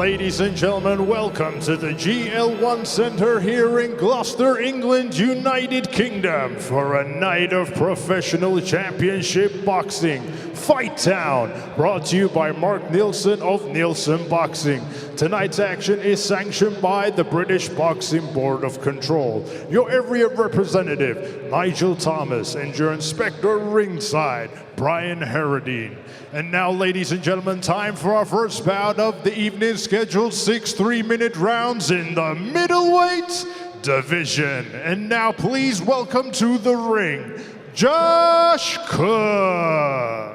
Ladies and gentlemen, welcome to the GL1 Centre here in Gloucester, England, United Kingdom for a night of professional championship boxing. Fight Town, brought to you by Mark Neilson of Neilson Boxing. Tonight's action is sanctioned by the British Boxing Board of Control. Your area representative, Nigel Thomas, and your inspector ringside, Brian Haidary. And now, ladies and gentlemen, time for our first bout of the evening, scheduled 6 3-minute rounds in the middleweight division. And now, please welcome to the ring, Josh Cook.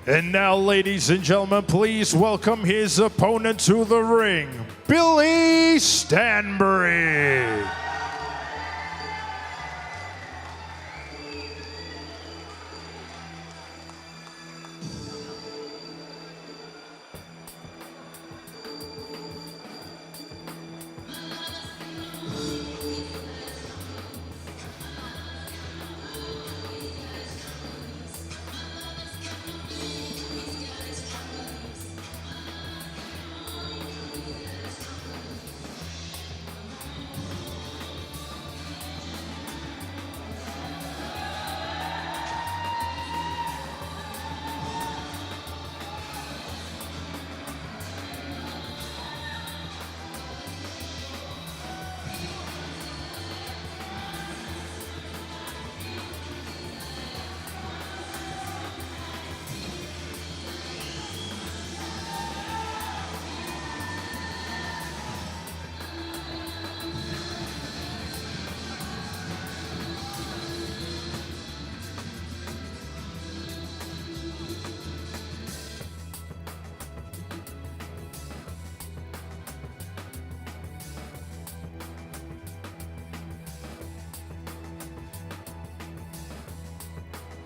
And now, ladies and gentlemen, please welcome his opponent to the ring, Billy Stanbury.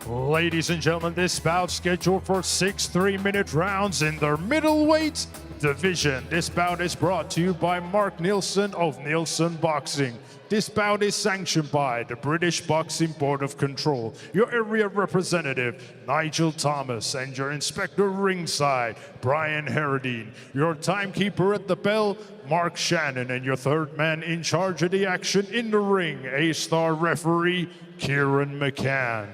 Ladies and gentlemen, this bout scheduled for 6 3-minute rounds in the middleweight division. This bout is brought to you by Mark Neilson of Neilson Boxing. This bout is sanctioned by the British Boxing Board of Control. Your area representative, Nigel Thomas, and your inspector ringside, Brian Haidary. Your timekeeper at the bell, Mark Shannon, and your third man in charge of the action in the ring, A-star referee, Kieran McCann.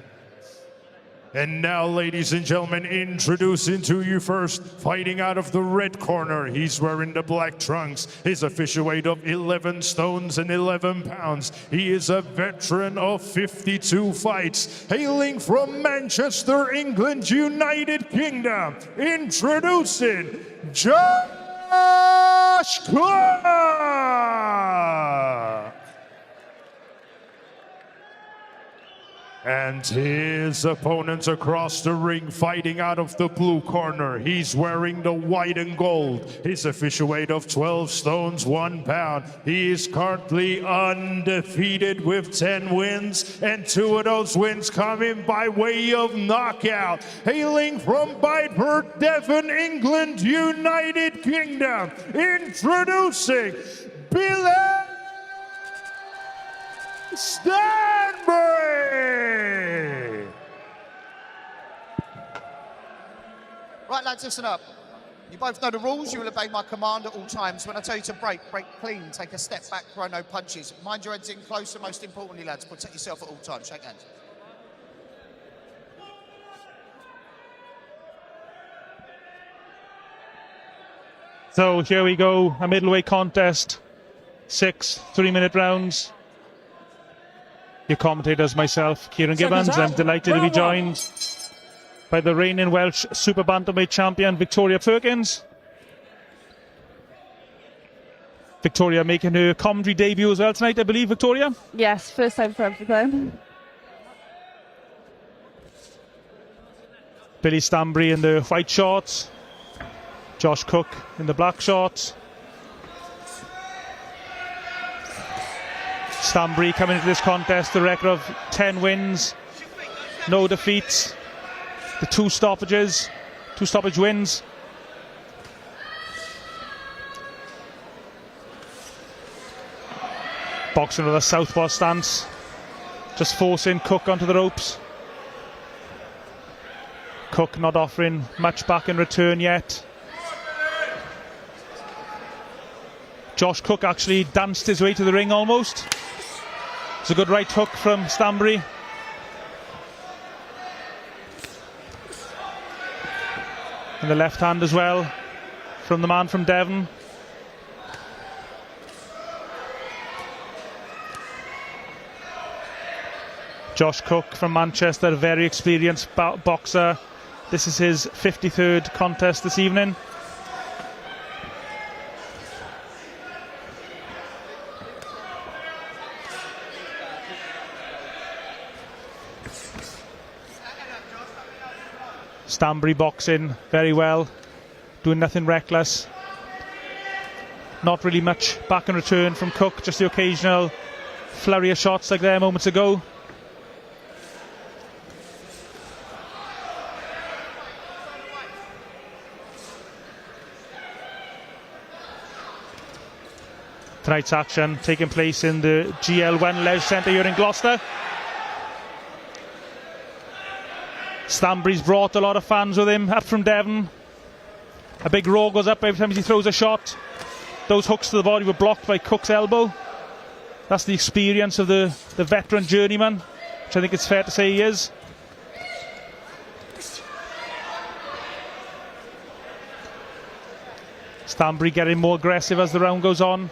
And now, ladies and gentlemen, introducing to you first, fighting out of the red corner. He's wearing the black trunks. His official weight of 11 stones and 11 pounds. He is a veteran of 52 fights. Hailing from Manchester, England, United Kingdom. Introducing Josh Cook. And his opponents across the ring, fighting out of the blue corner. He's wearing the white and gold. His official weight of 12 stones, 1 pound. He is currently undefeated with 10 wins, and 2 of those wins coming by way of knockout. Hailing from Bideford, Devon, England, United Kingdom. Introducing Billy Stanbury! Right, lads, listen up. You both know the rules. You will obey my command at all times. When I tell you to break, break clean. Take a step back, throw no punches. Mind your heads in close, and most importantly, lads, protect yourself at all times. Shake hands. So here we go, a middleweight contest. 6 3-minute rounds. Your commentators, myself, Kieran Gibbons. I'm delighted to be joined by the reigning Welsh Super Bantamweight champion, Victoria Perkins. Victoria making her commentary debut as well tonight, I believe, Victoria? Yes, first time for everything. Billy Stanbury in the white shorts, Josh Cook in the black shorts. Stanbury coming into this contest, the record of 10 wins, no defeats, the 2 stoppage wins. Boxing with a southpaw stance, just forcing Cook onto the ropes. Cook not offering much back in return yet. Josh Cook actually danced his way to the ring almost. It's a good right hook from Stanbury. And the left hand as well from the man from Devon. Josh Cook from Manchester, a very experienced boxer. This is his 53rd contest this evening. Stanbury boxing very well, doing nothing reckless. Not really much back in return from Cook, just the occasional flurry of shots like there moments ago. Tonight's action taking place in the GL1 Leisure Centre here in Gloucester. Stanbury's brought a lot of fans with him up from Devon. A big roar goes up every time he throws a shot. Those hooks to the body were blocked by Cook's elbow. That's the experience of the veteran journeyman, which I think it's fair to say he is. Stanbury getting more aggressive as the round goes on.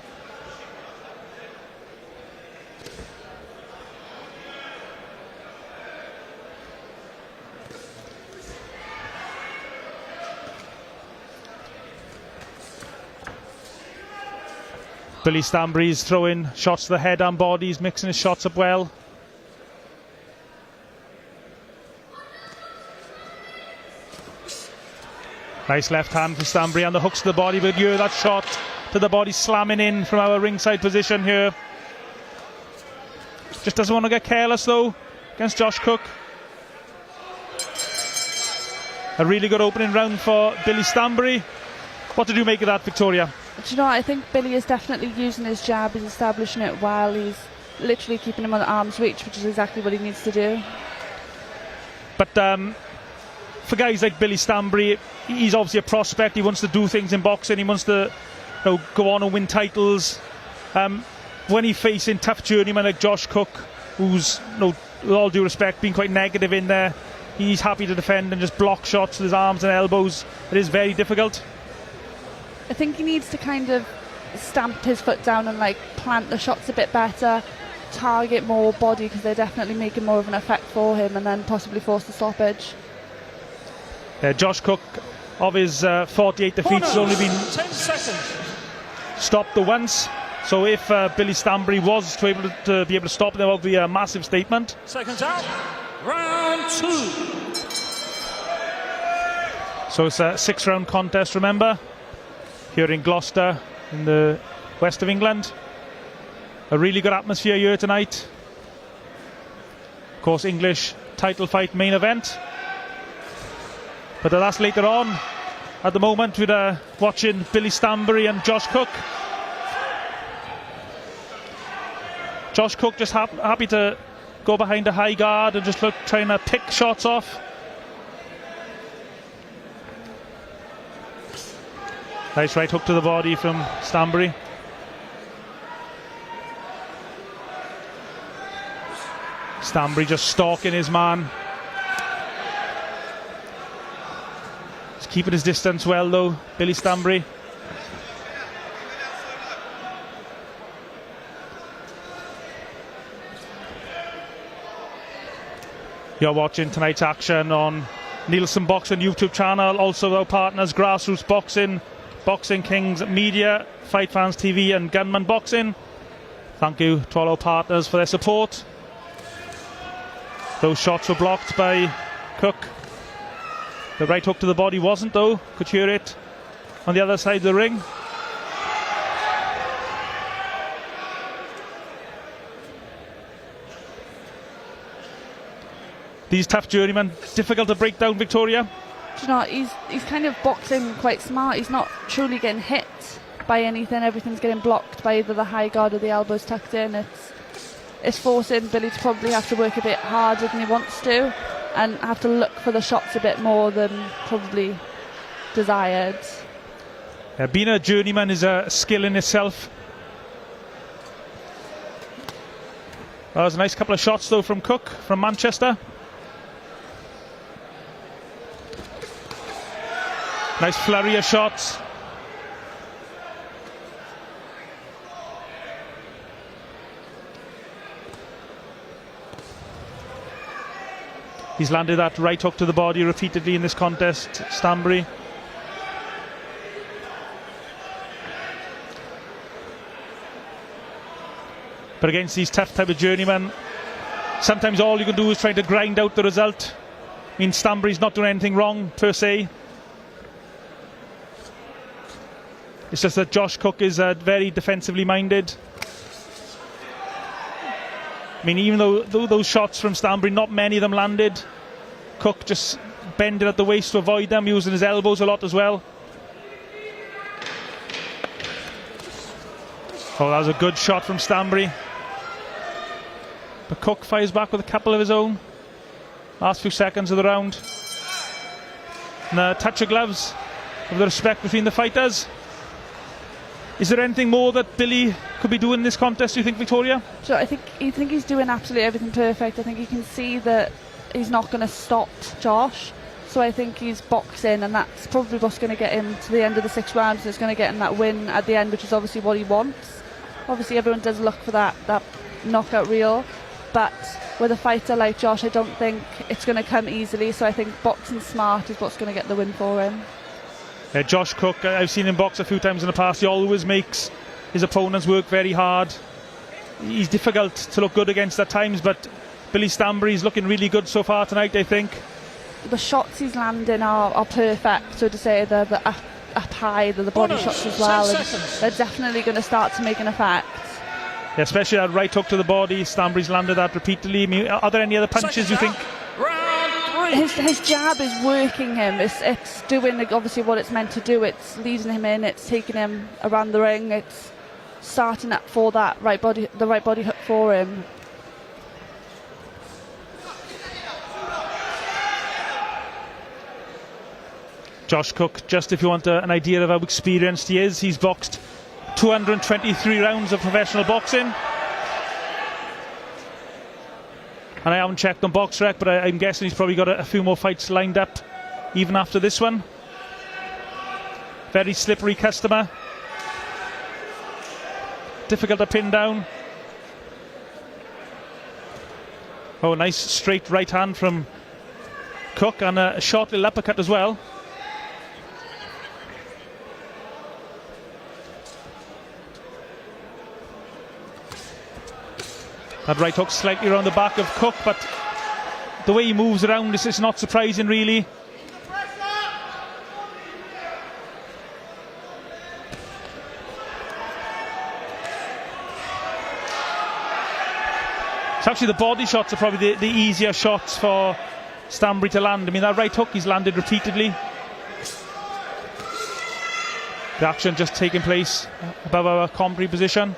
Billy Stanbury's throwing shots to the head and body. He's mixing his shots up well. Nice left hand for Stanbury and the hooks to the body, but yeah, that shot to the body slamming in from our ringside position here. Just doesn't want to get careless though against Josh Cook. A really good opening round for Billy Stanbury. What did you make of that, Victoria? Do you know what? I think Billy is definitely using his jab. He's establishing it while he's literally keeping him on arm's reach, which is exactly what he needs to do. But for guys like Billy Stanbury, he's obviously a prospect. He wants to do things in boxing. He wants to go on and win titles. When he's facing tough journeymen like Josh Cook, who's, with all due respect, been quite negative in there, he's happy to defend and just block shots with his arms and elbows. It is very difficult. I think he needs to kind of stamp his foot down and plant the shots a bit better, target more body, because they're definitely making more of an effect for him, and then possibly force the stoppage. Josh Cook, of his 48 defeats, has only been 10 seconds. stopped the once. So if Billy Stanbury was to be able to stop them, that would be a massive statement. Seconds out. Round 2. So it's a 6-round contest, remember, here in Gloucester, in the west of England. A really good atmosphere here tonight. Of course, English title fight main event. But that's later on. At the moment, we're watching Billy Stanbury and Josh Cook. Josh Cook just happy to go behind a high guard and just trying to pick shots off. Nice right hook to the body from Stanbury. Stanbury just stalking his man. He's keeping his distance well though, Billy Stanbury. You're watching tonight's action on Neilson Boxing YouTube channel, also our partners Grassroots Boxing, Boxing Kings Media, Fight Fans TV and Gunman Boxing. Thank you to all our partners for their support. Those shots were blocked by Cook. The right hook to the body wasn't, though. Could hear it on the other side of the ring. These tough journeymen, difficult to break down, Victoria. Do you know, he's kind of boxing quite smart. He's not truly getting hit by anything. Everything's getting blocked by either the high guard or the elbows tucked in. It's forcing Billy to probably have to work a bit harder than he wants to, and have to look for the shots a bit more than probably desired. Being a journeyman is a skill in itself. That was a nice couple of shots, though, from Cook, from Manchester. Nice flurry of shots. He's landed that right hook to the body repeatedly in this contest, Stanbury. But against these tough type of journeymen, sometimes all you can do is try to grind out the result. I mean, Stanbury's not doing anything wrong per se. It's just that Josh Cook is very defensively minded. I mean, even though those shots from Stanbury, not many of them landed, Cook just bended at the waist to avoid them, using his elbows a lot as well. Oh, that was a good shot from Stanbury. But Cook fires back with a couple of his own. Last few seconds of the round. And a touch of gloves of the respect between the fighters. Is there anything more that Billy could be doing in this contest, do you think, Victoria? So I think he's doing absolutely everything perfect. I think you can see that he's not going to stop Josh. So I think he's boxing, and that's probably what's going to get him to the end of the 6 rounds. It's going to get him that win at the end, which is obviously what he wants. Obviously everyone does look for that knockout reel, but with a fighter like Josh, I don't think it's going to come easily. So I think boxing smart is what's going to get the win for him. Josh Cook, I've seen him box a few times in the past. He always makes his opponents work very hard. He's difficult to look good against at times, but Billy Stanbury's looking really good so far tonight, I think. The shots he's landing are perfect, so to say, the up high, the body shots as well, and they're definitely going to start to make an effect. Yeah, especially that right hook to the body. Stanbury's landed that repeatedly. I mean, are there any other punches you think? His jab is working him. It's doing obviously what it's meant to do. It's leading him in. It's taking him around the ring. It's starting up for the right body hook for him. Josh Cook, just if you want an idea of how experienced he is, he's boxed 223 rounds of professional boxing. And I haven't checked on BoxRec, but I'm guessing he's probably got a few more fights lined up even after this one. Very slippery customer. Difficult to pin down. Oh, nice straight right hand from Cook, and a short little uppercut as well. That right hook slightly around the back of Cook, but the way he moves around, this is not surprising really. It's actually the body shots are probably the easier shots for Stanbury to land. I mean, that right hook he's landed repeatedly. The action just taking place above our commentary position.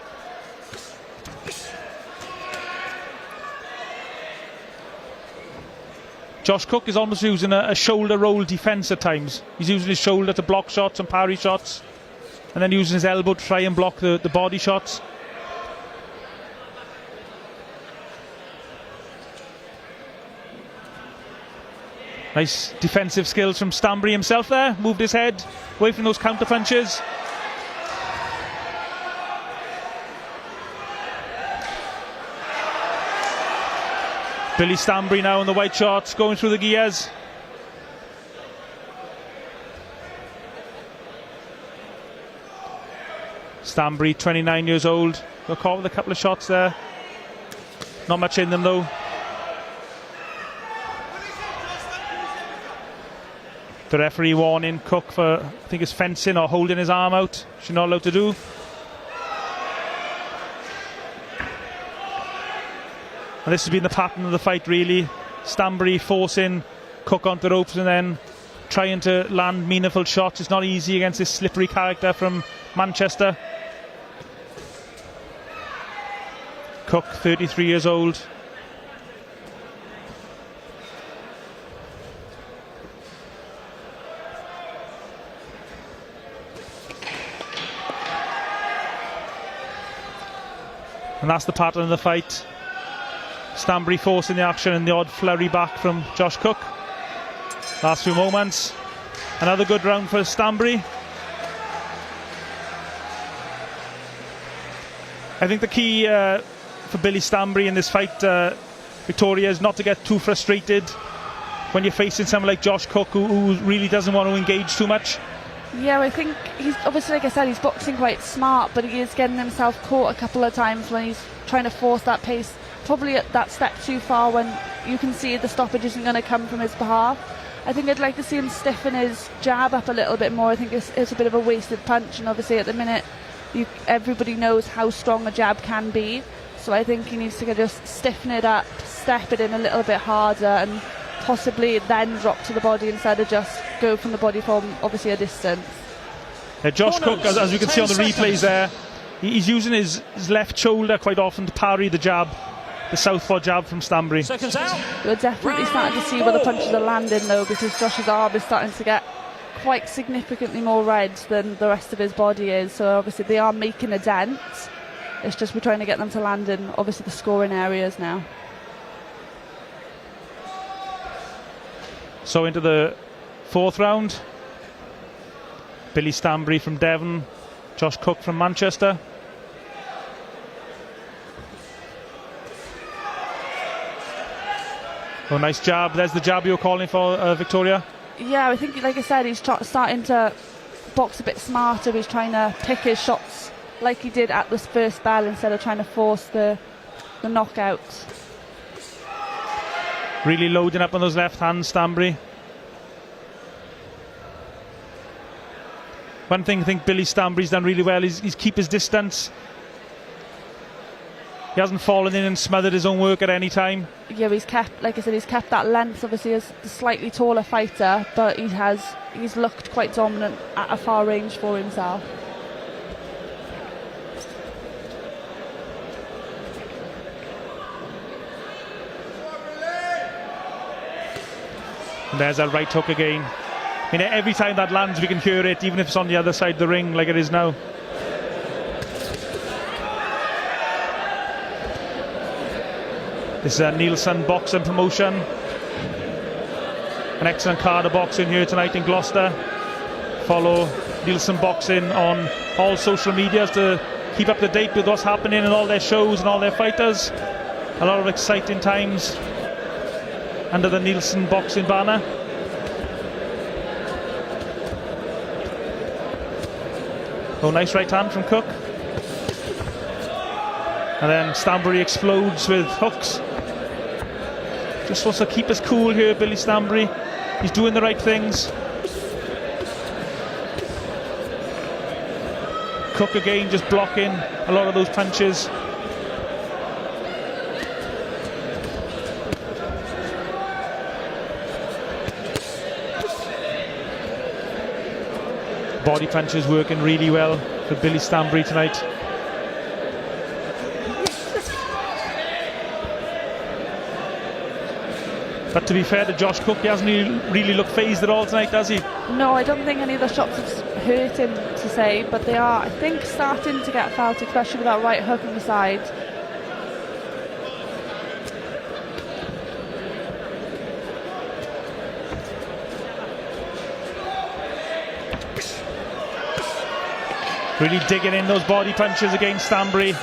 Josh Cook is almost using a shoulder roll defence at times. He's using his shoulder to block shots and parry shots, and then using his elbow to try and block the body shots. Nice defensive skills from Stanbury himself there. Moved his head away from those counter punches. Billy Stanbury now in the white shorts, going through the gears. Stanbury, 29 years old. Got caught with a couple of shots there. Not much in them though. The referee warning Cook for, I think it's fencing or holding his arm out, which you're not allowed to do. And this has been the pattern of the fight, really. Stanbury forcing Cook onto the ropes and then trying to land meaningful shots. It's not easy against this slippery character from Manchester. Cook, 33 years old. And that's the pattern of the fight. Stanbury forcing the action and the odd flurry back from Josh Cook. Last few moments. Another good round for Stanbury. I think the key for Billy Stanbury in this fight, Victoria, is not to get too frustrated when you're facing someone like Josh Cook, who really doesn't want to engage too much. Yeah, I think he's obviously, like I said, he's boxing quite smart, but he is getting himself caught a couple of times when he's trying to force that pace, probably at that step too far when you can see the stoppage isn't going to come from his behalf. I think I'd like to see him stiffen his jab up a little bit more. I think it's a bit of a wasted punch, and obviously at the minute everybody knows how strong a jab can be, so I think he needs to just stiffen it up, step it in a little bit harder, and possibly then drop to the body instead of just go from the body from obviously a distance. Josh Cook, as we can see on the replays there, he's using his left shoulder quite often to parry the jab, the southpaw jab from Stanbury. Seconds out. You're definitely starting to see where the punches are landing though, because Josh's arm is starting to get quite significantly more red than the rest of his body is, so obviously they are making a dent. It's just we're trying to get them to land in obviously the scoring areas now. So into the fourth round. Billy Stanbury from Devon, Josh Cook from Manchester. Oh, nice jab. There's the jab you were calling for, Victoria. Yeah, I think, like I said, he's starting to box a bit smarter. He's trying to pick his shots like he did at this first bell instead of trying to force the knockout. Really loading up on those left hands, Stanbury. One thing I think Billy Stanbury's done really well is keep his distance. He hasn't fallen in and smothered his own work at any time. Yeah, he's kept, like I said, he's kept that length. Obviously, as the slightly taller fighter, but he's looked quite dominant at a far range for himself. And there's that right hook again. I mean, every time that lands, we can hear it, even if it's on the other side of the ring, like it is now. This is a Neilson Boxing promotion. An excellent card of boxing here tonight in Gloucester. Follow Neilson Boxing on all social medias to keep up to date with what's happening in all their shows and all their fighters. A lot of exciting times under the Neilson Boxing banner. Oh, nice right hand from Cook. And then Stanbury explodes with hooks. Just wants to keep us cool here, Billy Stanbury. He's doing the right things. Cook again just blocking a lot of those punches. Body punches working really well for Billy Stanbury tonight. But to be fair to Josh Cook, he hasn't really looked phased at all tonight, does he? No, I don't think any of the shots have hurt him, to say, but they are, I think, starting to get felt, especially with that right hook on the side. Really digging in those body punches against Stanbury.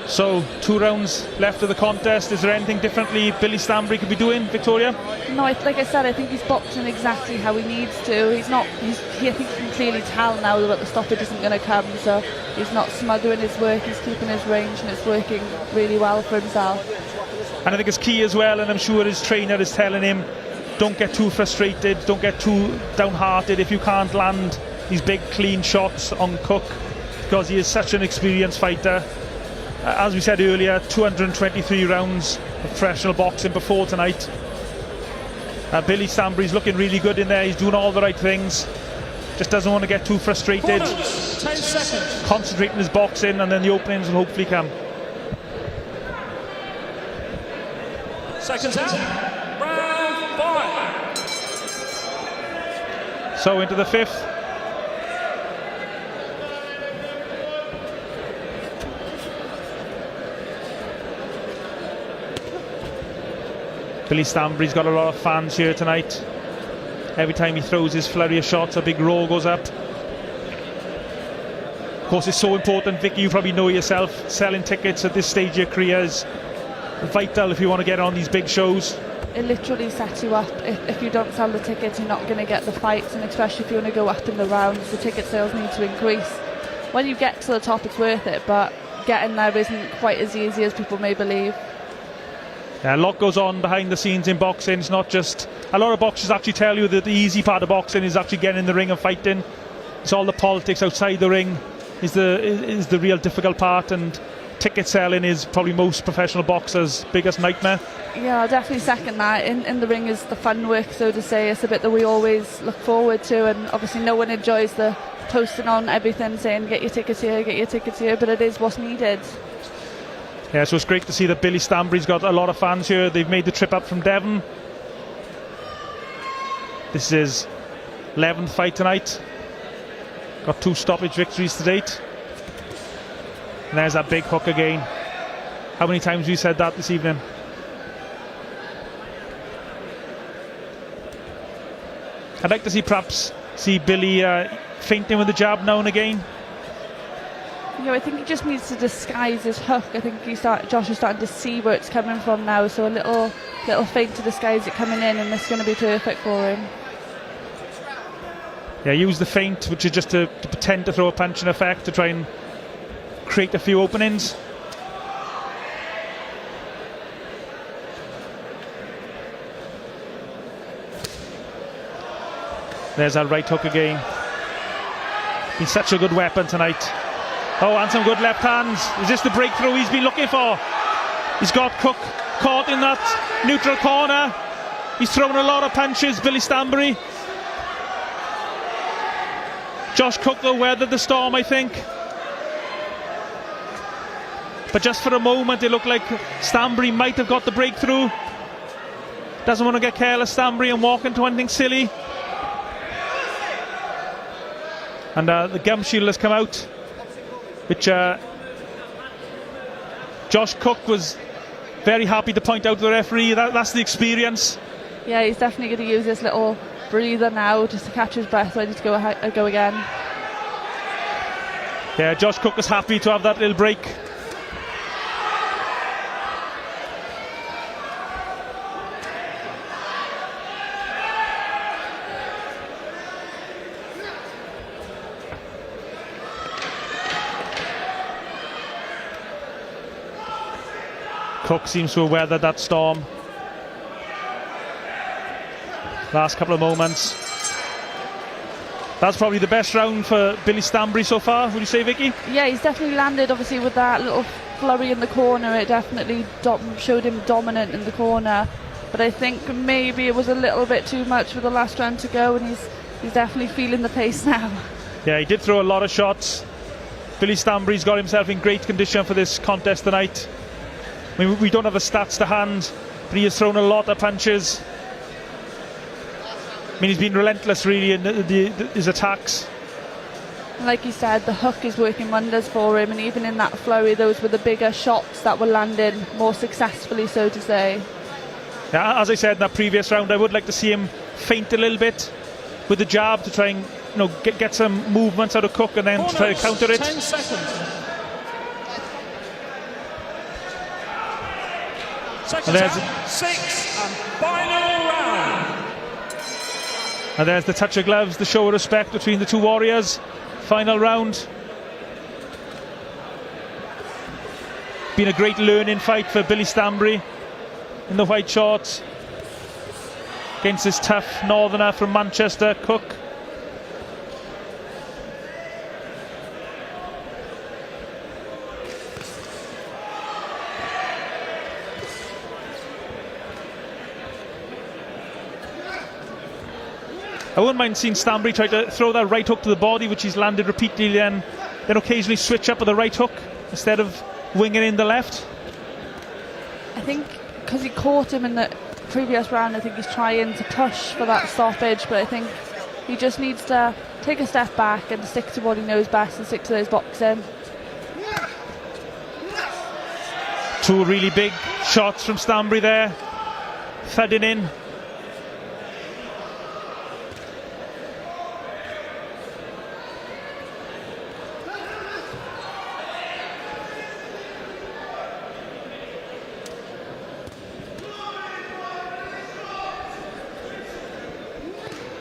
So 2 rounds left of the contest. Is there anything differently Billy Stanbury could be doing, Victoria? No, like I said, I think he's boxing exactly how he needs to. I think you can clearly tell now that the stoppage isn't going to come, so he's not smothering his work, he's keeping his range, and it's working really well for himself. And I think it's key as well, and I'm sure his trainer is telling him, don't get too frustrated, don't get too downhearted if you can't land these big clean shots on Cook, because he is such an experienced fighter. As we said earlier, 223 rounds of professional boxing before tonight. Billy Stanbury's looking really good in there. He's doing all the right things. Just doesn't want to get too frustrated. 10 seconds. Concentrating his boxing, and then the openings will hopefully come. Seconds out. Round 5. So into the 5th. Billy Stanbury's got a lot of fans here tonight. Every time he throws his flurry of shots, a big roar goes up. Of course, it's so important, Vicky, you probably know yourself, selling tickets at this stage of your career is vital if you want to get on these big shows. It literally sets you up. If you don't sell the tickets, you're not going to get the fights, and especially if you want to go up in the rounds, the ticket sales need to increase. When you get to the top, it's worth it, but getting there isn't quite as easy as people may believe. A lot goes on behind the scenes in boxing. It's not just... A lot of boxers actually tell you that the easy part of boxing is actually getting in the ring and fighting. It's all the politics outside the ring is the real difficult part, and ticket selling is probably most professional boxers' biggest nightmare. Yeah, I'll definitely second that. In the ring is the fun work, so to say. It's a bit that we always look forward to, and obviously no one enjoys the posting on everything saying get your tickets here, but it is what's needed. Yeah, so it's great to see that Billy Stanbury's got a lot of fans here. They've made the trip up from Devon. This is his 11th fight tonight. Got 2 stoppage victories to date. And there's that big hook again. How many times have you said that this evening? I'd like to see Billy feinting with the jab now and again. Yeah, I think he just needs to disguise his hook. I think Josh is starting to see where it's coming from now, so a little feint to disguise it coming in, and this is going to be perfect for him. Yeah, use the feint, which is just to pretend to throw a punch in effect to try and create a few openings. There's that right hook again. He's such a good weapon tonight. Oh, and some good left hands. Is this the breakthrough he's been looking for? He's got Cook caught in that neutral corner. He's thrown a lot of punches, Billy Stanbury. Josh Cook, though, weathered the storm, I think. But just for a moment, it looked like Stanbury might have got the breakthrough. Doesn't want to get careless, Stanbury, and walk into anything silly. And the gum shield has come out, which Josh Cook was very happy to point out to the referee. That's the experience. Yeah, he's definitely going to use this little breather now just to catch his breath, ready to go again. Yeah, Josh Cook was happy to have that little break. Cook seems to have weathered that storm. Last couple of moments. That's probably the best round for Billy Stanbury so far, would you say, Vicky? Yeah, he's definitely landed, obviously, with that little flurry in the corner. It definitely showed him dominant in the corner. But I think maybe it was a little bit too much for the last round to go, and he's definitely feeling the pace now. Yeah, he did throw a lot of shots. Billy Stanbury's got himself in great condition for this contest tonight. I mean, we don't have the stats to hand, but he has thrown a lot of punches. I mean, he's been relentless really in his attacks. Like you said, the hook is working wonders for him, and even in that flurry, those were the bigger shots that were landing more successfully, so to say. Yeah, as I said in that previous round, I would like to see him feint a little bit with the jab to try and get some movements out of Cook, and then try to counter it. 10 seconds. Seconds out, 6 and final round. And there's the touch of gloves, the show of respect between the two warriors. Final round. Been a great learning fight for Billy Stanbury in the white shorts against this tough northerner from Manchester, Cook. I wouldn't mind seeing Stanbury try to throw that right hook to the body, which he's landed repeatedly, then occasionally switch up with the right hook instead of winging in the left. I think because he caught him in the previous round, I think he's trying to push for that stoppage, but I think he just needs to take a step back and stick to what he knows best and stick to those boxing. Two really big shots from Stanbury there, thudding in.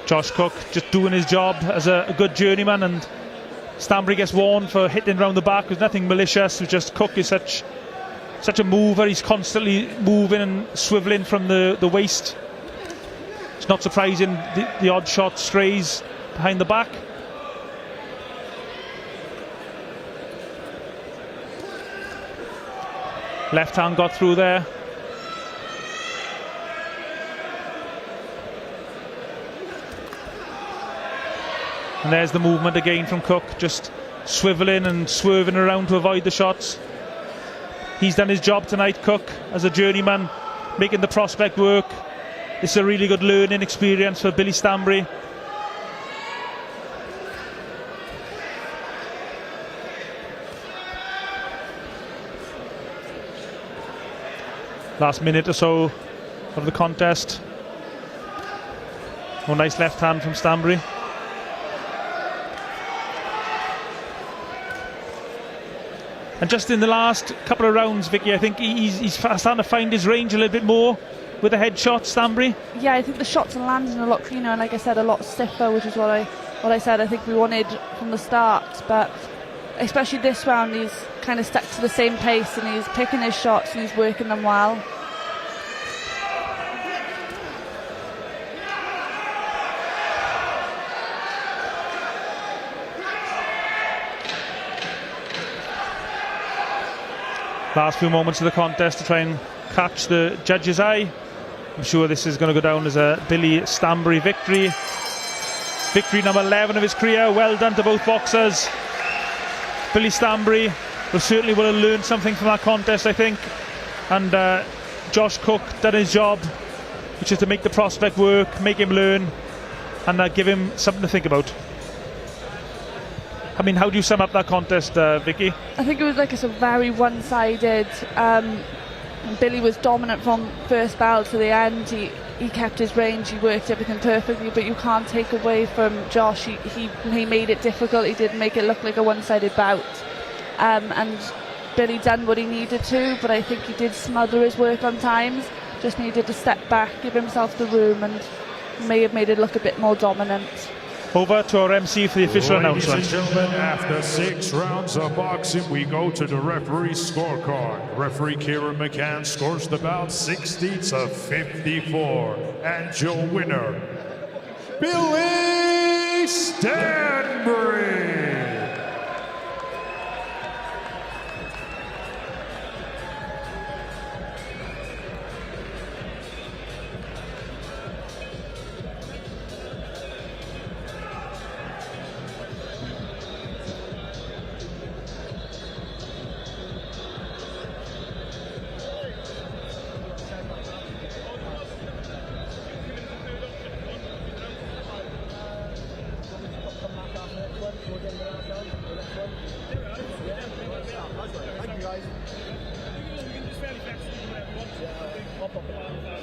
Josh Cook just doing his job as a good journeyman, and Stanbury gets warned for hitting round the back. There's nothing malicious, it's just Cook is such a mover. He's constantly moving and swiveling from the waist. It's not surprising the odd shot strays behind the back. Left hand got through there. And there's the movement again from Cook, just swiveling and swerving around to avoid the shots. He's done his job tonight, Cook, as a journeyman, making the prospect work. It's a really good learning experience for Billy Stanbury. Last minute or so of the contest. Oh, nice left hand from Stanbury. And just in the last couple of rounds, Vicky, I think he's starting to find his range a little bit more with the headshot, Stanbury. Yeah, I think the shots are landing a lot cleaner and, like I said, a lot stiffer, which is what I said I think we wanted from the start. But especially this round, he's kind of stuck to the same pace and he's picking his shots and he's working them well. Last few moments of the contest to try and catch the judge's eye. I'm sure this is going to go down as a Billy Stanbury victory. Victory number 11 of his career. Well done to both boxers. Billy Stanbury certainly will have learned something from that contest, I think. And Josh Cook done his job, which is to make the prospect work, make him learn, and give him something to think about. I mean, how do you sum up that contest, Vicky? I think it was like a very one-sided. Billy was dominant from first bell to the end. He kept his range, he worked everything perfectly, but you can't take away from Josh. He made it difficult. He didn't make it look like a one-sided bout. And Billy done what he needed to, but I think he did smother his work on times. Just needed to step back, give himself the room, and may have made it look a bit more dominant. Over to our MC for the official announcement. Ladies and gentlemen, after 6 rounds of boxing, we go to the referee's scorecard. Referee Kieran McCann scores the bout 60-54. And your winner, Billy Stanbury.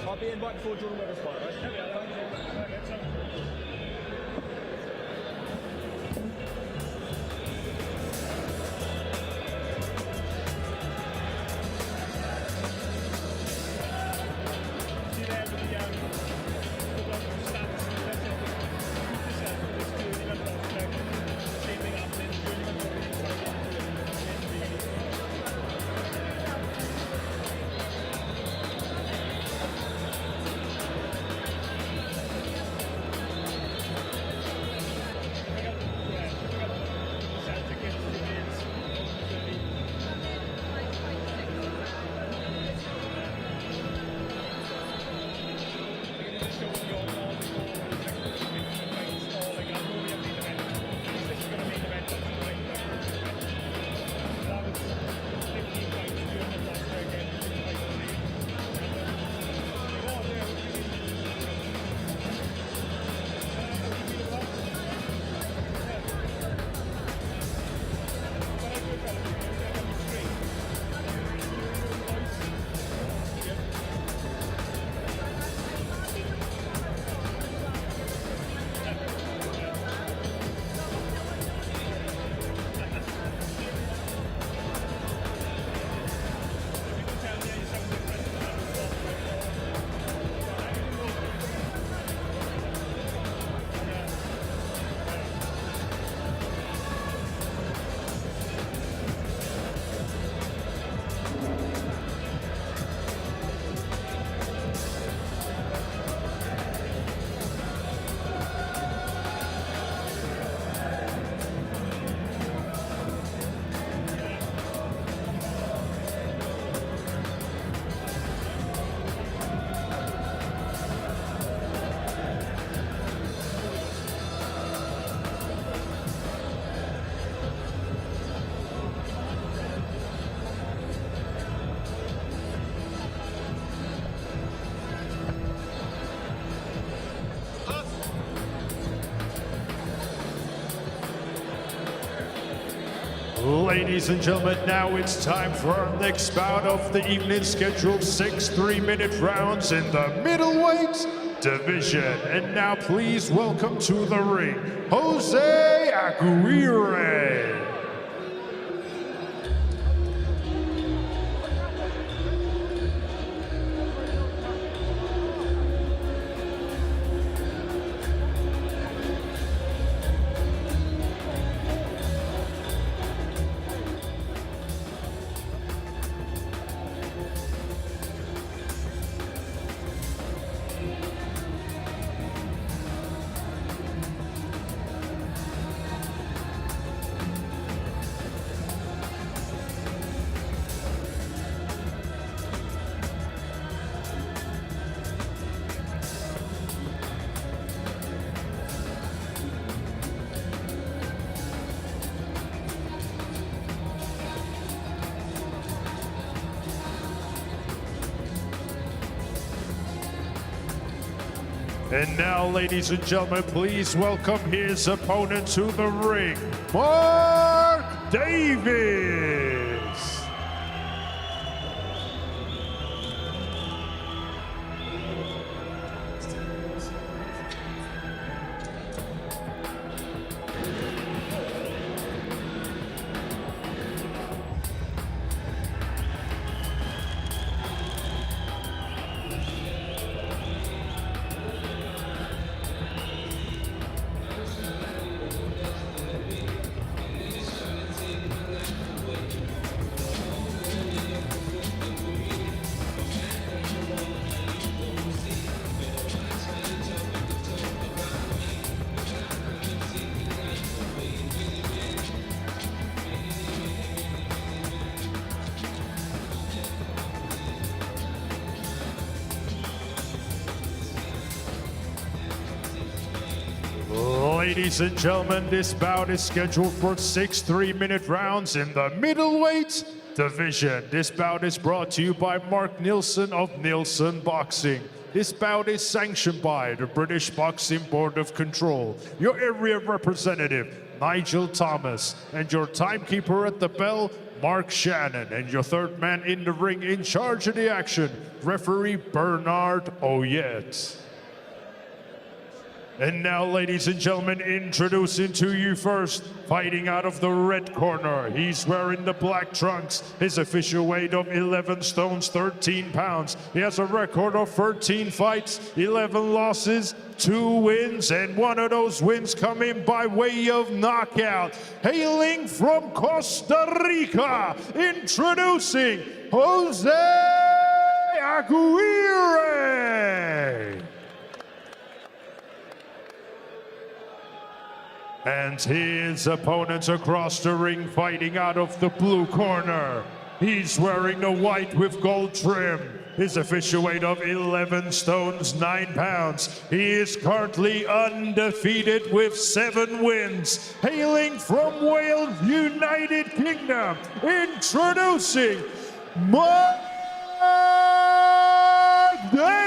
I'll be in right before Jordan Weather's fight, right? Ladies and gentlemen, now it's time for our next bout of the evening, scheduled 6 3-minute rounds in the middleweight division. And now please welcome to the ring, Jose Aguirre. And now, ladies and gentlemen, please welcome his opponent to the ring, Mark Davis. Ladies and gentlemen, this bout is scheduled for 6 3-minute rounds in the middleweight division. This bout is brought to you by Mark Neilson of Neilson Boxing. This bout is sanctioned by the British Boxing Board of Control, your area representative, Nigel Thomas, and your timekeeper at the bell, Mark Shannon, and your third man in the ring in charge of the action, referee Bernard Oyet. And now, ladies and gentlemen, introducing to you first, fighting out of the red corner. He's wearing the black trunks. His official weight of 11 stones, 13 pounds. He has a record of 13 fights, 11 losses, 2 wins, and one of those wins coming by way of knockout. Hailing from Costa Rica, introducing Jose Aguirre. And his opponents across the ring, fighting out of the blue corner. He's wearing the white with gold trim. His official weight of 11 stones, 9 pounds. He is currently undefeated with 7 wins. Hailing from Wales, United Kingdom, introducing Mark Davis.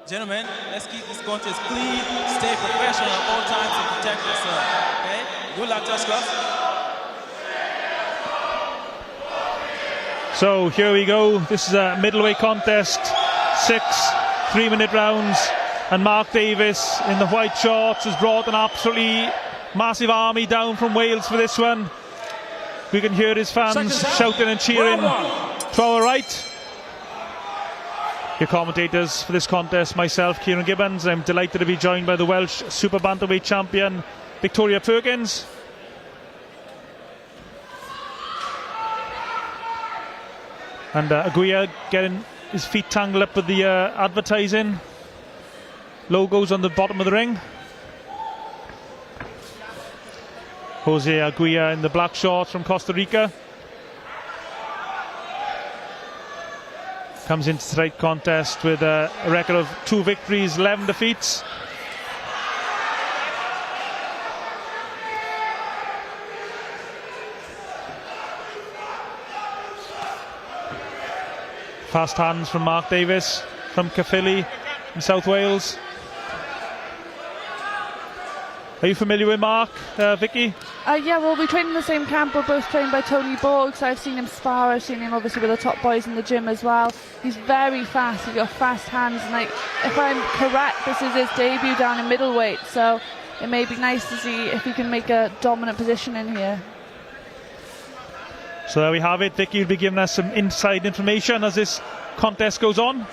Gentlemen, let's keep this contest clean, stay professional at all times, and protect yourself. Okay? Good luck to us, guys. So here we go. This is a middleweight contest, 6 3-minute rounds, and Mark Davis in the white shorts has brought an absolutely massive army down from Wales for this one. We can hear his fans shouting and cheering to our right. Your commentators for this contest, myself, Kieran Gibbons. I'm delighted to be joined by the Welsh Super Bantamweight champion, Victoria Perkins. And Aguirre getting his feet tangled up with the advertising logos on the bottom of the ring. Jose Aguirre in the black shorts from Costa Rica. Comes into tonight's contest with a record of 2 victories, 11 defeats. Fast hands from Mark Davis from Caerphilly in South Wales. Are you familiar with Mark, Vicky? Yeah, well, we train in the same camp. We're both trained by Tony Borg, so I've seen him spar. I've seen him obviously with the top boys in the gym as well. He's very fast. He's got fast hands, and if I'm correct, this is his debut down in middleweight, so it may be nice to see if he can make a dominant position in here. So there we have it. Vicky will be giving us some inside information as this contest goes on.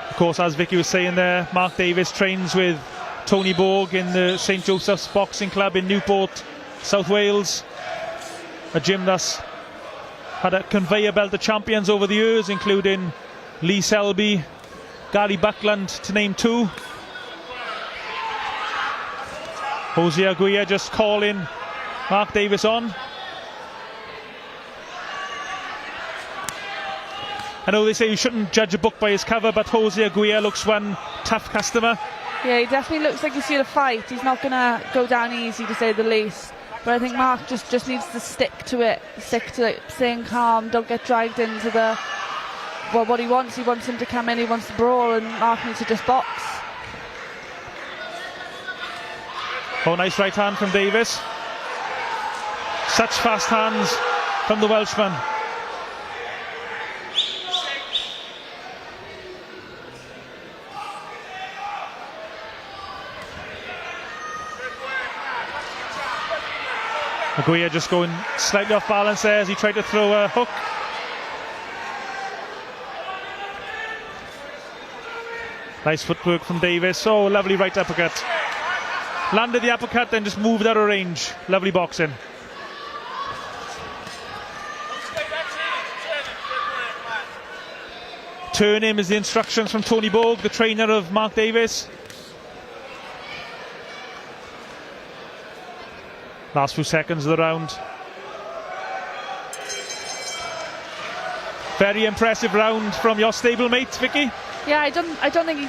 Of course, as Vicky was saying there, Mark Davies trains with Tony Borg in the St Joseph's Boxing Club in Newport, South Wales. A gym that's had a conveyor belt of champions over the years, including Lee Selby, Gary Buckland, to name two. Jose Aguirre just calling Mark Davies on. I know they say you shouldn't judge a book by his cover, but Jose Aguirre looks one tough customer. Yeah, he definitely looks like he's here to fight. He's not going to go down easy, to say the least. But I think Mark just needs to stick to it, staying calm, don't get dragged into what he wants. He wants him to come in, he wants to brawl, and Mark needs to just box. Oh, nice right hand from Davies. Such fast hands from the Welshman. Aguirre just going slightly off balance there as he tried to throw a hook. Nice footwork from Davies. Oh, lovely right uppercut. Landed the uppercut, then just moved out of range. Lovely boxing. Turn him is the instructions from Tony Borg, the trainer of Mark Davies. Last few seconds of the round. Very impressive round from your stablemate, Vicky. Yeah, I don't think he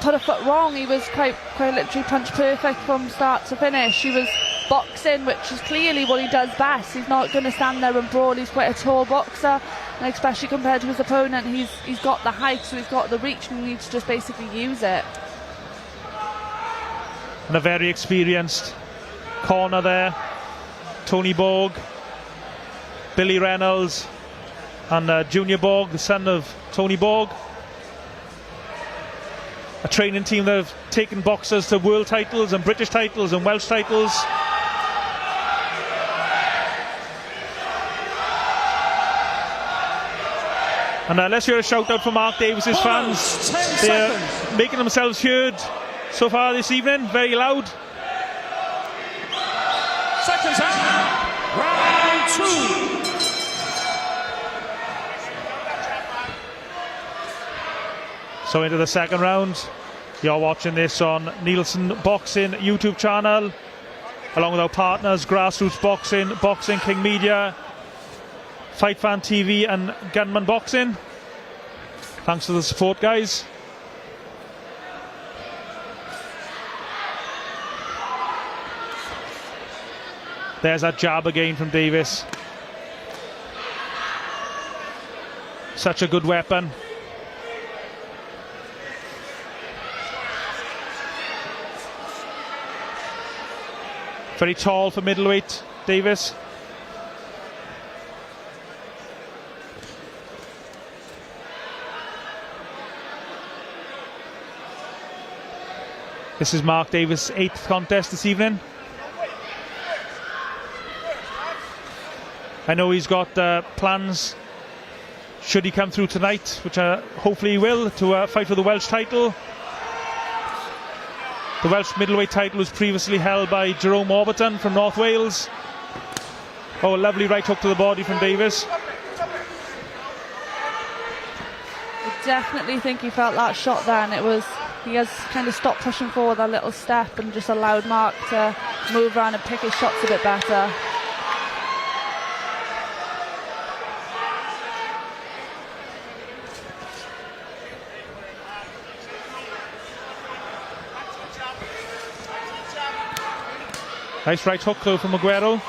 put a foot wrong. He was quite literally punch perfect from start to finish. He was boxing, which is clearly what he does best. He's not going to stand there and brawl. He's quite a tall boxer, and especially compared to his opponent, he's got the height, so he's got the reach, and he needs to just basically use it. And a very experienced corner there. Tony Borg, Billy Reynolds, and Junior Borg, the son of Tony Borg. A training team that have taken boxers to world titles and British titles and Welsh titles. And let's hear a shout out for Mark Davies' fans. They're making themselves heard so far this evening, very loud. Seconds out. Round 2. So into the second round. You're watching this on Neilson Boxing YouTube channel, along with our partners Grassroots Boxing, Boxing King Media, Fight Fan TV and Gunman Boxing. Thanks for the support, guys. There's that jab again from Davies. Such a good weapon. Very tall for middleweight, Davies. This is Mark Davies' 8th contest this evening. I know he's got plans, should he come through tonight, which hopefully he will, to fight for the Welsh title. The Welsh middleweight title was previously held by Jerome Orberton from North Wales. Oh, a lovely right hook to the body from Davies. I definitely think he felt that shot there, and he has kind of stopped pushing forward a little step and just allowed Mark to move around and pick his shots a bit better. Nice right hook though from Aguirre.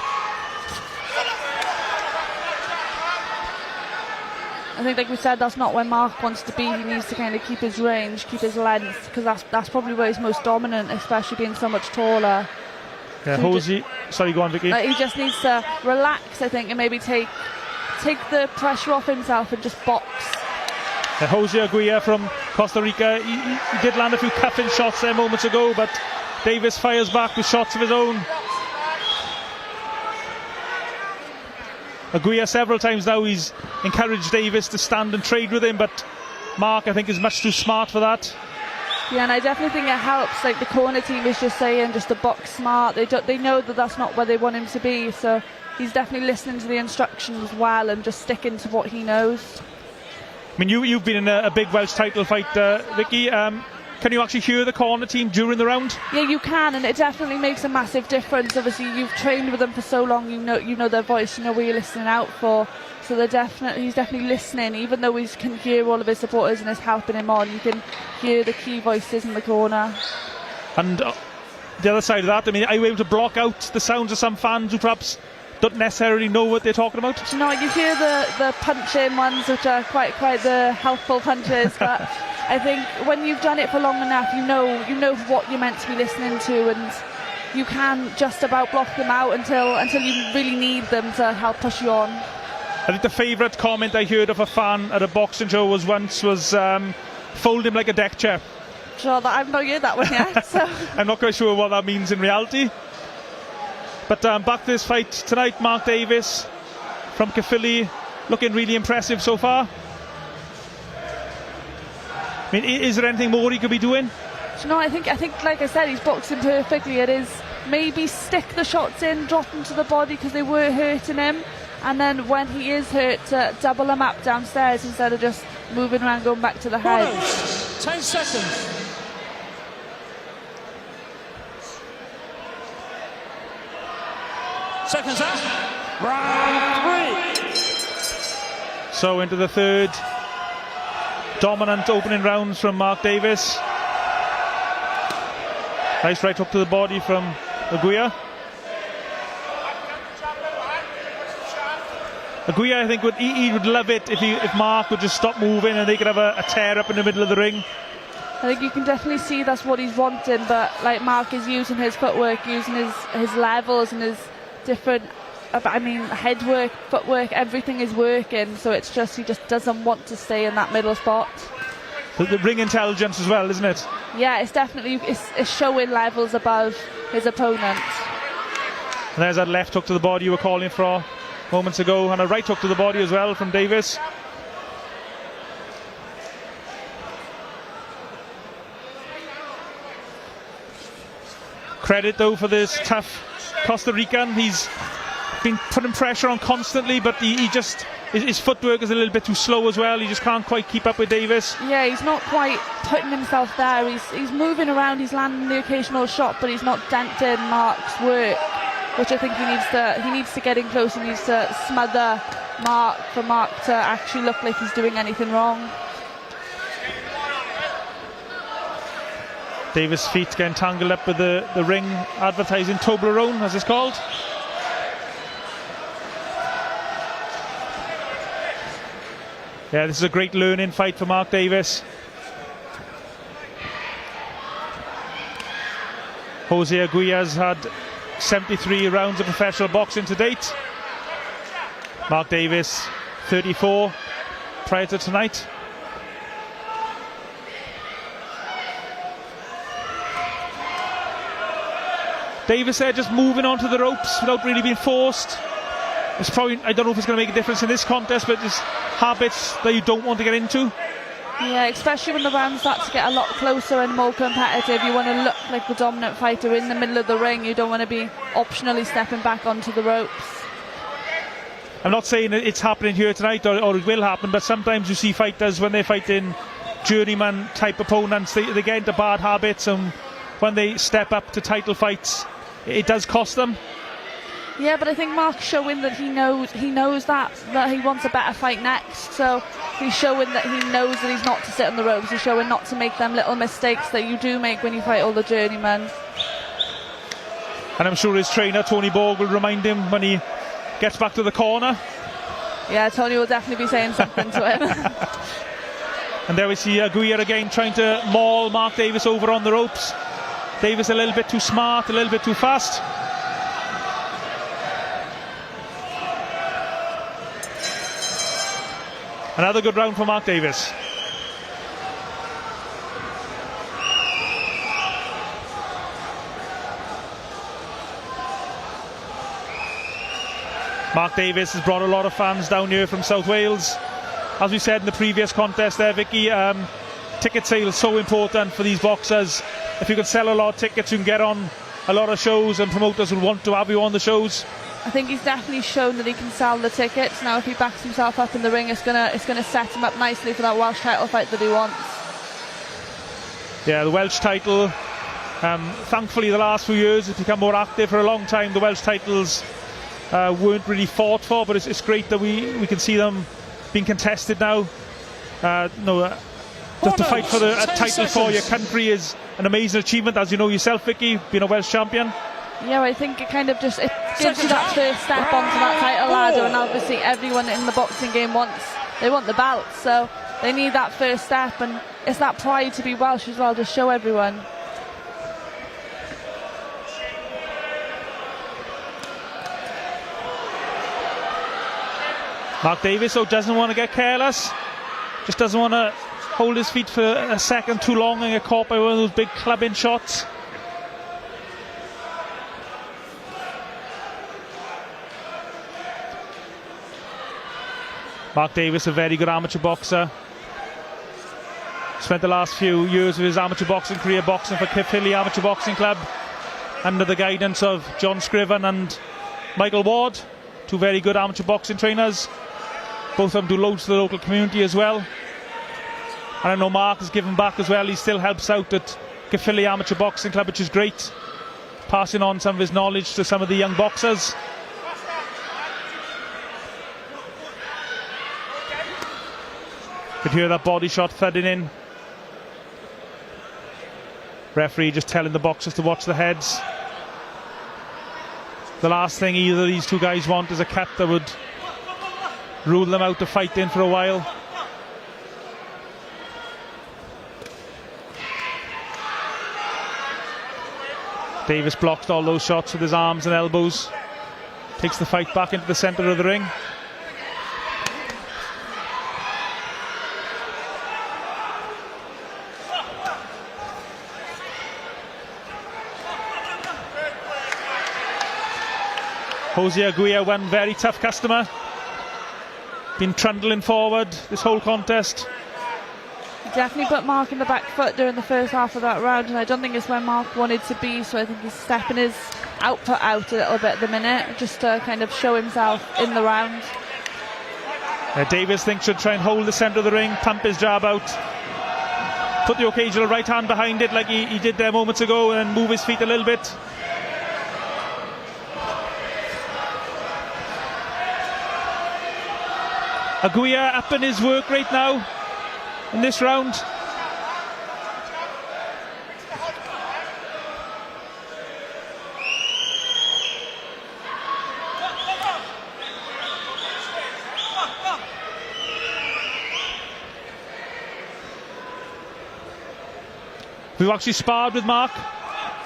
I think, like we said, that's not where Mark wants to be. He needs to kind of keep his range, keep his length, because that's probably where he's most dominant, especially being so much taller. Yeah, Hosey. Sorry, go on, Vicky. He just needs to relax, I think, and maybe take the pressure off himself and just box. Jose Aguirre from Costa Rica, he did land a few cuffing shots there moments ago, but Davis fires back with shots of his own. Aguirre several times now, he's encouraged Davis to stand and trade with him, but Mark, I think, is much too smart for that. Yeah, and I definitely think it helps. Like the corner team is just saying, just to box smart. They know that that's not where they want him to be, so he's definitely listening to the instructions well and just sticking to what he knows. I mean, you've been in a big Welsh title fight, Vicky. Can you actually hear the corner team during the round? Yeah, you can, and it definitely makes a massive difference. Obviously, you've trained with them for so long, you know their voice, you know what you're listening out for. So he's definitely listening, even though he can hear all of his supporters and is helping him on. You can hear the key voices in the corner. And the other side of that, I mean, are you able to block out the sounds of some fans who perhaps don't necessarily know what they're talking about? You know, you hear the punching ones, which are quite the helpful punches, but I think when you've done it for long enough, you know what you're meant to be listening to, and you can just about block them out until you really need them to help push you on. I think the favourite comment I heard of a fan at a boxing show was fold him like a deck chair. Sure, I've not heard that one yet. So. I'm not quite sure what that means in reality. But back to this fight tonight, Mark Davis from Caerphilly, looking really impressive so far. I mean, is there anything more he could be doing? No, I think like I said, he's boxing perfectly. It is maybe stick the shots in, drop them to the body because they were hurting him, and then when he is hurt, to double him up downstairs instead of just moving around, going back to the head. 10 seconds. Seconds out. Round 3. So into the third. Dominant opening rounds from Mark Davis. Nice right hook to the body from Aguirre. Aguirre, I think, he would love it if Mark would just stop moving and they could have a tear up in the middle of the ring. I think you can definitely see that's what he's wanting, but like Mark is using his footwork, using his levels and his different, head work, footwork, everything is working, so it's just he just doesn't want to stay in that middle spot. The ring intelligence as well, isn't it? Yeah, it's definitely it's showing levels above his opponent. And there's that left hook to the body you were calling for moments ago, and a right hook to the body as well from Davis. Credit though for this tough Costa Rican. He's been putting pressure on constantly, but he just, his footwork is a little bit too slow as well. He just can't quite keep up with Davis. Yeah, he's not quite putting himself there. He's moving around, he's landing the occasional shot, but he's not denting Mark's work, which I think he needs to get in close. He needs to smother Mark for Mark to actually look like he's doing anything wrong. Davis' feet getting tangled up with the ring advertising Toblerone, as it's called. Yeah, this is a great learning fight for Mark Davis. Jose Aguirre has had 73 rounds of professional boxing to date. Mark Davis, 34 prior to tonight. Davis there just moving onto the ropes without really being forced. It's probably, I don't know if it's going to make a difference in this contest, but just habits that you don't want to get into. Yeah, especially when the rounds start to get a lot closer and more competitive. You want to look like the dominant fighter in the middle of the ring. You don't want to be optionally stepping back onto the ropes. I'm not saying it's happening here tonight or it will happen, but sometimes you see fighters when they're fighting journeyman type opponents, they get into bad habits, and when they step up to title fights, it does cost them. Yeah, but I think Mark's showing that he knows that he wants a better fight next. So he's showing that he knows that he's not to sit on the ropes. He's showing not to make them little mistakes that you do make when you fight all the journeymen. And I'm sure his trainer Tony Borg will remind him when he gets back to the corner. Yeah, Tony will definitely be saying something to him. And there we see Aguirre again trying to maul Mark Davis over on the ropes. Davis a little bit too smart, a little bit too fast. Another good round for Mark Davis. Mark Davis has brought a lot of fans down here from South Wales. As we said in the previous contest there, Vicky, ticket sales so important for these boxers. If you can sell a lot of tickets, you can get on a lot of shows, and promoters will want to have you on the shows. I think he's definitely shown that he can sell the tickets. Now if he backs himself up in the ring, it's gonna set him up nicely for that Welsh title fight that he wants. Yeah, the Welsh title, thankfully the last few years it's become more active. For a long time the Welsh titles weren't really fought for, but it's great that we can see them being contested now. Just to fight for a title for your country is an amazing achievement, as you know yourself, Vicky, being a Welsh champion. Yeah, I think it kind of just gives you that first step onto that title ladder, and obviously everyone in the boxing game wants the belt, so they need that first step, and it's that pride to be Welsh as well, to show everyone. Mark Davis doesn't want to get careless, just doesn't want to hold his feet for a second too long and get caught by one of those big clubbing shots. Mark Davis, a very good amateur boxer. Spent the last few years of his amateur boxing career boxing for Caerphilly Amateur Boxing Club under the guidance of John Scriven and Michael Ward, two very good amateur boxing trainers. Both of them do loads to the local community as well. And I know Mark has given back as well. He still helps out at Caerphilly Amateur Boxing Club, which is great, passing on some of his knowledge to some of the young boxers. Could hear that body shot thudding in. Referee just telling the boxers to watch the heads. The last thing either of these two guys want is a cut that would rule them out of fighting for a while. Davis blocks all those shots with his arms and elbows. Takes the fight back into the centre of the ring. Jose Aguirre, one very tough customer. Been trundling forward this whole contest. He definitely put Mark in the back foot during the first half of that round, and I don't think it's where Mark wanted to be, so I think he's stepping his output out a little bit at the minute, just to kind of show himself in the round. Davis thinks should try and hold the centre of the ring, pump his jab out, put the occasional right hand behind it like he did there moments ago, and move his feet a little bit. Aguirre upping his work rate now in this round. We've actually sparred with Mark.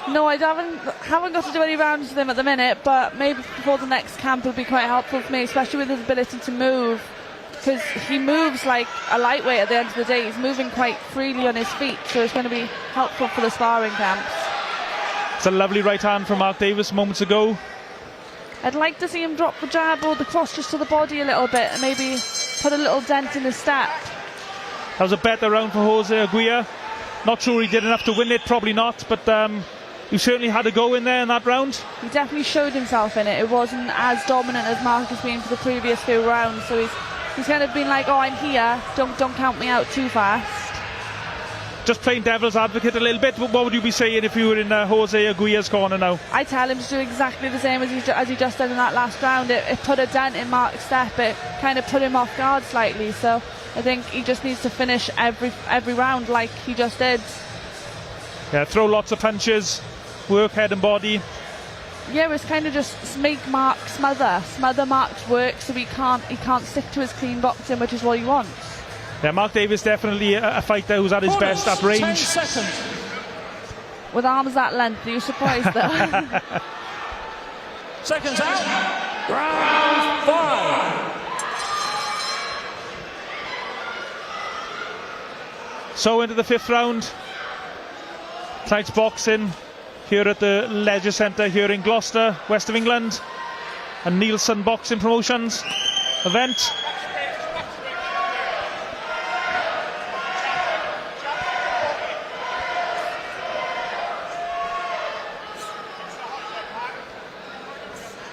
No, I haven't got to do any rounds with him at the minute, but maybe before the next camp will be quite helpful for me, especially with his ability to move, because he moves like a lightweight at the end of the day. He's moving quite freely on his feet, so it's going to be helpful for the sparring camps. It's a lovely right hand from Mark Davis moments ago. I'd like to see him drop the jab or the cross just to the body a little bit and maybe put a little dent in his step. That was a better round for Jose Aguirre. Not sure he did enough to win it, probably not, but he certainly had a go in there in that round. He definitely showed himself in it. It wasn't as dominant as Mark has been for the previous few rounds, so he's kind of been like, oh, I'm here, don't count me out too fast. Just playing devil's advocate a little bit, what would you be saying if you were in Jose Aguirre's corner now? I tell him to do exactly the same as he just did in that last round. It put a dent in Mark's step, it kind of put him off guard slightly, so I think he just needs to finish every round like he just did. Yeah, throw lots of punches, work head and body. Yeah, it's kind of just make Mark smother Mark's work, so he can't stick to his clean boxing, which is what he wants. Yeah, Mark Davis definitely a fighter who's at his best at range. 10 seconds. With arms that length, are you surprised though? Seconds out. Round 5. So into the 5th round. Tonight's boxing here at the Leisure Centre here in Gloucester, west of England, and Neilson Boxing Promotions event.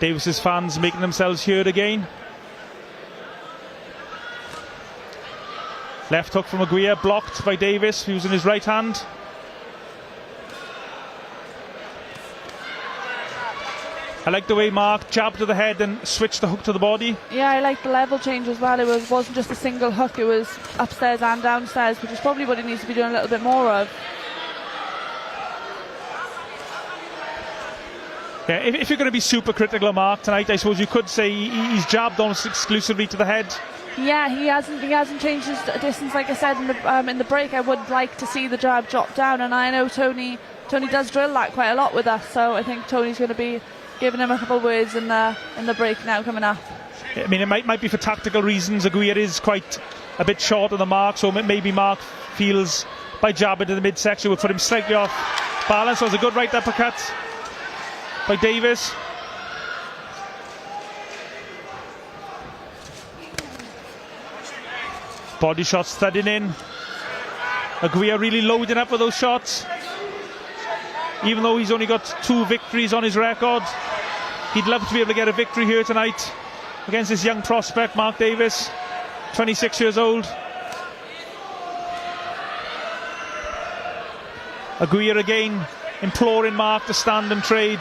Davis's fans making themselves heard again. Left hook from Aguirre, blocked by Davis, using his right hand. I like the way Mark jabbed to the head and switched the hook to the body. Yeah, I like the level change as well. It wasn't just a single hook, it was upstairs and downstairs, which is probably what he needs to be doing a little bit more of. Yeah, if you're going to be super critical of Mark tonight, I suppose you could say he's jabbed almost exclusively to the head. Yeah, he hasn't changed his distance. Like I said in the break, I would like to see the jab drop down, and I know Tony does drill that quite a lot with us, so I think Tony's going to be giving him a couple of words in the break now coming up. I mean, it might be for tactical reasons. Aguirre is quite a bit short of the mark, so maybe Mark feels by jabbing to the midsection would put him slightly off balance. So it was a good right uppercut by Davis. Body shots thudding in. Aguirre really loading up with those shots. Even though he's only got 2 victories on his record, he'd love to be able to get a victory here tonight against this young prospect, Mark Davis, 26 years old. Aguirre again imploring Mark to stand and trade.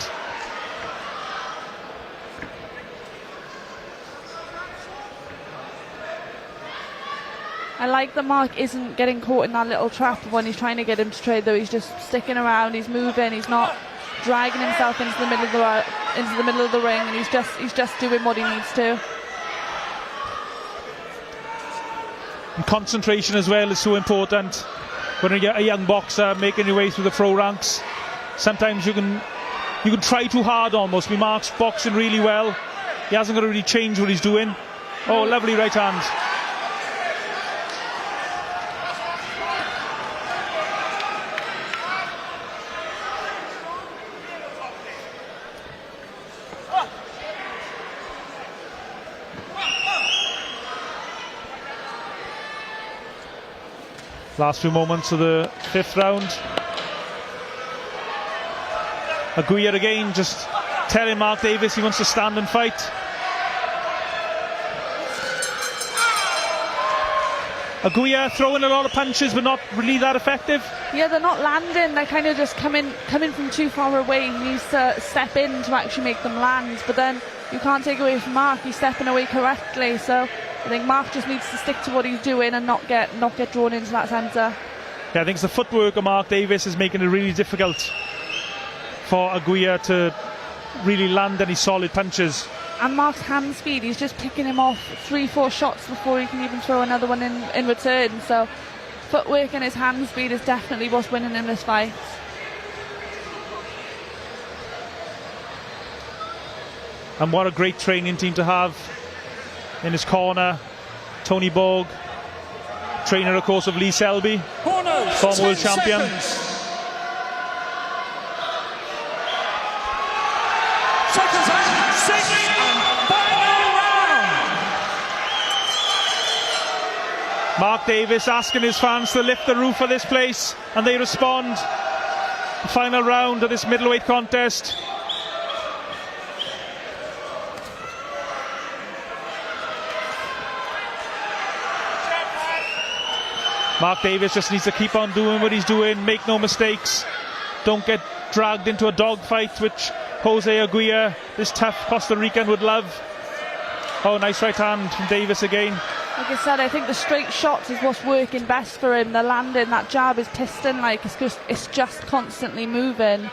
I like that Mark isn't getting caught in that little trap when he's trying to get him to trade, though. He's just sticking around, he's moving, he's not dragging himself into the middle of the ring, and he's just doing what he needs to. And concentration as well is so important when you get a young boxer making your way through the pro ranks. Sometimes you can try too hard almost. Mark's boxing really well. He hasn't got to really change what he's doing. Oh, lovely right hand. Last few moments of the 5th round. Aguirre again just telling Mark Davis he wants to stand and fight. Aguirre throwing a lot of punches but not really that effective. Yeah, they're not landing, they're kind of just coming from too far away. He needs to step in to actually make them land, but then you can't take away from Mark, he's stepping away correctly, so I think Mark just needs to stick to what he's doing and not get drawn into that centre. Yeah, I think it's the footwork of Mark Davis is making it really difficult for Aguirre to really land any solid punches. And Mark's hand speed, he's just picking him off 3-4 shots before he can even throw another one in return. So footwork and his hand speed is definitely what's winning in this fight. And what a great training team to have in his corner. Tony Borg, trainer of course of Lee Selby, Corners, former world champion. Seconds out, 6 and final round. Mark Davis asking his fans to lift the roof of this place, and they respond. The final round of this middleweight contest. Mark Davis just needs to keep on doing what he's doing, make no mistakes, don't get dragged into a dogfight, which Jose Aguirre, this tough Costa Rican, would love. Oh, nice right hand from Davis again. Like I said, I think the straight shots is what's working best for him. The landing, that jab is piston-like, it's just constantly moving.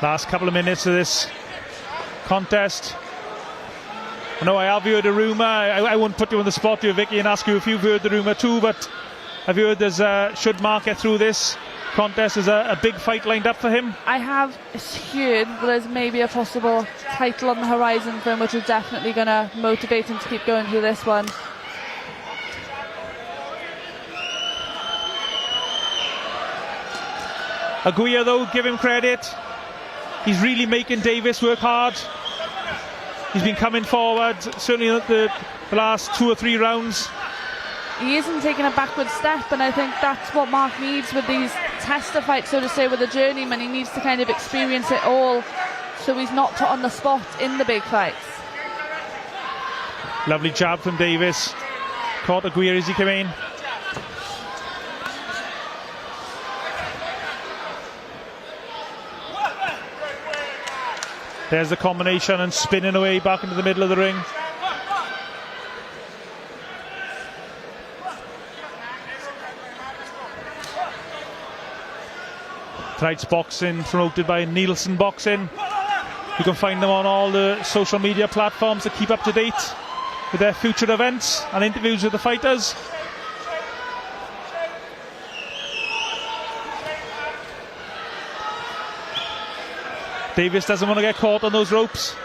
Last couple of minutes of this contest. I know I have heard a rumour. I won't put you on the spot here, Vicky, and ask you if you've heard the rumour too, but I've heard there's should Mark get through this contest, there's a big fight lined up for him. I have heard that there's maybe a possible title on the horizon for him, which is definitely going to motivate him to keep going through this one. Aguirre, though, give him credit. He's really making Davis work hard. He's been coming forward, certainly the last 2 or 3 rounds. He isn't taking a backward step, and I think that's what Mark needs with these tester fights, so to say, with a journeyman. He needs to kind of experience it all, so he's not put on the spot in the big fights. Lovely jab from Davis. Caught Aguirre as he came in. There's the combination and spinning away back into the middle of the ring. Tonight's boxing promoted by Neilson Boxing. You can find them on all the social media platforms to keep up to date with their future events and interviews with the fighters. Davis doesn't want to get caught on those ropes.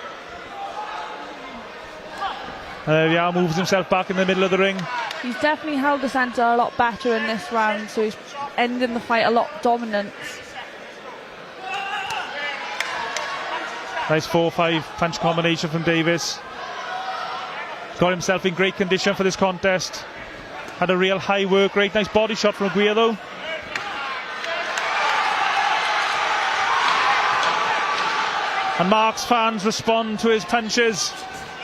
Yeah, moves himself back in the middle of the ring. He's definitely held the centre a lot better in this round, so he's ending the fight a lot dominant. Nice 4-5 punch combination from Davis. Got himself in great condition for this contest. Had a real high work rate. Nice body shot from Aguirre, though. And Mark's fans respond to his punches.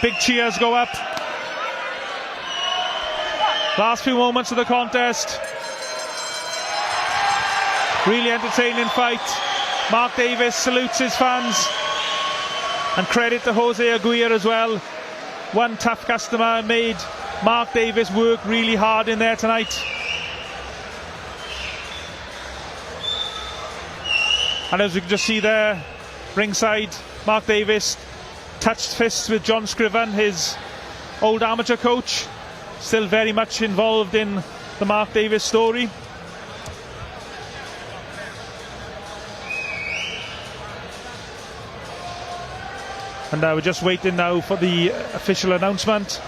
Big cheers go up. Last few moments of the contest. Really entertaining fight. Mark Davis salutes his fans. And credit to Jose Aguirre as well. One tough customer made Mark Davis work really hard in there tonight. And as we can just see there, ringside, Mark Davis touched fists with John Scriven, his old amateur coach. Still very much involved in the Mark Davis story. And we're just waiting now for the official announcement.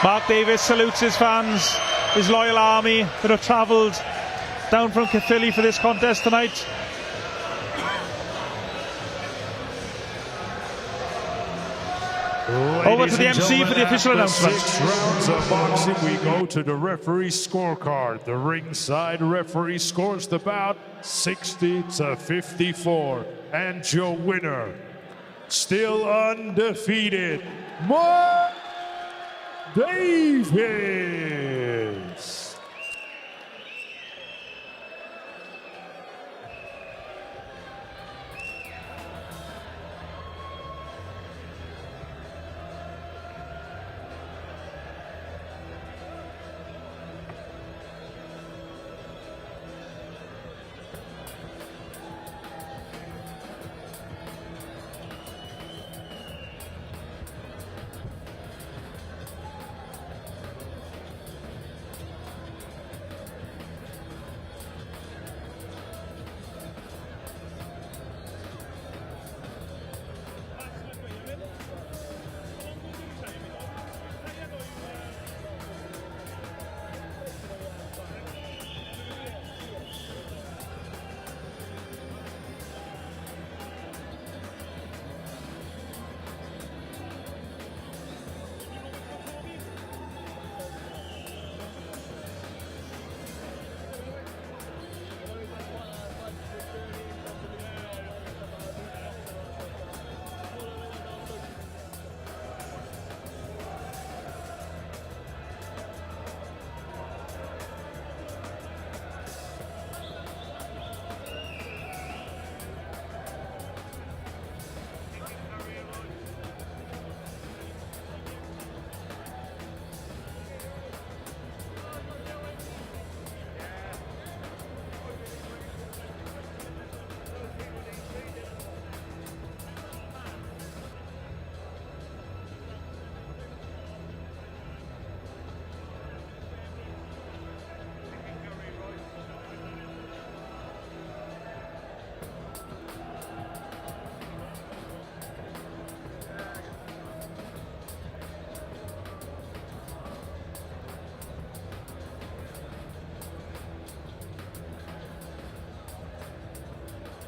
Mark Davis salutes his fans, his loyal army that have travelled down from Caerphilly for this contest tonight. Over to the MC for the official announcement. 6 rounds of boxing, we go to the referee scorecard. The ringside referee scores the bout 60-54. And your winner, still undefeated, Mark Davis.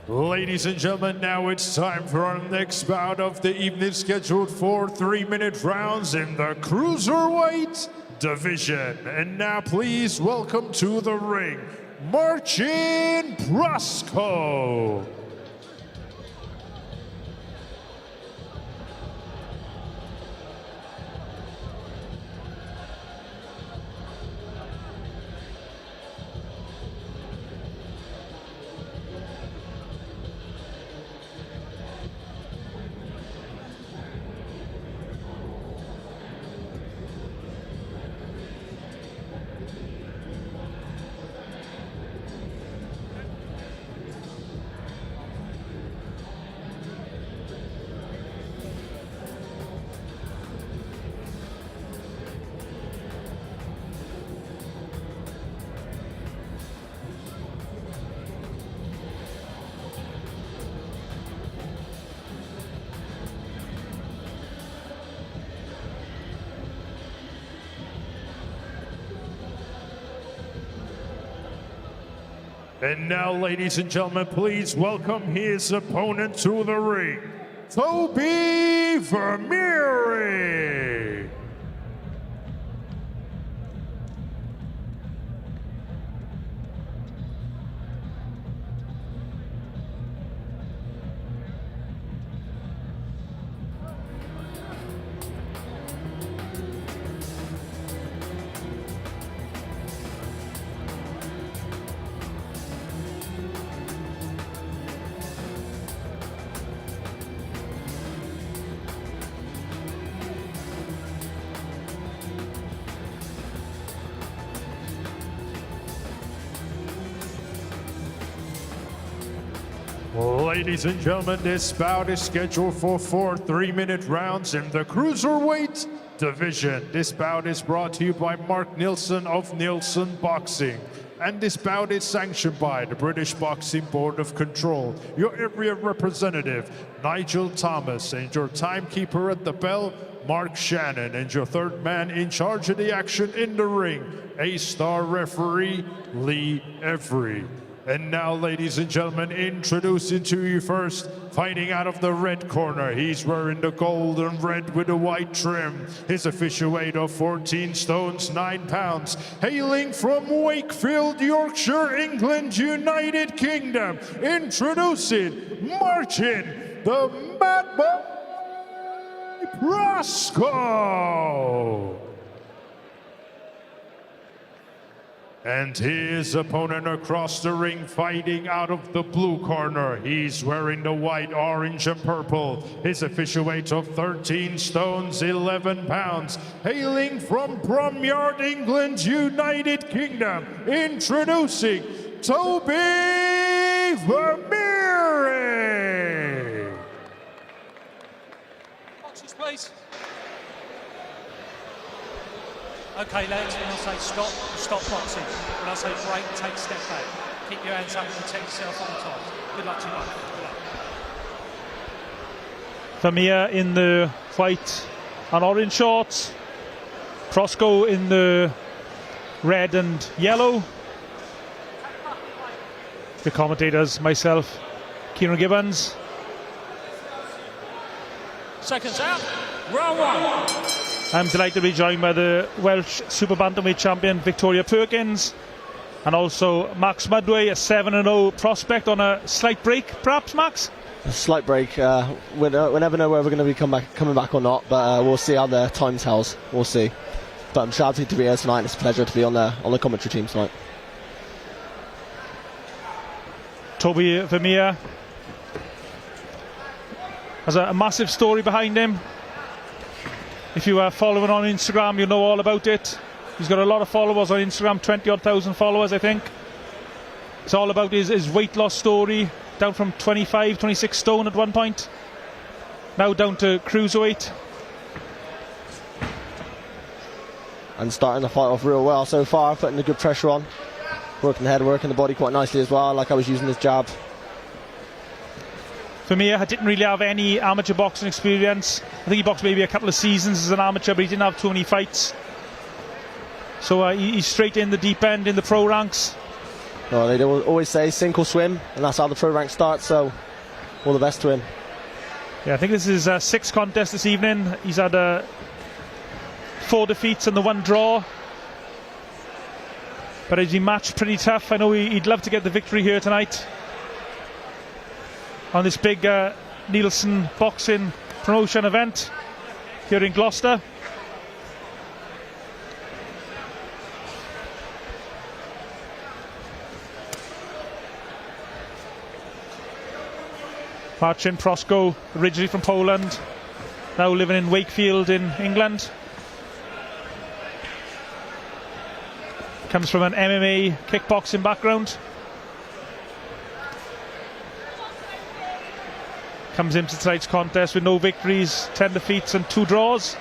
Ladies and gentlemen, now it's time for our next bout of the evening, scheduled for 3-minute rounds in the Cruiserweight division. And now please welcome to the ring, Marcin Prostko. And now, ladies and gentlemen, please welcome his opponent to the ring, Toby Veriri. Ladies and gentlemen, this bout is scheduled for 4 3-minute rounds in the Cruiserweight division. This bout is brought to you by Mark Neilson of Neilson Boxing. And this bout is sanctioned by the British Boxing Board of Control, your area representative, Nigel Thomas, and your timekeeper at the bell, Mark Shannon, and your third man in charge of the action in the ring, A-star referee, Lee Every. And now, ladies and gentlemen, introducing to you first, fighting out of the red corner. He's wearing the gold and red with the white trim. His official weight of 14 stones, 9 pounds. Hailing from Wakefield, Yorkshire, England, United Kingdom. Introducing Marcin, the Mad Boy Prostko. And his opponent across the ring, fighting out of the blue corner. He's wearing the white, orange, and purple. His official weight of 13 stones, 11 pounds. Hailing from Bromyard, England, United Kingdom. Introducing Toby Veriri. Boxes, please. Okay, lads, when I say stop, stop boxing. When I say break, take a step back. Keep your hands up and protect yourself all the time. Good luck to you, mate. Good luck. Vermeer in the white and orange shorts. Prostko in the red and yellow. The commentators, myself, Kieran Gibbons. Seconds out. Round one. I'm delighted to be joined by the Welsh Super Bantamweight champion Victoria Perkins, and also Max Mudway, a 7-0 prospect on a slight break, perhaps, Max? A slight break. We never know whether we're going to be coming back or not, but we'll see how the time tells. We'll see. But I'm happy to be here tonight. It's a pleasure to be on the commentary team tonight. Toby Vermeer has a massive story behind him. If you are following on Instagram, you know all about it. He's got a lot of followers on Instagram, 20-odd thousand followers, I think. It's all about his weight loss story, down from 25, 26 stone at one point. Now down to cruiserweight. And starting the fight off real well so far, putting the good pressure on. Working the head, working the body quite nicely as well, like I was using his jab. Vermeer didn't really have any amateur boxing experience. I think he boxed maybe a couple of seasons as an amateur, but he didn't have too many fights. So he's straight in the deep end in the pro ranks. Well, they always say sink or swim, and that's how the pro rank starts, so all the best to him. Yeah, I think this is his sixth contest this evening. He's had 4 defeats and the 1 draw. But as he matched pretty tough, I know he'd love to get the victory here tonight on this big Neilson Boxing promotion event here in Gloucester. Marcin, Prostko, originally from Poland, now living in Wakefield in England. Comes from an MMA kickboxing background. Comes into tonight's contest with no victories, 10 defeats and 2 draws.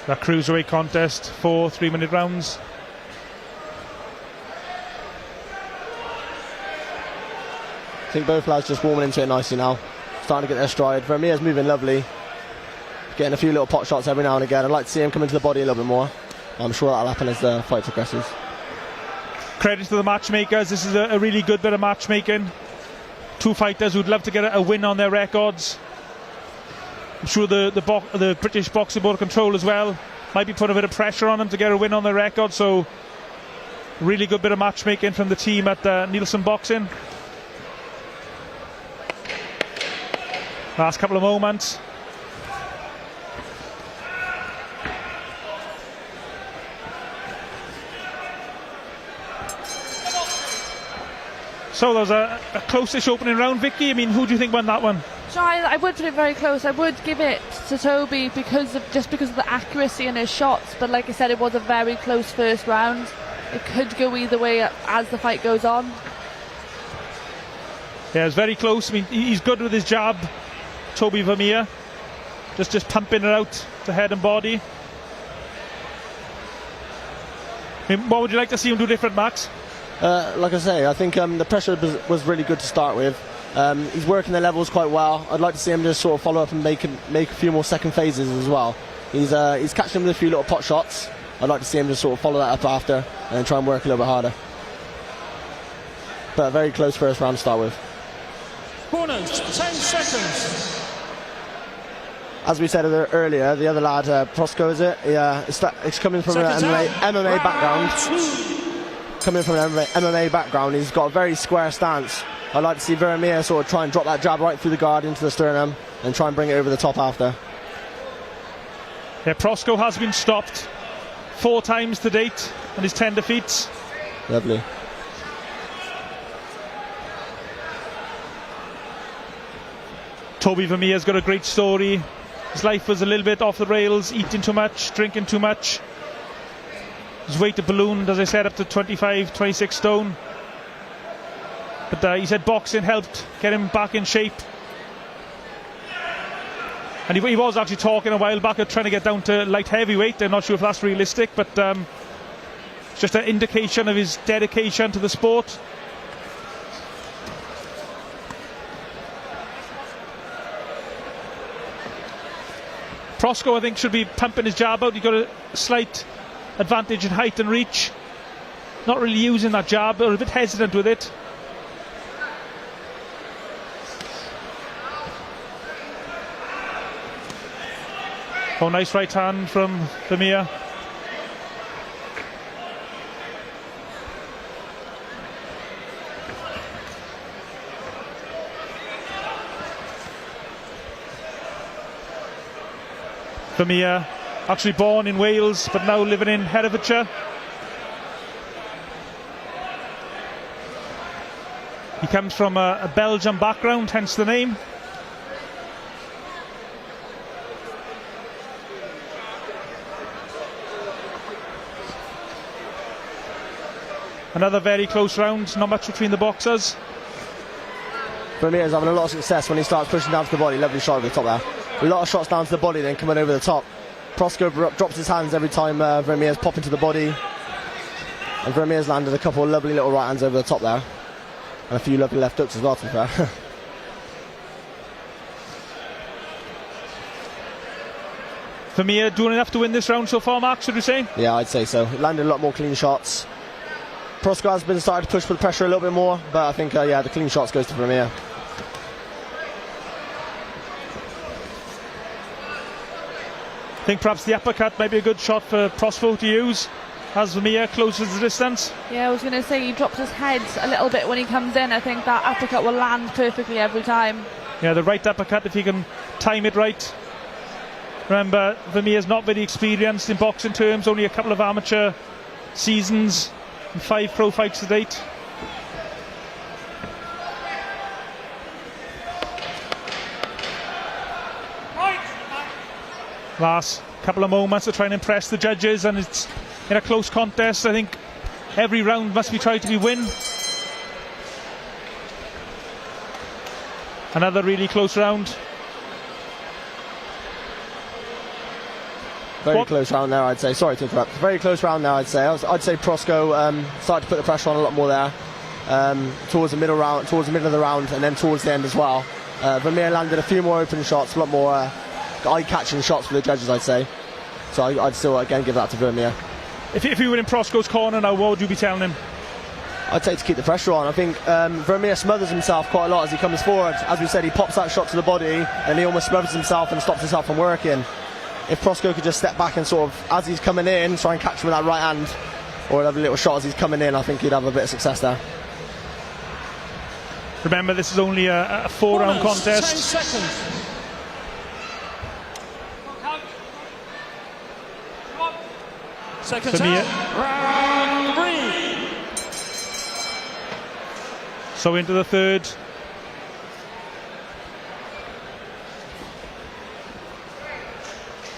That cruiserweight contest, 4 3-minute rounds. I think both lads just warming into it nicely now, starting to get their stride. Vermeer's moving lovely, getting a few little pot shots every now and again. I'd like to see him come into the body a little bit more. I'm sure that'll happen as the fight progresses. Credit to the matchmakers. This is a really good bit of matchmaking. 2 fighters who'd love to get a win on their records. I'm sure the British Boxing Board of Control as well might be putting a bit of pressure on them to get a win on their record. So really good bit of matchmaking from the team at Neilson Boxing. Last couple of moments. So there was a close-ish opening round, Vicky. I mean, who do you think won that one? I would put it very close. I would give it to Toby because of the accuracy in his shots. But like I said, it was a very close first round. It could go either way as the fight goes on. Yeah, it's very close. I mean, he's good with his jab, Toby Vermeer. Just pumping it out the head and body. I mean, what would you like to see him do different, Max? Like I say, I think the pressure was really good to start with. He's working the levels quite well. I'd like to see him just sort of follow up and make a few more second phases as well. He's catching him with a few little pot shots. I'd like to see him just sort of follow that up after and then try and work a little bit harder. But a very close first round to start with. Corners, 10 seconds. As we said earlier, the other lad, Prostko, is it? Yeah, it's coming from an MMA background. Coming from an MMA background, he's got a very square stance. I'd like to see Vermeer sort of try and drop that jab right through the guard into the sternum and try and bring it over the top after. Yeah, Prostko has been stopped 4 times to date on his 10 defeats. Lovely. Toby Vermeer's got a great story. His life was a little bit off the rails, eating too much, drinking too much. His weight had ballooned, as I said, up to 25, 26 stone. But he said boxing helped get him back in shape. And he was actually talking a while back of trying to get down to light heavyweight. I'm not sure if that's realistic, but it's just an indication of his dedication to the sport. Prostko, I think, should be pumping his jab out. He's got a slight advantage in height and reach. Not really using that jab, or a bit hesitant with it. Oh, nice right hand from Vermeer. Vermeer, actually born in Wales but now living in Herefordshire. He comes from a Belgian background, hence the name. Another very close round, not much between the boxers. Vermeer's having a lot of success when he starts pushing down to the body. Lovely shot over the top there. A lot of shots down to the body, then coming over the top. Prostko drops his hands every time Vermeer's popping to the body. And Vermeer's landed a couple of lovely little right hands over the top there. And a few lovely left hooks as well, to be fair. Vermeer doing enough to win this round so far, Mark, should we say? Yeah, I'd say so. He landed a lot more clean shots. Prostko has been starting to push for the pressure a little bit more, but I think, yeah, the clean shots goes to Vermeer. I think perhaps the uppercut might be a good shot for Prostko to use as Vermeer closes the distance. Yeah, I was going to say he drops his head a little bit when he comes in. I think that uppercut will land perfectly every time. Yeah, the right uppercut, if he can time it right. Remember, Vermeer's not very experienced in boxing terms, only a couple of amateur seasons and 5 pro fights to date. Last couple of moments to try and impress the judges, and it's in a close contest. I think every round must be tried to be win. Another really close round. Very close round there, I'd say. Sorry to interrupt. Very close round now, I'd say. I'd say Prostko started to put the pressure on a lot more there towards the middle round, towards the middle of the round, and then towards the end as well. Vermeer landed a few more open shots, a lot more eye-catching shots for the judges, I'd say. So I'd still again give that to Vermeer. If you were in Prostko's corner now, what would you be telling him? I'd say to keep the pressure on. I think Vermeer smothers himself quite a lot as he comes forward. As we said, he pops that shot to the body and he almost smothers himself and stops himself from working. If Prostko could just step back and sort of, as he's coming in, try and catch him with that right hand or another little shot as he's coming in, I think he'd have a bit of success there. Remember, this is only a 4-round contest. 10 seconds. Seconds out. Round 3. So into the third.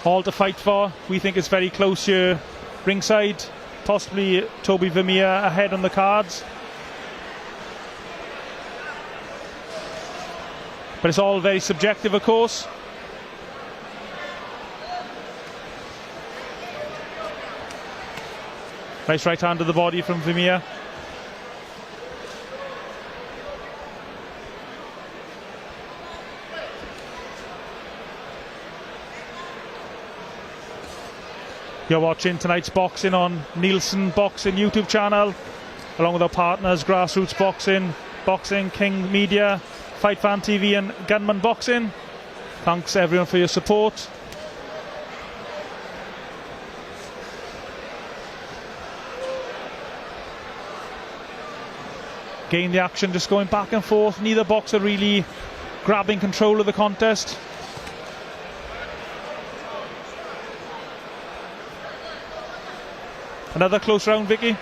All to fight for. We think it's very close here. Ringside, possibly Toby Vermeer ahead on the cards. But it's all very subjective, of course. Nice right hand to the body from Vermeer. You're watching tonight's boxing on Neilson Boxing YouTube channel, along with our partners Grassroots Boxing, Boxing King Media, Fight Fan TV and Gunman Boxing. Thanks everyone for your support. Again, the action just going back and forth. Neither boxer really grabbing control of the contest. Another close round, Vicky?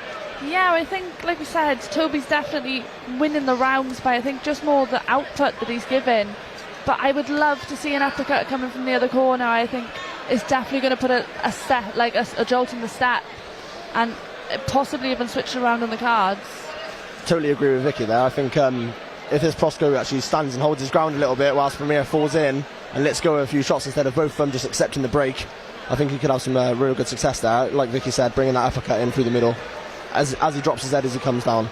Yeah, I think, like we said, Toby's definitely winning the rounds by, I think, just more the output that he's given. But I would love to see an uppercut coming from the other corner. I think it's definitely going to put a step, like a jolt in the step, and possibly even switch around on the cards. Totally agree with Vicky there. I think if this Prostko actually stands and holds his ground a little bit whilst Vermeer falls in and lets go of a few shots instead of both of them just accepting the break, I think he could have some real good success there. Like Vicky said, bringing that uppercut in through the middle as he drops his head as he comes down.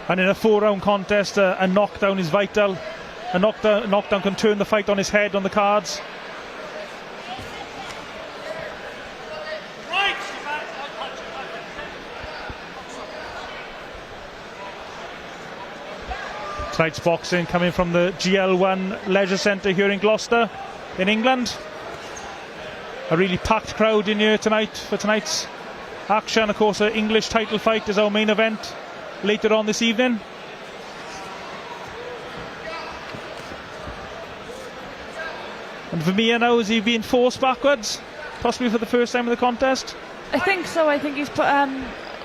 And in a 4-round contest, a knockdown is vital. A knockdown can turn the fight on his head on the cards. Tonight's boxing coming from the GL1 Leisure Centre here in Gloucester in England. A really packed crowd in here tonight for tonight's action. Of course, an English title fight is our main event later on this evening. And Vermeer now, is he being forced backwards, possibly for the first time in the contest? I think so. I think he's put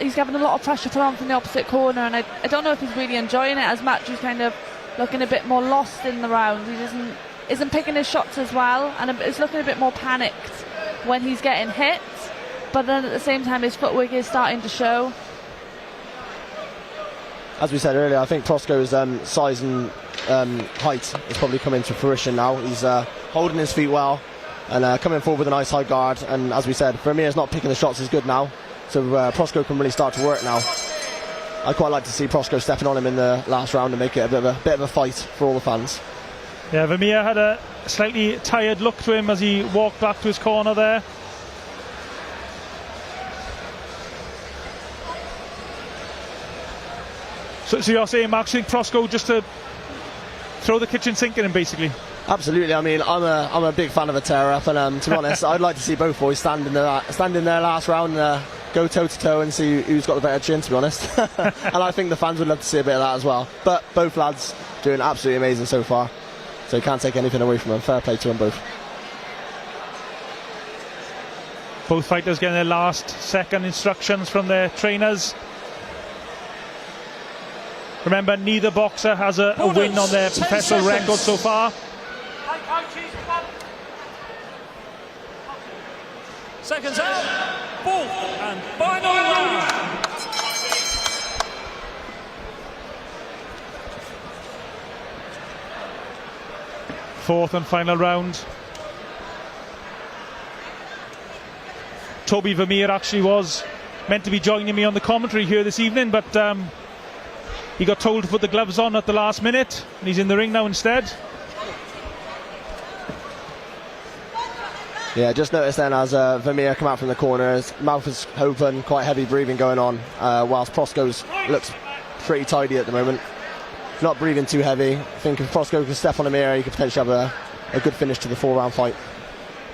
he's having a lot of pressure put on from the opposite corner, and I don't know if he's really enjoying it as much. He's kind of looking a bit more lost in the round. He isn't picking his shots as well, and it's looking a bit more panicked when he's getting hit, but then at the same time his footwork is starting to show. As we said earlier, I think Prostko's size and height is probably coming to fruition now. He's holding his feet well and coming forward with a nice high guard, and as we said, Vermeer's not picking the shots is good now, so Prostko can really start to work now. I'd quite like to see Prostko stepping on him in the last round and make it a bit of a fight for all the fans. Yeah, Vermeer had a slightly tired look to him as he walked back to his corner there. So you're saying, Max, you think Prostko just to throw the kitchen sink in him, basically? Absolutely. I mean, I'm a big fan of a tear-up, and to be honest, I'd like to see both boys stand in their last round and go toe-to-toe and see who's got the better chin, to be honest. And I think the fans would love to see a bit of that as well. But both lads doing absolutely amazing so far, so you can't take anything away from them. Fair play to them both. Both fighters getting their last second instructions from their trainers. Remember, neither boxer has a win on their professional record so far. Seconds out, fourth and final round. Fourth and final round. Toby Vermeer actually was meant to be joining me on the commentary here this evening, but he got told to put the gloves on at the last minute, and he's in the ring now instead. Yeah, just noticed then as Vermeer come out from the corner, his mouth is open, quite heavy breathing going on, whilst Prostko's looks pretty tidy at the moment. Not breathing too heavy. I think if Prostko could step on him here, he could potentially have a good finish to the 4-round fight.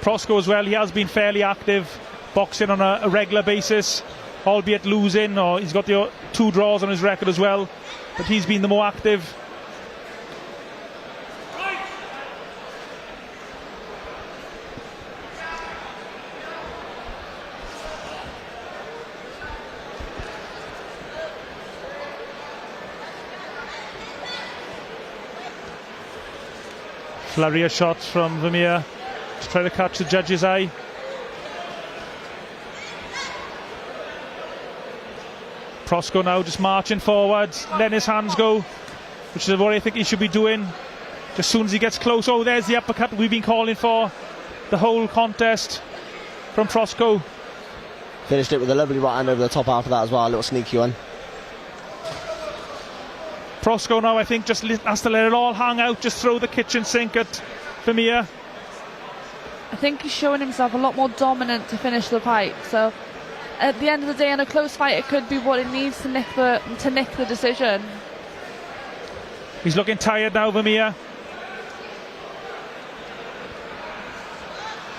Prostko as well, he has been fairly active, boxing on a regular basis, albeit losing, or he's got the 2 draws on his record as well, but he's been the more active. Flurry of shots from Vermeer to try to catch the judge's eye. Prostko now just marching forward, letting his hands go, which is what I think he should be doing. Just as soon as he gets close, oh, there's the uppercut we've been calling for the whole contest from Prostko. Finished it with a lovely right hand over the top half of that as well, a little sneaky one. Prostko now, I think, just has to let it all hang out, just throw the kitchen sink at Vermeer. I think he's showing himself a lot more dominant to finish the fight, so at the end of the day, in a close fight, it could be what it needs to nick the decision. He's looking tired now, Vermeer.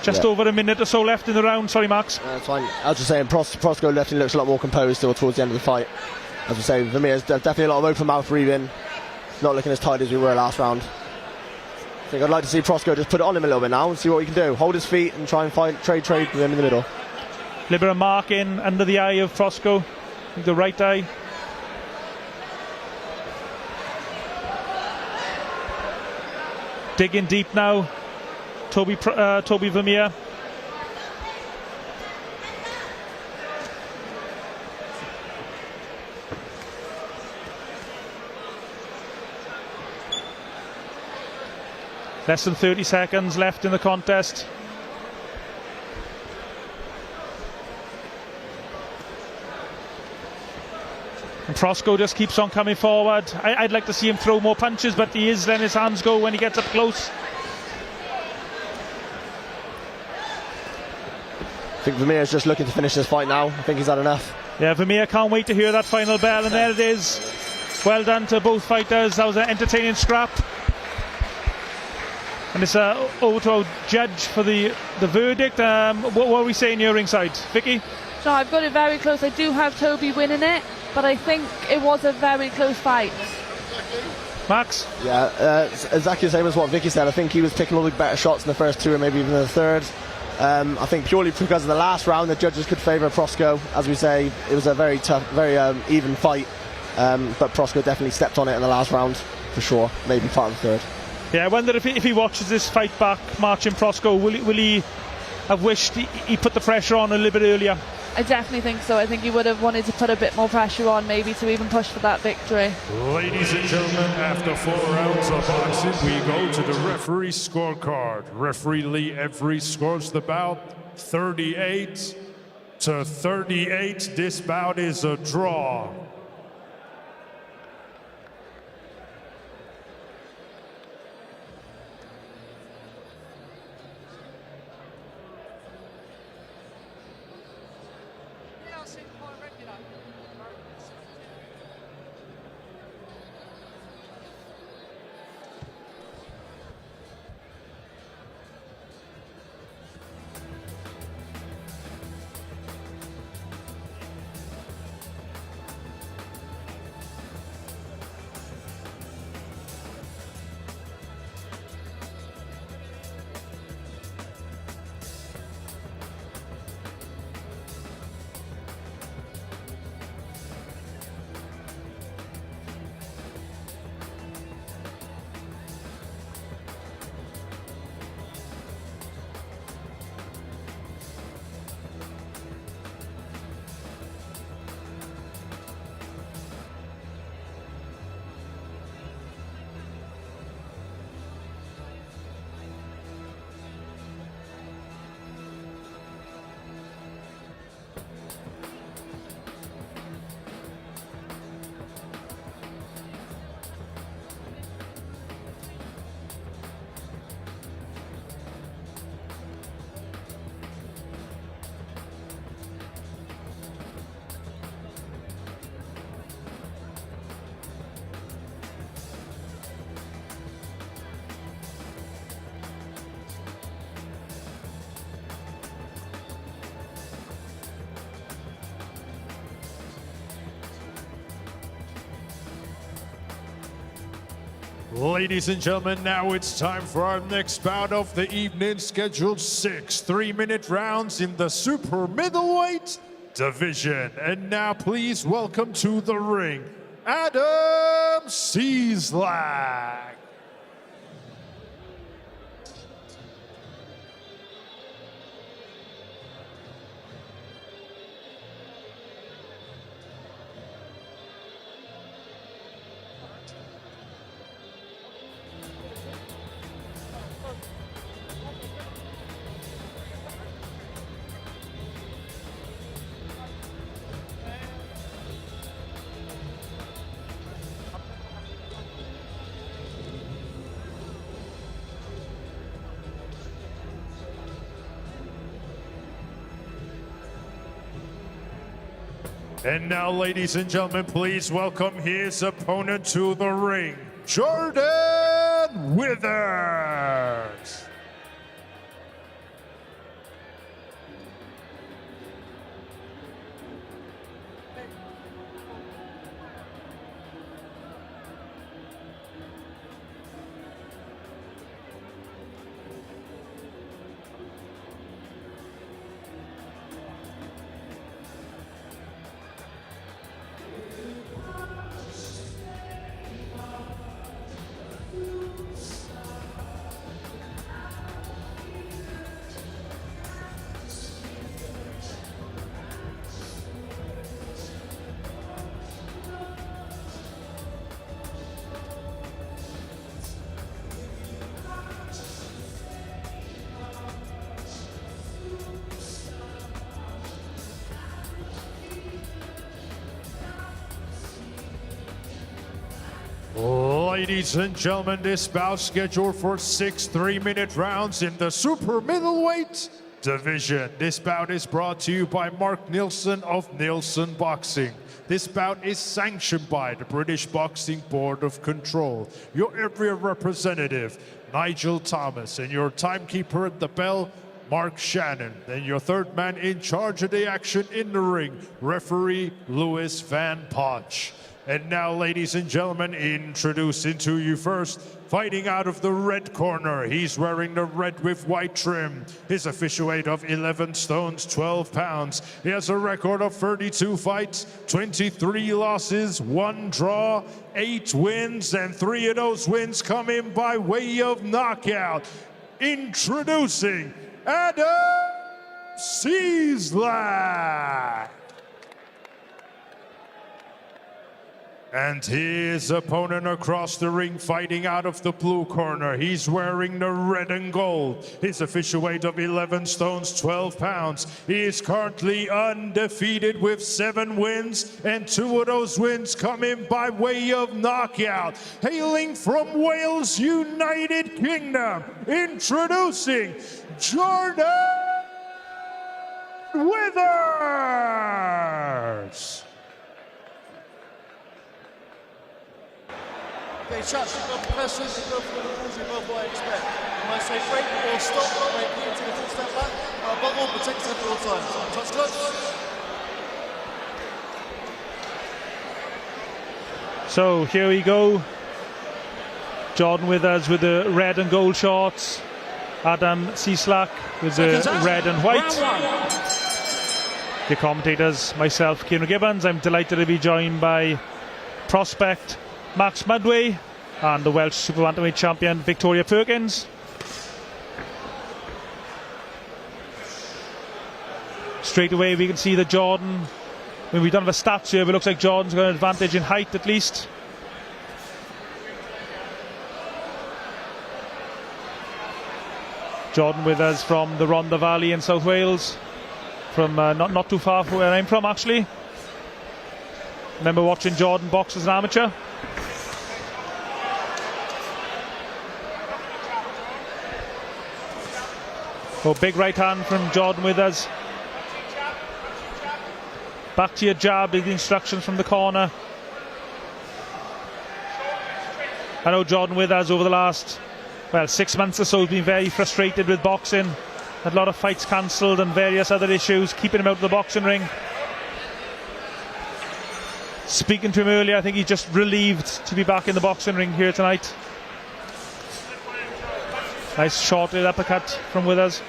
Just over a minute or so left in the round. Sorry, Max. That's fine. I was just saying, Prostko left and looks a lot more composed still towards the end of the fight. As we say, Vermeer's definitely a lot of open mouth breathing, not looking as tight as we were last round. I think I'd like to see Prostko just put it on him a little bit now and see what he can do. Hold his feet and try and trade with him in the middle. Liberal mark in under the eye of Prostko, the right eye. Digging deep now, Toby Vermeer. Less than 30 seconds left in the contest. And Prostko just keeps on coming forward. I'd like to see him throw more punches, but he is letting his hands go when he gets up close. I think Vermeer's just looking to finish this fight now. I think he's had enough. Yeah, Vermeer can't wait to hear that final bell, and there it is. Well done to both fighters. That was an entertaining scrap. And it's over to our judge for the verdict. What were we saying here ringside? Vicky? No, I've got it very close. I do have Toby winning it, but I think it was a very close fight. Max? Yeah, exactly the same as what Vicky said. I think he was picking all the better shots in the first 2 and maybe even the third. I think purely because of the last round, the judges could favour Prostko. As we say, it was a very tough, very even fight. But Prostko definitely stepped on it in the last round, for sure. Maybe part of the third. Yeah, I wonder if he watches this fight back, Marcin Prostko, will he have wished he put the pressure on a little bit earlier? I definitely think so. I think he would have wanted to put a bit more pressure on, maybe to even push for that victory. Ladies and gentlemen, after 4 rounds of boxing, we go to the referee scorecard. Referee Lee Every scores the bout 38-38. This bout is a draw. Ladies and gentlemen, now it's time for our next bout of the evening, scheduled 6 3-minute rounds in the super middleweight division. And now please welcome to the ring, Adam Seacag. And now, ladies and gentlemen, please welcome his opponent to the ring, Jordan Withers. Ladies and gentlemen, this bout scheduled for 6 3-minute rounds in the super middleweight division. This bout is brought to you by Mark Neilson of Neilson Boxing. This bout is sanctioned by the British Boxing Board of Control. Your area representative, Nigel Thomas, and your timekeeper at the bell, Mark Shannon. Then your third man in charge of the action in the ring, referee Lewis Van Ponch. And now, ladies and gentlemen, introducing to you first, fighting out of the red corner. He's wearing the red with white trim. His official weight of 11 stones, 12 pounds. He has a record of 32 fights, 23 losses, 1 draw, 8 wins, and 3 of those wins come in by way of knockout. Introducing Adam Seacag. And his opponent across the ring, fighting out of the blue corner. He's wearing the red and gold. His official weight of 11 stones, 12 pounds. He is currently undefeated with 7 wins, and 2 of those wins come in by way of knockout. Hailing from Wales, United Kingdom, introducing Jordan Withers. Okay, chaps, you've got pressures, you've got the rules, you've got what I expect. When I say break or stop, break, take a full step back, above all, protect yourself at all times. Touch clutch. So here we go. Jordan Withers with the red and gold shorts. Adam Seacag with the red and white. The commentators, myself, Kieran Gibbons. I'm delighted to be joined by prospect Max Midway and the Welsh super bantamweight champion Victoria Perkins. Straight away we can see that Jordan, when we don't have a stats here, but it looks like Jordan's got an advantage in height at least. Jordan Withers from the Rhondda Valley in South Wales, from not too far from where I'm from actually. Remember watching Jordan box as an amateur. Oh, big right hand from Jordan Withers. Back to your jab with the instructions from the corner. I know Jordan Withers over the last, 6 months or so has been very frustrated with boxing. Had a lot of fights cancelled and various other issues, keeping him out of the boxing ring. Speaking to him earlier, I think he's just relieved to be back in the boxing ring here tonight. Nice short uppercut from Withers.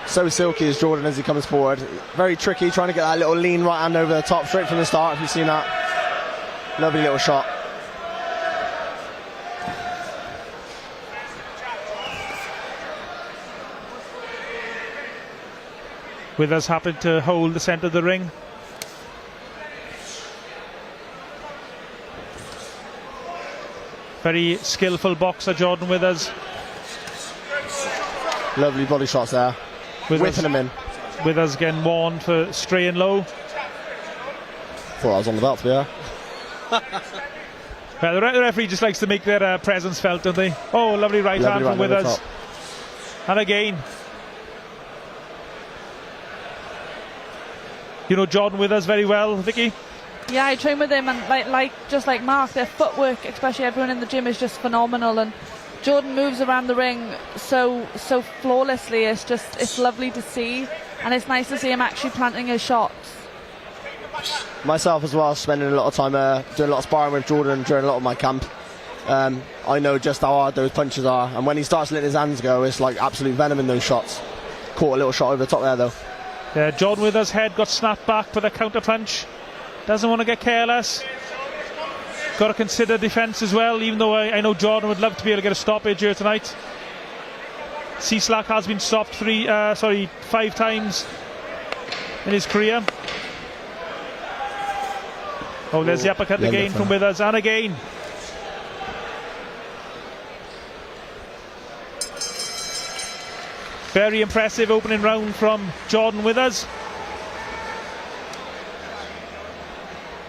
So silky is Jordan as he comes forward. Very tricky, trying to get that little lean right hand over the top straight from the start, if you've seen that. Lovely little shot. Withers happened to hold the centre of the ring. Very skillful boxer, Jordan Withers. Lovely body shots there. Whipping him in. Withers getting warned for straying low. Thought I was on the belt, yeah. Well, the referee just likes to make their presence felt, don't they? Oh, lovely right hand from Withers. And again. You know Jordan Withers very well, Vicky? Yeah, I train with him, and just like Mark, their footwork, especially everyone in the gym, is just phenomenal. And Jordan moves around the ring so flawlessly. It's lovely to see, and it's nice to see him actually planting his shots. Myself as well, spending a lot of time doing a lot of sparring with Jordan during a lot of my camp. I know just how hard those punches are, and when he starts letting his hands go, it's like absolute venom in those shots. Caught a little shot over the top there though. Yeah, Jordan Withers' head got snapped back with a counter punch. Doesn't want to get careless. Got to consider defence as well, even though I know Jordan would love to be able to get a stoppage here tonight. Seacag has been stopped 5 times in his career. Oh, there's the uppercut again from Withers, and again. Very impressive opening round from Jordan Withers.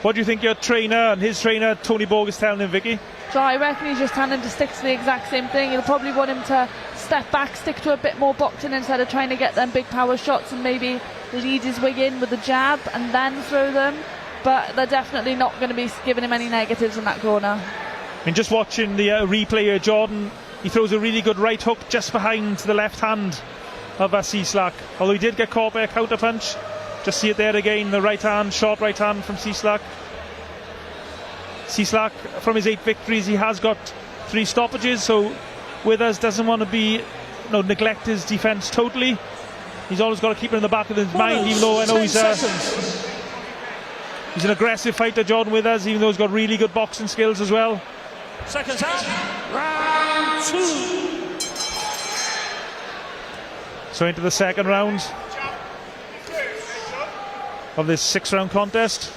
What do you think your trainer and his trainer Tony Borg is telling him, Vicky? So I reckon he's just telling him to stick to the exact same thing. He'll probably want him to step back, stick to a bit more boxing instead of trying to get them big power shots, and maybe lead his way in with a jab and then throw them. But they're definitely not going to be giving him any negatives in that corner. And just watching the replay here, Jordan, he throws a really good right hook just behind the left hand of Seacag. Although he did get caught by a counter punch. Just see it there again, the right hand, short right hand from Seacag. Seacag, from his 8 victories, he has got 3 stoppages, so Withers doesn't want to neglect his defence totally. He's always got to keep it in the back of his mind, even though I know he's an aggressive fighter, Jordan Withers, even though he's got really good boxing skills as well. Seconds out. Round 2. So into the second round of this 6-round contest.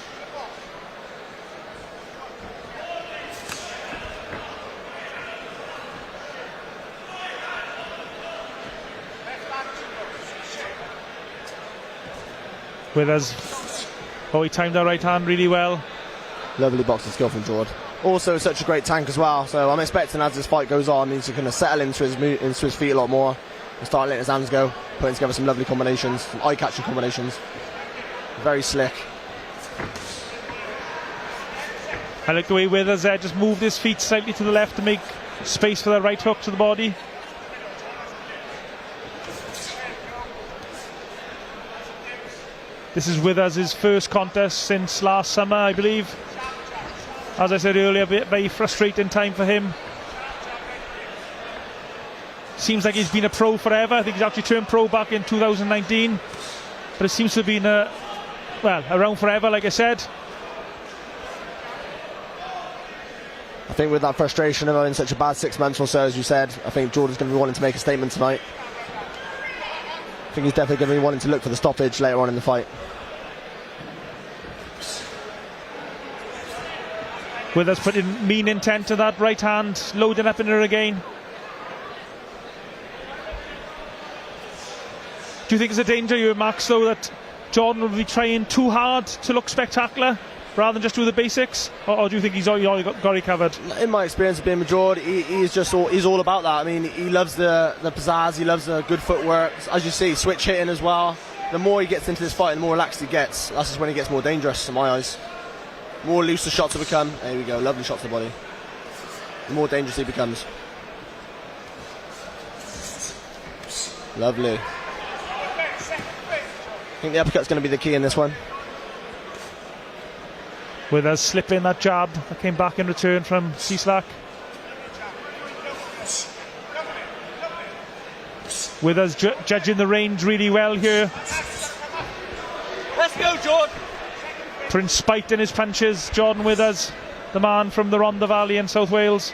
Withers, he timed that right hand really well. Lovely boxing skill from Jordan. Also such a great tank as well, so I'm expecting as this fight goes on he's going to settle into his feet a lot more and start letting his hands go, putting together some lovely combinations, some eye-catching combinations. Very slick. I like the way Withers just moved his feet slightly to the left to make space for the right hook to the body. This is Withers' first contest since last summer, I believe. As I said earlier, a very frustrating time for him. Seems like he's been a pro forever. I think he's actually turned pro back in 2019. But it seems to have been, around forever, like I said. I think with that frustration of having such a bad 6 months or so, as you said, I think Jordan's going to be wanting to make a statement tonight. I think he's definitely going to be wanting to look for the stoppage later on in the fight. Withers putting mean intent to that right hand, loading up in her again. Do you think there's a danger here, Max, though, that Jordan will be trying too hard to look spectacular rather than just do the basics? Or do you think he's already got it covered? In my experience of being with Jordan, he's all about that. I mean, he loves the pizzazz, he loves the good footwork. As you see, switch hitting as well. The more he gets into this fight, the more relaxed he gets. That's just when he gets more dangerous, in my eyes. The more loose the shots will become. There we go, lovely shots to the body. The more dangerous he becomes. Lovely. I think the uppercut's going to be the key in this one. Withers slipping that jab that came back in return from Seacag. Withers judging the range really well here. Let's go, Jordan. Putting spite in his punches, Jordan Withers, the man from the Rhondda Valley in South Wales.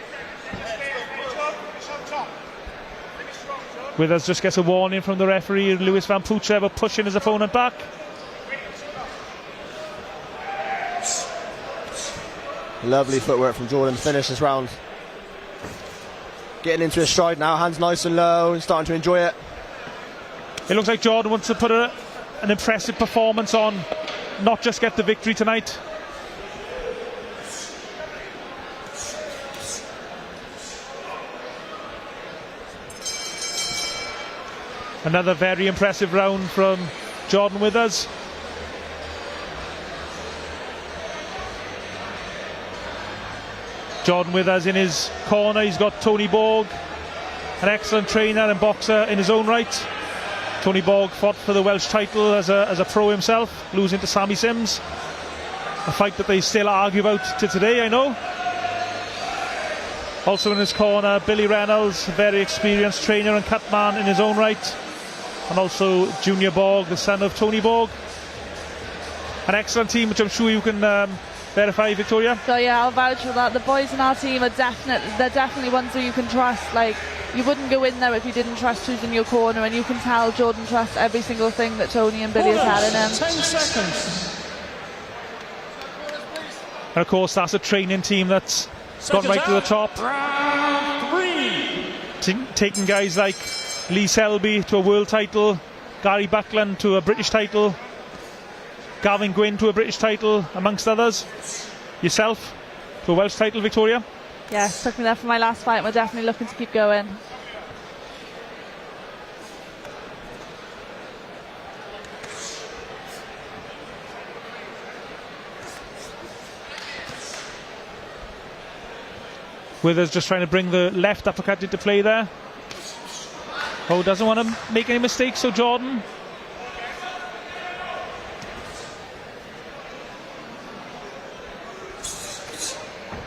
Withers just gets a warning from the referee, Lewis Van Pootje, about pushing his opponent back. Lovely footwork from Jordan to finish this round. Getting into his stride now, hands nice and low and starting to enjoy it. It looks like Jordan wants to put an impressive performance on, not just get the victory tonight. Another very impressive round from Jordan Withers. Jordan Withers in his corner, he's got Tony Borg, an excellent trainer and boxer in his own right. Tony Borg fought for the Welsh title as a pro himself, losing to Sammy Sims. A fight that they still argue about to today, I know. Also in his corner, Billy Reynolds, a very experienced trainer and cutman in his own right. And also Junior Borg, the son of Tony Borg. An excellent team, which I'm sure you can verify, Victoria. So yeah, I'll vouch for that. The boys in our team are definitely ones who you can trust. Like, you wouldn't go in there if you didn't trust who's in your corner, and you can tell Jordan trusts every single thing that Tony and Billy have had in him. 10 seconds. And of course, that's a training team that's gone right to the top. Round 3. Taking guys like Lee Selby to a world title, Gary Buckland to a British title, Gavin Gwynn to a British title, amongst others. Yourself to a Welsh title, Victoria? Yes, took me there for my last fight. We're definitely looking to keep going. Withers just trying to bring the left uppercut into play there. Oh, doesn't want to make any mistakes, so Jordan.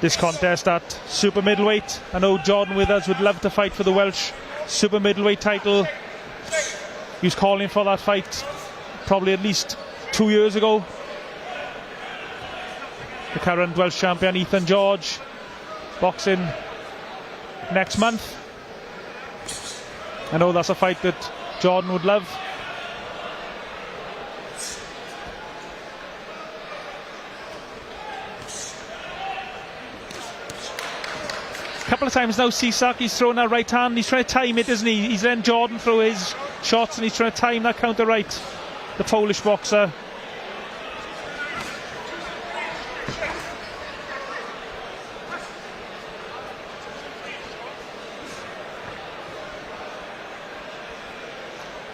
This contest at super middleweight. I know Jordan Withers would love to fight for the Welsh super middleweight title. He was calling for that fight probably at least 2 years ago. The current Welsh champion Ethan George boxing next month. I know that's a fight that Jordan would love. A couple of times now, Seacag, he's thrown that right hand. He's trying to time it, isn't he? He's letting Jordan throw his shots and he's trying to time that counter right. The Polish boxer.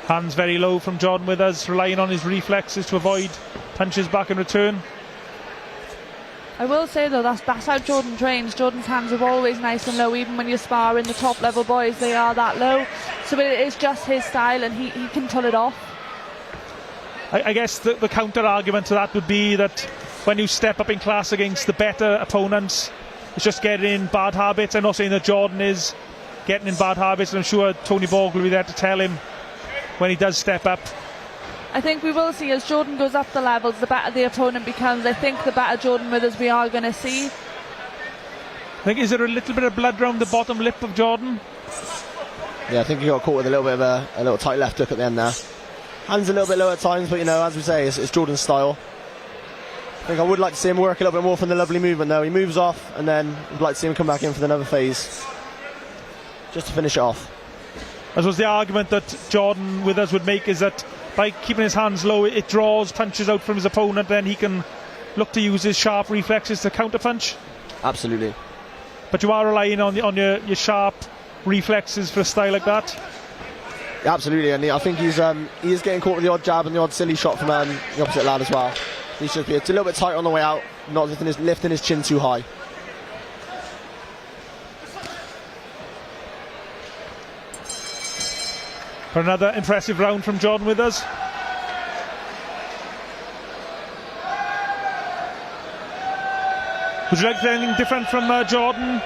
Hands very low from Jordan Withers, relying on his reflexes to avoid punches back in return. I will say though, that's how Jordan trains. Jordan's hands are always nice and low, even when you spar in the top level boys, they are that low. So it is just his style and he can pull it off. I guess the counter argument to that would be that when you step up in class against the better opponents, it's just getting in bad habits. I'm not saying that Jordan is getting in bad habits, and I'm sure Tony Borg will be there to tell him when he does step up. I think we will see, as Jordan goes up the levels, the better the opponent becomes. I think the better Jordan Withers we are going to see. I think, is there a little bit of blood around the bottom lip of Jordan? Yeah, I think he got caught with a little bit of a little tight left hook at the end there. Hands a little bit low at times, but you know, as we say, it's Jordan's style. I think I would like to see him work a little bit more from the lovely movement though. He moves off and then I'd like to see him come back in for another phase, just to finish it off. I suppose the argument that Jordan Withers would make is that by keeping his hands low, it draws punches out from his opponent, then he can look to use his sharp reflexes to counter punch. Absolutely. But you are relying on your sharp reflexes for a style like that. Yeah, absolutely, and I think he is getting caught with the odd jab and the odd silly shot from the opposite lad as well. He should be a little bit tight on the way out, not lifting his chin too high. For another impressive round from Jordan Withers. Would you like anything different from Jordan,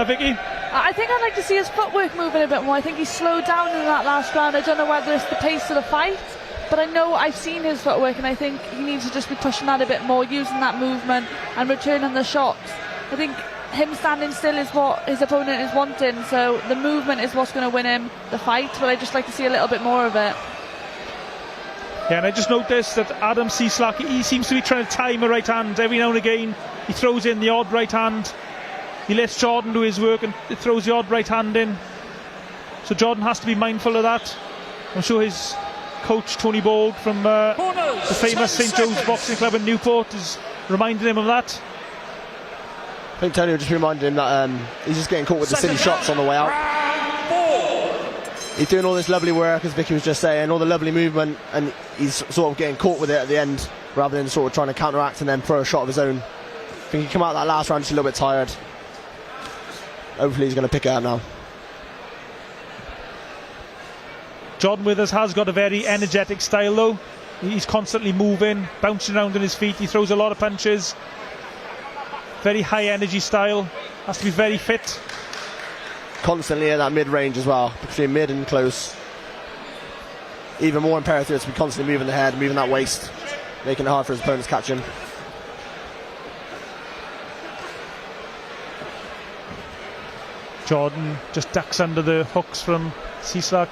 Vicky? I think I'd like to see his footwork moving a bit more. I think he slowed down in that last round. I don't know whether it's the pace of the fight, but I know I've seen his footwork, and I think he needs to just be pushing that a bit more, using that movement and returning the shots. I think him standing still is what his opponent is wanting, so the movement is what's going to win him the fight, but I'd just like to see a little bit more of it. Yeah, and I just noticed that Adam Seacag, he seems to be trying to time a right hand every now and again. He throws in the odd right hand. He lets Jordan do his work and throws the odd right hand in. So Jordan has to be mindful of that. I'm sure his coach Tony Bogue from the famous St Joe's Boxing Club in Newport is reminding him of that. I think Tony will just remind him that he's just getting caught with the silly shots on the way out. He's doing all this lovely work, as Vicky was just saying, all the lovely movement, and he's sort of getting caught with it at the end, rather than sort of trying to counteract and then throw a shot of his own. I think he came out that last round just a little bit tired. Hopefully he's going to pick it up now. Jordan Withers has got a very energetic style though. He's constantly moving, bouncing around on his feet. He throws a lot of punches. Very high energy style. Has to be very fit. Constantly in that mid-range as well, between mid and close. Even more imperative to be constantly moving the head, moving that waist, making it hard for his opponents to catch him. Jordan just ducks under the hooks from Seacag.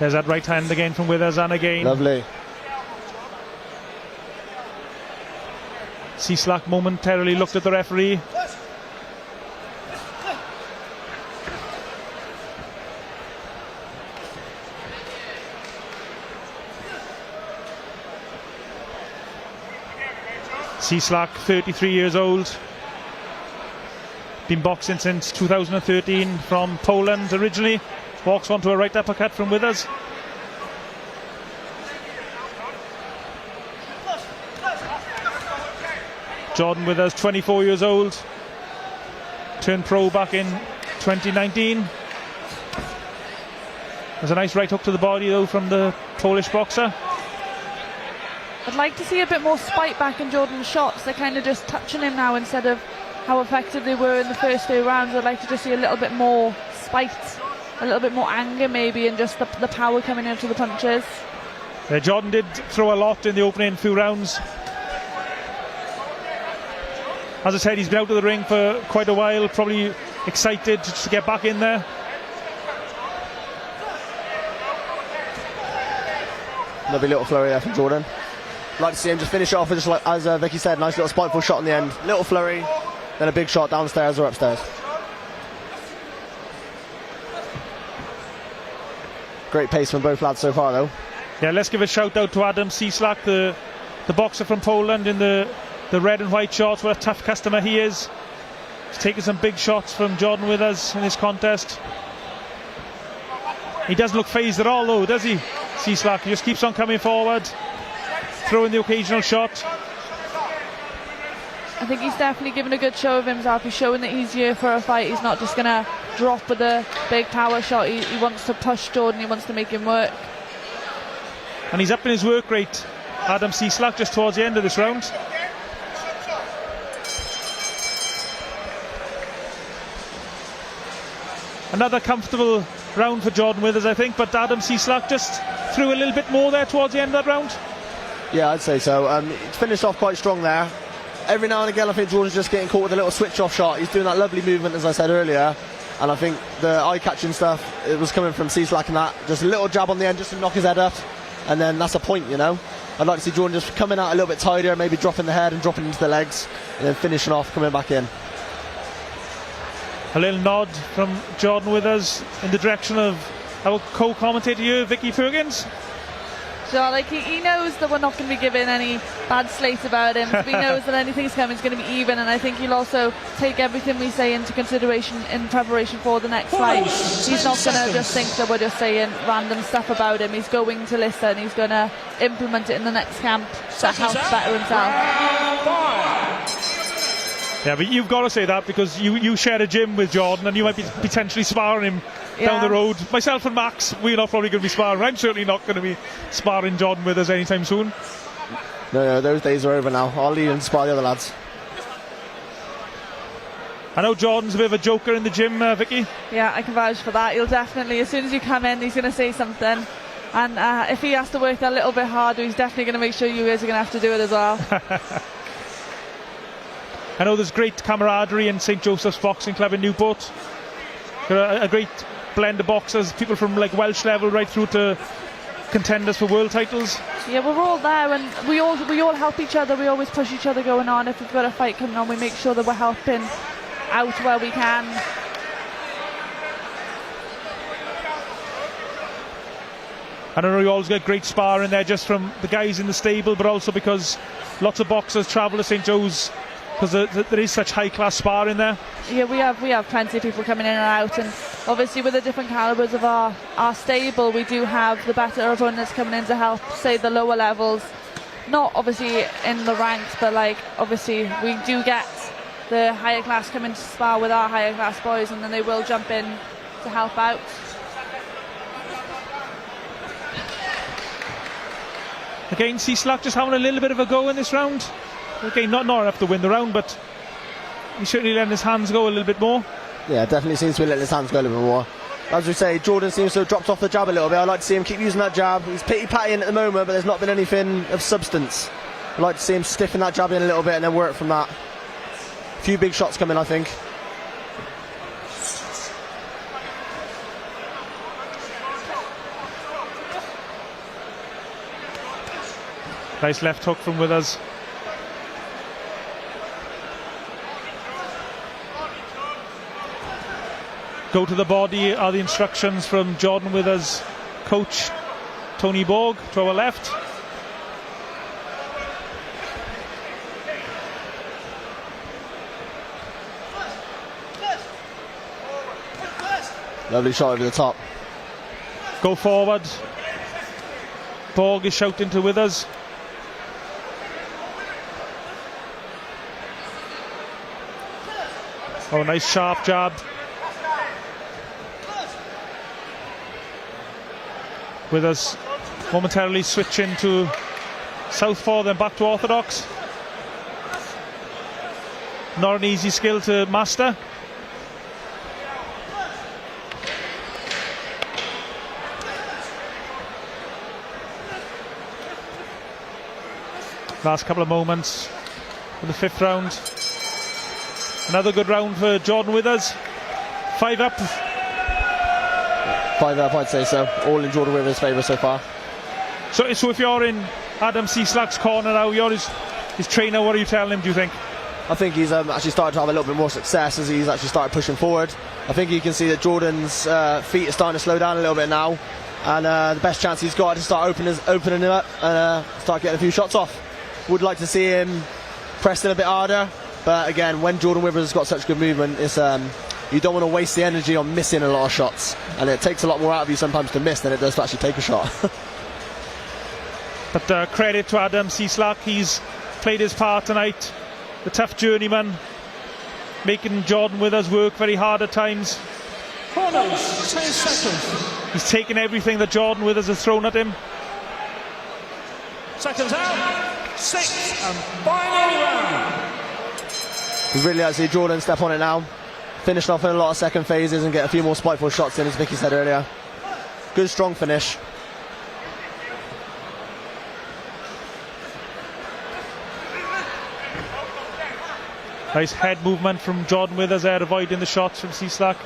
There's that right hand again from Withers, and again. Lovely. Seacag momentarily looked at the referee. Seacag, 33 years old. Been boxing since 2013, from Poland originally. Walks onto a right uppercut from Withers. Jordan Withers, 24 years old. Turned pro back in 2019. There's a nice right hook to the body though from the Polish boxer. I'd like to see a bit more spite back in Jordan's shots. They're kind of just touching him now instead of how effective they were in the first few rounds. I'd like to just see a little bit more spite, a little bit more anger maybe, and just the power coming into the punches. Jordan did throw a lot in the opening few rounds. As I said, he's been out of the ring for quite a while, probably excited to get back in there. Lovely little flurry there from Jordan. Like to see him just finish it off with, just like as Vicky said, nice little spiteful shot in the end. Little flurry, then a big shot downstairs or upstairs. Great pace from both lads so far though. Yeah, let's give a shout out to Adam Seacag, the boxer from Poland in the red and white shorts. What a tough customer he is. He's taken some big shots from Jordan Withers in this contest. He doesn't look phased at all though, does he? Seacag, he just keeps on coming forward, throwing the occasional shot. I think he's definitely given a good show of himself. He's showing that he's here for a fight. He's not just going to drop with a big power shot. He wants to push Jordan, he wants to make him work. And he's up in his work rate, Adam Seacag, just towards the end of this round. Another comfortable round for Jordan Withers, I think, but Adam Seacag just threw a little bit more there towards the end of that round. Yeah, I'd say so. He's finished off quite strong there. Every now and again I think Jordan's just getting caught with a little switch off shot. He's doing that lovely movement, as I said earlier, and I think the eye-catching stuff, it was coming from Seacag and that. Just a little jab on the end just to knock his head up, and then that's a point, you know. I'd like to see Jordan just coming out a little bit tidier, maybe dropping the head and dropping into the legs, and then finishing off, coming back in. A little nod from Jordan Withers in the direction of our co-commentator here, Vicky Fergans. So like he knows that we're not going to be giving any bad slate about him. So he knows that anything's coming is going to be even, and I think he'll also take everything we say into consideration in preparation for the next fight. He's not going to just think that we're just saying random stuff about him. He's going to listen. He's going to implement it in the next camp to help better himself. Yeah, but you've got to say that because you share a gym with Jordan and you might be potentially sparring him down the road. Myself and Max, we're not probably going to be sparring. I'm certainly not going to be sparring Jordan with us anytime soon. No, those days are over now. I'll leave and spar the other lads. I know Jordan's a bit of a joker in the gym, Vicky. Yeah, I can vouch for that. He'll definitely, as soon as you come in, he's going to say something. And if he has to work a little bit harder, he's definitely going to make sure you guys are going to have to do it as well. I know there's great camaraderie in St Joseph's Boxing Club in Newport. They're a great blend of boxers, people from like Welsh level right through to contenders for world titles. Yeah, we're all there and we all help each other. We always push each other going on. If we've got a fight coming on, we make sure that we're helping out where we can. I don't know, you always get great sparring there just from the guys in the stable, but also because lots of boxers travel to St Joe's because there is such high class sparring there. Yeah, we have plenty of people coming in and out, and obviously with the different calibers of our stable, we do have the better opponents coming in to help, say, the lower levels. Not obviously in the ranks, but like obviously we do get the higher class coming to spar with our higher class boys, and then they will jump in to help out. Again, Seacag just having a little bit of a go in this round. Again, not enough to win the round, but he's certainly letting his hands go a little bit more. Yeah, definitely seems to be letting his hands go a little bit more. As we say, Jordan seems to have dropped off the jab a little bit. I'd like to see him keep using that jab. He's pitty-pattying at the moment, but there's not been anything of substance. I'd like to see him stiffen that jab in a little bit and then work from that. A few big shots coming, I think. Nice left hook from Withers. Go to the body are the instructions from Jordan Withers' coach Tony Borg to our left. Lovely shot over the top. Go forward. Borg is shouting to Withers. Oh, nice sharp jab. Withers momentarily switching to southpaw, then back to orthodox. Not an easy skill to master. Last couple of moments in the fifth round. Another good round for Jordan Withers. 5 up. 5 up, I'd say so. All in Jordan Withers' favour so far. So if you're in Adam Seacag's corner now, you're his trainer, what are you telling him, do you think? I think he's actually started to have a little bit more success as he's actually started pushing forward. I think you can see that Jordan's feet are starting to slow down a little bit now, and the best chance he's got is to start opening him up and start getting a few shots off. Would like to see him press it a bit harder, but again, when Jordan Withers has got such good movement, it's you don't want to waste the energy on missing a lot of shots, and it takes a lot more out of you sometimes to miss than it does to actually take a shot. But credit to Adam Seacag, he's played his part tonight. The tough journeyman, making Jordan Withers work very hard at times. Corners, 10 seconds. He's taken everything that Jordan Withers has thrown at him. Seconds out, 6th and final round. We'd really like to see Jordan step on it now, finish off in a lot of second phases and get a few more spiteful shots in, as Vicky said earlier. Good strong finish. Nice head movement from Jordan Withers there, avoiding the shots from Seacag.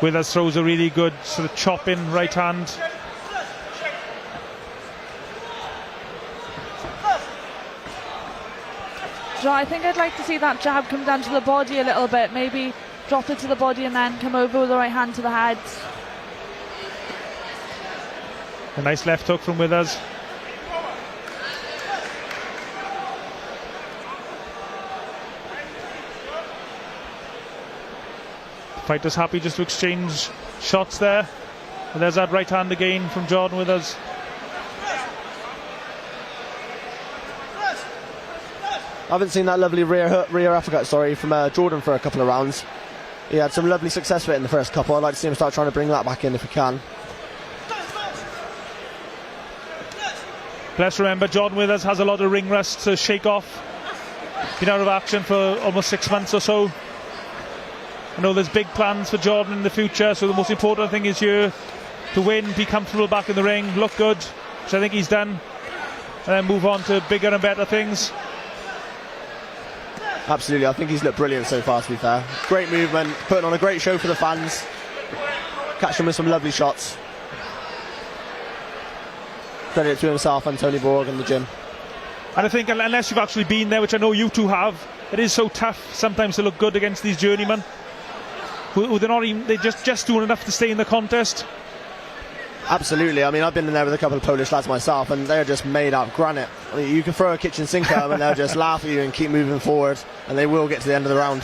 Withers throws a really good sort of chop in right hand. I think I'd like to see that jab come down to the body a little bit, maybe drop it to the body and then come over with the right hand to the head. A nice left hook from Withers. Fighters happy just to exchange shots there. And there's that right hand again from Jordan Withers. haven't seen that lovely rear uppercut, from Jordan for a couple of rounds. He had some lovely success with it in the first couple. I'd like to see him start trying to bring that back in if he can. Let's remember, Jordan Withers has a lot of ring rust to shake off. Been out of action for almost 6 months or so. I know there's big plans for Jordan in the future, so the most important thing is here to win, be comfortable back in the ring, look good, which I think he's done, and then move on to bigger and better things. Absolutely, I think he's looked brilliant so far, to be fair. Great movement, putting on a great show for the fans, catching with some lovely shots. Credit to himself and Tony Borg in the gym. And I think unless you've actually been there, which I know you two have, it is so tough sometimes to look good against these journeymen who they're just doing enough to stay in the contest. Absolutely. I mean, I've been in there with a couple of Polish lads myself, and they're just made out of granite. I mean, you can throw a kitchen sink at them and they'll just laugh at you and keep moving forward, and they will get to the end of the round.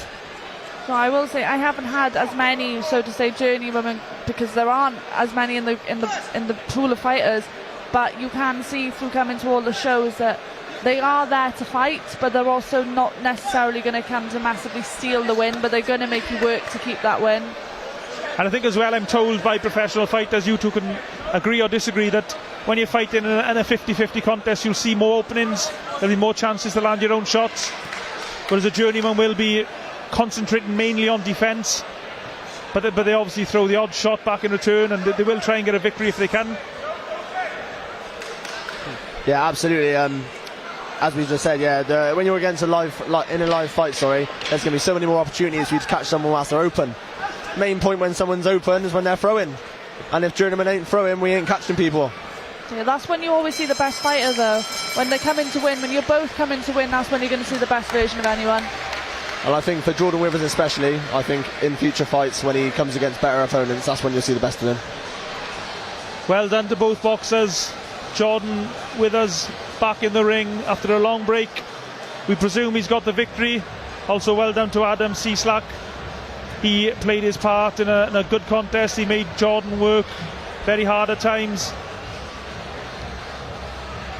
So I will say I haven't had as many, so to say, journeymen, because there aren't as many in the pool of fighters. But you can see through coming to all the shows that they are there to fight, but they're also not necessarily going to come to massively steal the win, but they're going to make you work to keep that win. And I think as well, I'm told by professional fighters, you two can agree or disagree, that when you're fighting in a 50-50 contest, you'll see more openings, there'll be more chances to land your own shots, whereas a journeyman will be concentrating mainly on defence, but they obviously throw the odd shot back in return, and they will try and get a victory if they can. Yeah, absolutely. As we just said, when you're against in a live fight, there's going to be so many more opportunities for you to catch someone whilst they're open. Main point when someone's open is when they're throwing, and if journeymen ain't throwing, we ain't catching people. Yeah, that's when you always see the best fighter, though. When they come in to win, when you're both coming to win, that's when you're going to see the best version of anyone. And I think for Jordan Withers especially, I think in future fights when he comes against better opponents, that's when you'll see the best of him. Well done to both boxers. Jordan Withers back in the ring after a long break. We presume he's got the victory. Also well done to Adam Cieslak. He played his part in a good contest. He made Jordan work very hard at times.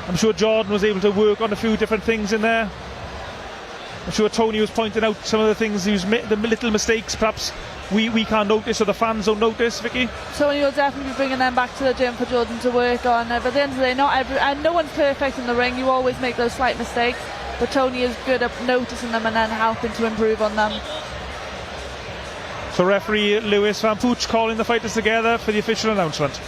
I'm sure Jordan was able to work on a few different things in there. I'm sure Tony was pointing out some of the things, the little mistakes perhaps we can't notice or the fans don't notice, Vicky. Tony will definitely be bringing them back to the gym for Jordan to work on. But at the end of the day, no one's perfect in the ring. You always make those slight mistakes, but Tony is good at noticing them and then helping to improve on them. So referee Lewis Van Pooch calling the fighters together for the official announcement.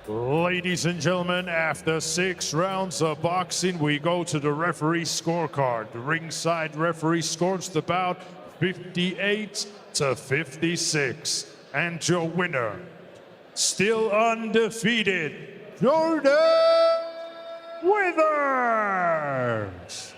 Ladies and gentlemen, after 6 rounds of boxing, we go to the referee scorecard. The ringside referee scores the bout 58-56. And your winner, still undefeated, Jordan Withers.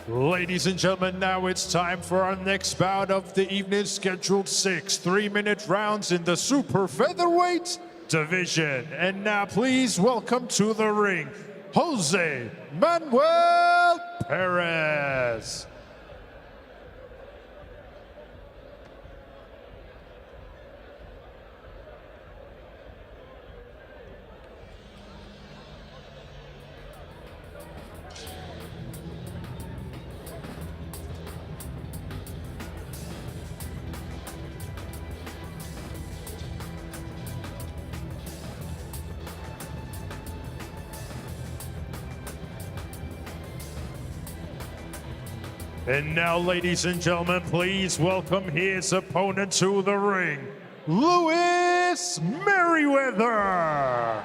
Ladies and gentlemen, now it's time for our next bout of the evening, scheduled 6 3-minute rounds in the super featherweight division. And now please welcome to the ring, Jose Manuel Perez. And now, ladies and gentlemen, please welcome his opponent to the ring, Lewis Merryweather.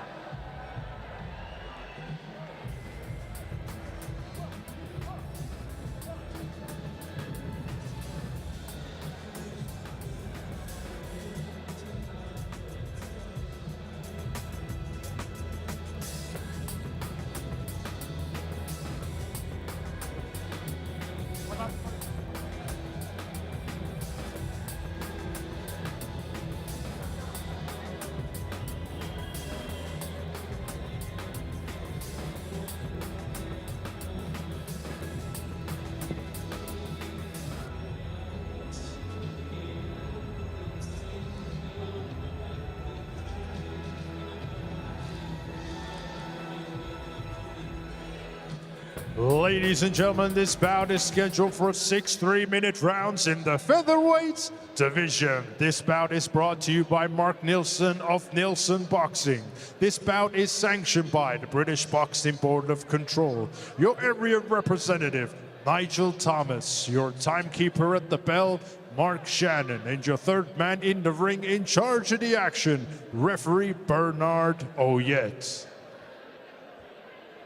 Ladies and gentlemen, this bout is scheduled for 6 3-minute rounds in the featherweight division. This bout is brought to you by Mark Neilson of Neilson Boxing. This bout is sanctioned by the British Boxing Board of Control. Your area representative, Nigel Thomas. Your timekeeper at the bell, Mark Shannon. And your third man in the ring in charge of the action, referee Bernard Oyet.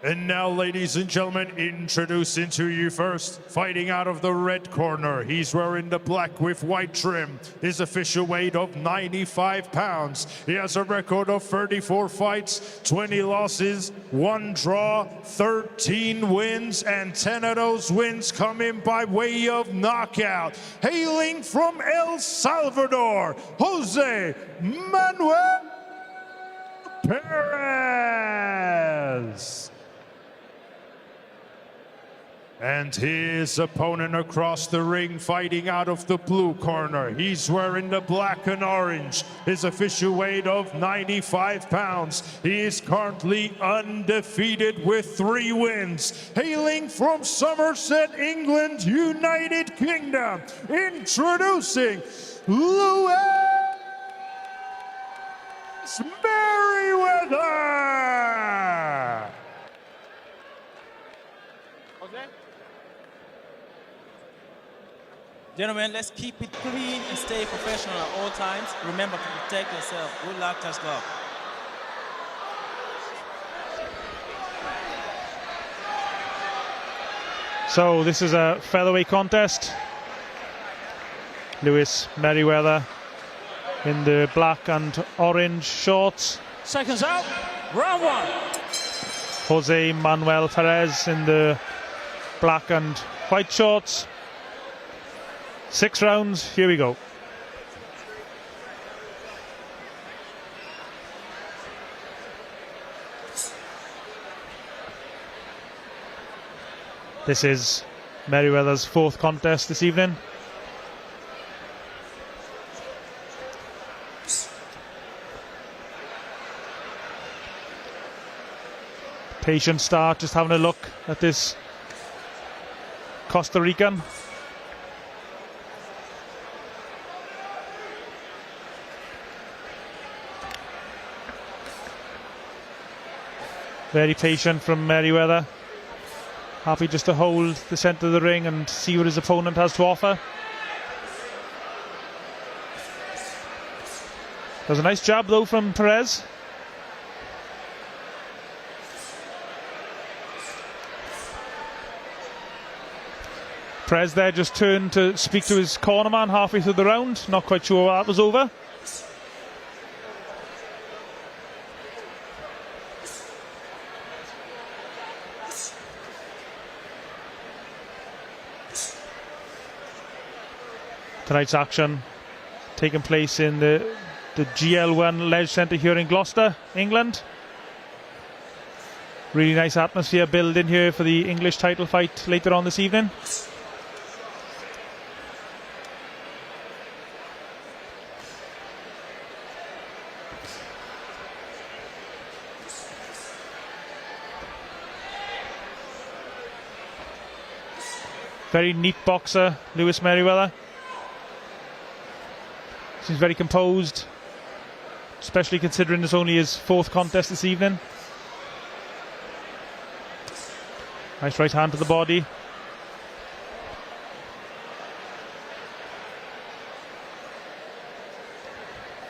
And now, ladies and gentlemen, introducing to you first, fighting out of the red corner. He's wearing the black with white trim. His official weight of 95 pounds. He has a record of 34 fights, 20 losses, 1 draw, 13 wins, and 10 of those wins coming by way of knockout. Hailing from El Salvador, Jose Manuel Perez. And his opponent across the ring, fighting out of the blue corner. He's wearing the black and orange. His official weight of 95 pounds. He is currently undefeated with 3 wins. Hailing from Somerset, England, United Kingdom. Introducing Lewis Merryweather. Gentlemen, let's keep it clean and stay professional at all times. Remember to protect yourself. Good luck, touch love. So this is a featherweight contest. Lewis Merryweather in the black and orange shorts. Seconds out, round 1. Jose Manuel Perez in the black and white shorts. 6 rounds, here we go. This is Merryweather's 4th contest this evening. Patient start, just having a look at this Costa Rican. Very patient from Merryweather. Happy just to hold the centre of the ring and see what his opponent has to offer. There's a nice jab though from Perez. Perez there just turned to speak to his cornerman halfway through the round. Not quite sure why that was over. Tonight's action taking place in the GL1 Ledge Centre here in Gloucester, England. Really nice atmosphere building here for the English title fight later on this evening. Very neat boxer, Lewis Merryweather. Seems very composed, especially considering it's only his 4th contest this evening. Nice right hand to the body.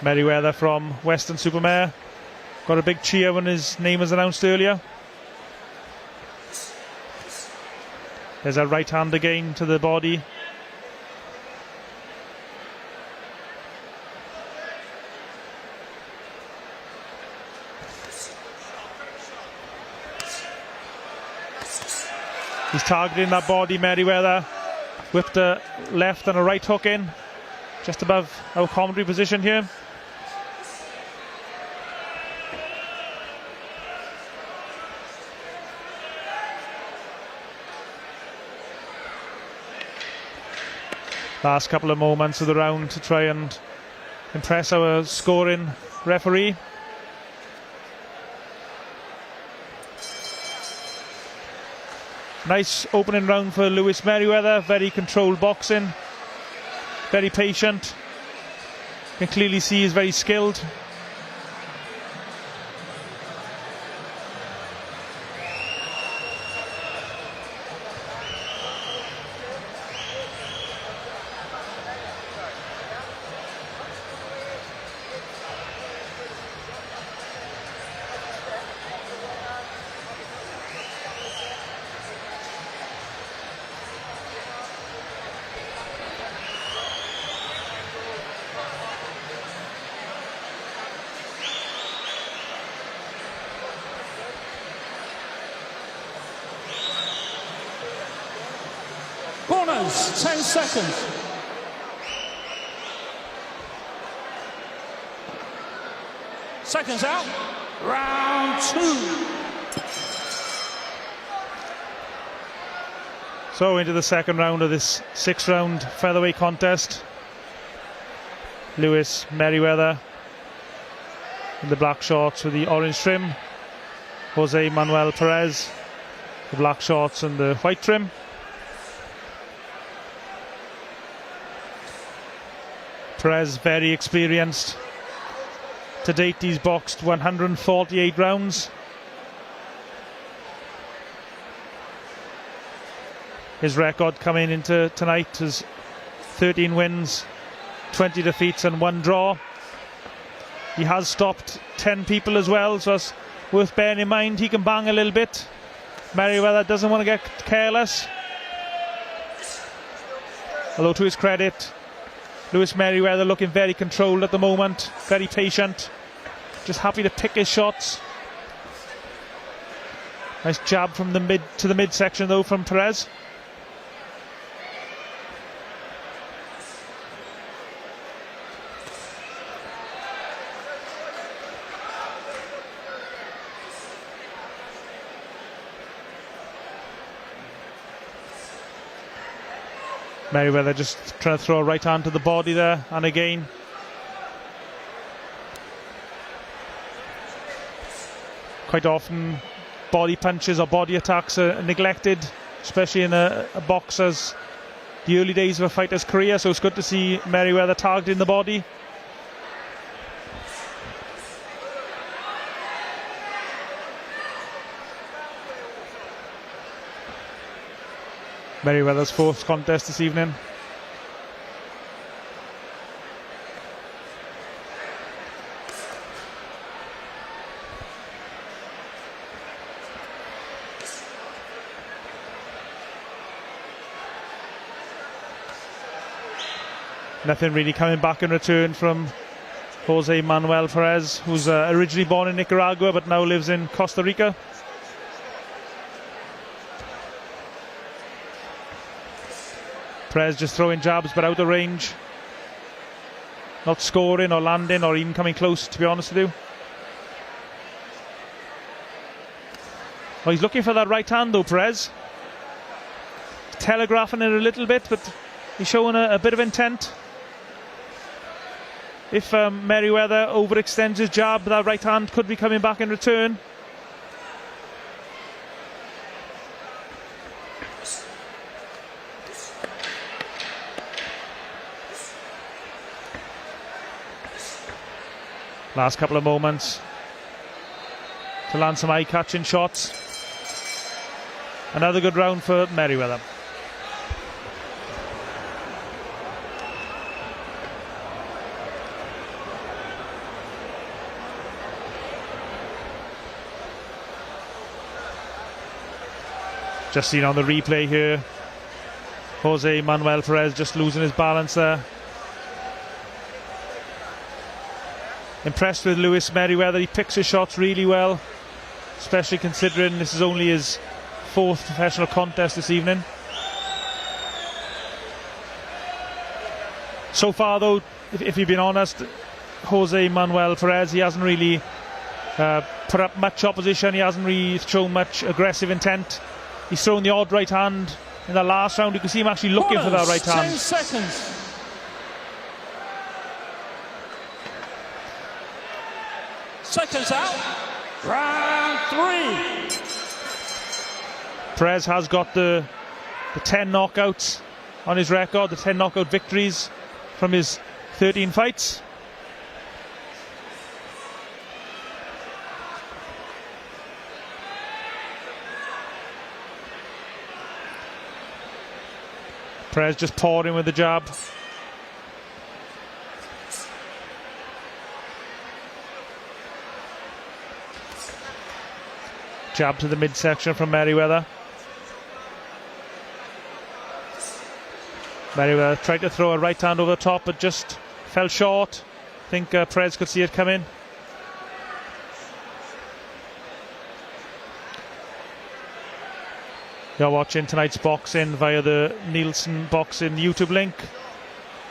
Merryweather from Weston-super-Mare got a big cheer when his name was announced earlier. There's a right hand again to the body. He's targeting that body, Merryweather. Whipped a left and a right hook in, just above our commentary position here. Last couple of moments of the round to try and impress our scoring referee. Nice opening round for Lewis Merryweather. Very controlled boxing, very patient. You can clearly see he's very skilled. Corners, 10 seconds. Seconds out. Round 2. So into the second round of this 6-round featherweight contest. Lewis Merryweather in the black shorts with the orange trim. Jose Manuel Perez, the black shorts and the white trim. Perez very experienced. To date he's boxed 148 rounds. His record coming into tonight is 13 wins, 20 defeats and 1 draw. He has stopped 10 people as well, so it's worth bearing in mind. He can bang a little bit. Merryweather doesn't want to get careless. Although to his credit, Lewis Merryweather looking very controlled at the moment, very patient, just happy to pick his shots. Nice jab from the mid to the midsection though from Perez. Merryweather just trying to throw a right hand to the body there, and again. Quite often body punches or body attacks are neglected, especially in a boxer's, the early days of a fighter's career, so it's good to see Merryweather targeting the body. Merryweather's 4th contest this evening. Nothing really coming back in return from Jose Manuel Perez, who's originally born in Nicaragua but now lives in Costa Rica. Perez just throwing jabs but out of range. not scoring or landing or even coming close, to be honest with you. Oh, he's looking for that right hand though, Perez. Telegraphing it a little bit, but he's showing a bit of intent. If Merryweather overextends his jab, that right hand could be coming back in return. Last couple of moments to land some eye-catching shots. Another good round for Merryweather. Just seen on the replay here, Jose Manuel Perez just losing his balance there. Impressed with Lewis Merryweather. He picks his shots really well, especially considering this is only his 4th professional contest this evening. So far though, if you've been honest, Jose Manuel Perez, he hasn't really put up much opposition. He hasn't really shown much aggressive intent. He's thrown the odd right hand in the last round. You can see him actually looking for that right hand. 10 seconds. Seconds out. Round 3. Perez has got the 10 knockouts on his record, the 10 knockout victories from his 13 fights. Perez just pouring with the jab. Jab to the midsection from Merryweather. Merryweather tried to throw a right hand over the top, but just fell short. I think Perez could see it coming. You're watching tonight's boxing via the Neilson Boxing YouTube link.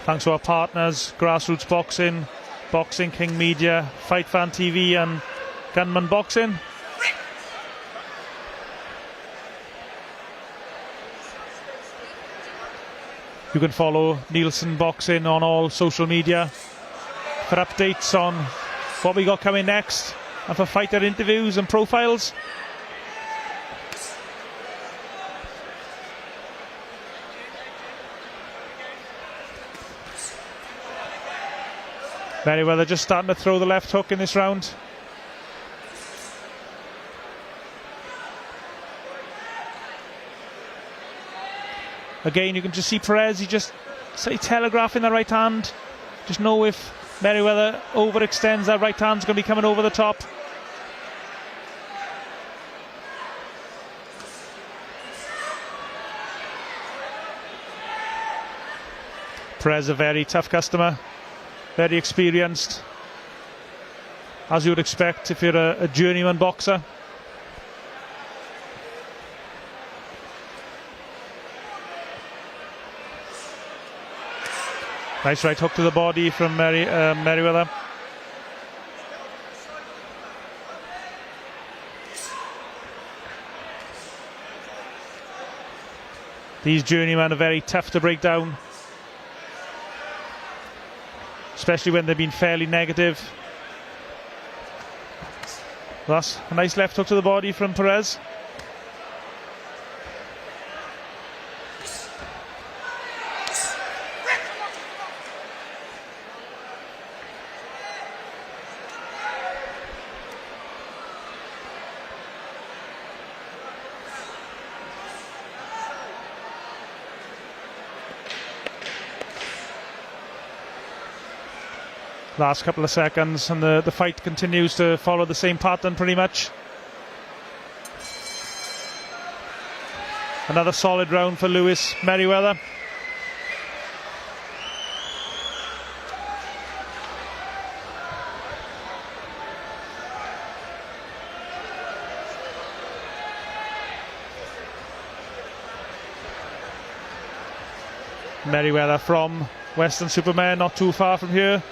Thanks to our partners, Grassroots Boxing, Boxing King Media, Fight Fan TV and Gunman Boxing. You can follow Neilson Boxing on all social media for updates on what we got coming next and for fighter interviews and profiles. Merryweather just starting to throw the left hook in this round. Again, you can just see Perez, he just telegraphing the right hand. Just know if Merryweather overextends, that right hand's going to be coming over the top. Perez, a very tough customer. Very experienced, as you would expect if you're a journeyman boxer. Nice right hook to the body from Merryweather. These journeymen are very tough to break down, especially when they've been fairly negative. That's a nice left hook to the body from Perez. Last couple of seconds and the fight continues to follow the same pattern pretty much. Another solid round for Lewis Merryweather. Merryweather from Western Superman, not too far from here.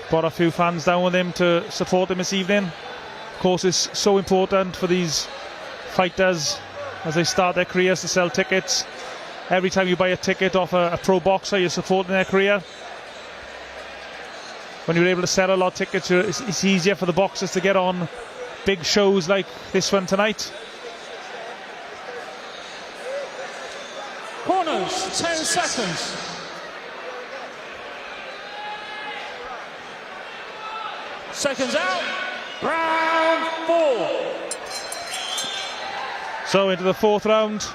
Brought a few fans down with him to support him this evening. Of course, it's so important for these fighters as they start their careers to sell tickets. Every time you buy a ticket off a pro boxer, you're supporting their career. When you're able to sell a lot of tickets, it's easier for the boxers to get on big shows like this one tonight. Corners, 10 seconds. Seconds out. Round 4. So into the 4th round.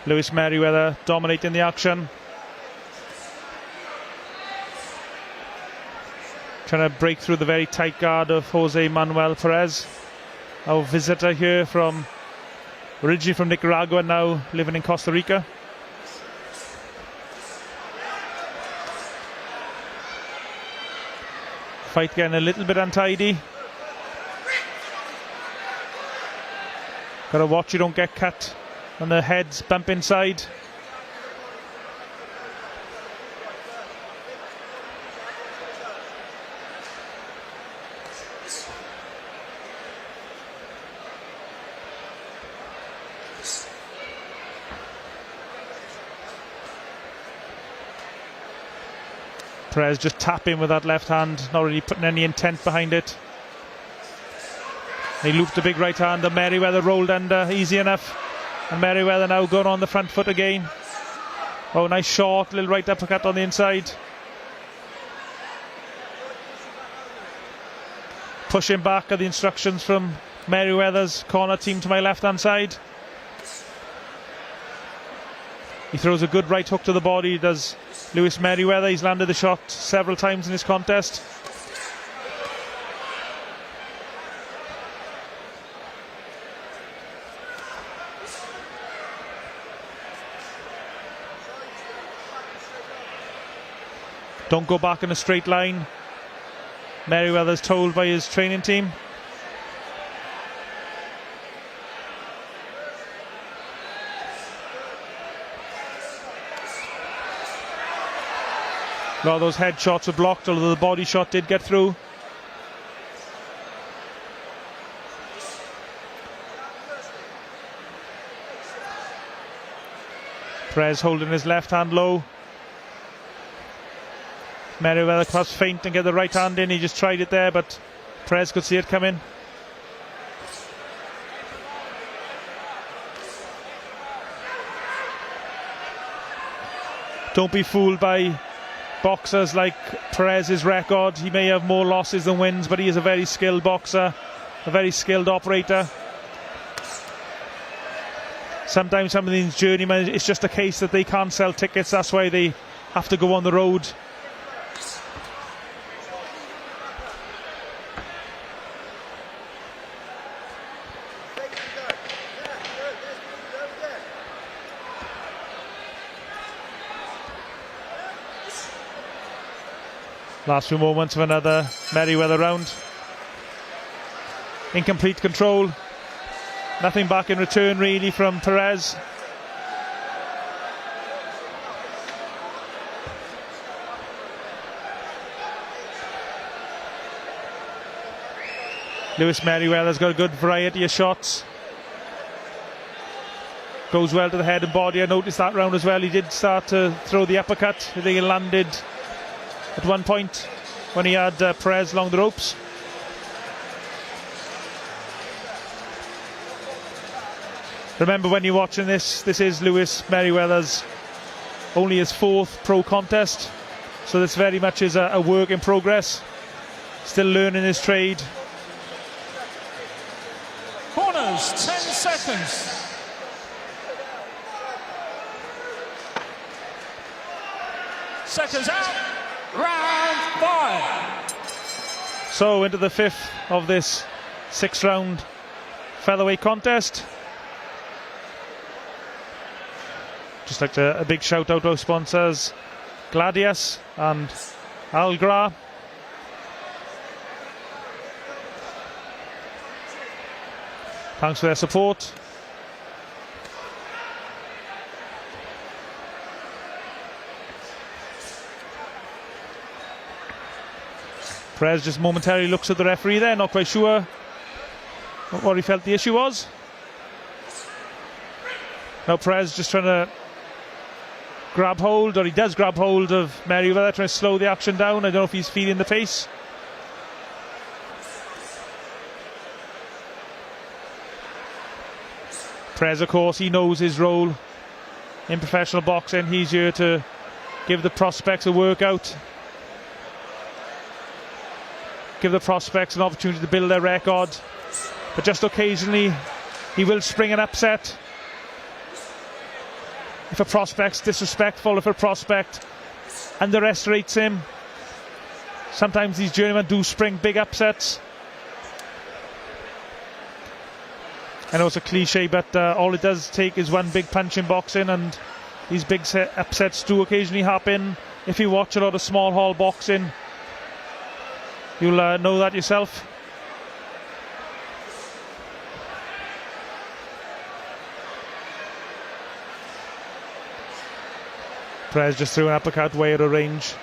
Lewis Merryweather dominating the action. Trying to break through the very tight guard of Jose Manuel Perez. Our visitor here from, originally from Nicaragua, now living in Costa Rica. Fight getting a little bit untidy. Gotta watch you don't get cut on the heads, bump inside. Perez just tapping with that left hand, not really putting any intent behind it. He looped a big right hand and Merryweather rolled under easy enough. And Merryweather now going on the front foot again. Oh, nice short, little right uppercut on the inside. Pushing back at the instructions from Merryweather's corner team to my left hand side. He throws a good right hook to the body, does Lewis Merryweather. He's landed the shot several times in this contest. Don't go back in a straight line, Merryweather's told by his training team. A lot of those head shots were blocked, although the body shot did get through. Perez holding his left hand low. Merryweather cross feint and get the right hand in. He just tried it there, but Perez could see it coming. Don't be fooled by boxers like Perez's record. He may have more losses than wins, but he is a very skilled boxer, a very skilled operator. Sometimes some of these journeymen, it's just a case that they can't sell tickets, that's why they have to go on the road. Last few moments of another Merryweather round. Incomplete control. Nothing back in return really from Perez. Lewis Merryweather's got a good variety of shots. Goes well to the head and body. I noticed that round as well. He did start to throw the uppercut. I think he landed at one point when he had Perez along the ropes. Remember, when you're watching this, this is Lewis Merryweather's only his 4th pro contest, so this very much is a work in progress. Still learning his trade. Corners, 10 seconds. Seconds out. Round 5. So into the 5th of this 6-round featherweight contest. Just like a big shout out to our sponsors, Gladius and Aguirre. Thanks for their support. Perez just momentarily looks at the referee there, not quite sure what he felt the issue was. Now Perez just trying to grab hold, or he does grab hold of Merryweather, trying to slow the action down. I don't know if he's feeling the pace. Perez, of course, he knows his role in professional boxing. He's here to give the prospects a workout, give the prospects an opportunity to build their record, but just occasionally he will spring an upset. If a prospect's disrespectful, if a prospect underestimates him, sometimes these journeymen do spring big upsets. I know it's a cliche, but all it does take is one big punch in boxing, and these big upsets do occasionally happen. If you watch a lot of small hall boxing, you'll know that yourself. Perez just threw an uppercut way out of range.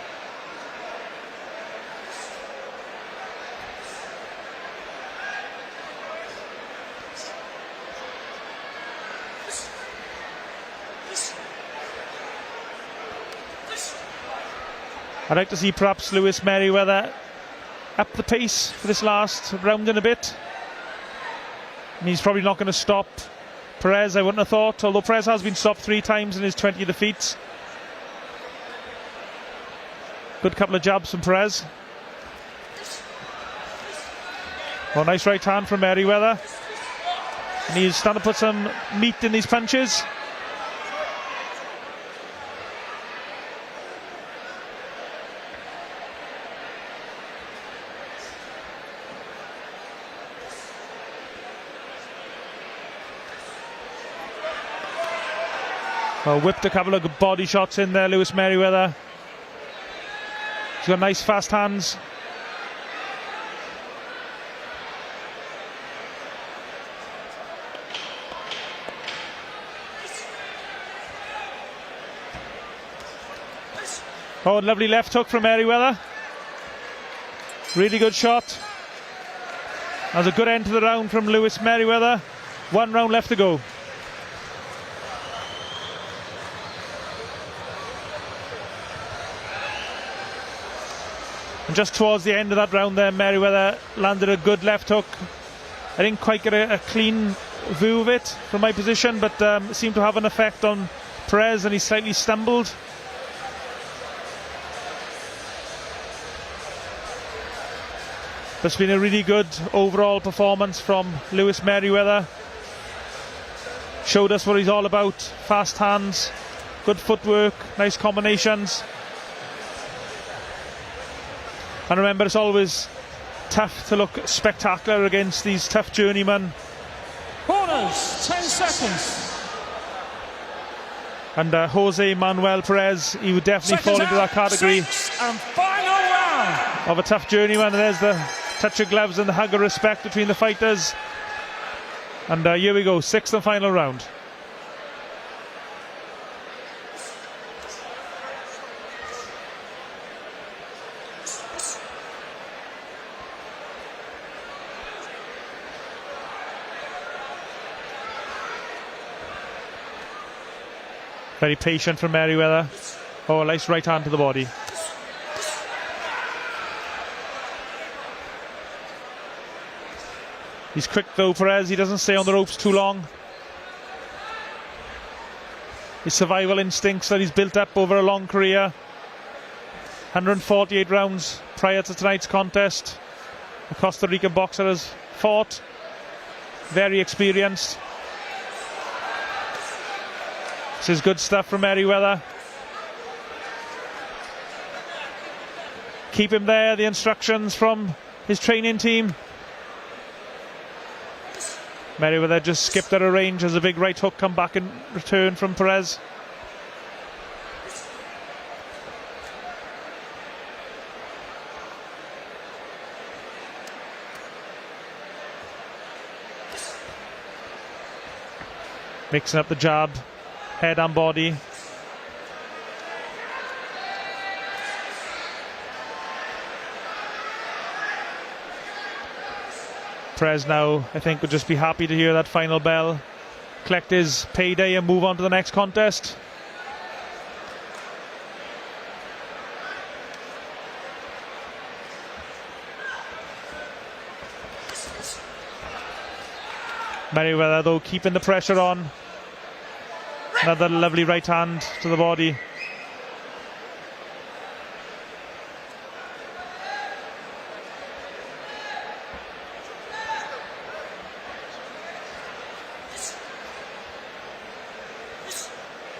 I'd like to see perhaps Lewis Merryweather up the pace for this last round in a bit. And he's probably not going to stop Perez, I wouldn't have thought, although Perez has been stopped 3 times in his 20 defeats. Good couple of jabs from Perez. Oh, nice right hand from Merryweather. And he's starting to put some meat in these punches. Well, whipped a couple of good body shots in there, Lewis Merryweather. He's got nice fast hands. Oh, lovely left hook from Merryweather. Really good shot. That was a good end to the round from Lewis Merryweather. 1 round left to go. And just towards the end of that round there, Merryweather landed a good left hook. I didn't quite get a clean view of it from my position, but it seemed to have an effect on Perez, and he slightly stumbled. It's been a really good overall performance from Lewis Merryweather. Showed us what he's all about. Fast hands, good footwork, nice combinations. And remember, it's always tough to look spectacular against these tough journeymen. Corners, 10 seconds. And Jose Manuel Perez, he would definitely fall into that category. 6 and final round. Of a tough journeyman. And there's the touch of gloves and the hug of respect between the fighters. And here we go, 6th and final round. Very patient from Merryweather. Oh, a nice right hand to the body. He's quick though, Perez. He doesn't stay on the ropes too long. His survival instincts that he's built up over a long career. 148 rounds prior to tonight's contest. The Costa Rican boxer has fought. Very experienced. This is good stuff from Merryweather. Keep him there, the instructions from his training team. Merryweather just skipped out of range as a big right hook come back in return from Perez. Mixing up the jab, head and body. Perez now, I think, would just be happy to hear that final bell, collect his payday and move on to the next contest. Merryweather though keeping the pressure on. Another lovely right hand to the body.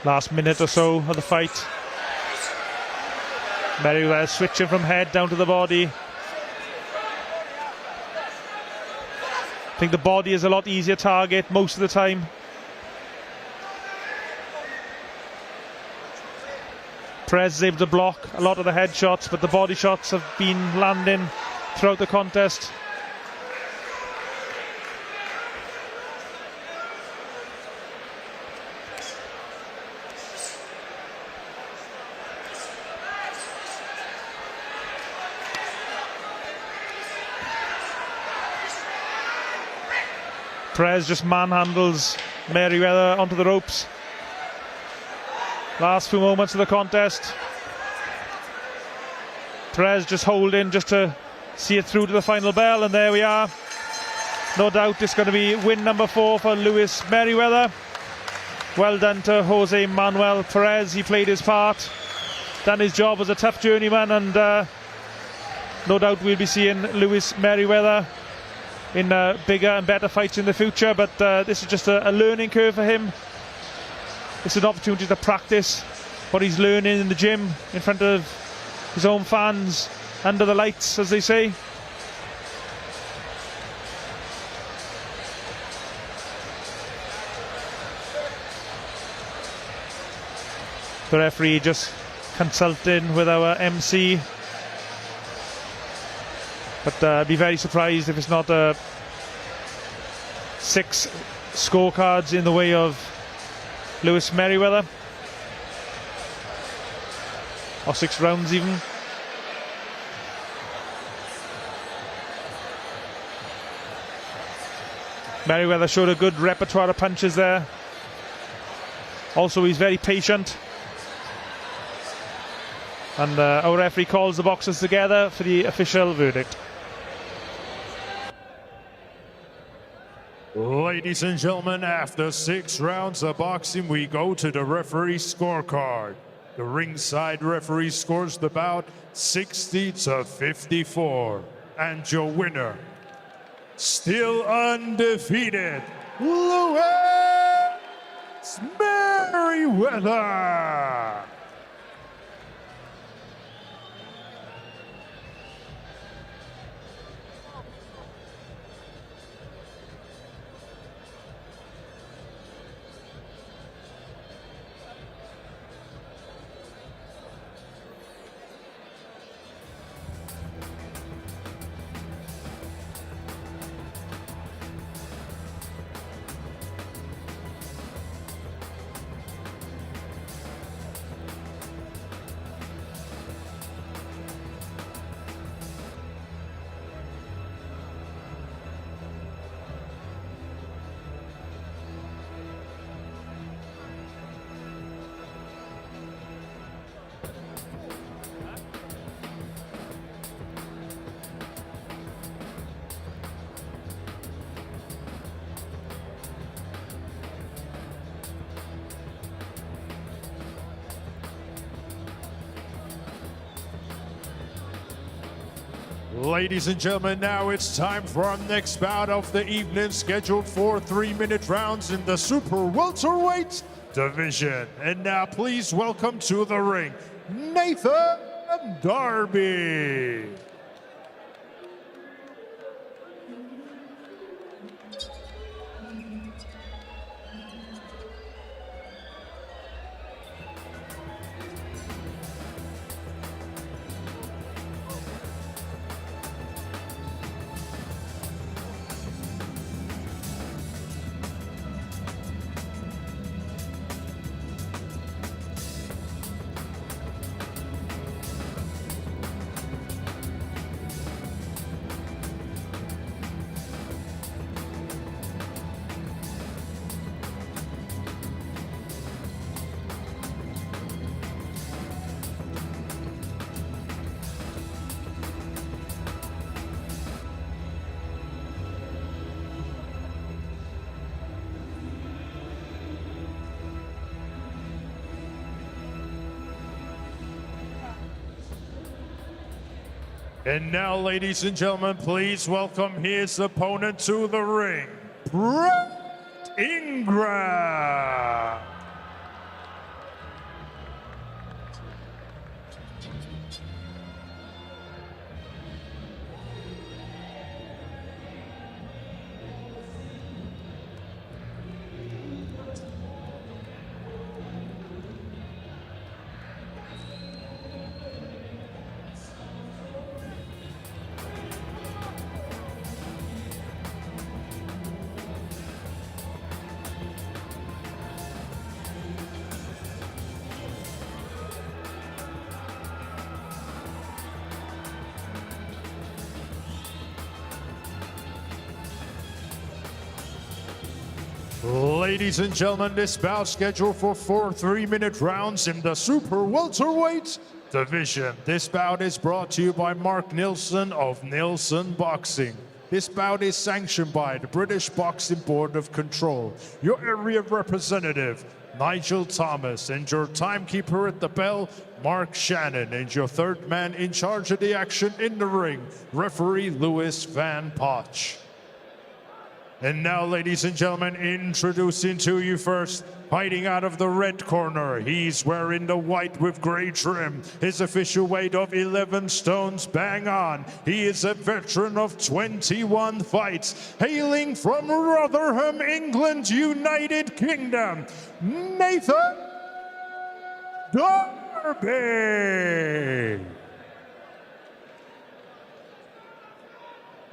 Last minute or so of the fight. Merryweather switching from head down to the body. I think the body is a lot easier target most of the time. Perez is able to block a lot of the head shots, but the body shots have been landing throughout the contest. Perez just manhandles Merryweather onto the ropes. Last few moments of the contest. Perez just holding just to see it through to the final bell, and there we are. No doubt it's going to be win number 4 for Lewis Merryweather. Well done to Jose Manuel Perez. He played his part, done his job as a tough journeyman, and no doubt we'll be seeing Lewis Merryweather in bigger and better fights in the future, but this is just a learning curve for him. It's an opportunity to practice what he's learning in the gym in front of his own fans, under the lights, as they say. The referee just consulting with our MC. But I'd be very surprised if it's not 6 scorecards in the way of Lewis Merryweather, or 6 rounds even. Merryweather showed a good repertoire of punches there. Also, he's very patient. And our referee calls the boxers together for the official verdict. Ladies and gentlemen, after 6 rounds of boxing, we go to the referee scorecard. The ringside referee scores the bout 60-54. And your winner, still undefeated, Lewis Merryweather. Ladies and gentlemen, now it's time for our next bout of the evening, scheduled for 3-minute rounds in the super welterweight division. And now please welcome to the ring, Nathan Darby. And now, ladies and gentlemen, please welcome his opponent to the ring, Ingram. Ladies and gentlemen, this bout scheduled for 4 3-minute rounds in the super welterweight division. This bout is brought to you by Mark Neilson of Neilson Boxing. This bout is sanctioned by the British Boxing Board of Control. Your area representative, Nigel Thomas, and your timekeeper at the bell, Mark Shannon, and your third man in charge of the action in the ring, referee Lewis Van Potch. And now, ladies and gentlemen, introducing to you first, fighting out of the red corner. He's wearing the white with gray trim. His official weight of 11 stones bang on. He is a veteran of 21 fights. Hailing from Rotherham, England, United Kingdom, Nathan Darby.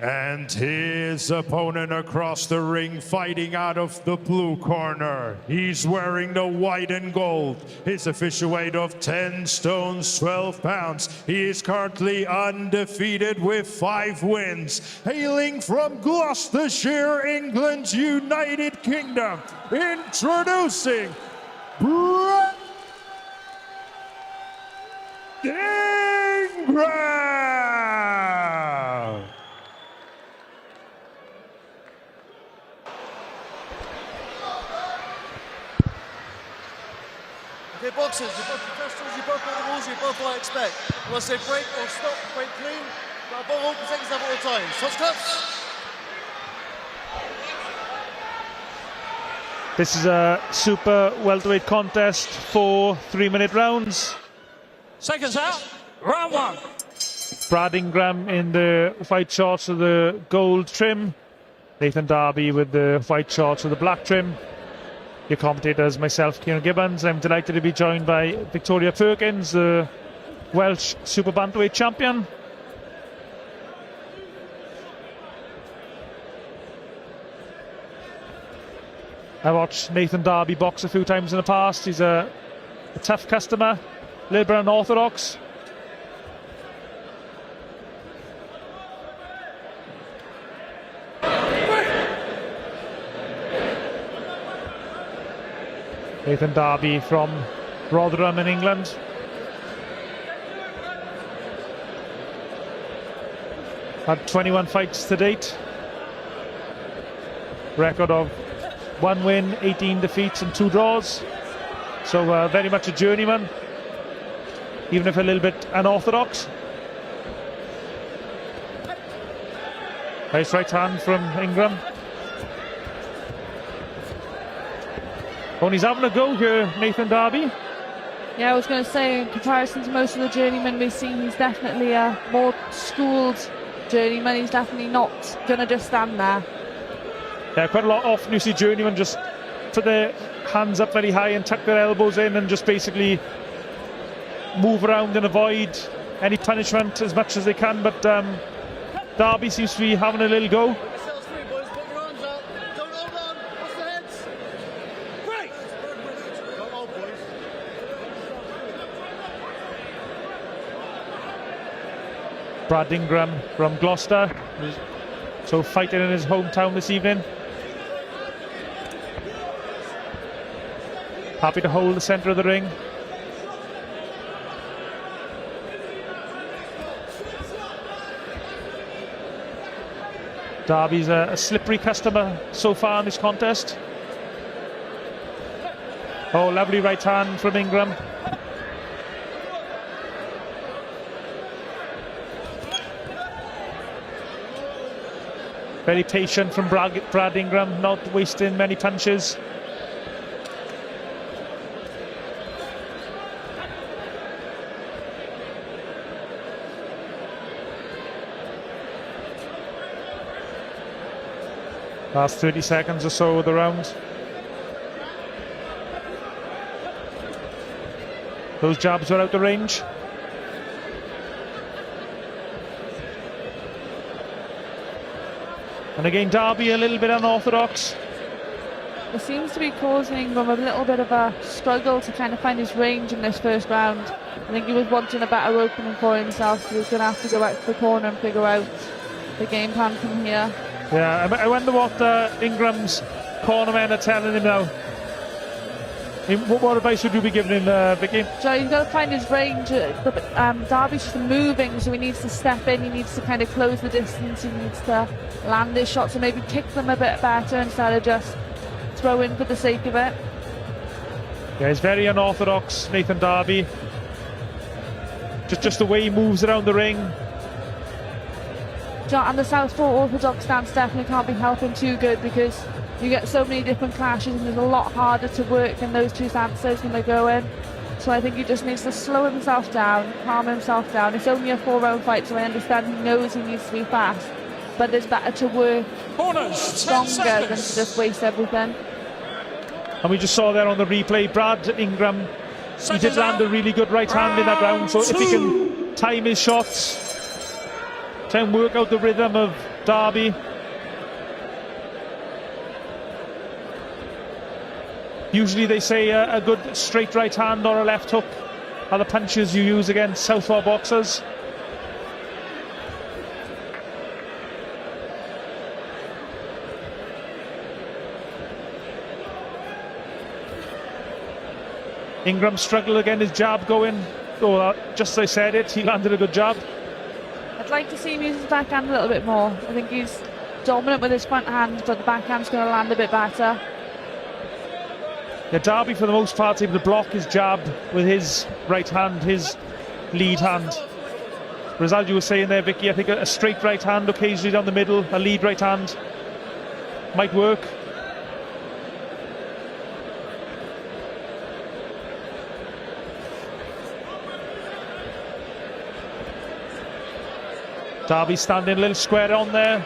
And his opponent across the ring, fighting out of the blue corner. He's wearing the white and gold. His official weight of 10 stones, 12 pounds. He is currently undefeated with 5 wins. Hailing from Gloucestershire, England, United Kingdom. Introducing Ingram. Okay, boxers, you're both professionals, you both know the rules, you both know what I expect. When I say break or stop, break clean, but above all, protect yourself at all times. Shots cuts. This is a super welterweight contest, 4 3-minute rounds. Seconds out, round 1. Brad Ingram in the white shorts with the gold trim. Nathan Darby with the white shorts with the black trim. Your commentators, myself, Kieran Gibbons. I'm delighted to be joined by Victoria Perkins, the Welsh super bantamweight champion. I watched Nathan Darby box a few times in the past. He's a tough customer, a little bit unorthodox. Nathan Darby from Rotherham in England. Had 21 fights to date. Record of 1 win, 18 defeats and 2 draws. So very much a journeyman, even if a little bit unorthodox. Nice right hand from Ingram. Oh, he's having a go here, Nathan Darby. Yeah, I was going to say, in comparison to most of the journeymen we've seen, he's definitely a more schooled journeyman. He's definitely not going to just stand there. Yeah, quite a lot often you see journeymen just put their hands up very high and tuck their elbows in and just basically move around and avoid any punishment as much as they can. But Darby seems to be having a little go. Brad Ingram from Gloucester, so fighting in his hometown this evening. Happy to hold the centre of the ring. Darby's a slippery customer so far in this contest. Oh, lovely right hand from Ingram. Very patient from Brad Ingram, not wasting many punches. Last 30 seconds or so of the round. Those jabs were out of range. And again, Derby a little bit unorthodox. It seems to be causing Ingram a little bit of a struggle to kind of find his range in this first round. I think he was wanting a better opening for himself, so he's going to have to go back to the corner and figure out the game plan from here. Yeah, I wonder what Ingram's cornermen are telling him now. I mean, what advice would you be giving him, Vicky? So he's got to find his range. Derby's just moving, so he needs to step in. He needs to kind of close the distance. He needs to land his shots and maybe kick them a bit better instead of just throw in for the sake of it. Yeah, he's very unorthodox, Nathan Derby. Just the way he moves around the ring. And the southpaw orthodox stance definitely can't be helping too good, because you get so many different clashes and it's a lot harder to work in those two stances when they go in. So I think he just needs to slow himself down, calm himself down. It's only a 4-round fight, so I understand he knows he needs to be fast, but it's better to work stronger than to just waste everything. And we just saw there on the replay, Brad Ingram, he did land a really good right hand in that round, so if he can time his shots, try and work out the rhythm of Derby. Usually they say a good straight right hand or a left hook are the punches you use against southpaw boxers. Ingram struggled again, his jab going. Oh, just as I said it, he landed a good jab. I'd like to see him use his backhand a little bit more. I think he's dominant with his front hand, but the backhand's going to land a bit better. Yeah, Derby for the most part able to block his jab with his right hand, his lead hand. Whereas as you were saying there, Vicky, I think a straight right hand occasionally down the middle, a lead right hand might work. Derby standing a little square on there.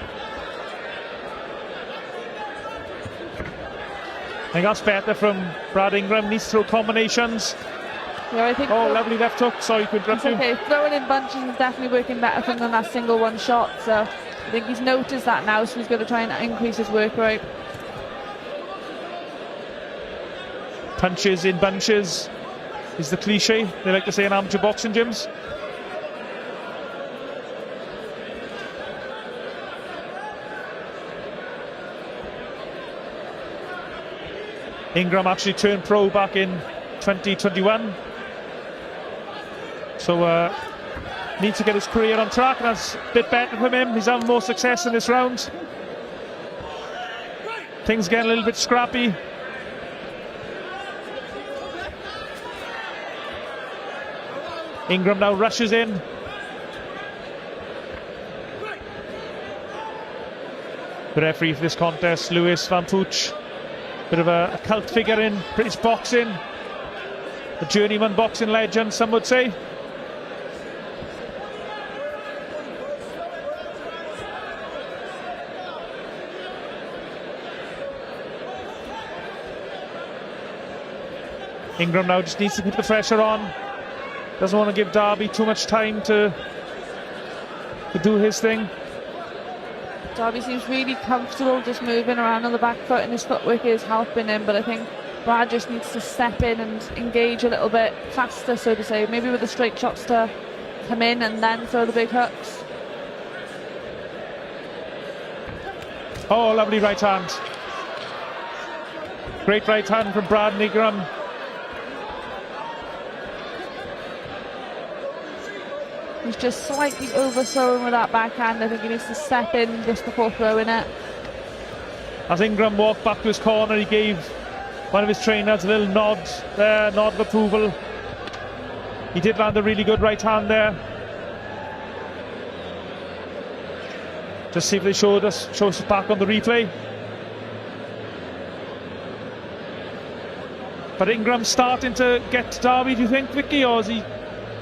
I think that's better from Brad Ingram. Needs to throw combinations. Yeah, I think lovely left hook. Sorry to interrupt you. Okay, throwing in bunches is definitely working better for him than that single one shot. So I think he's noticed that now, so he's going to try and increase his work rate. Punches in bunches is the cliche they like to say in amateur boxing gyms. Ingram actually turned pro back in 2021, so needs to get his career on track, and that's a bit better for him. He's having more success in this round. Things getting a little bit scrappy. Ingram now rushes in. The referee for this contest, Lewis Van Pooch. Bit of a cult figure in British boxing, a journeyman boxing legend, some would say. Ingram now just needs to put the pressure on. Doesn't want to give Derby too much time to do his thing. Derby seems really comfortable just moving around on the back foot, and his footwork is helping him, but I think Brad just needs to step in and engage a little bit faster, so to say, maybe with the straight shots to come in and then throw the big hooks. Oh, lovely right hand. Great right hand from Brad Ingram. He's just slightly overthrown with that backhand. I think he needs to step in just before throwing it. As Ingram walked back to his corner, he gave one of his trainers a little nod there, nod of approval. He did land a really good right hand there. Just see if they show us back on the replay. But Ingram's starting to get to Derby, do you think, Vicky, or is he?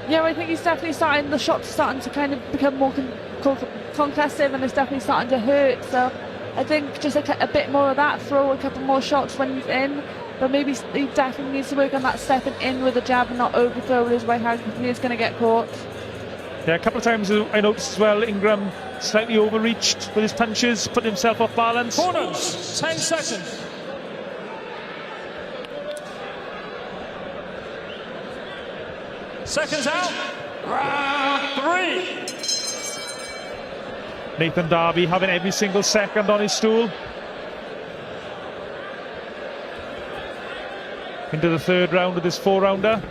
Yeah, I think he's definitely starting, the shots are starting to kind of become more concussive, and it's definitely starting to hurt. So I think just a bit more of that, throw a couple more shots when he's in. But maybe he definitely needs to work on that stepping in with the jab and not overthrowing his right hand, because he is going to get caught. Yeah, a couple of times I noticed as well, Ingram slightly overreached with his punches, put himself off balance. Corners, 10 seconds. Seconds out. Round 3. Nathan Darby having every single second on his stool. Into the third round of this 4-rounder.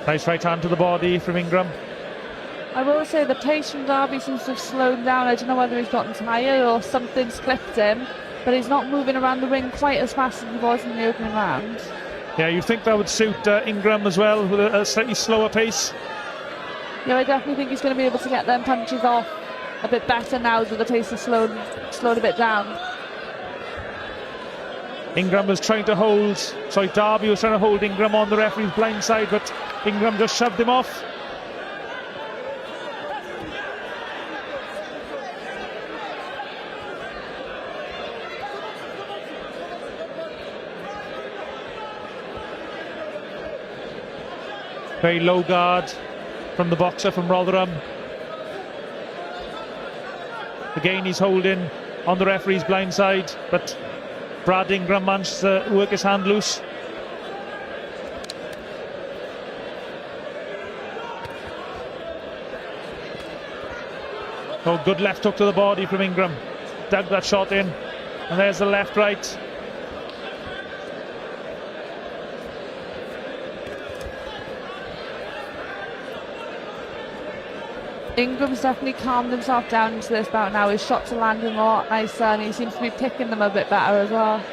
Nice right hand to the body from Ingram. I will say the pace from Darby seems to have slowed down. I don't know whether he's gotten tired or something's clipped him, but he's not moving around the ring quite as fast as he was in the opening round. Yeah, you'd think that would suit Ingram as well, with a slightly slower pace. Yeah, I definitely think he's going to be able to get them punches off a bit better now that the pace has slowed a bit down. Ingram was trying to hold, Darby was trying to hold Ingram on the referee's blind side, but Ingram just shoved him off. Very low guard from the boxer from Rotherham. Again, he's holding on the referee's blind side, but Brad Ingram managed to work his hand loose. Oh, good left hook to the body from Ingram. Dug that shot in. And there's the left-right. Ingram's definitely calmed himself down into this bout now. His shots are landing a lot nicer, and he seems to be picking them a bit better as well.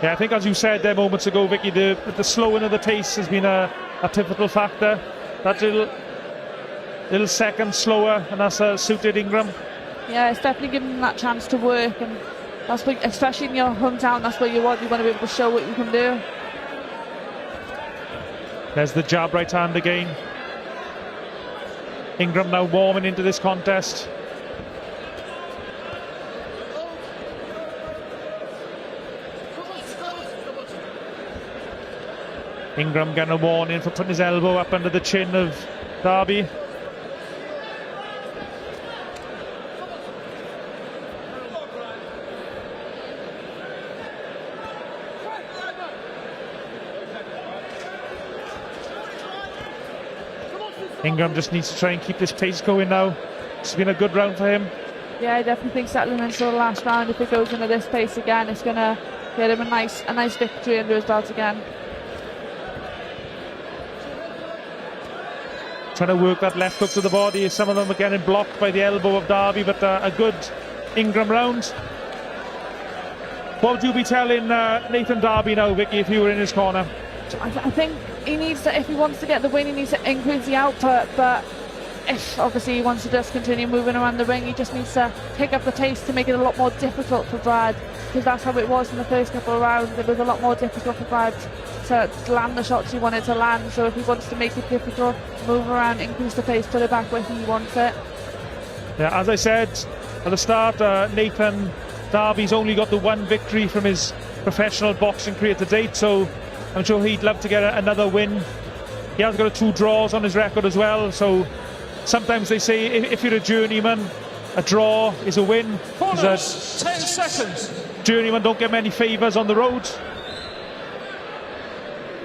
Yeah, I think as you said there moments ago, Vicky, the slowing of the pace has been a pivotal factor. That little second slower, and that's suited Ingram. Yeah, it's definitely giving him that chance to work, and that's what, especially in your hometown, that's what you want. You want to be able to show what you can do. There's the jab right hand again. Ingram now warming into this contest. Ingram getting a warning for putting his elbow up under the chin of Darby. Ingram just needs to try and keep this pace going now. It's been a good round for him. Yeah, I definitely think settling into the last round, if it goes into this pace again, it's going to get him a nice victory under his belt again. Trying to work that left hook to the body. Some of them are getting blocked by the elbow of Darby, but a good Ingram round. What would you be telling Nathan Darby now, Vicky, if you were in his corner? I think he needs to, if he wants to get the win, he needs to increase the output, but if obviously he wants to just continue moving around the ring, he just needs to pick up the pace to make it a lot more difficult for Brad, because that's how it was in the first couple of rounds. It was a lot more difficult for Brad to land the shots he wanted to land, so if he wants to make it difficult, move around, increase the pace, put it back where he wants it. Yeah, as I said at the start, Nathan Darby's only got the one victory from his professional boxing career to date, so I'm sure he'd love to get another win. He has got 2 draws on his record as well, so sometimes they say if you're a journeyman, a draw is a win. Corners, 10 seconds. Journeyman don't get many favours on the road.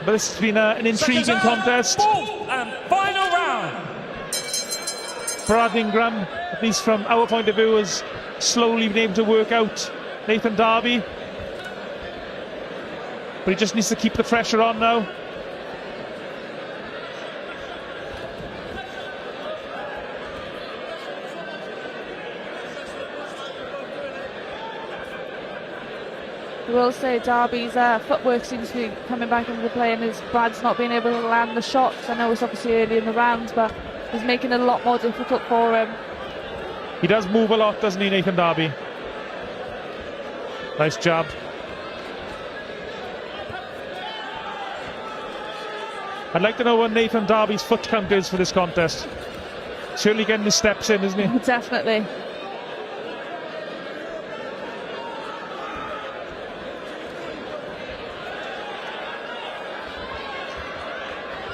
But this has been an intriguing contest. Fourth and final round. Brad Ingram, at least from our point of view, has slowly been able to work out Nathan Darby. But he just needs to keep the pressure on now. I will say Derby's footwork seems to be coming back into play, and his Brad's not being able to land the shots. I know it's obviously early in the rounds, but he's making it a lot more difficult for him. He does move a lot, doesn't he, Nathan Darby? Nice jab. I'd like to know what Nathan Darby's foot count is for this contest. Surely getting the steps in, isn't he? Definitely.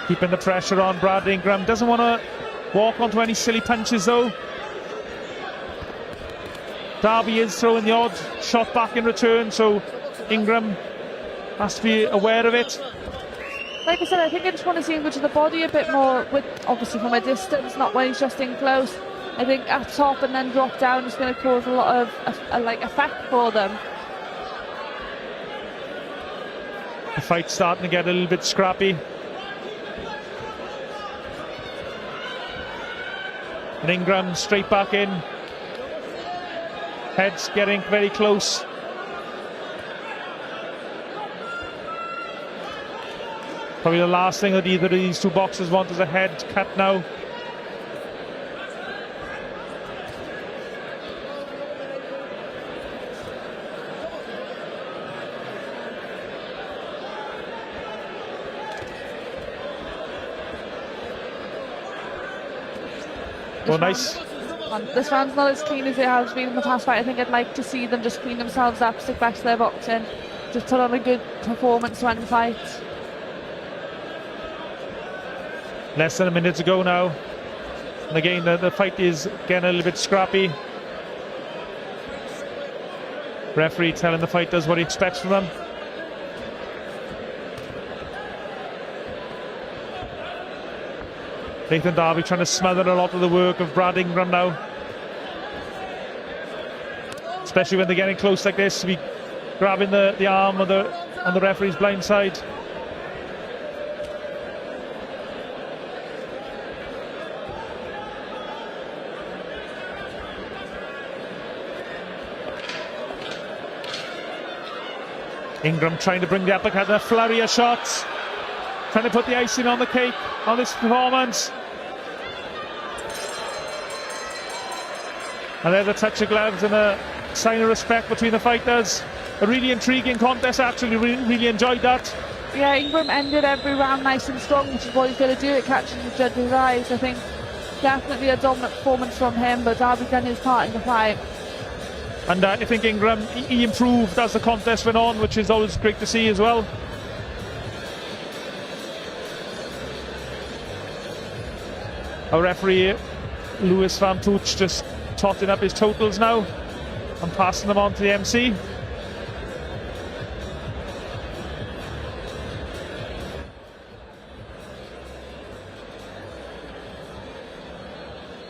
Keeping the pressure on Brad Ingram. Doesn't want to walk onto any silly punches though. Darby is throwing the odd shot back in return, so Ingram has to be aware of it. Like I said, I think I just want to see him go to the body a bit more, with obviously from a distance, not when he's just in close. I think up top and then drop down is going to cause a lot of effect for them. The fight's starting to get a little bit scrappy. And Ingram straight back in. Heads getting very close. Probably the last thing that either of these two boxers want is a head cut now. Well, nice. This round's not as clean as it has been in the past fight. I think I'd like to see them just clean themselves up, stick back to their boxing, just put on a good performance to end the fight. Less than a minute to go now. And again, the fight is getting a little bit scrappy. Referee telling the fighters what he expects from them. Nathan Darby trying to smother a lot of the work of Brad Ingram now. Especially when they're getting close like this, to be grabbing the arm on the referee's blind side. Ingram trying to bring the uppercut, a flurry of shots. Trying to put the icing on the cake on this performance. And there's a touch of gloves and a sign of respect between the fighters. A really intriguing contest, actually. Really enjoyed that. Yeah, Ingram ended every round nice and strong, which is what he's going to do. It catches the judge's eyes. I think definitely a dominant performance from him, but Darby done his part in the fight. And I think Ingram, he improved as the contest went on, which is always great to see as well. Our referee, Lewis Van Tooch, just totting up his totals now and passing them on to the MC.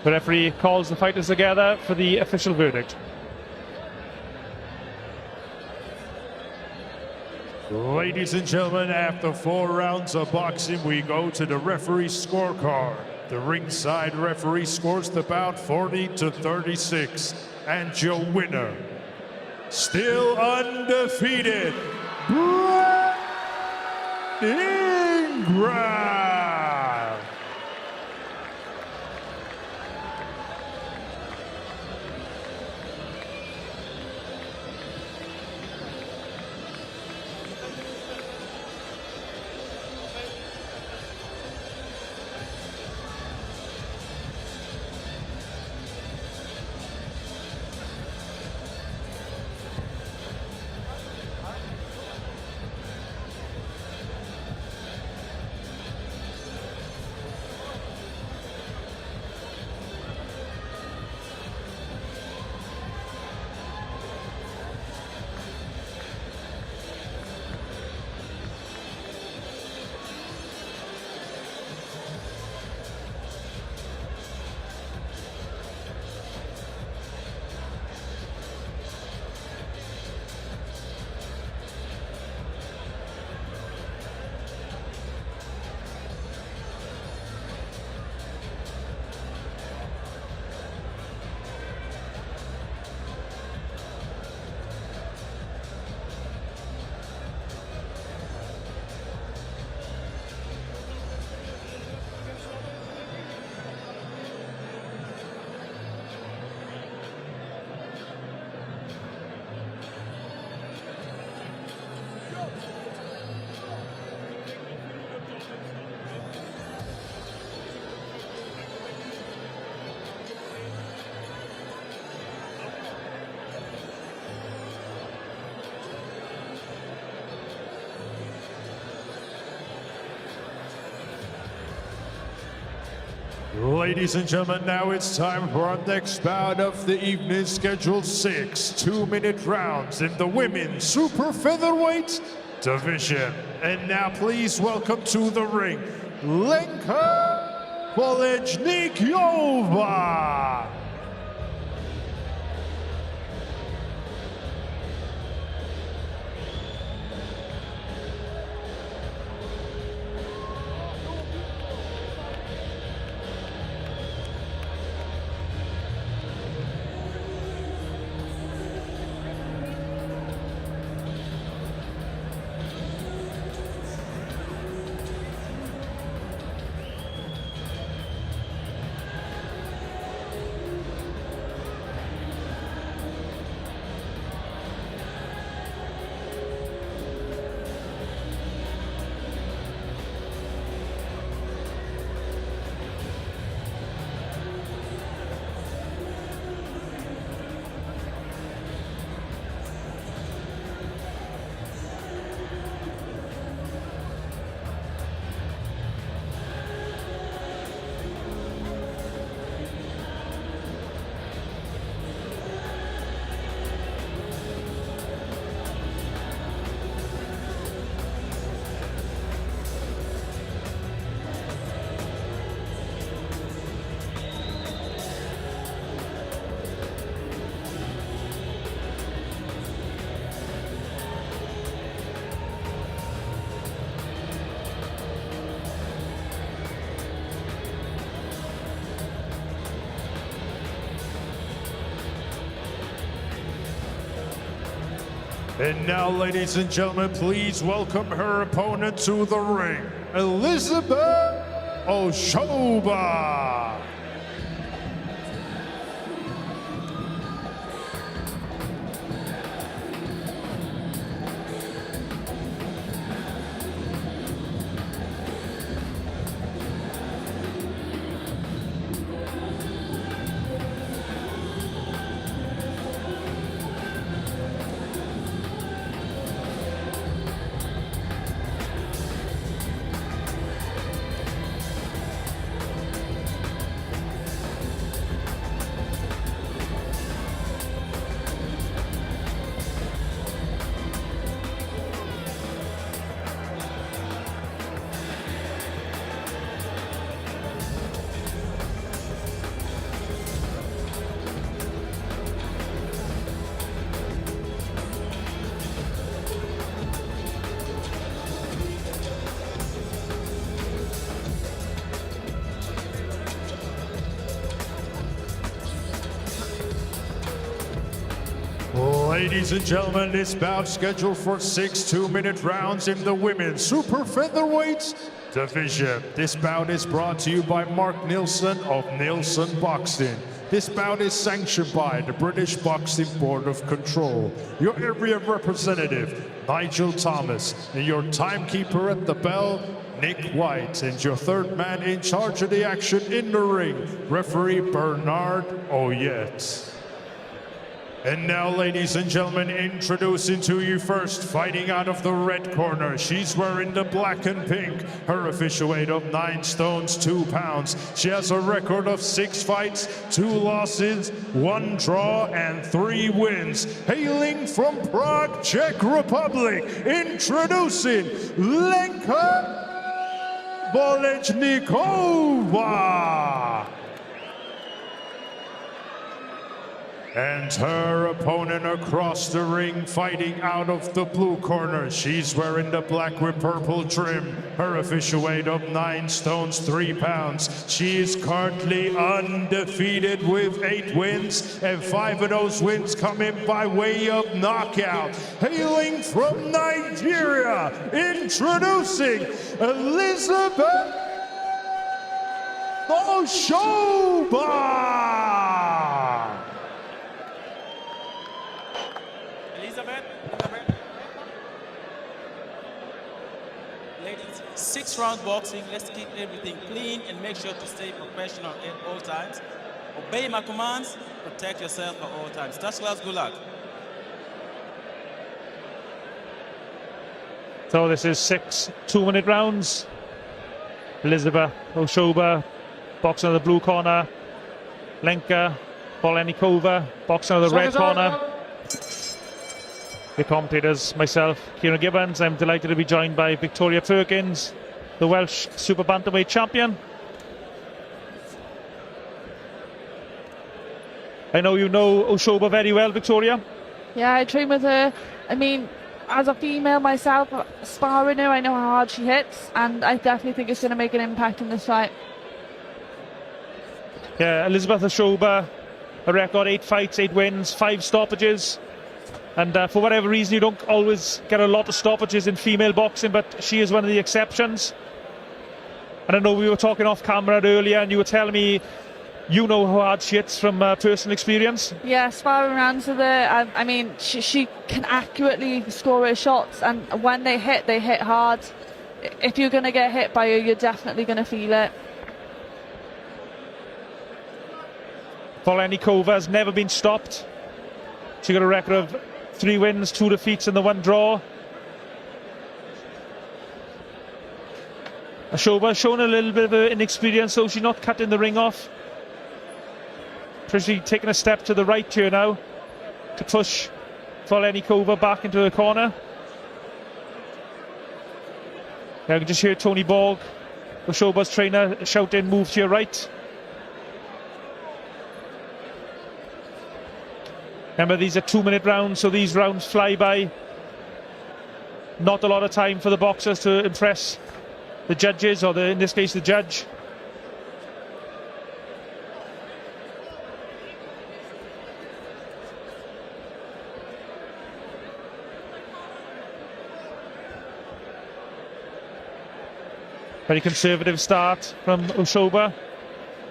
The referee calls the fighters together for the official verdict. Ladies and gentlemen, after 4 rounds of boxing, we go to the referee's scorecard. The ringside referee scores the bout 40-36. And your winner, still undefeated, Brad Ingram. Ladies and gentlemen, now it's time for our next bout of the evening, scheduled 6 2-minute rounds in the women's super featherweight division. And now please welcome to the ring, Lenka Bolechnikova. And now, ladies and gentlemen, please welcome her opponent to the ring, Elizabeth Oshoba. Ladies and gentlemen, this bout scheduled for 6 2-minute rounds in the women's super featherweight division. This bout is brought to you by Mark Neilson of Neilson Boxing. This bout is sanctioned by the British Boxing Board of Control. Your area representative, Nigel Thomas, and your timekeeper at the bell, Nick White, and your third man in charge of the action in the ring, referee Bernard Oyet. And now, ladies and gentlemen, introducing to you first, fighting out of the red corner. She's wearing the black and pink. Her official weight of 9 stones, 2 pounds. She has a record of 6 fights, 2 losses, 1 draw, and 3 wins. Hailing from Prague, Czech Republic, introducing Lenka Bolechnikova. And her opponent across the ring, fighting out of the blue corner. She's wearing the black with purple trim. Her official weight of 9 stones, 3 pounds. She is currently undefeated with 8 wins, and 5 of those wins coming by way of knockout. Hailing from Nigeria, introducing Elizabeth Oshoba. Ladies, 6-round boxing. Let's keep everything clean and make sure to stay professional at all times. Obey my commands, protect yourself at all times. Touch gloves, good luck. So this is 6 2-minute rounds. Elizabeth Oshoba boxing out of the blue corner. Lenka, Polenikova, boxing out of the red corner. The commentators, myself, Kieran Gibbons. I'm delighted to be joined by Victoria Perkins, the Welsh Super Bantamweight champion. I know you know Oshoba very well, Victoria. Yeah, I train with her. I mean, as a female myself, sparring her, I know how hard she hits, and I definitely think it's going to make an impact in this fight. Yeah, Elizabeth Oshoba, a record 8 fights, 8 wins, 5 stoppages. And for whatever reason, you don't always get a lot of stoppages in female boxing, but she is one of the exceptions. And I know we were talking off camera earlier, and you were telling me you know how hard she hits from personal experience. Yeah, sparring rounds with her. I mean, she can accurately score her shots, and when they hit hard. If you're going to get hit by her, you're definitely going to feel it. Polenikova has never been stopped. She got a record of 3 wins, 2 defeats, and the 1 draw. Oshoba shown a little bit of inexperience, so she's not cutting the ring off. Pretty taking a step to the right here now to push Polenikova back into the corner. Yeah, I can just hear Tony Borg, Oshoba's trainer, shouting, "Move to your right." Remember, these are 2-minute rounds, so these rounds fly by. Not a lot of time for the boxers to impress the judges, or in this case, the judge. Very conservative start from Oshoba.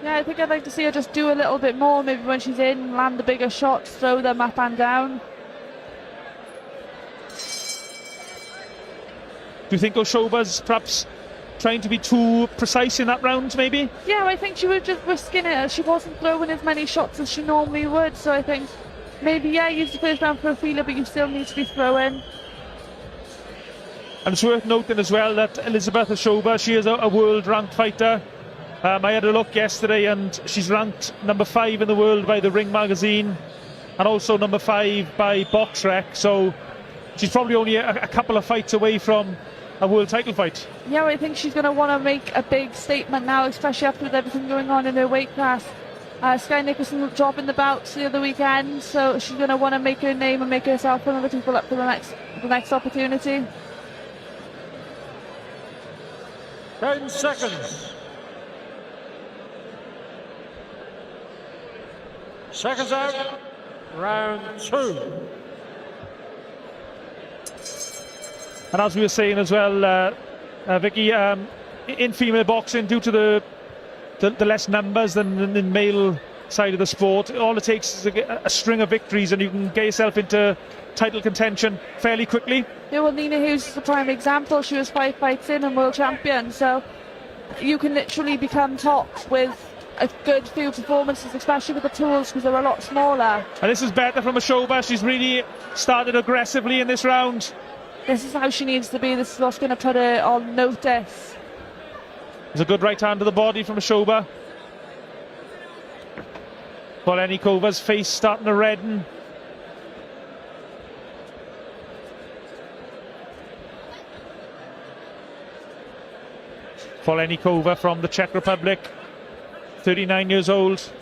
Yeah, I think I'd like to see her just do a little bit more, maybe when she's in, land the bigger shots, throw them up and down. Do you think Oshoba's perhaps trying to be too precise in that round, maybe? Yeah, I think she was just risking it. She wasn't throwing as many shots as she normally would, so I think maybe, yeah, use the first round for a feeler, but you still need to be throwing. And it's worth noting as well that Elizabeth Oshoba, she is a world-ranked fighter. I had a look yesterday, and she's ranked number 5 in the world by the Ring magazine, and also number 5 by BoxRec. So she's probably only a couple of fights away from a world title fight. Yeah, I think she's going to want to make a big statement now, especially after with everything going on in her weight class. Sky Nicholson dropping the bouts the other weekend, so she's going to want to make her name and make herself and other people up for the next opportunity. 10 seconds. Seconds out. Round 2. And as we were saying as well, Vicky, in female boxing, due to the less numbers than the male side of the sport, all it takes is a string of victories and you can get yourself into title contention fairly quickly. Yeah, well, Nina Hughes is the prime example. She was 5 fights in and world champion, so you can literally become top with a good few performances, especially with the tools, because they're a lot smaller. And this is better from Oshoba. She's really started aggressively in this round. This is how she needs to be. This is what's going to put her on notice. There's a good right hand to the body from Oshoba. Polenikova's face starting to redden. Polenikova from the Czech Republic, 39 years old.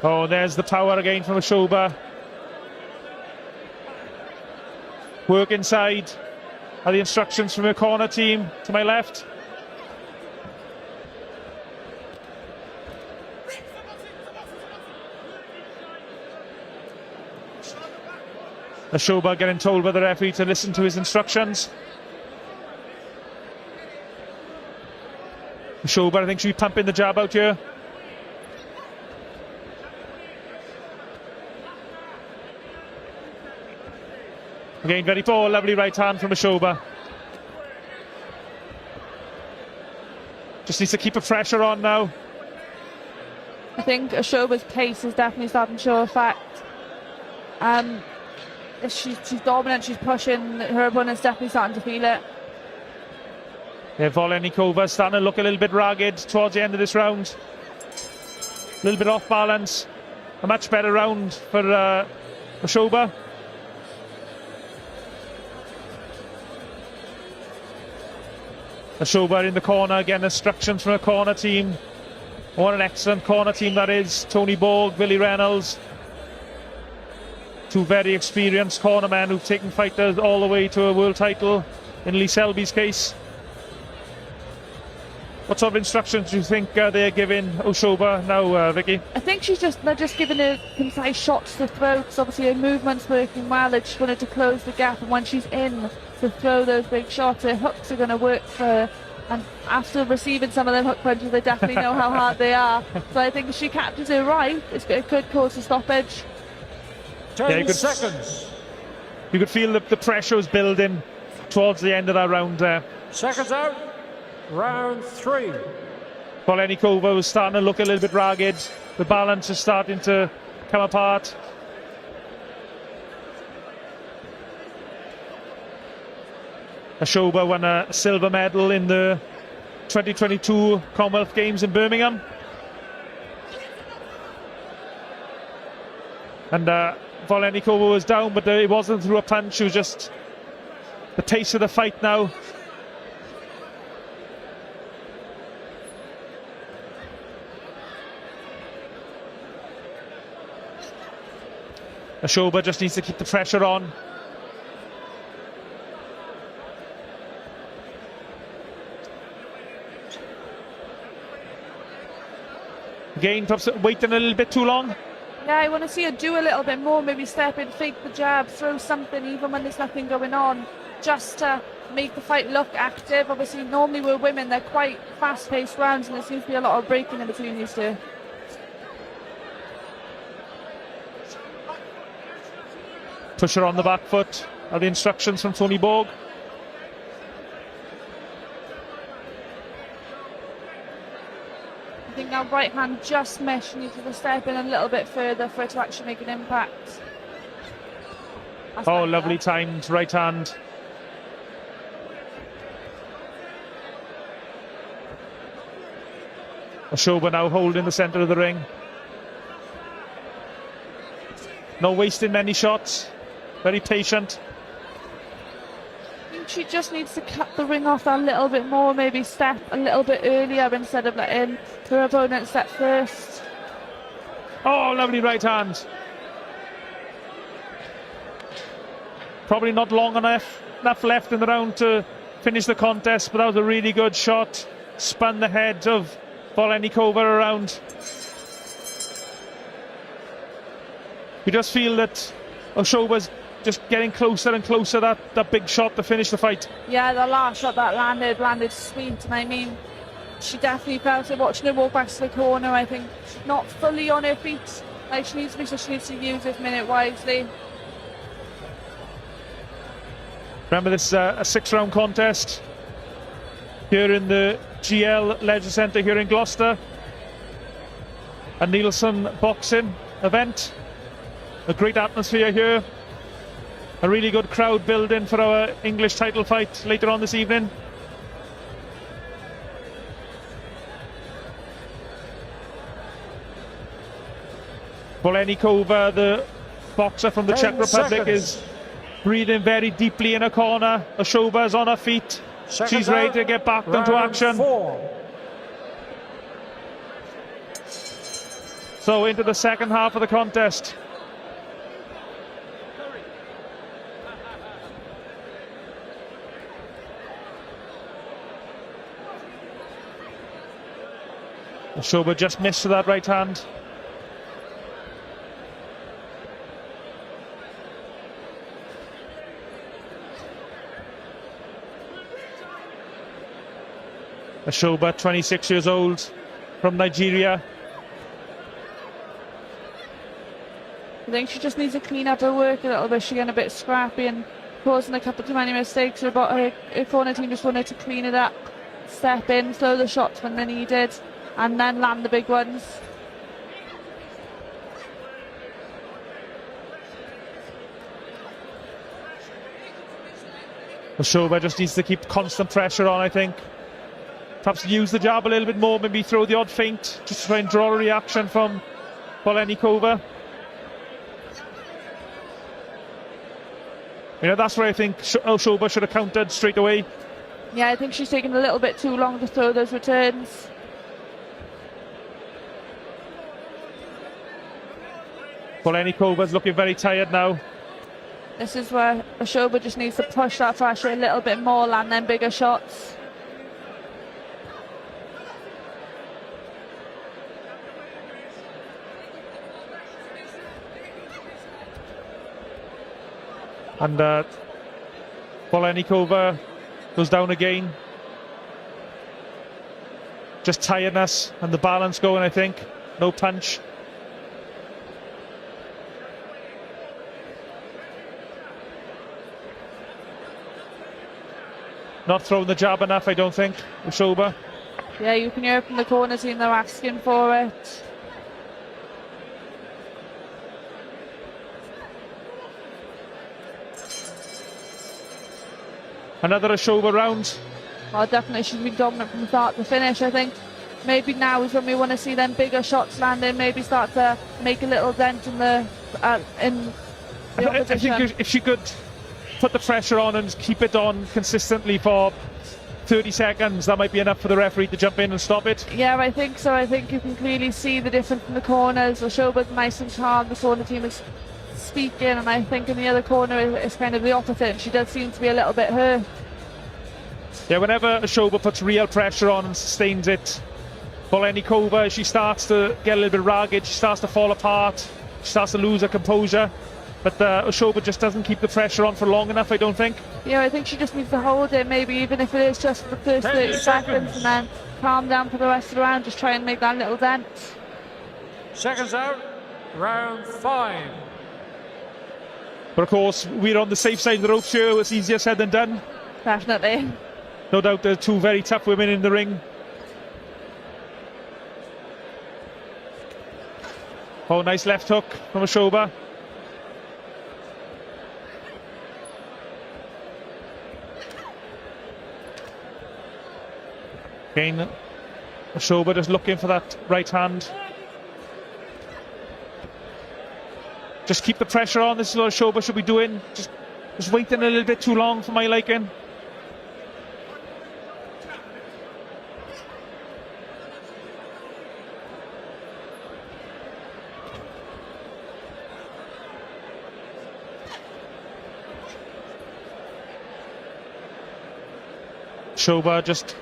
Oh, there's the power again from Oshoba. Work inside are the instructions from her corner team to my left. Oshoba getting told by the referee to listen to his instructions. Oshoba, I think, should be pumping the jab out here. Again, very poor, lovely right hand from Oshoba. Just needs to keep the pressure on now. I think Oshoba's pace is definitely starting to show effect. she's dominant, she's pushing, her opponent's definitely starting to feel it. Yeah, Volenikova starting to look a little bit ragged towards the end of this round. A little bit off balance. A much better round for Oshoba. Oshoba in the corner, again instructions from a corner team. What an excellent corner team that is. Tony Borg, Billy Reynolds. Two very experienced cornermen who've taken fighters all the way to a world title in Lee Selby's case. What sort of instructions do you think they're giving Oshoba now, Vicky? I think they're just giving her concise shots to throw, because obviously her movement's working well. They just wanted to close the gap, and when she's in to throw those big shots, her hooks are going to work for her. And after receiving some of them hook punches, they definitely know how hard they are. So I think if she catches it right, it could cause a stoppage. 10 seconds. You could feel the pressure was building towards the end of that round there. Seconds out. Round 3. Volenikova was starting to look a little bit ragged. The balance is starting to come apart. Oshoba won a silver medal in the 2022 Commonwealth Games in Birmingham. And Volenikova was down, but it wasn't through a punch. It was just the pace of the fight now. Oshoba just needs to keep the pressure on. Again, perhaps waiting a little bit too long. Yeah, I want to see her do a little bit more, maybe step in, fake the jab, throw something even when there's nothing going on, just to make the fight look active. Obviously, normally we're women, they're quite fast-paced rounds, and there seems to be a lot of breaking in between these two. Push her on the back foot. Are the instructions from Tony Borg. I think now right hand just missed. She needs to step in a little bit further for it to actually make an impact. That's lovely timed right hand. Oshoba now holding the centre of the ring. No wasting many shots. Very patient. I think she just needs to cut the ring off a little bit more, maybe step a little bit earlier instead of letting her opponent step first. Oh, lovely right hand. Probably not long enough left in the round to finish the contest, but that was a really good shot. Spun the head of Volenikova around. You just feel that Oshoba's just getting closer and closer, that big shot to finish the fight. Yeah, the last shot that landed sweet, and I mean, she definitely felt it watching her walk back to the corner. I think she's not fully on her feet like she needs to be, so she needs to use this minute wisely. Remember, this is a 6-round contest here in the GL Leisure Centre here in Gloucester. A Neilson Boxing event. A great atmosphere here. A really good crowd building for our English title fight later on this evening. Volenikova, the boxer from the Czech Republic, is breathing very deeply in a corner. Oshoba's on her feet. She's ready to get back into action. 4. So into the second half of the contest. Oshoba just missed that right hand. Oshoba, 26 years old, from Nigeria. I think she just needs to clean up her work a little bit. She's getting a bit scrappy and causing a couple too many mistakes. Her corner team just wanted to clean it up, step in, throw the shots when they're needed, and then land the big ones. Oshoba just needs to keep constant pressure on, I think. Perhaps use the jab a little bit more, maybe throw the odd feint, just to try and draw a reaction from Polenikova. You know, that's where I think Oshoba should have countered straight away. Yeah, I think she's taking a little bit too long to throw those returns. Polenikova's looking very tired now. This is where Oshoba just needs to push that pressure a little bit more, land them bigger shots. And Polenikova goes down again. Just tiredness and the balance going, I think. No punch. Not throwing the jab enough, I don't think, Oshoba. Yeah, you can hear it from the corner team, they're asking for it. Another Oshoba round. Oh, definitely, she's been dominant from start to finish. I think maybe now is when we want to see them bigger shots landing, maybe start to make a little dent in the opposition. I think if she could put the pressure on and keep it on consistently for 30 seconds, that might be enough for the referee to jump in and stop it. Yeah, I think so. I think you can clearly see the difference in the corners. Oshoba's nice and calm, the corner team is speaking, and I think in the other corner it's kind of the opposite. She does seem to be a little bit hurt. Yeah, whenever Oshoba puts real pressure on and sustains it, Polenikova, she starts to get a little bit ragged, she starts to fall apart, she starts to lose her composure. But Oshoba just doesn't keep the pressure on for long enough, I don't think. Yeah, I think she just needs to hold it, maybe even if it is just for the first 30 seconds, and then calm down for the rest of the round, just try and make that little dent. Seconds out, round 5. But of course, we're on the safe side of the ropes here. It's easier said than done. Definitely. No doubt there are two very tough women in the ring. Oh, nice left hook from Oshoba. Again, Oshoba just looking for that right hand. Just keep the pressure on. This is what Oshoba should be doing. Just waiting a little bit too long for my liking. Oshoba just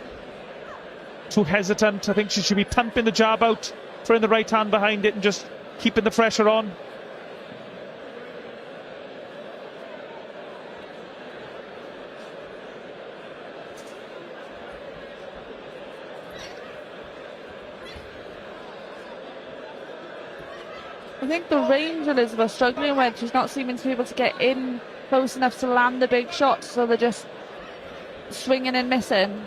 too hesitant. I think she should be pumping the jab out, throwing the right hand behind it and just keeping the pressure on. I think the range Elizabeth's struggling with, she's not seeming to be able to get in close enough to land the big shots, so they're just swinging and missing.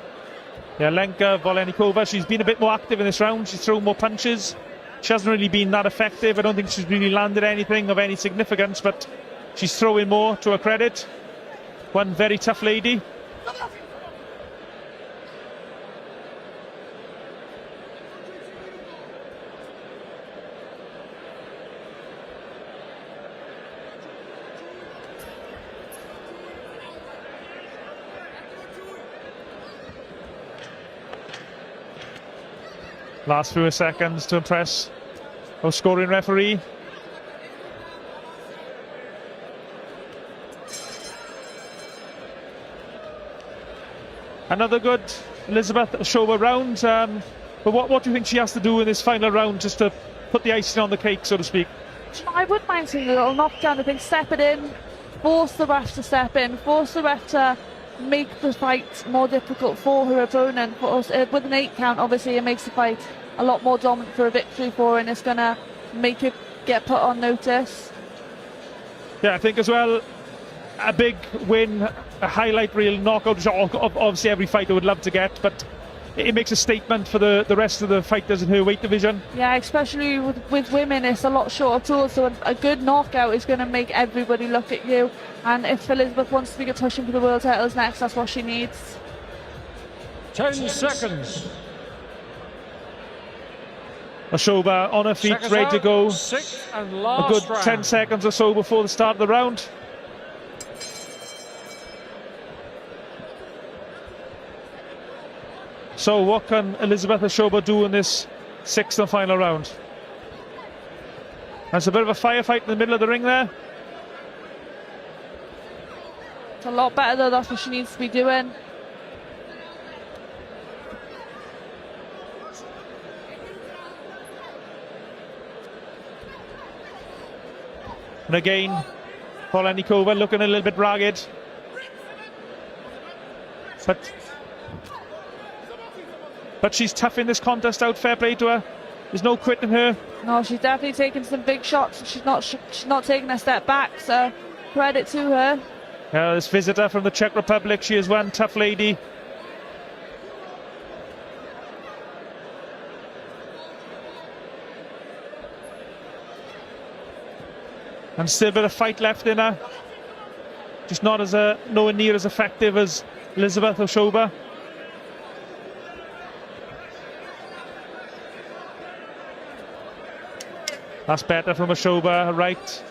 Yeah, Lenka, Polenikova, she's been a bit more active in this round. She's thrown more punches. She hasn't really been that effective. I don't think she's really landed anything of any significance, but she's throwing more, to her credit. One very tough lady. Last few seconds to impress our scoring referee. Another good Elizabeth Oshoba round. But what do you think she has to do in this final round just to put the icing on the cake, so to speak? I wouldn't mind seeing a little knockdown. I think step it in, force the ref to step in, force the ref to make the fight more difficult for her opponent. With an 8 count, obviously it makes the fight a lot more dominant for a victory for her, and it's going to make her get put on notice. Yeah, I think as well, a big win, a highlight reel knockout, obviously every fighter would love to get, but it makes a statement for the rest of the fighters in her weight division. Yeah, especially with women, it's a lot shorter tools, so a good knockout is going to make everybody look at you. And if Elizabeth wants to be pushing for the world titles next, that's what she needs. 10 seconds. Oshoba on her feet, ready to go. Sixth and A last good round. 10 seconds or so before the start of the round. So what can Elizabeth Oshoba do in this 6th and final round? There's a bit of a firefight in the middle of the ring there. It's a lot better though, that's what she needs to be doing. And again, Polenikova looking a little bit ragged. But she's tough in this contest out, fair play to her. There's no quitting her. No, she's definitely taking some big shots. She's not taking a step back, so credit to her. This visitor from the Czech Republic, she is one tough lady. And still a bit of fight left in her. Just not as nowhere near as effective as Elizabeth Oshoba. That's better from Oshoba. Her right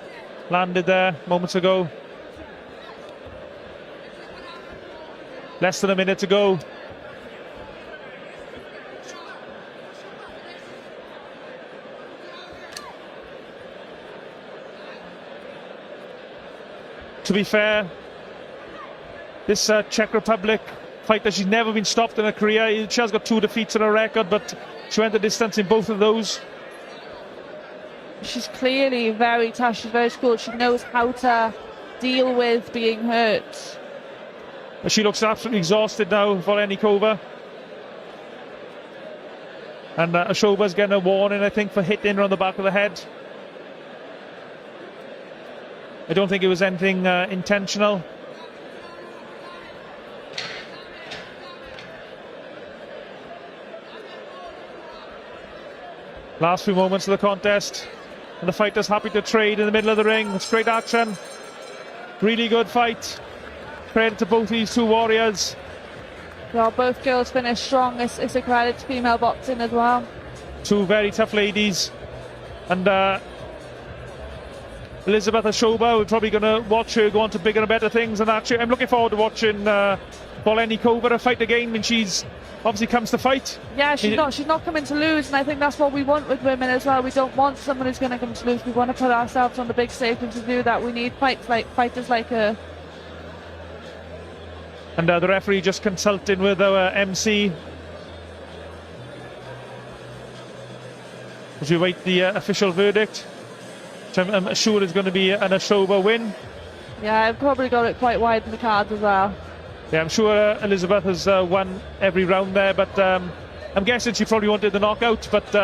landed there moments ago. Less than a minute to go. To be fair, this Czech Republic fighter, she's never been stopped in her career. She has got 2 defeats on her record, but she went the distance in both of those. She's clearly very tough, she's very skilled. She knows how to deal with being hurt. She looks absolutely exhausted now, Polenikova. And Oshoba's getting a warning, I think, for hitting her on the back of the head. I don't think it was anything intentional. Last few moments of the contest, and the fighters happy to trade in the middle of the ring. It's great action. Really good fight. Credit to both these two warriors. Well, both girls finished strong. It's a credit to female boxing as well. Two very tough ladies. And Elizabeth Oshoba, we're probably going to watch her go on to bigger and better things. And actually, I'm looking forward to watching Polenikova fight again when she's obviously comes to fight. Yeah, she's not coming to lose, and I think that's what we want with women as well. We don't want someone who's going to come to lose. We want to put ourselves on the big stage, and to do that, we need fighters like her. And the referee just consulting with our MC as we wait the official verdict, which I'm sure is going to be an Oshoba win. Yeah, I've probably got it quite wide in the cards as well. Yeah, I'm sure Elizabeth has won every round there, but I'm guessing she probably wanted the knockout. But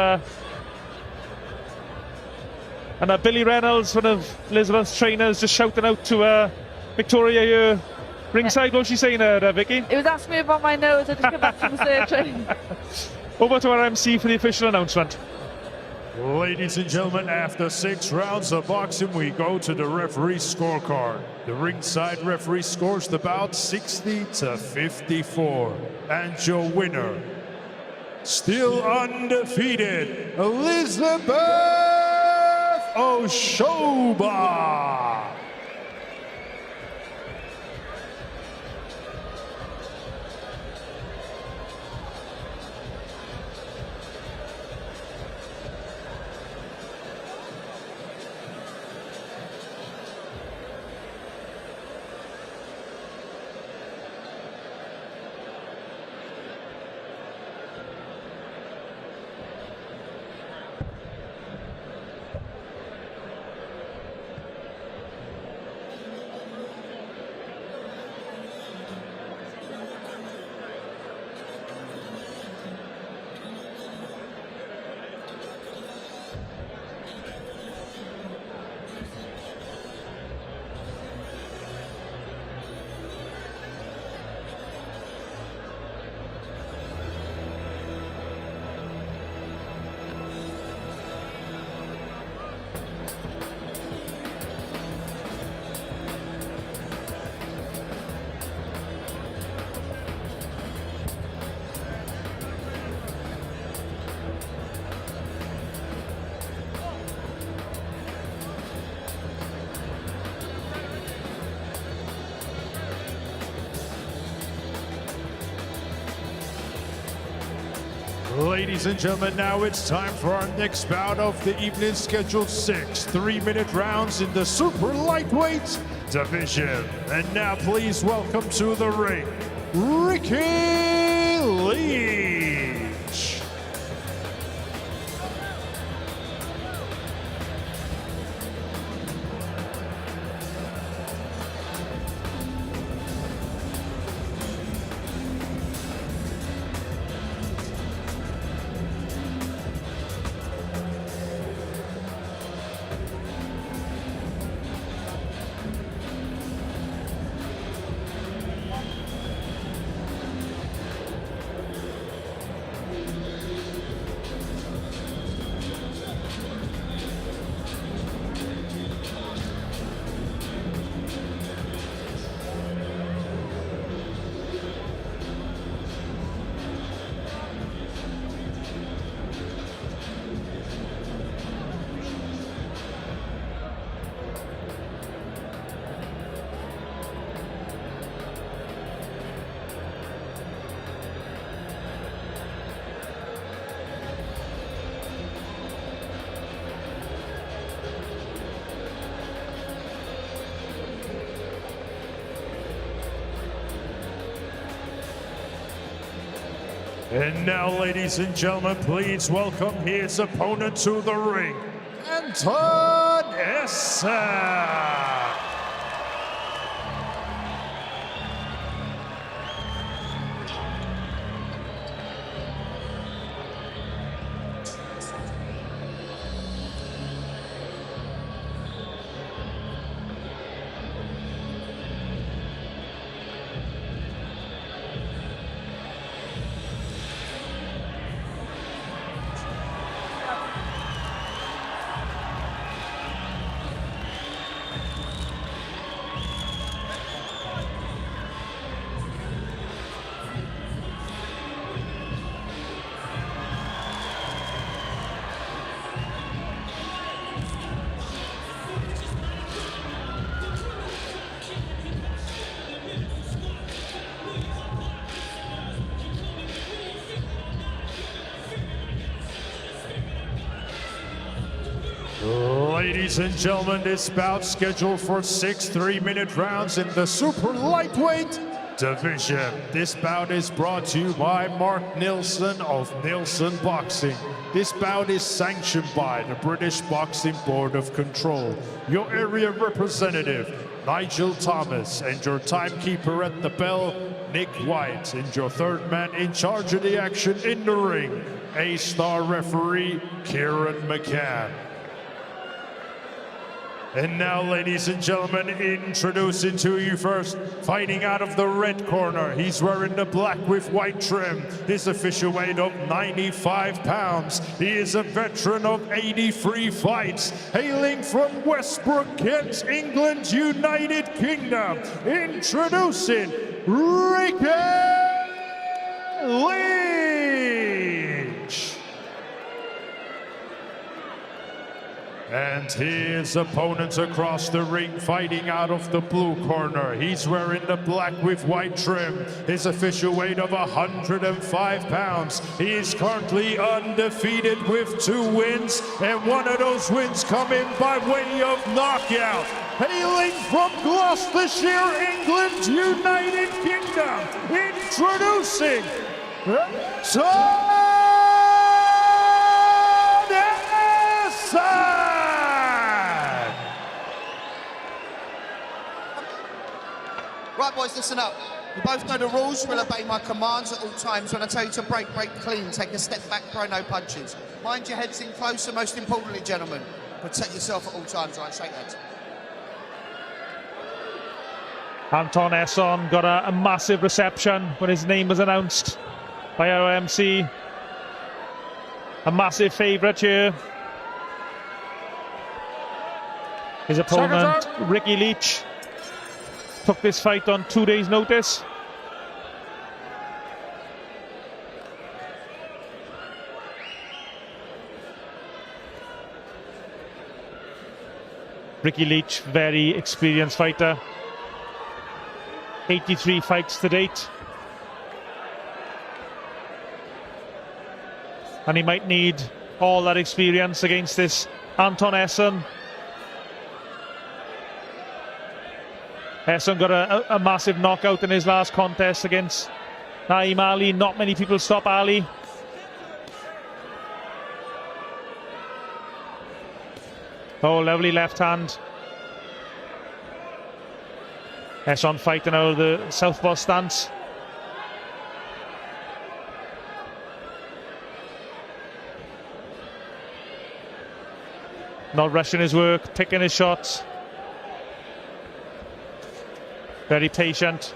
and Billy Reynolds, one of Elizabeth's trainers, just shouting out to Victoria here ringside. What was she saying, Vicky? It was asking me about my nose. I just came back from the surgery. Over to our MC for the official announcement. Ladies and gentlemen, after 6 rounds of boxing, we go to the referee scorecard. The ringside referee scores the bout 60-54. And your winner, still undefeated, Elizabeth Oshoba. Ladies and gentlemen, now it's time for our next bout of the evening, scheduled 6 3-minute rounds in the super lightweight division. And now please welcome to the ring, Ricky Leach. And now, ladies and gentlemen, please welcome his opponent to the ring, Anton Esson. Ladies and gentlemen, this bout scheduled for 6 3-minute rounds in the super lightweight division. This bout is brought to you by Mark Neilson of Neilson Boxing. This bout is sanctioned by the British Boxing Board of Control. Your area representative, Nigel Thomas, and your timekeeper at the bell, Nick White, and your third man in charge of the action in the ring, A-star referee, Kieran McCann. And now, ladies and gentlemen, introducing to you first, fighting out of the red corner. He's wearing the black with white trim. His official weight of 95 pounds. He is a veteran of 83 fights, hailing from Westbrook, Kent, England, United Kingdom. Introducing Ricky Leach. And his opponents across the ring, fighting out of the blue corner. He's wearing the black with white trim. His official weight of 105 pounds. He is currently undefeated with 2 wins, and one of those wins coming by way of knockout. Hailing from Gloucestershire, England, United Kingdom, introducing Anton Esson. Right, boys, listen up. You both know the rules. You will obey my commands at all times. When I tell you to break, break clean. Take a step back, throw no punches. Mind your heads in close, and most importantly, gentlemen, protect yourself at all times. All right, shake hands. Anton Esson got a massive reception when his name was announced by our MC. A massive favourite here. His opponent, Ricky Leach, took this fight on 2 days' notice. Ricky Leach, very experienced fighter. 83 fights to date. And he might need all that experience against this Anton Esson. Esson got a massive knockout in his last contest against Naeem Ali. Not many people stop Ali. Oh, lovely left hand. Esson fighting out of the southpaw stance. Not rushing his work, picking his shots. Very patient.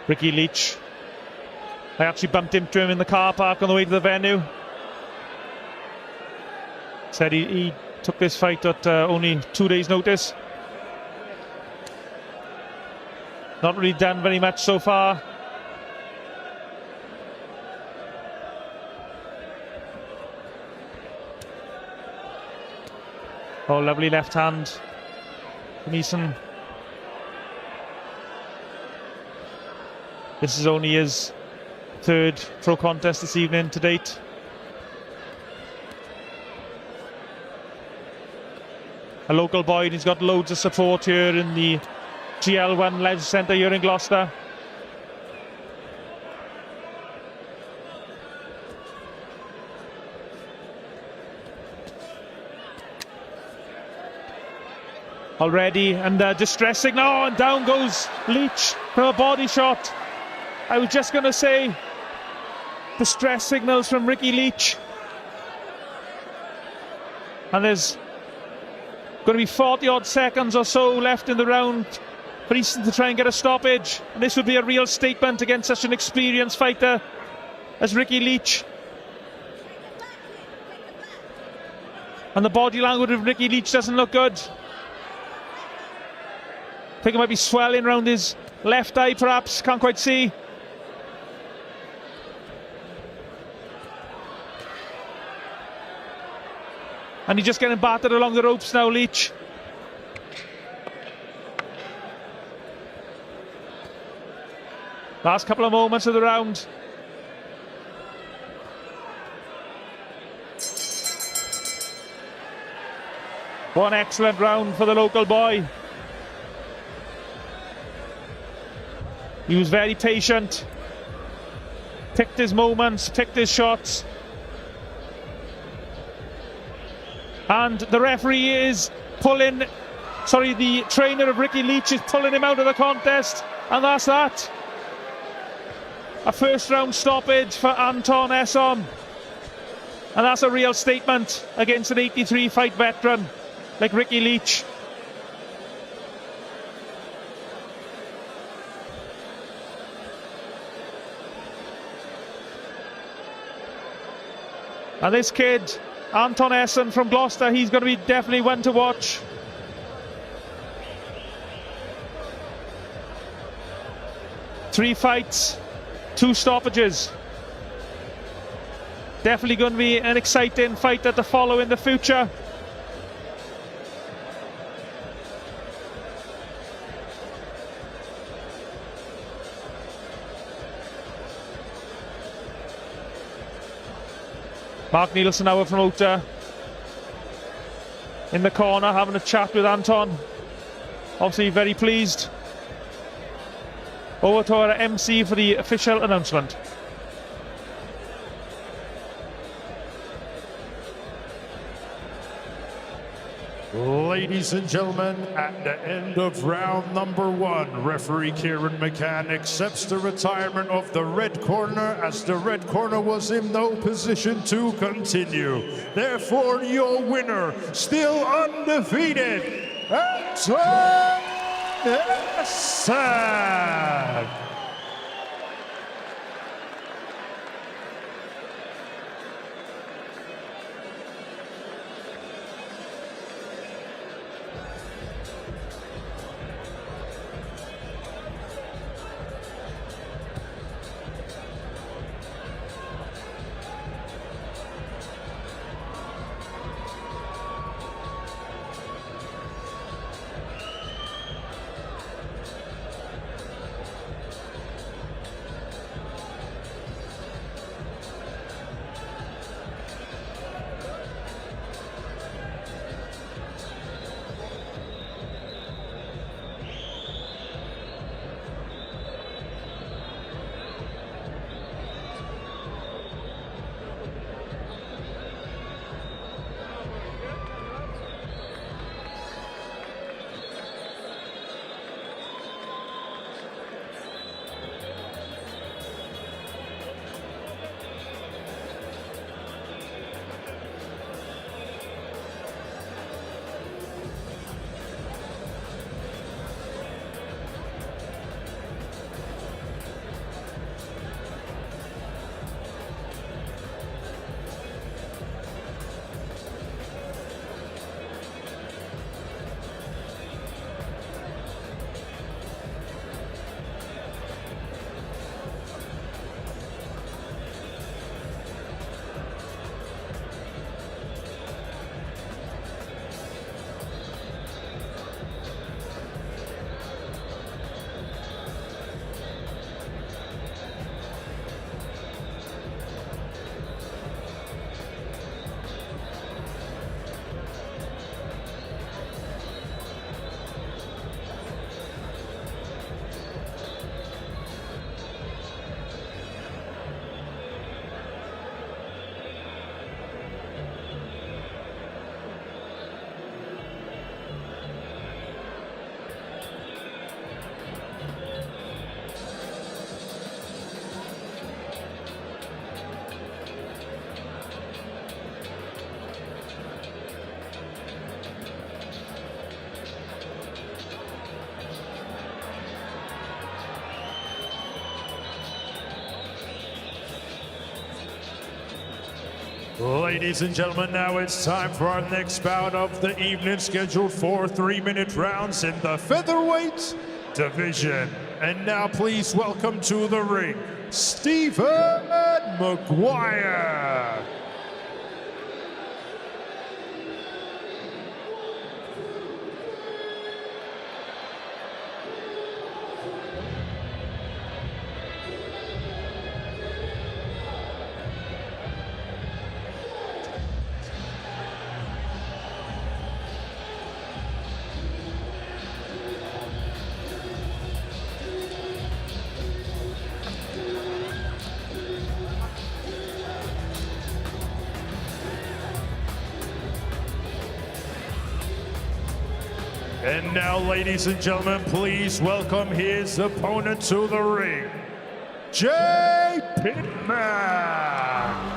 Ricky Leach. I actually bumped into him in the car park on the way to the venue. Said he took this fight at only 2 days' notice. Not really done very much so far. Oh, lovely left hand from Eason. This is only his third pro contest this evening to date. A local boy, and he's got loads of support here in the GL1 Leisure Centre here in Gloucester. Already, and distressing now, and down goes Leach from a body shot. I was just going to say, distress signals from Ricky Leach. And there's going to be 40 odd seconds or so left in the round for Easton to try and get a stoppage. And this would be a real statement against such an experienced fighter as Ricky Leach. And the body language of Ricky Leach doesn't look good. I think it might be swelling around his left eye perhaps, can't quite see. And he's just getting battered along the ropes now, Leach. Last couple of moments of the round. One excellent round for the local boy. He was very patient. Picked his moments, picked his shots. And the referee is pulling, the trainer of Ricky Leach is pulling him out of the contest. And that's that. A first round stoppage for Anton Esson. And that's a real statement against an 83 fight veteran like Ricky Leach. And this kid, Anton Esson from Gloucester, he's going to be definitely one to watch. Three fights, 2 stoppages. Definitely going to be an exciting fight to follow in the future. Mark Neilson, our promoter, in the corner having a chat with Anton. Obviously very pleased. Over to our MC for the official announcement. Ladies and gentlemen, at the end of round number 1, referee Kieran McCann accepts the retirement of the red corner, as the red corner was in no position to continue. Therefore, your winner, still undefeated, Anton Esson. Ladies and gentlemen, now it's time for our next bout of the evening, scheduled for 3-minute rounds in the featherweight division. And now please welcome to the ring, Stephen Maguire. And now, ladies and gentlemen, please welcome his opponent to the ring, Jay Pitman.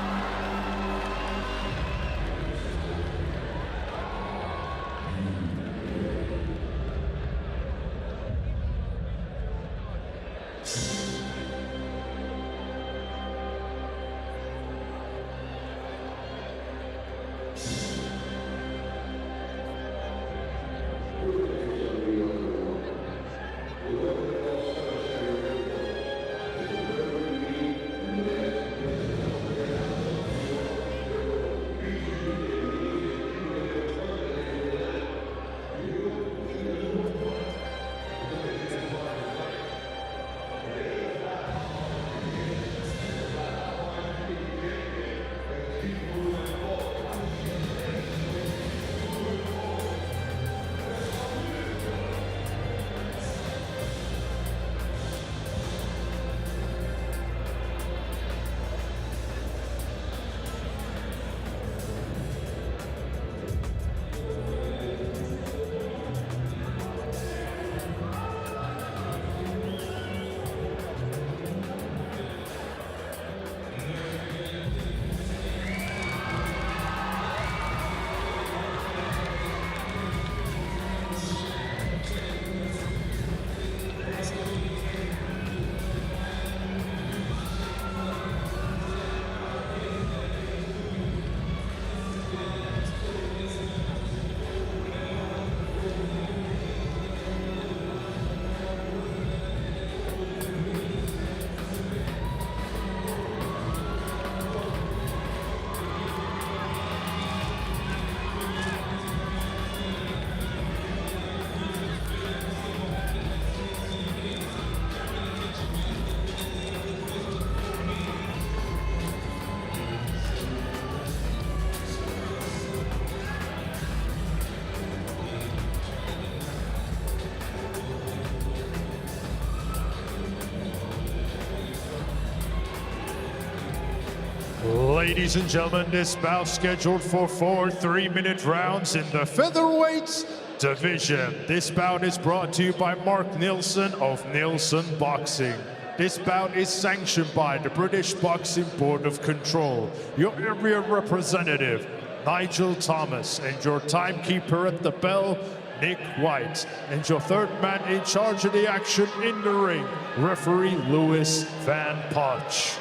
Ladies and gentlemen, this bout scheduled for 4 3-minute rounds in the featherweight division. This bout is brought to you by Mark Neilson of Neilson Boxing. This bout is sanctioned by the British Boxing Board of Control. Your area representative, Nigel Thomas, and your timekeeper at the bell, Nick White, and your third man in charge of the action in the ring, referee Lewis Van Potch.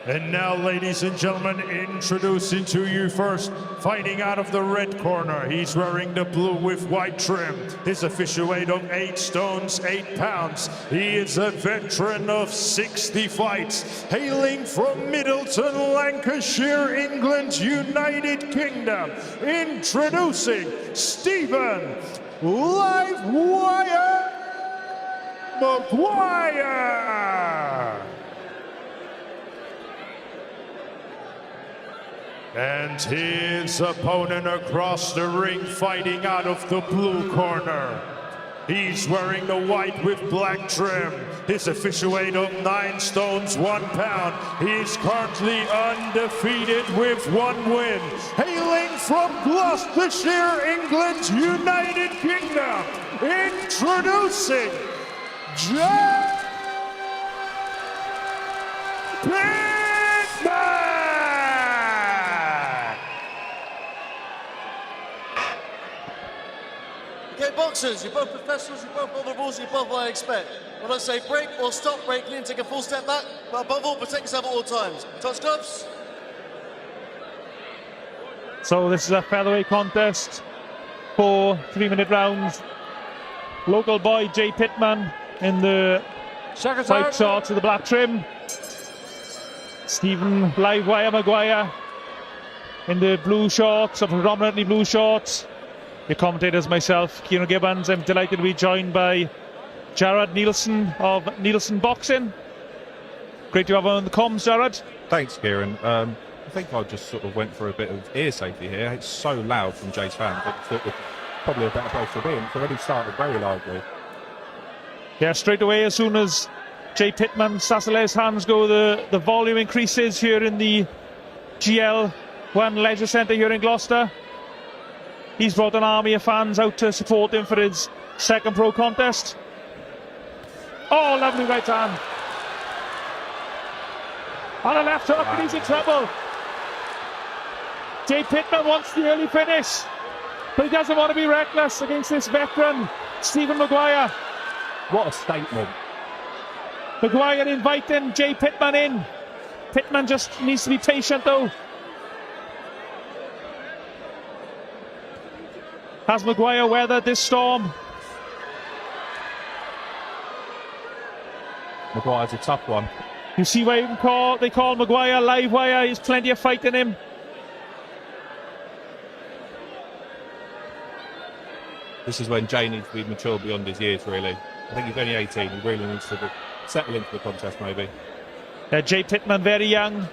And now, ladies and gentlemen, introducing to you first, fighting out of the red corner. He's wearing the blue with white trim. His official weight of 8 stones, 8 pounds. He is a veteran of 60 fights, hailing from Middleton, Lancashire, England, United Kingdom. Introducing Stephen Livewire Maguire. And his opponent across the ring, fighting out of the blue corner. He's wearing the white with black trim. His official weight of 9 stones, 1 pound. He's currently undefeated with 1 win. Hailing from Gloucestershire, England, United Kingdom. Introducing Jack Bannister. Okay, boxers, you're both professionals, you both know the rules, you both what I expect. When I say break or stop breaking in, take a full step back, but above all, protect yourself at all times. Touch gloves. So this is a featherweight contest, 4 3-minute rounds. Local boy Jay Pitman in the white shorts with the black trim. Stephen Livewire Maguire in the blue shorts, or predominantly blue shorts. Your commentators, myself, Kieran Gibbons. I'm delighted to be joined by Jared Neilson of Neilson Boxing. Great to have on the comms, Jared. Thanks, Kieran. I think I just sort of went for a bit of ear safety here. It's so loud from Jay's fans, but thought it was probably a better place to be. It's already started very lively. Yeah, straight away, as soon as Jay Pitman starts to let his hands go, the volume increases here in the GL1 Leisure Centre here in Gloucester. He's brought an army of fans out to support him for his second pro contest. Oh, lovely right hand. On a left hook, and he's in trouble. Jay Pitman wants the early finish, but he doesn't want to be reckless against this veteran, Stephen Maguire. What a statement. Maguire inviting Jay Pitman in. Pitman just needs to be patient though. Has Maguire weathered this storm? Maguire's a tough one. You see why they call Maguire live wire. He's plenty of fight in him. This is when Jay needs to be mature beyond his years, really. I think he's only 18. He really needs to settle into the contest, maybe. Jay Pitman, very young.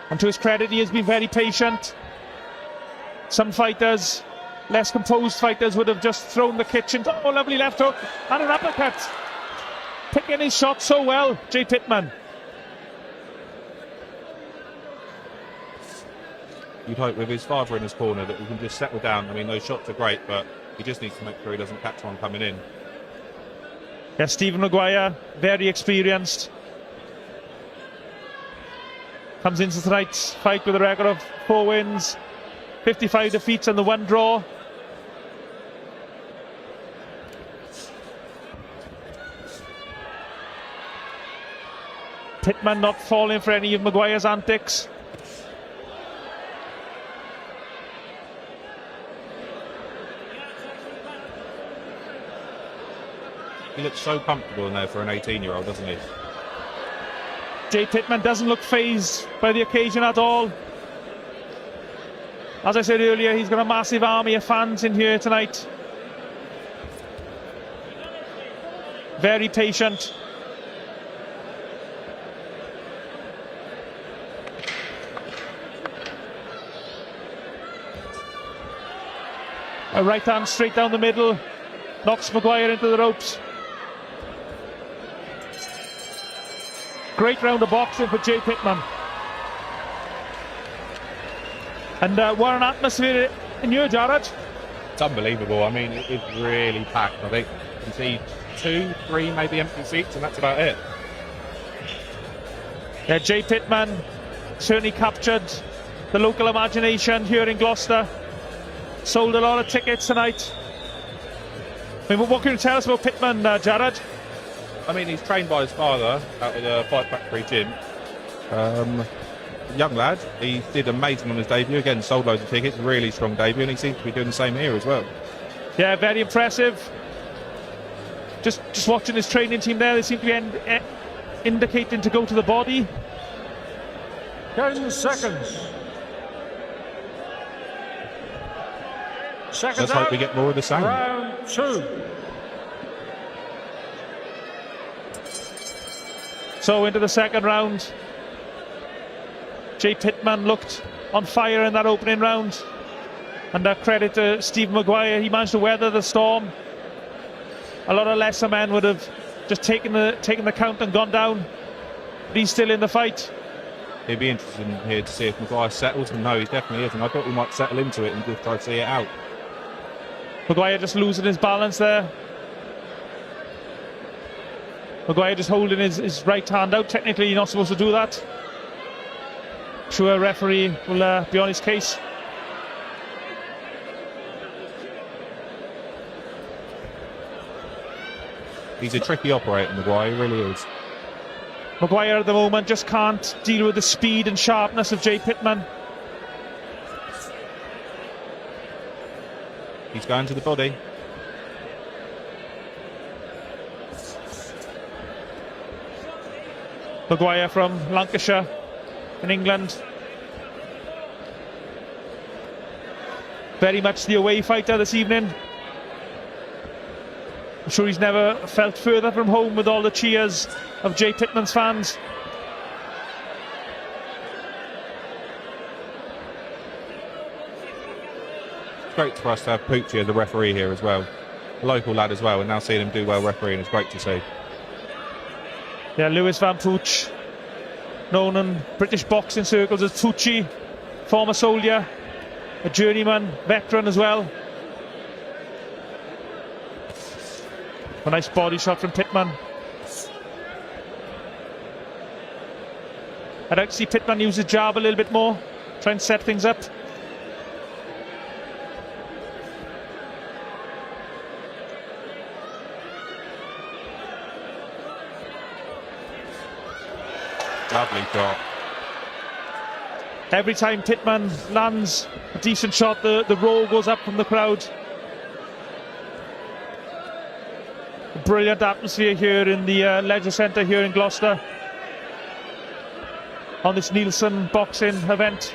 And to his credit, he has been very patient. Some fighters, less composed fighters, would have just thrown the kitchen. Oh, lovely left hook and an uppercut. Picking his shot so well, Jay Pitman. You'd hope with his father in his corner that he can just settle down. I mean, those shots are great, but he just needs to make sure he doesn't catch one coming in. Yeah, Stephen Maguire, very experienced. Comes into tonight's fight with a record of 4 wins, 55 defeats and the 1 draw. Pitman not falling for any of Maguire's antics. He looks so comfortable in there for an 18-year-old, doesn't he? Jay Pitman doesn't look fazed by the occasion at all. As I said earlier, he's got a massive army of fans in here tonight. Very patient. A right hand straight down the middle, knocks Maguire into the ropes. Great round of boxing for Jay Pitman. And what an atmosphere in here, Jared. It's unbelievable. I mean, it's really packed. I think you can see 2, 3 maybe empty seats, and that's about it. Yeah, Jay Pitman certainly captured the local imagination here in Gloucester. Sold a lot of tickets tonight. I mean, what can you tell us about Pitman, Jared? I mean, he's trained by his father out of the Fight Factory gym. Young lad, he did amazing on his debut. Again, sold loads of tickets, really strong debut, and he seems to be doing the same here as well. Yeah, very impressive. Just watching his training team there, they seem to be indicating to go to the body. 10 seconds. Let's hope we get more of the same. Round 2. So into the second round. Jay Pitman looked on fire in that opening round. And credit to Steve Maguire, he managed to weather the storm. A lot of lesser men would have just taken the count and gone down. But he's still in the fight. It'd be interesting here to see if Maguire settles, and no, he definitely isn't. I thought he might settle into it and just try to see it out. Maguire just losing his balance there. Maguire just holding his right hand out. Technically, you're not supposed to do that. Sure, referee will be on his case. He's a tricky operator, Maguire, he really is. Maguire at the moment just can't deal with the speed and sharpness of Jay Pitman. He's going to the body. Maguire from Lancashire in England. Very much the away fighter this evening. I'm sure he's never felt further from home with all the cheers of Jay Pitman's fans. It's great for us to have Poochie as the referee here as well. A local lad as well, and now seeing him do well refereeing is great to see. Yeah, Lewis Van Pooch, known in British boxing circles as Poochie, former soldier, a journeyman, veteran as well. A nice body shot from Pitman. I'd like to see Pitman use his jab a little bit more, try and set things up. Lovely shot. Every time Pitman lands a decent shot, the roar goes up from the crowd. A brilliant atmosphere here in the Leisure Centre here in Gloucester on this Neilson Boxing event.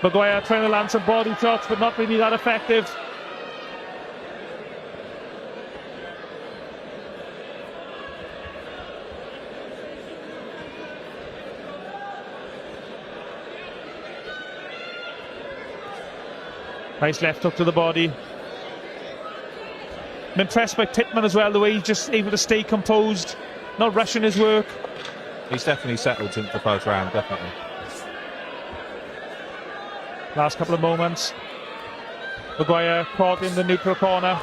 Maguire trying to land some body shots, but not really that effective. Nice left hook to the body. I'm impressed by Pitman as well, the way he's just able to stay composed, not rushing his work. He's definitely settled since the first round, definitely. Last couple of moments. Maguire caught in the neutral corner.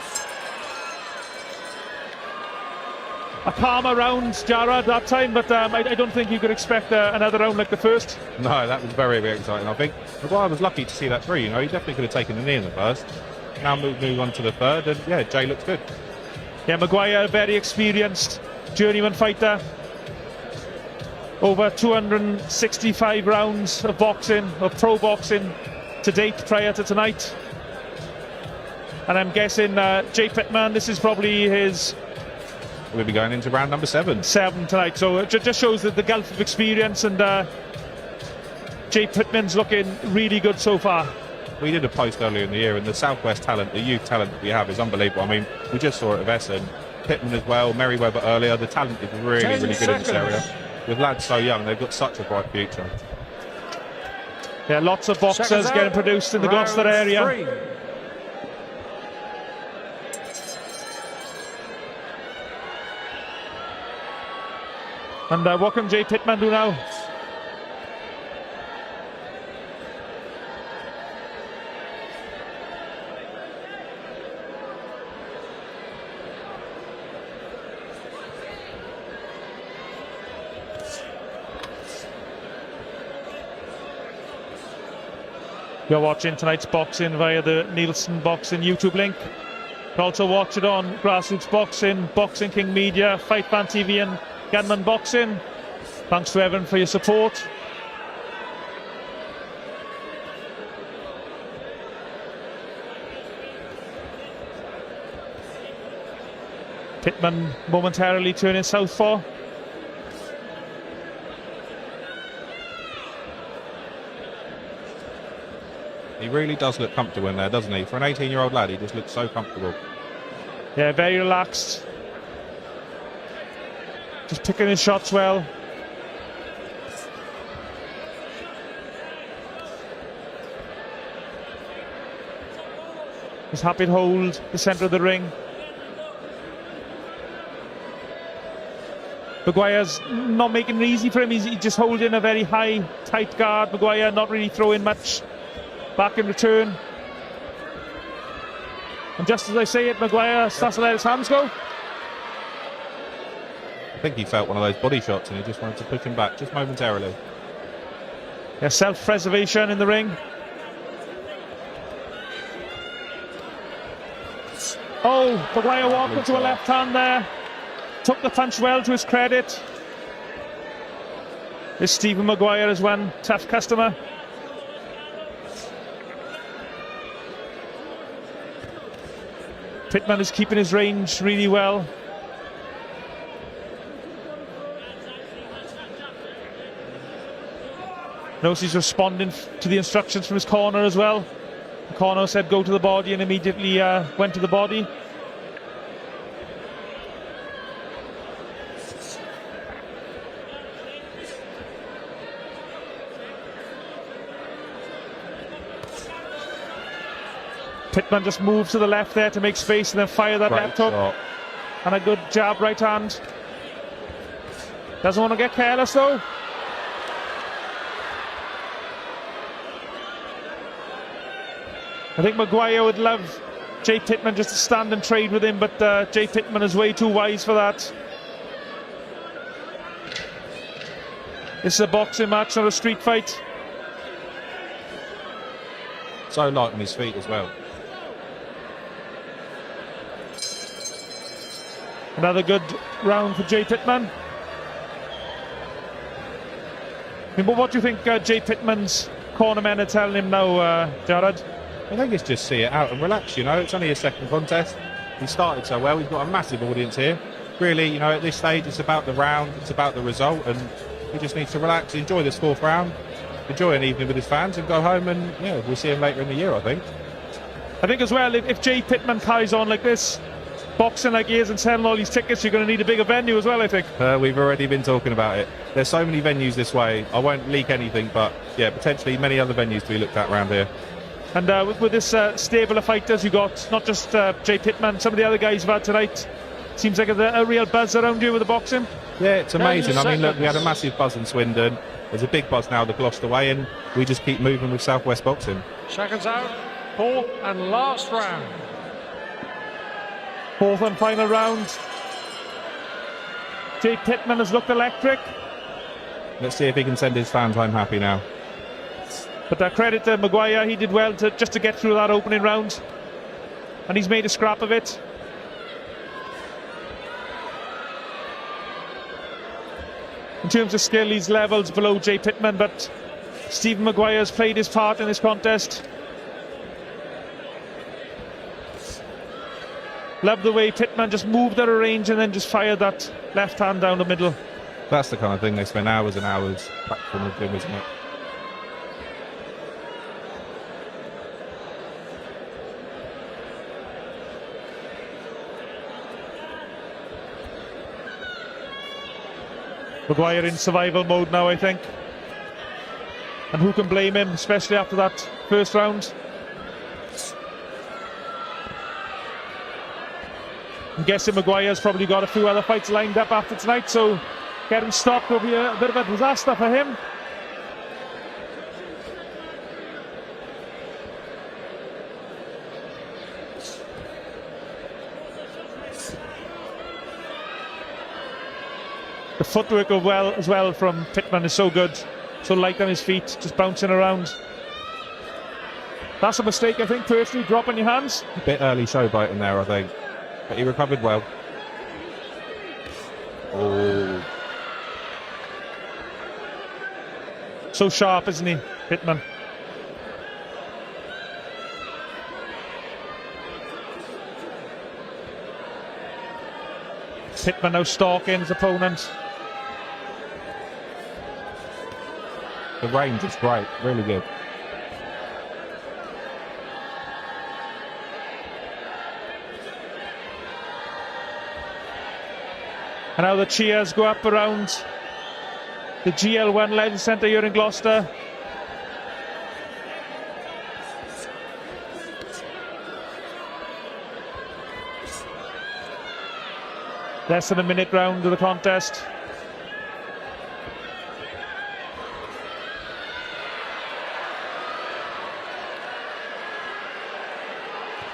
A calmer round, Jarrah, that time, but I don't think you could expect another round like the first. No, that was very, very exciting. I think Maguire was lucky to see that through. You know, he definitely could have taken the knee in the first. Now move on to the third, and yeah, Jay looks good. Yeah, Maguire, very experienced journeyman fighter. Over 265 rounds of boxing, of pro boxing to date prior to tonight. And I'm guessing Jay Pitman, this is probably his... We'll be going into round number 7. 7 tonight, so it just shows that the gulf of experience, and Jay Pitman's looking really good so far. We did a post earlier in the year, and the Southwest talent, the youth talent that we have is unbelievable. I mean, we just saw it of Esson, Pitman as well, Merryweather earlier. The talent is really, really good in this area. With lads so young, they've got such a bright future. Yeah, lots of boxers getting produced in the Gloucester area. 3. And what can Jay Pitman do now? You're watching tonight's boxing via the Neilson Boxing YouTube link. You can also watch it on Grassroots Boxing, Boxing King Media, Fight Fan TV and Gunman Boxing. Thanks to everyone for your support. Pitman momentarily turning southpaw. He really does look comfortable in there, doesn't he? For an 18-year-old lad, he just looks so comfortable. Yeah, very relaxed. Just picking his shots well. He's happy to hold the centre of the ring. Maguire's not making it easy for him. He's just holding a very high, tight guard. Maguire not really throwing much back in return. And just as I say it, Maguire starts to let his hands go. I think he felt one of those body shots and he just wanted to push him back just momentarily. Yeah, self-preservation in the ring. Oh, Maguire walked into a left hand there. Took the punch well to his credit. This Stephen Maguire is one tough customer. Pitman is keeping his range really well. Notice he's responding to the instructions from his corner as well. The corner said go to the body and immediately went to the body. Pitman just moves to the left there to make space and then fire that left hook. And a good jab right hand. Doesn't want to get careless though. I think Maguire would love Jay Pitman just to stand and trade with him, but Jay Pitman is way too wise for that. This is a boxing match, not a street fight. So light on his feet as well. Another good round for Jay Pitman. But what do you think Jay Pitman's cornermen are telling him now, Jared? I think it's just see it out and relax, you know. It's only a second contest. He started so well. He's got a massive audience here. Really, you know, at this stage, it's about the round, it's about the result, and he just needs to relax, enjoy this fourth round, enjoy an evening with his fans, and go home. And yeah, we'll see him later in the year, I think. I think as well, if Jay Pitman carries on like this, boxing like he is and selling all these tickets, you're going to need a bigger venue as well, I think. We've already been talking about it. There's so many venues this way. I won't leak anything, but yeah, potentially many other venues to be looked at around here. And with this stable of fighters you got, not just Jay Pitman, some of the other guys you've had tonight, seems like a real buzz around here with the boxing. Yeah, it's amazing. I mean, look, we had a massive buzz in Swindon. There's a big buzz now the Gloucester way, and we just keep moving with Southwest Boxing. Seconds out, fourth and last round. Fourth and final round. Jay Pitman has looked electric. Let's see if he can send his fans home happy now. But credit to Maguire, he did well just to get through that opening round. And he's made a scrap of it. In terms of skill, he's levels below Jay Pitman, but Stephen Maguire's played his part in this contest. Love the way Pitman just moved out of range and then just fired that left hand down the middle. That's the kind of thing they spend hours and hours back from the gym, isn't it? Maguire in survival mode now, I think. And who can blame him, especially after that first round? I'm guessing Maguire's probably got a few other fights lined up after tonight, so getting stopped will be a bit of a disaster for him. The footwork as well from Pitman is so good, so light on his feet, just bouncing around. That's a mistake, I think, personally, dropping your hands. A bit early show biting there, I think, but he recovered well. Oh. So sharp, isn't he, Pitman? Pitman now stalking his opponent. The range is great, really good. And now the cheers go up around the GL1 Legend Centre here in Gloucester. Less than a minute round of the contest.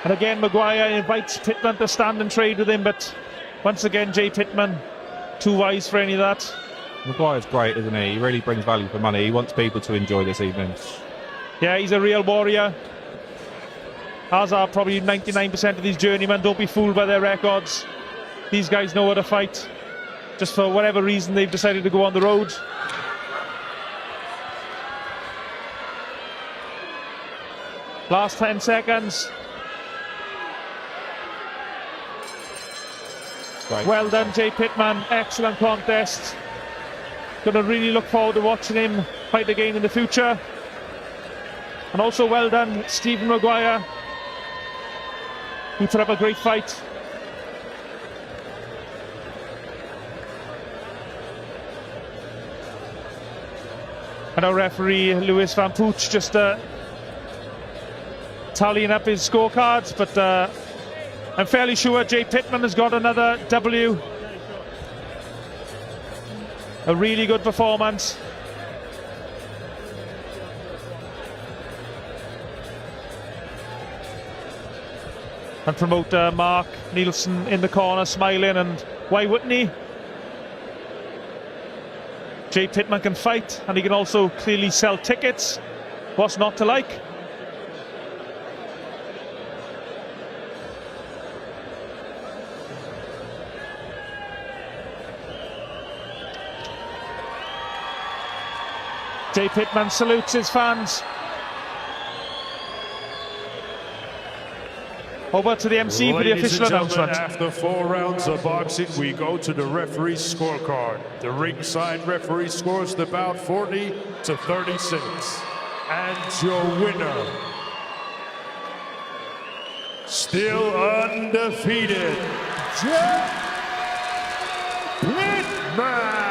And again, Maguire invites Pitman to stand and trade with him, but once again, Jay Pitman, too wise for any of that. Maguire's great, isn't he? He really brings value for money. He wants people to enjoy this evening. Yeah, he's a real warrior. as are probably 99% of these journeymen. Don't be fooled by their records. These guys know how to fight. Just for whatever reason, they've decided to go on the road. Last 10 seconds. Right. Well done, Jay Pitman. Excellent contest. Gonna really look forward to watching him fight again in the future. And also well done, Stephen Maguire, who put up a great fight. And our referee, Lewis Van Pooch, just tallying up his scorecards, but I'm fairly sure Jay Pitman has got another W. A really good performance. And promoter Mark Neilson in the corner smiling, and why wouldn't he? Jay Pitman can fight, and he can also clearly sell tickets. What's not to like? Jay Pitman salutes his fans. Over to the MC for the official announcement. After 4 rounds of boxing, we go to the referee's scorecard. The ringside referee scores the bout 40-36. And your winner, still undefeated, Jack Bannister.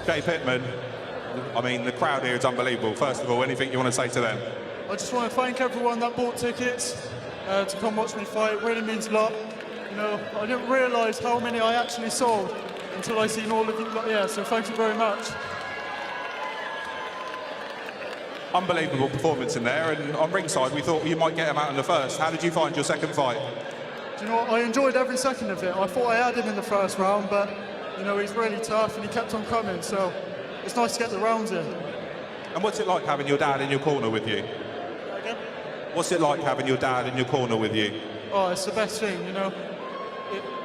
Jay Pitman, I mean, the crowd here is unbelievable. First of all, anything you want to say to them? I just want to thank everyone that bought tickets to come watch me fight. It really means a lot. You know, I didn't realise how many I actually sold until I seen all of you here, so thank you very much. Unbelievable performance in there, and on ringside we thought you might get him out in the first. How did you find your second fight? Do you know what? I enjoyed every second of it. I thought I had him in the first round, but you know, he's really tough and he kept on coming, so it's nice to get the rounds in. And what's it like having your dad in your corner with you? Again? What's it like having your dad in your corner with you? Oh, it's the best thing, you know.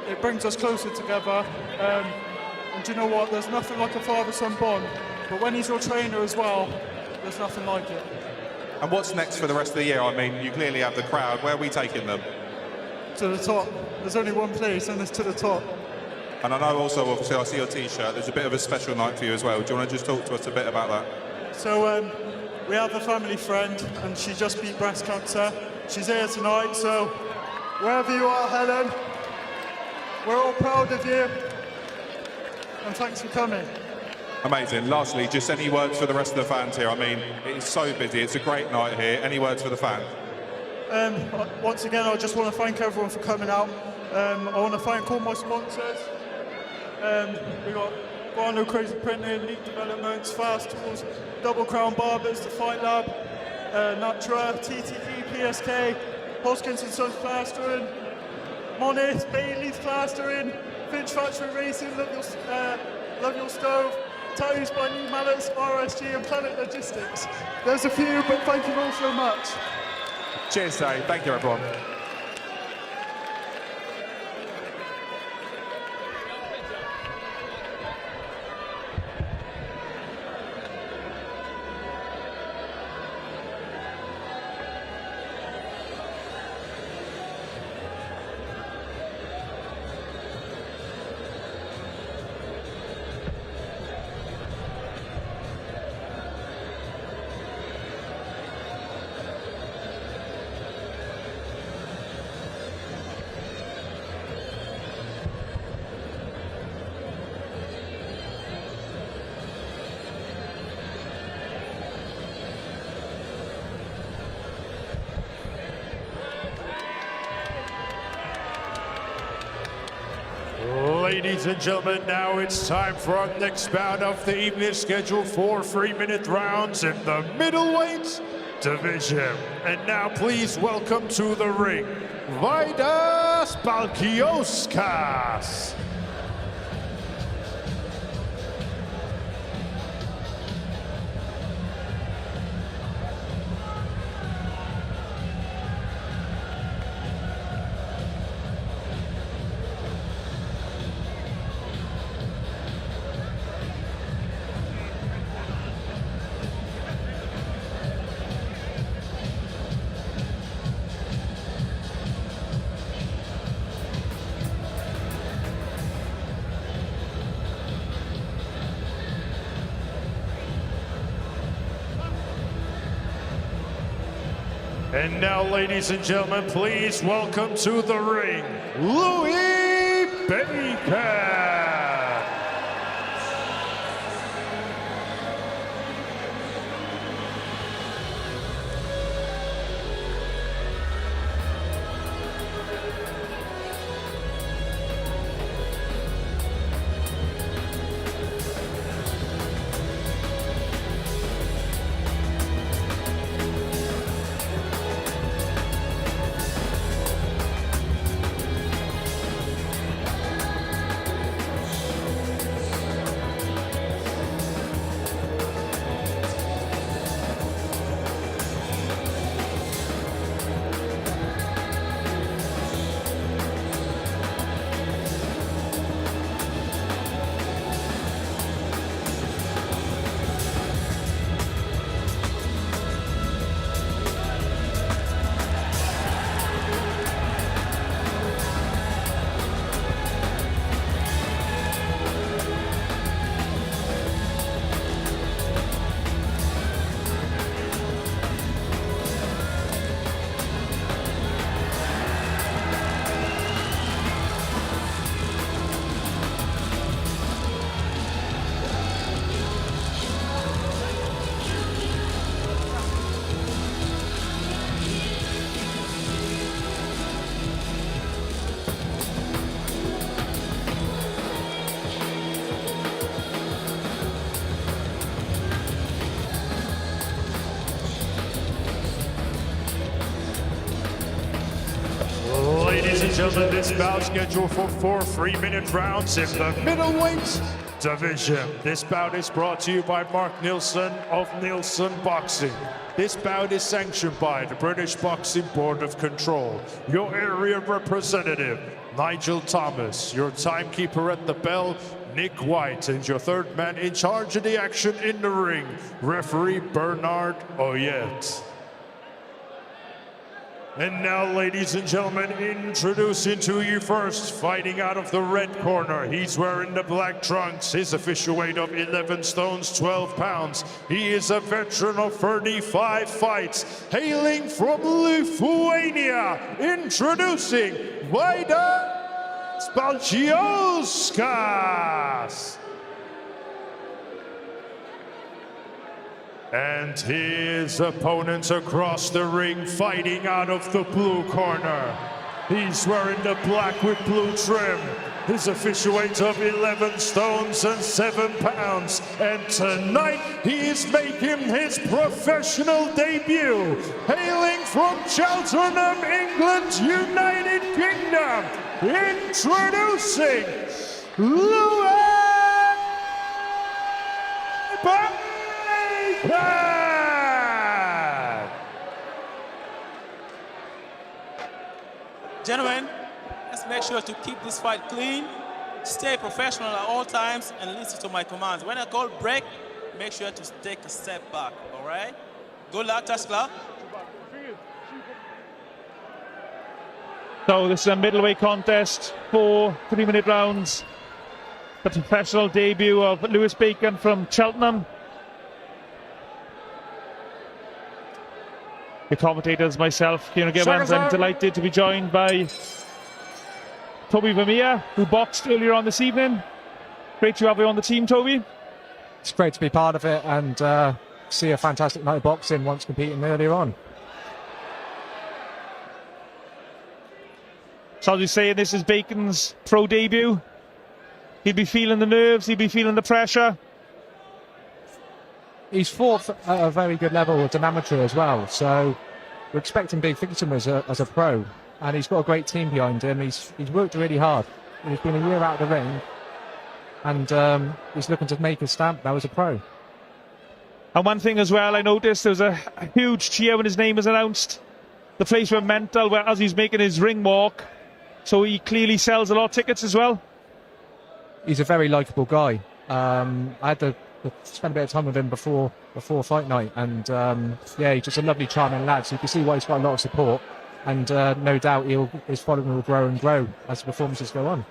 It brings us closer together. And do you know what? There's nothing like a father-son bond. But when he's your trainer as well, there's nothing like it. And what's next for the rest of the year? I mean, you clearly have the crowd. Where are we taking them? To the top. There's only one place, and it's to the top. And I know also, obviously, I see your T-shirt. There's a bit of a special night for you as well. Do you want to just talk to us a bit about that? So we have a family friend, and she just beat breast cancer. She's here tonight, so wherever you are, Helen, we're all proud of you. And thanks for coming. Amazing. Lastly, just any words for the rest of the fans here? I mean, it's so busy. It's a great night here. Any words for the fans? Once again, I just want to thank everyone for coming out. I want to thank all my sponsors. We got Guano Crazy Printing, League Developments, Fast Tools, Double Crown Barbers, The Fight Lab, Natra, TTE, PSK, Hoskins and Sons plastering, Monith, Bailey's plastering, Finch Factory Racing, Love Your Stove, Tattoos by New Mallets, RSG and Planet Logistics. There's a few, but thank you all so much. Cheers, Dave. Thank you, everyone. Ladies and gentlemen, now it's time for our next bout of the evening, scheduled for 3-minute rounds in the middleweight division. And now please welcome to the ring, Vaidas Balkioskas. And now, ladies and gentlemen, please welcome to the ring, Louis Baker. Gentlemen, this bout scheduled for 4 3-minute rounds in the middleweight division. This bout is brought to you by Mark Neilson of Neilson Boxing. This bout is sanctioned by the British Boxing Board of Control. Your area representative, Nigel Thomas. Your timekeeper at the bell, Nick White. And your third man in charge of the action in the ring, referee Bernard Oyet. And now, ladies and gentlemen, introducing to you first, fighting out of the red corner. He's wearing the black trunks, his official weight of 11 stones, 12 pounds. He is a veteran of 35 fights, hailing from Lithuania. Introducing Vaidas Balkioskas. And his opponents across the ring, fighting out of the blue corner. He's wearing the black with blue trim. is official weight of 11 stones and 7 pounds. And tonight he is making his professional debut. Hailing from Cheltenham, England, United Kingdom, introducing Lewis Gentlemen, let's make sure to keep this fight clean, stay professional at all times, and listen to my commands. When I call break, make sure to take a step back, all right? Good luck, Touch Club. So this is a middleweight contest, 4 3-minute rounds. The professional debut of Lewis Bacon from Cheltenham. The commentators, myself, Kieran Gibbons. I'm delighted to be joined by Toby Vermeer, who boxed earlier on this evening. Great to have you on the team, Toby. It's great to be part of it and see a fantastic night of boxing once competing earlier on. So as we say, this is Bacon's pro debut. He'll be feeling the nerves, he'll be feeling the pressure. He's fought at a very good level as an amateur as well, so we're expecting big things from him as a pro, and he's got a great team behind him. He's worked really hard. He's been a year out of the ring, and he's looking to make his stamp now as a pro. And one thing as well, I noticed there was a huge cheer when his name was announced. The place went mental as he's making his ring walk, so he clearly sells a lot of tickets as well. He's a very likeable guy. I had to spend a bit of time with him before fight night, and yeah, he's just a lovely, charming lad. So you can see why he's got a lot of support, and no doubt his following will grow and grow as the performances go on.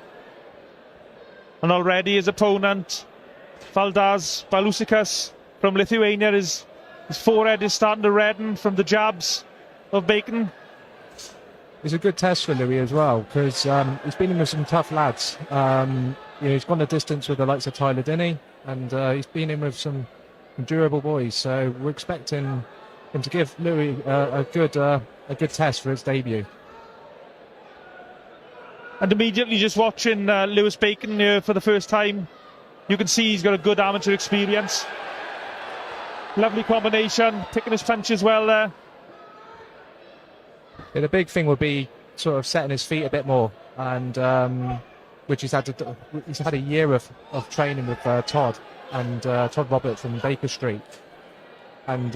And already his opponent, Valdas Balusikas from Lithuania, his forehead is starting to redden from the jabs of Bacon. It's a good test for Louis as well, because he's been in with some tough lads. He's gone the distance with the likes of Tyler Dinney, and he's been in with some durable boys. So we're expecting him to give Louis a good test for his debut. And immediately just watching Lewis Bacon for the first time, you can see he's got a good amateur experience. Lovely combination, picking his punches well there. Yeah, the big thing would be sort of setting his feet a bit more, and which he's had a year of training with Todd Roberts from Baker Street, and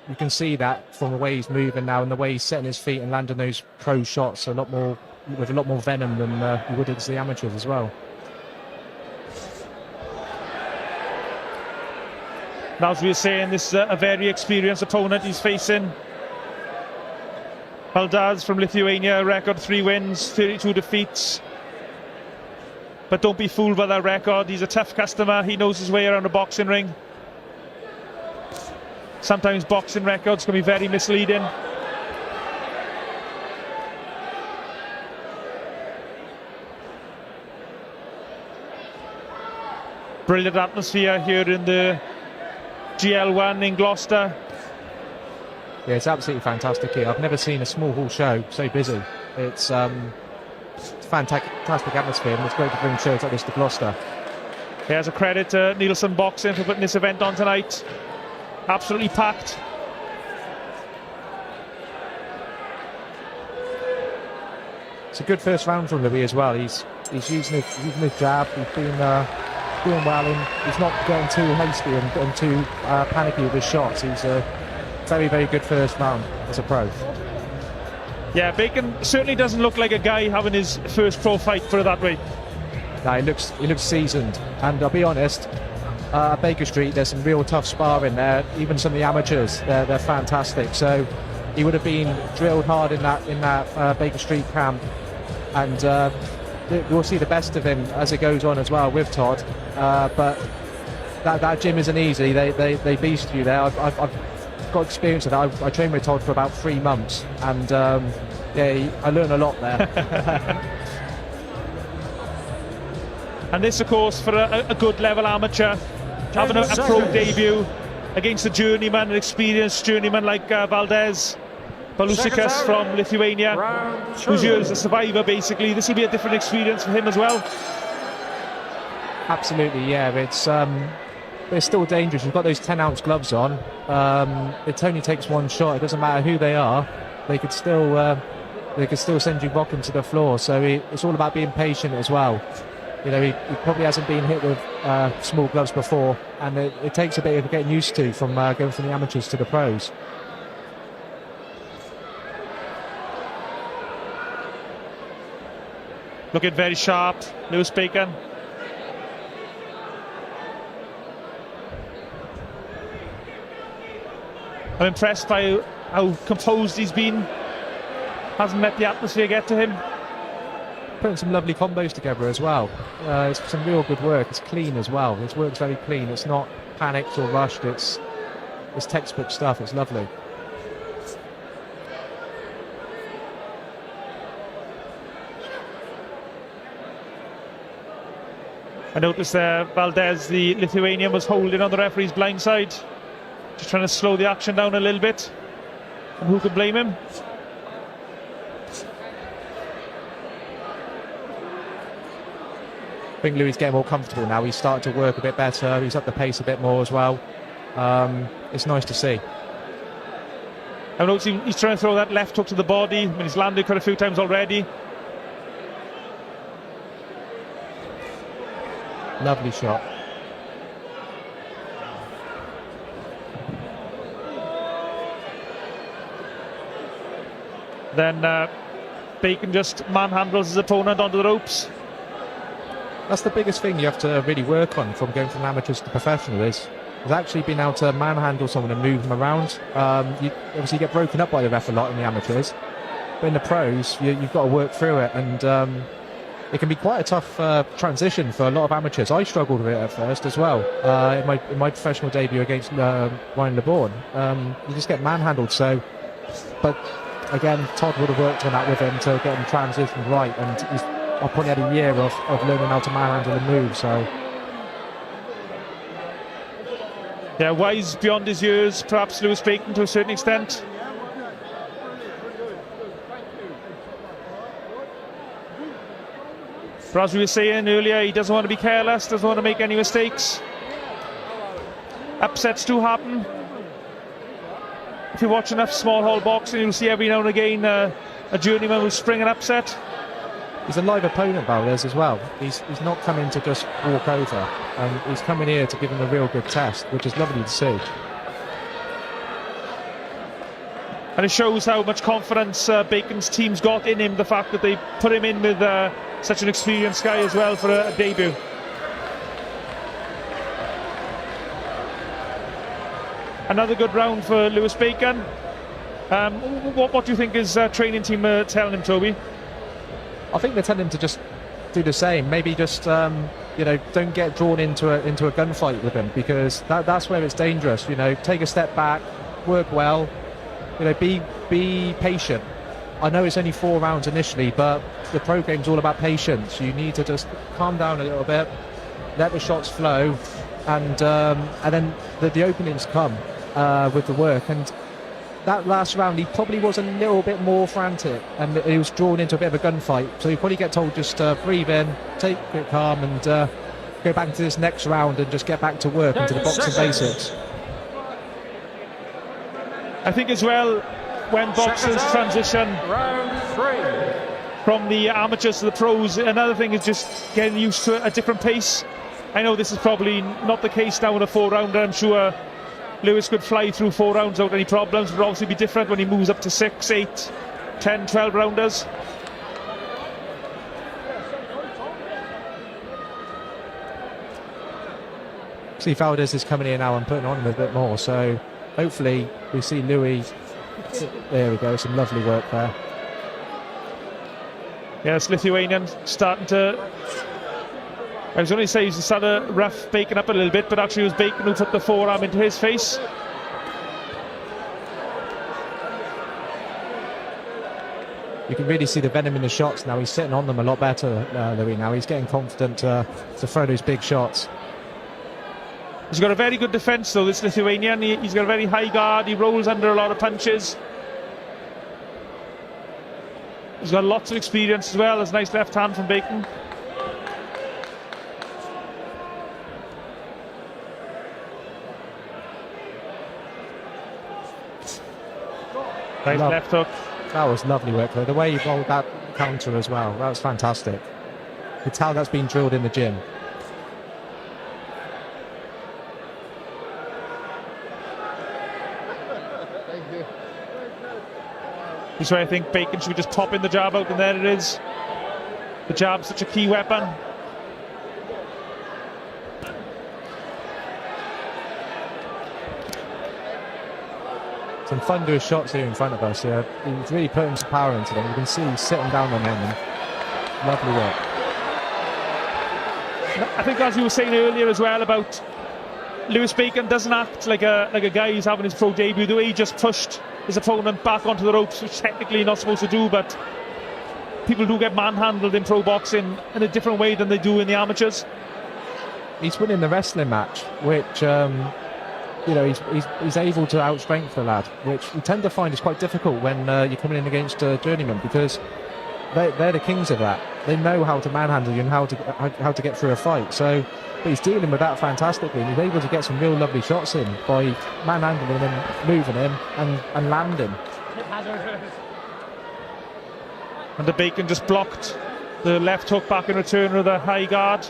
you can see that from the way he's moving now and the way he's setting his feet and landing those pro shots with a lot more venom than he would against the amateurs as well. Now, as we were saying, this is a very experienced opponent he's facing. Valdas from Lithuania, record 3 wins, 32 defeats. But don't be fooled by that record. He's a tough customer. He knows his way around a boxing ring. Sometimes boxing records can be very misleading. Brilliant atmosphere here in the GL1 in Gloucester. Yeah, it's absolutely fantastic here. I've never seen a small hall show so busy. It's fantastic atmosphere, and it's great to bring shows like this to Gloucester. Here's a credit to Neilson Boxing for putting this event on tonight. Absolutely packed. It's a good first round from Louis as well. He's using his jab. He's been doing well, and he's not getting too hasty and too panicky with his shots. He's a very, very good first round as a pro. Yeah, Bacon certainly doesn't look like a guy having his first pro fight, put it that way. No, he looks seasoned, and I'll be honest, at Baker Street there's some real tough sparring there. Even some of the amateurs, they're fantastic. So he would have been drilled hard in that Baker Street camp, and we'll see the best of him as it goes on as well with Todd. But that gym isn't easy. They beast you there. I've got experience of that. I trained with Todd for about 3 months, and I learned a lot there. And this, of course, for a good level amateur, having a pro debut against a journeyman, an experienced journeyman like Valdas Balusikas from Lithuania, who's here as a survivor basically. This will be a different experience for him as well. Absolutely, yeah. It's still dangerous. You've got those 10-ounce gloves on. It only takes one shot. It doesn't matter who they are. They could still send you rocking to the floor. So it's all about being patient as well. You know, he probably hasn't been hit with small gloves before, and it takes a bit of getting used to from going from the amateurs to the pros. Looking very sharp, Lewis Bacon. I'm impressed by how composed he's been. Hasn't let the atmosphere get to him. Putting some lovely combos together as well. It's some real good work. It's clean as well. His work's very clean. It's not panicked or rushed. It's textbook stuff. It's lovely. I noticed there Valdez, the Lithuanian, was holding on the referee's blind side, just trying to slow the action down a little bit. And who could blame him? I think Louis getting more comfortable now. He's starting to work a bit better. He's up the pace a bit more as well. It's nice to see. I noticed he's trying to throw that left hook to the body. I mean, he's landed quite a few times already. Lovely shot. Then Bacon just manhandles his opponent onto the ropes. That's the biggest thing you have to really work on from going from amateurs to professional is actually being able to manhandle someone and move them around. You obviously get broken up by the ref a lot in the amateurs, but in the pros you've got to work through it, and it can be quite a tough transition for a lot of amateurs. I struggled with it at first as well. In my professional debut against Ryan LeBourne, you just get manhandled. So, but again, Todd would have worked on that with him to get him transitioned right, and I probably had a year of learning how to manhandle and move. So, yeah, wise beyond his years, perhaps Lewis Bacon to a certain extent. But as we were saying earlier, he doesn't want to be careless, doesn't want to make any mistakes. Upsets do happen. If you watch enough small hall boxing, you'll see every now and again a journeyman will spring an upset. He's a live opponent, Valdez, as well. He's not coming to just walk over. He's coming here to give him a real good test, which is lovely to see. And it shows how much confidence Bacon's team's got in him, the fact that they put him in with such an experienced guy as well for a debut. Another good round for Lewis Bacon. What do you think his training team are telling him, Toby? I think they're telling him to just do the same. Maybe just don't get drawn into a gunfight with him, because that's where it's dangerous. Take a step back, work well. Be patient. I know it's only 4 rounds initially, but the pro game's all about patience. You need to just calm down a little bit, let the shots flow, and then the openings come with the work. And that last round, he probably was a little bit more frantic, and he was drawn into a bit of a gunfight. So you probably get told just breathe in, take it calm, and go back into this next round and just get back to work, into the boxing basics. I think as well, when boxers transition from the amateurs to the pros, another thing is just getting used to a different pace. I know this is probably not the case now in a 4-rounder. I'm sure Lewis could fly through 4 rounds without any problems. It would obviously be different when he moves up to 6, 8, 10, 12 rounders. See, Valdez is coming here now and putting on him a bit more, so hopefully we see Louis. There we go, some lovely work there. Yes, Lithuanian starting to... I was going to say he's started to rough Bacon up a little bit, but actually it was Bacon who put the forearm into his face. You can really see the venom in the shots now. He's sitting on them a lot better, Louis, now. He's getting confident to throw those big shots. He's got a very good defence though, this Lithuanian. He's got a very high guard, he rolls under a lot of punches. He's got lots of experience as well. There's a nice left hand from Bacon. Nice left hook. That was lovely work, though. The way he rolled that counter as well, that was fantastic. You could tell that's been drilled in the gym. This is where I think Bacon should be just popping the jab out, and there it is. The jab's such a key weapon. Some thunderous shots here in front of us. Yeah, he's really putting some power into them. You can see he's sitting down on him. And lovely work. I think, as you were saying earlier as well, about Lewis Bacon doesn't act like a guy who's having his pro debut. The way he just pushed his opponent back onto the ropes, which technically you're not supposed to do, but people do get manhandled in pro boxing in a different way than they do in the amateurs. He's winning the wrestling match, which you know, he's able to outstrength the lad, which we tend to find is quite difficult when you're coming in against a journeyman, because they're the kings of that. They know how to manhandle you and how to get through a fight. So, but he's dealing with that fantastically, and he's able to get some real lovely shots in by manhandling him, moving him, and landing. And the Bacon just blocked the left hook back in return with a high guard.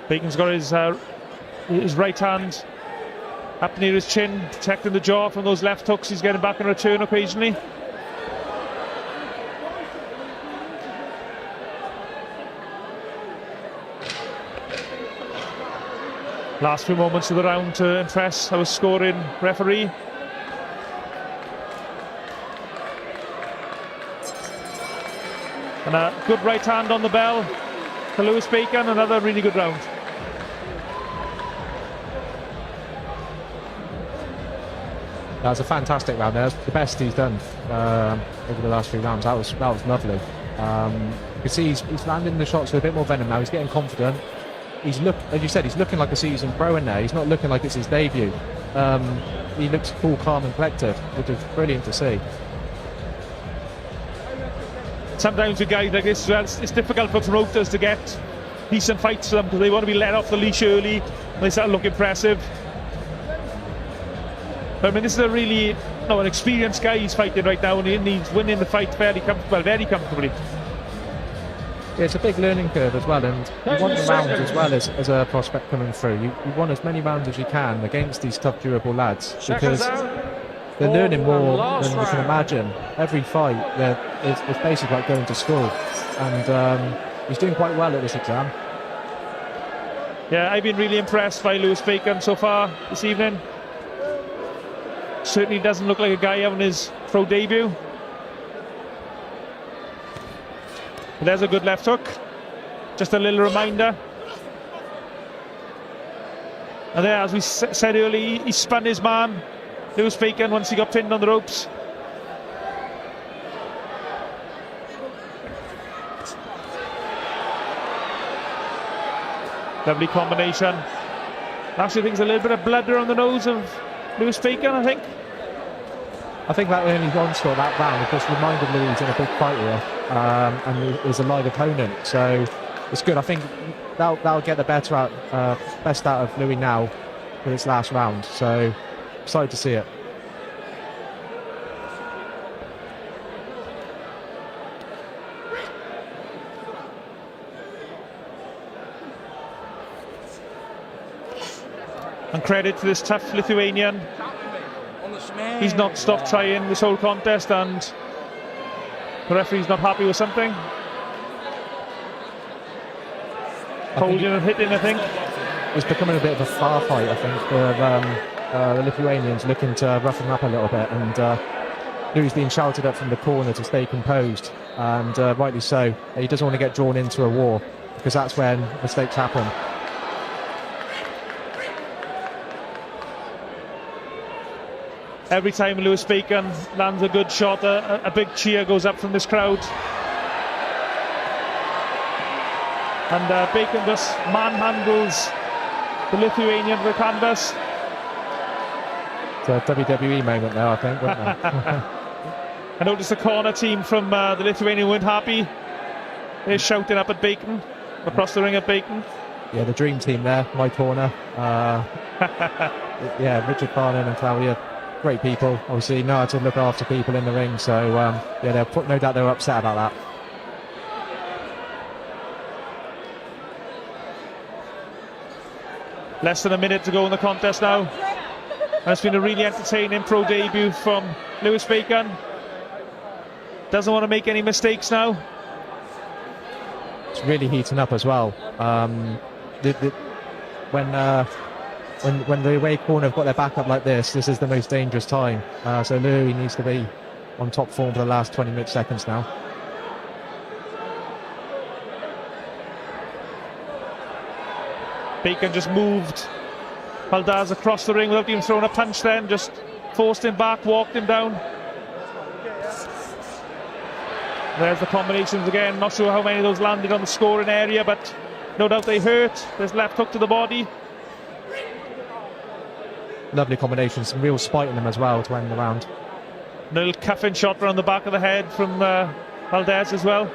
Bacon's got his right hand up near his chin, protecting the jaw from those left hooks he's getting back in return occasionally. Last few moments of the round to impress our scoring referee. And a good right hand on the bell for Lewis Bacon. Another really good round. That was a fantastic round. That was the best he's done over the last few rounds. That was lovely. You can see he's landing the shots with a bit more venom now. He's getting confident. As you said, he's looking like a seasoned pro in there. He's not looking like it's his debut. He looks cool, calm and collected, which is brilliant to see. Sometimes with guys like this, it's difficult for promoters to get decent fights for them, because they want to be let off the leash early and they start to look impressive. But I mean, this is an experienced guy he's fighting right now, and he's winning the fight very comfortably. Yeah, it's a big learning curve as well, and you want the rounds as well as a prospect coming through. You want as many rounds as you can against these tough, durable lads, because they're learning more than you can imagine. Every fight, it's basically like going to school, and he's doing quite well at this exam. Yeah, I've been really impressed by Lewis Bacon so far this evening. Certainly doesn't look like a guy having his pro debut. But there's a good left hook. Just a little reminder. And there, as we said earlier, he spun his man, Lewis Bacon, once he got pinned on the ropes. Lovely combination. Actually, I think there's a little bit of blood around the nose of Lewis Bacon, I think. I think that early onslaught, that round, of course, reminded Louis he's in a big fight here, and is a live opponent, so it's good. I think that'll get the best out of Louis now for this last round, so excited to see it. And credit to this tough Lithuanian. He's not stopped trying this whole contest, and the referee's not happy with something. Holding and hitting, I think. It's becoming a bit of a far fight, I think, for the Lithuanians, looking to rough him up a little bit, and Louis being shouted at from the corner to stay composed, and rightly so. He doesn't want to get drawn into a war, because that's when mistakes happen. Every time Lewis Bacon lands a good shot, a big cheer goes up from this crowd. And Bacon just manhandles the Lithuanian to the canvas. It's a WWE moment there, I think, wasn't it? I noticed the corner team from the Lithuanian weren't happy. They're shouting up at Bacon, across the ring at Bacon. the dream team there, my corner. Yeah, Richard Farnan and Claudia, great people. Obviously know how to look after people in the ring. So yeah, no doubt they were upset about that. Less than a minute to go in the contest now. And it's been a really entertaining pro debut from Lewis Bacon. Doesn't want to make any mistakes now. It's really heating up as well. When the away corner have got their back up like this is the most dangerous time. So Louis needs to be on top form for the last 20 seconds now. Bacon just moved Valdez across the ring without even throwing a punch then, just forced him back, walked him down. There's the combinations again, not sure how many of those landed on the scoring area, but no doubt they hurt. There's left hook to the body. Lovely combination, some real spite in them as well to end the round. Little cuffing shot around the back of the head from Valdez as well.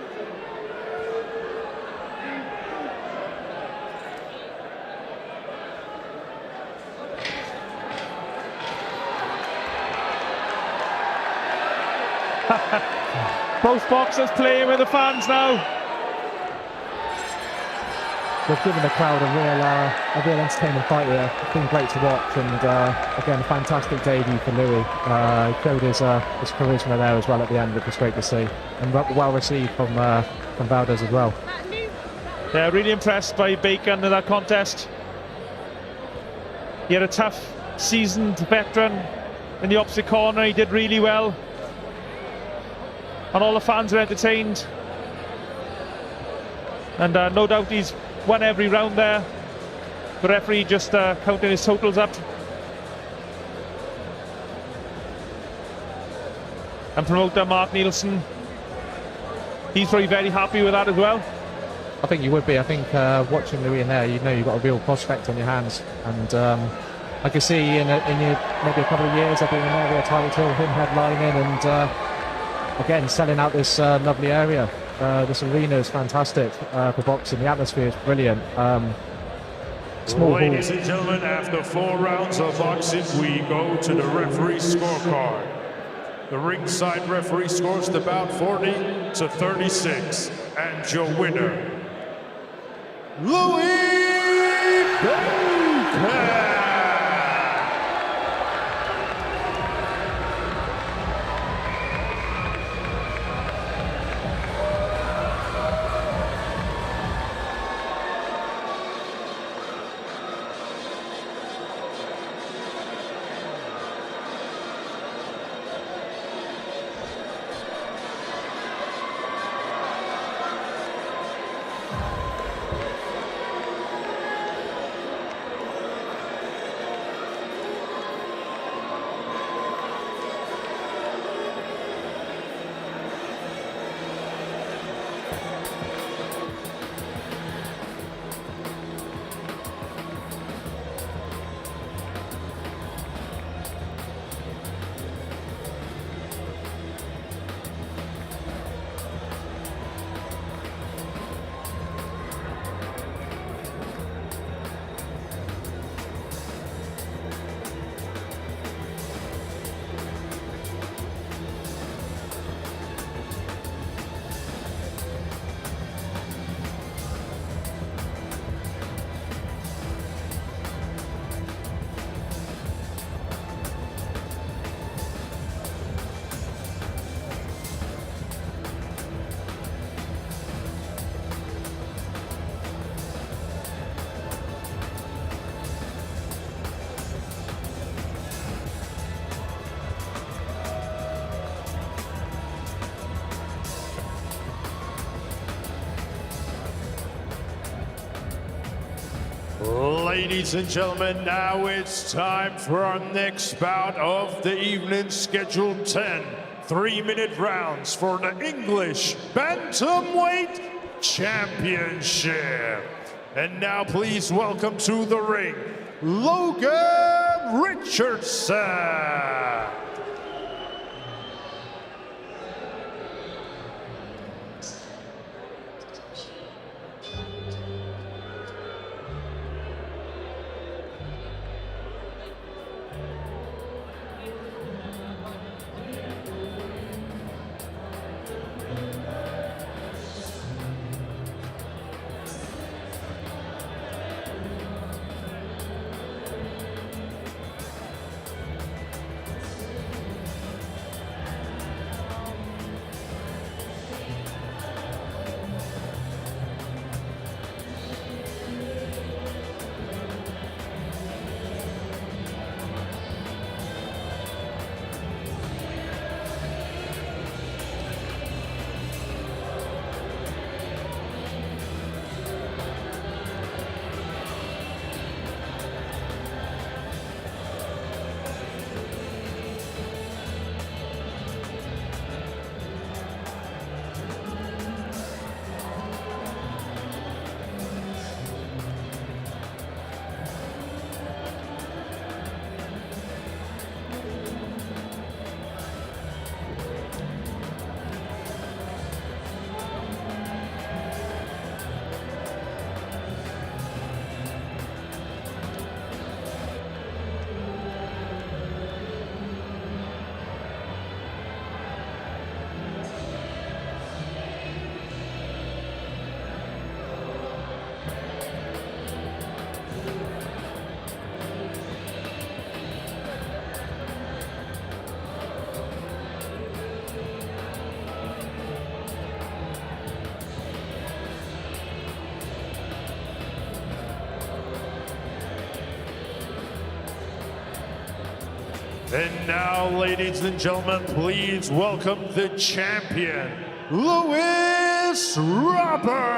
Both boxers playing with the fans now. They've given the crowd a real entertaining fight here. It's been great to watch, and again, a fantastic debut for Louis. He showed his charisma there as well at the end, which was great to see, and well received from Valdez as well. Yeah, really impressed by Bacon in that contest. He had a tough, seasoned veteran in the opposite corner. He did really well. And all the fans are entertained. And no doubt he's won every round there. The referee just counting his totals up. And promoter Mark Neilson, he's probably very happy with that as well. I think you would be. I think watching Louis in there, you know you've got a real prospect on your hands. And I can see in maybe a couple of years there'll be an area title, him headlining, and again selling out this lovely area. This arena is fantastic for boxing. The atmosphere is brilliant. Ladies and gentlemen, after 4 rounds of boxing, we go to the referee scorecard. The ringside referee scores the bout 40-36, and your winner, Louis Bacon. Ladies and gentlemen, now it's time for our next bout of the evening, scheduled 10 3-minute rounds for the English Bantamweight Championship. And now please welcome to the ring, Logan Richardson. And now, ladies and gentlemen, please welcome the champion, Lewis Roberts.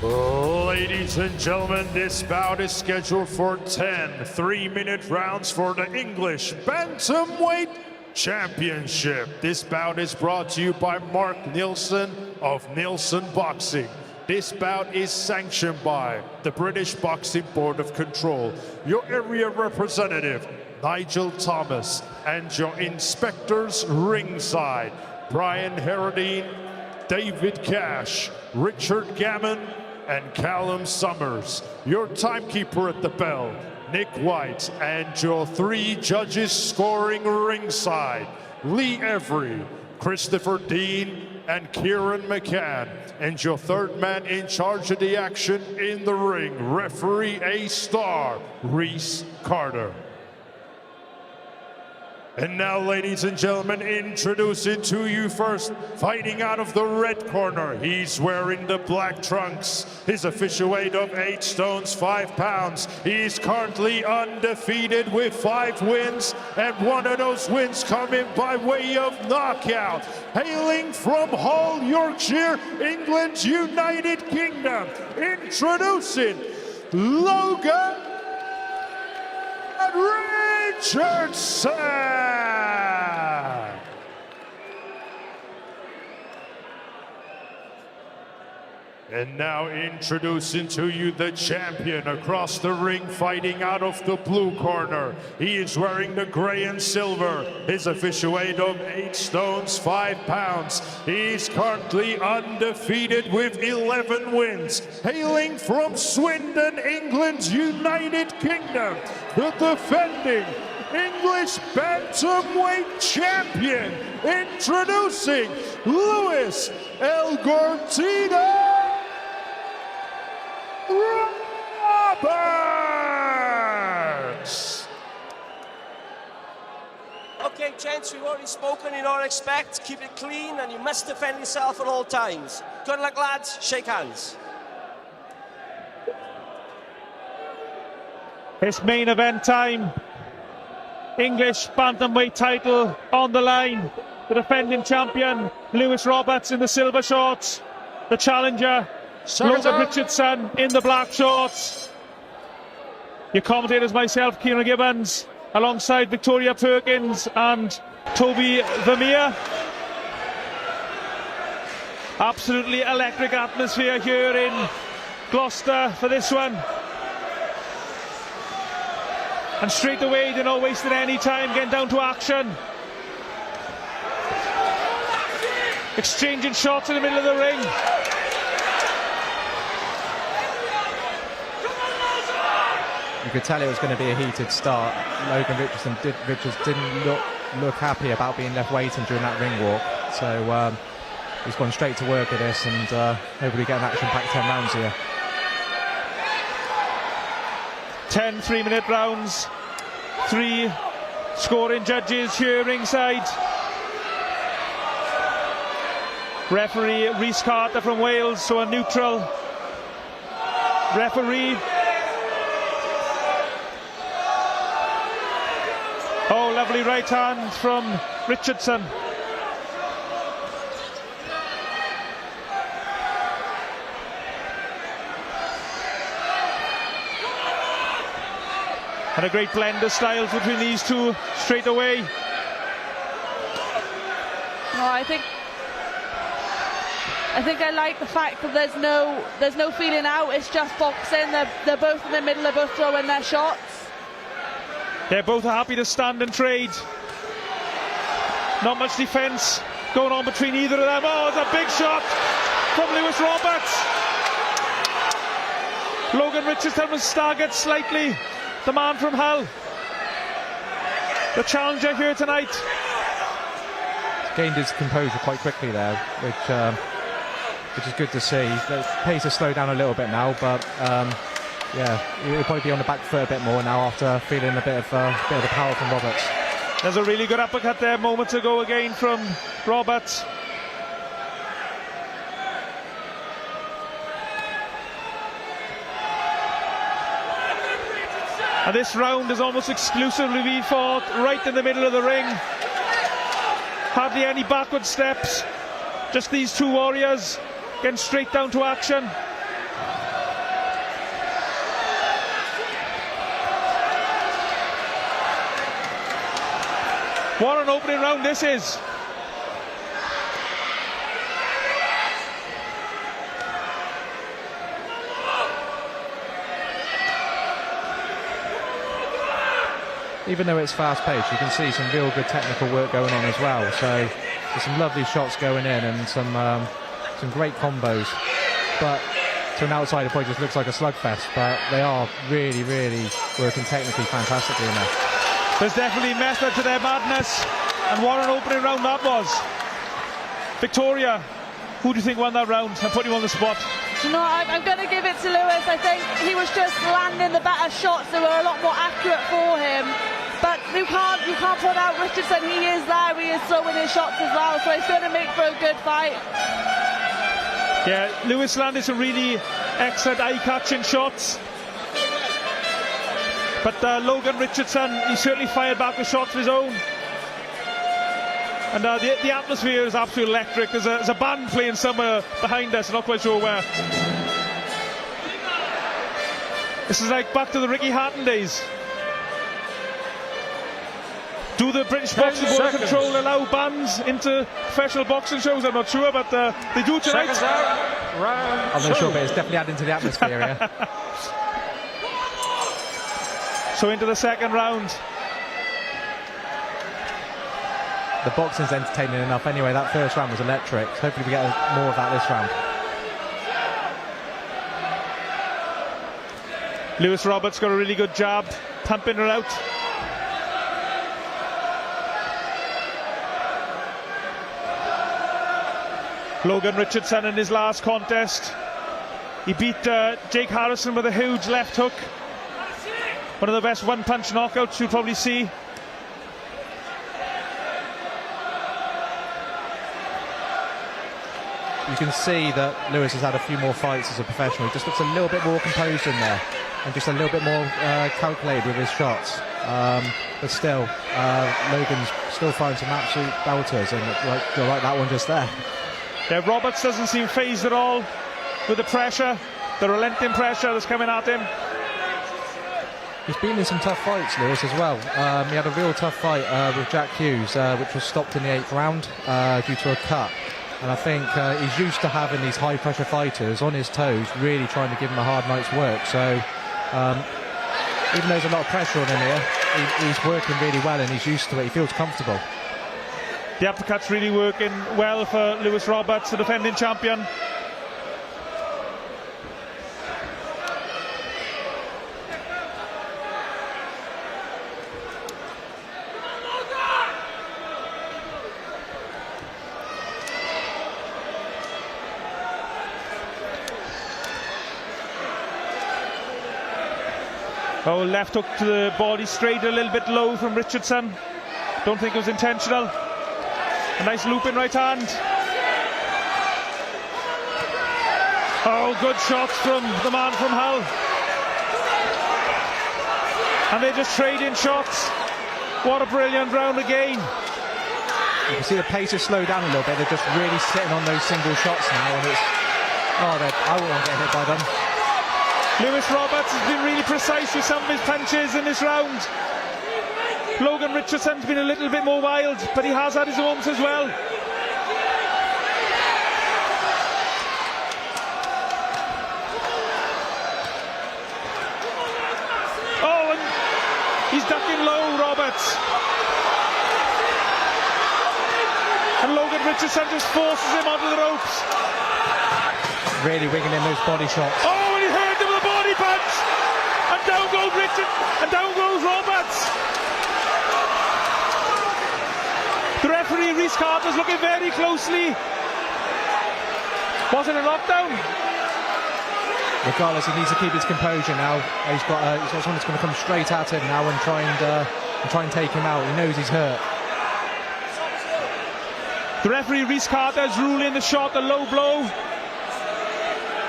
Ladies and gentlemen, this bout is scheduled for 10 3-minute rounds for the English Bantamweight Championship. This bout is brought to you by Mark Neilson of Neilson Boxing. This bout is sanctioned by the British Boxing Board of Control, your area representative, Nigel Thomas, and your inspectors ringside, Brian Harradine, David Cash, Richard Gammon, and Callum Summers. Your timekeeper at the bell, Nick White, and your 3 judges scoring ringside, Lee Every, Christopher Dean, and Kieran McCann. And your 3rd man in charge of the action in the ring, referee A-star, Reese Carter. And now, ladies and gentlemen, introducing to you first, fighting out of the red corner. He's wearing the black trunks. His official weight of 8 stones, 5 pounds. He's currently undefeated with 5 wins, and one of those wins coming by way of knockout. Hailing from Hull, Yorkshire, England's United Kingdom, introducing Logan Richardson. And now introducing to you the champion across the ring, fighting out of the blue corner. He is wearing the gray and silver. His official weight of 8 stones, 5 pounds. He is currently undefeated with 11 wins. Hailing from Swindon, England's United Kingdom, the defending English bantamweight champion, introducing Lewis Roberts. Okay, gents, we've already spoken in our respect. Keep it clean and you must defend yourself at all times. Good luck, lads. Shake hands. It's main event time. English bantamweight title on the line. The defending champion, Lewis Roberts, in the silver shorts. The challenger, Logan Richardson, in the black shorts. Your commentators, myself, Kieran Gibbons, alongside Victoria Perkins and Toby Vermeer. Absolutely electric atmosphere here in Gloucester for this one. And straight away, they're not wasting any time, getting down to action. Exchanging shots in the middle of the ring. You could tell it was going to be a heated start. Logan Richardson didn't look happy about being left waiting during that ring walk. So he's gone straight to work at this and hopefully get an action-packed 10 rounds here. 10 3-minute rounds. 3 scoring judges here ringside. Referee Rhys Carter from Wales, so a neutral referee. Oh, lovely right hand from Richardson. And a great blend of styles between these two straight away. No, I think I like the fact that there's no feeling out. It's just boxing. They're both in the middle. They're both throwing their shots. They're both happy to stand and trade. Not much defence going on between either of them. Oh, it's a big shot from Lewis Roberts. Logan Richardson was staggered slightly. The man from Hull, the challenger here tonight. Gained his composure quite quickly there, which is good to see. The pace has slowed down a little bit now, but yeah, he'll probably be on the back foot a bit more now after feeling a bit of the power from Roberts. There's a really good uppercut there moments ago again from Roberts. And this round is almost exclusively being fought right in the middle of the ring. Hardly any backward steps. Just these two warriors getting straight down to action. What an opening round this is. Even though it's fast-paced, you can see some real good technical work going on as well. So there's some lovely shots going in and some great combos. But to an outsider, it probably just looks like a slugfest. But they are really, really working technically fantastically in there. There's definitely method to their madness. And what an opening round that was. Victoria, who do you think won that round? I'm putting you on the spot. Do you know, I'm going to give it to Lewis. I think he was just landing the better shots. They were a lot more accurate for him. But you can't put out Richardson. He is there. He is throwing his shots as well. So it's going to make for a good fight. Yeah, Lewis landed some really excellent eye-catching shots. But Logan Richardson, he certainly fired back with shots of his own. And the atmosphere is absolutely electric. There's a band playing somewhere behind us, I'm not quite sure where. This is like back to the Ricky Hatton days. Do the British Boxing Board of Control allow bans into professional boxing shows? I'm not sure, but they do tonight. I'm not sure, but it's definitely adding to the atmosphere here. So into the second round. The boxing's entertaining enough anyway. That first round was electric. Hopefully we get more of that this round. Lewis Roberts got a really good jab, pumping her out. Logan Richardson in his last contest, he beat Jake Harrison with a huge left hook. One of the best one-punch knockouts you'll probably see. You can see that Lewis has had a few more fights as a professional. He just looks a little bit more composed in there and just a little bit more calculated with his shots. But still, Logan's still firing some absolute belters, and like that one just there. Yeah, Roberts doesn't seem phased at all with the pressure, the relenting pressure that's coming at him. He's been in some tough fights, Lewis, as well. He had a real tough fight with Jack Hughes, which was stopped in the 8th round due to a cut. And I think he's used to having these high-pressure fighters on his toes, really trying to give him a hard night's work. So even though there's a lot of pressure on him here, he's working really well and he's used to it. He feels comfortable. The uppercut's really working well for Lewis Roberts, the defending champion. Oh, left hook to the body, straight a little bit low from Richardson. Don't think it was intentional. A nice looping right hand. Oh, good shots from the man from Hull. And they're just trading shots. What a brilliant round again. You can see the pace has slowed down a little bit. They're just really sitting on those single shots now, and it's... Oh, I won't get hit by them. Lewis Roberts has been really precise with some of his punches in this round. Logan Richardson's been a little bit more wild, but he has had his moments as well. Oh, and he's ducking low, Roberts. And Logan Richardson just forces him onto the ropes. Really winging in those body shots. Oh, and he hurt him with a body punch. And down goes Richard, and down goes Roberts. The referee, Rhys Carter's looking very closely. Was it a knockdown? Regardless, he needs to keep his composure now. He's got someone that's going to come straight at him now and try and take him out. He knows he's hurt. The referee, Rhys Carter, is ruling the shot a low blow.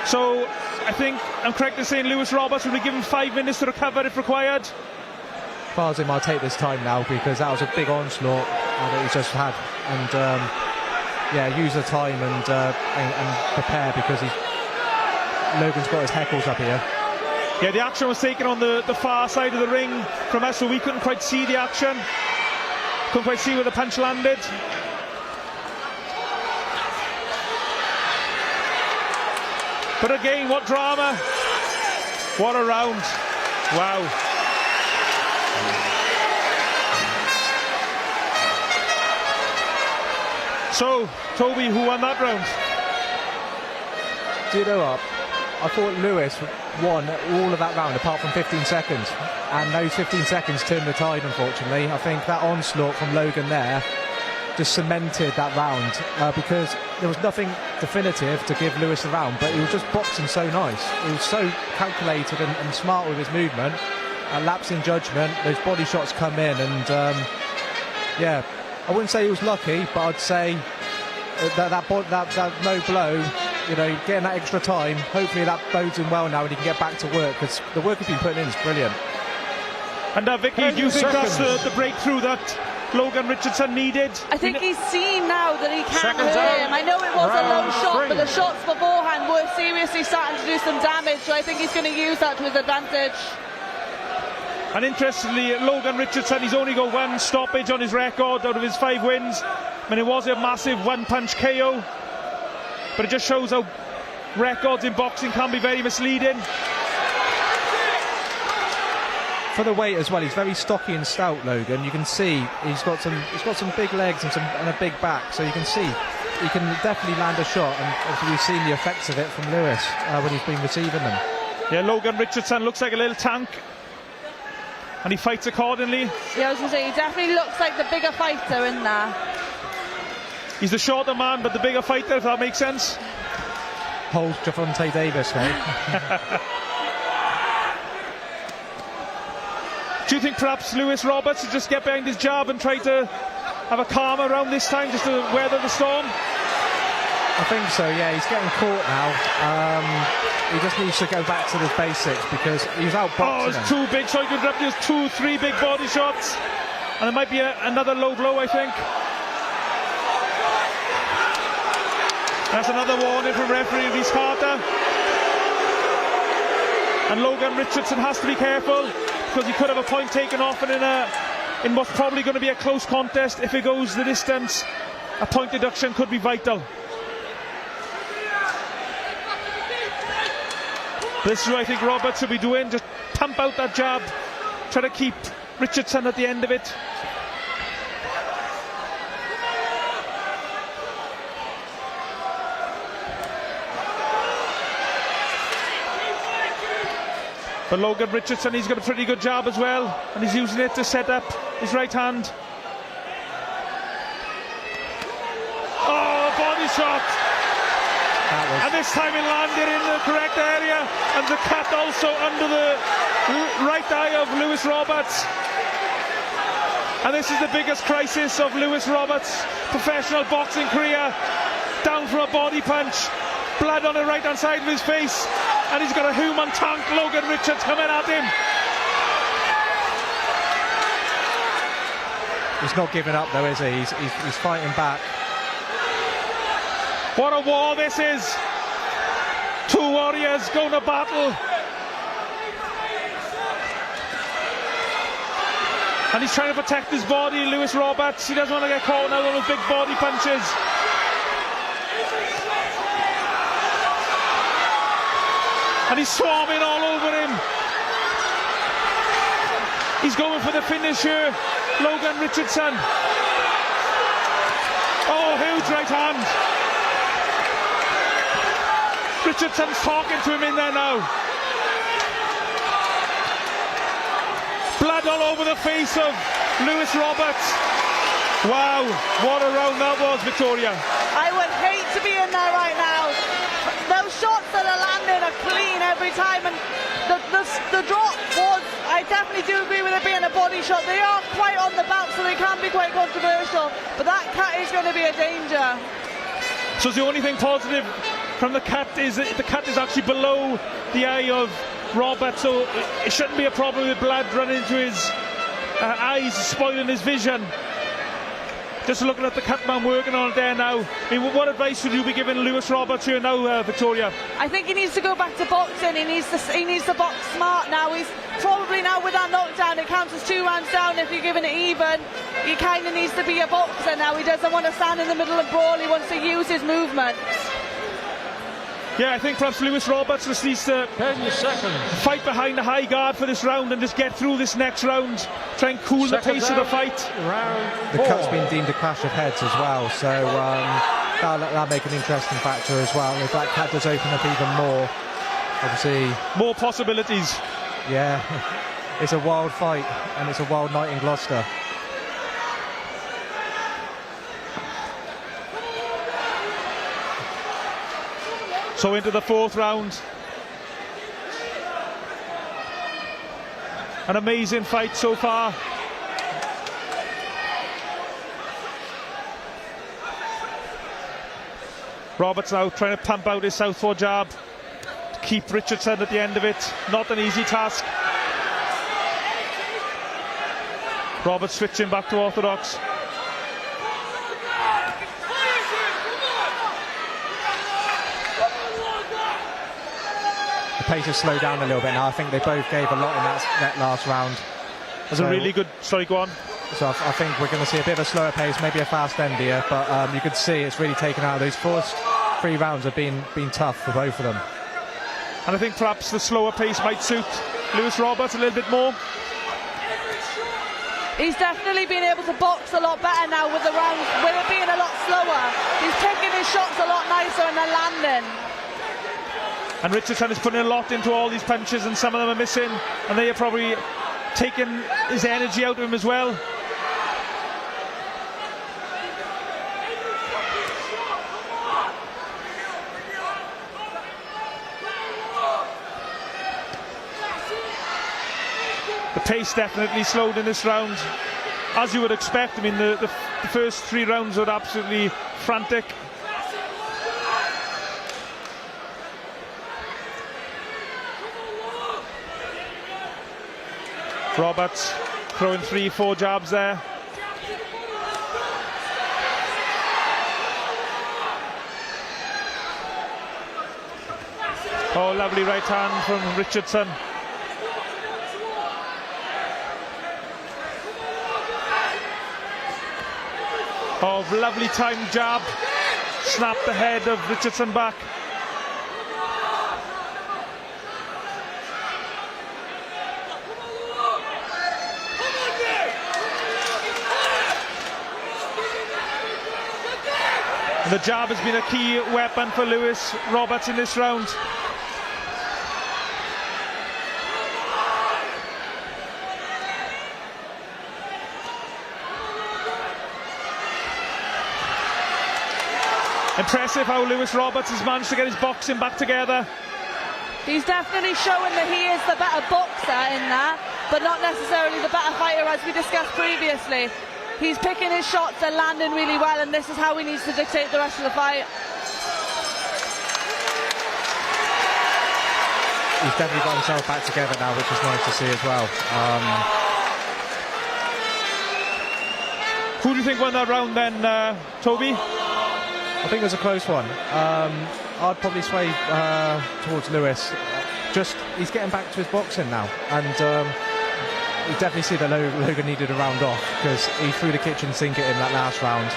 So I think I'm correct in saying Lewis Roberts will be given 5 minutes to recover if required. As far as him, I'll take this time now because that was a big onslaught that he's just had. And yeah, use the time and prepare because Logan's got his heckles up here. Yeah, the action was taken on the far side of the ring from us, so we couldn't quite see the action. Couldn't quite see where the punch landed. But again, what drama. What a round. Wow. So, Toby, who won that round? Do you know what? I thought Lewis won all of that round apart from 15 seconds. And those 15 seconds turned the tide, unfortunately. I think that onslaught from Logan there just cemented that round because there was nothing definitive to give Lewis the round, but he was just boxing so nice. He was so calculated and smart with his movement. A lapse in judgment, those body shots come in, and yeah, I wouldn't say he was lucky, but I'd say that no blow, you know, getting that extra time, hopefully that bodes him well now and he can get back to work because the work he's been putting in is brilliant. And Vicky, do you think that's the breakthrough that Logan Richardson needed? I think he's seen now that he can't hurt him. I know it was a low shot, but the shots beforehand were seriously starting to do some damage, so I think he's going to use that to his advantage. And interestingly, Logan Richardson, he's only got 1 stoppage on his record out of his 5 wins. I mean, it was a massive 1-punch KO, but it just shows how records in boxing can be very misleading. For the weight as well, he's very stocky and stout, Logan. You can see he's got some big legs and a big back, so you can see he can definitely land a shot, and obviously we've seen the effects of it from Lewis when he's been receiving them. Yeah, Logan Richardson looks like a little tank, and he fights accordingly. Yeah, I was going to say, he definitely looks like the bigger fighter in there. He's the shorter man, but the bigger fighter, if that makes sense. Holds Javante Davis, mate. Do you think perhaps Lewis Roberts should just get behind his jab and try to have a calmer round this time, just to weather the storm? I think so, yeah. He's getting caught now. He just needs to go back to the basics, because he's outboxing. Oh, it's 2 big, so he could drop just 2, 3 big body shots, and there might be another low blow, I think. That's another warning from referee Reese Carter. And Logan Richardson has to be careful, because he could have a point taken off, and in what's probably going to be a close contest, if it goes the distance, a point deduction could be vital. This is what I think Roberts should be doing, just pump out that jab, try to keep Richardson at the end of it. But Logan Richardson, he's got a pretty good jab as well, and he's using it to set up his right hand. Oh, body shot! And this time it landed in the correct area, and the cut also under the right eye of Lewis Roberts. And this is the biggest crisis of Lewis Roberts' professional boxing career. Down from a body punch, blood on the right hand side of his face, and he's got a human tank, Logan Richards, coming at him. He's not giving up though, is he? He's fighting back. What a war this is. 2 warriors going to battle. And he's trying to protect his body, Lewis Roberts. He doesn't want to get caught now on those big body punches. And he's swarming all over him. He's going for the finish here, Logan Richardson. Oh, huge right hand. Richardson's talking to him in there now. Blood all over the face of Lewis Roberts. Wow, what a round that was, Victoria. I would hate to be in there right now. Those shots that are landing are clean every time, and the drop was, I definitely do agree with it being a body shot. They are quite on the bounce, so they can be quite controversial, but that cut is going to be a danger. So the only thing positive from the cut is that the cut is actually below the eye of Roberts, so it shouldn't be a problem with blood running into his eyes, spoiling his vision. Just looking at the cut man working on it there now. I mean, what advice would you be giving Lewis Roberts here now, Victoria? I think he needs to go back to boxing. He needs to box smart now. He's probably now with that knockdown, it counts as 2 rounds down if you're giving it even. He kind of needs to be a boxer now. He doesn't want to stand in the middle and brawl. He wants to use his movement. Yeah, I think perhaps Lewis Roberts just needs to 10 seconds. Fight behind the high guard for this round and just get through this next round. Try and cool the pace of the fight. The cut's been deemed a clash of heads as well, so that'll make an interesting factor as well. If that cut does open up even more, obviously more possibilities. Yeah, it's a wild fight, and it's a wild night in Gloucester. So into the 4th round. An amazing fight so far. Roberts now trying to pump out his southpaw jab to keep Richardson at the end of it. Not an easy task. Roberts switching back to orthodox. The pace has slowed down a little bit now. I think they both gave a lot in that last round. That's a really good... Sorry, go on. So I think we're going to see a bit of a slower pace, maybe a fast end here, but you can see it's really taken out of those first 3 rounds have been tough for both of them. And I think perhaps the slower pace might suit Lewis Roberts a little bit more. He's definitely been able to box a lot better now with the rounds, with it being a lot slower. He's taking his shots a lot nicer and they're landing. And Richardson is putting a lot into all these punches, and some of them are missing, and they are probably taking his energy out of him as well. The pace definitely slowed in this round, as you would expect. I mean, the first 3 rounds were absolutely frantic. Roberts throwing 3-4 jabs there. Oh, lovely right hand from Richardson. Oh, lovely timed jab. Snapped the head of Richardson back. And the jab has been a key weapon for Lewis Roberts in this round. Impressive how Lewis Roberts has managed to get his boxing back together. He's definitely showing that he is the better boxer in that, but not necessarily the better fighter, as we discussed previously. He's picking his shots, they're landing really well, and this is how he needs to dictate the rest of the fight. He's definitely got himself back together now, which is nice to see as well. Who do you think won that round then, Toby? I think it was a close one. I'd probably sway towards Lewis. Just, he's getting back to his boxing now, and you definitely see that Logan needed a round off, because he threw the kitchen sink at him that last round,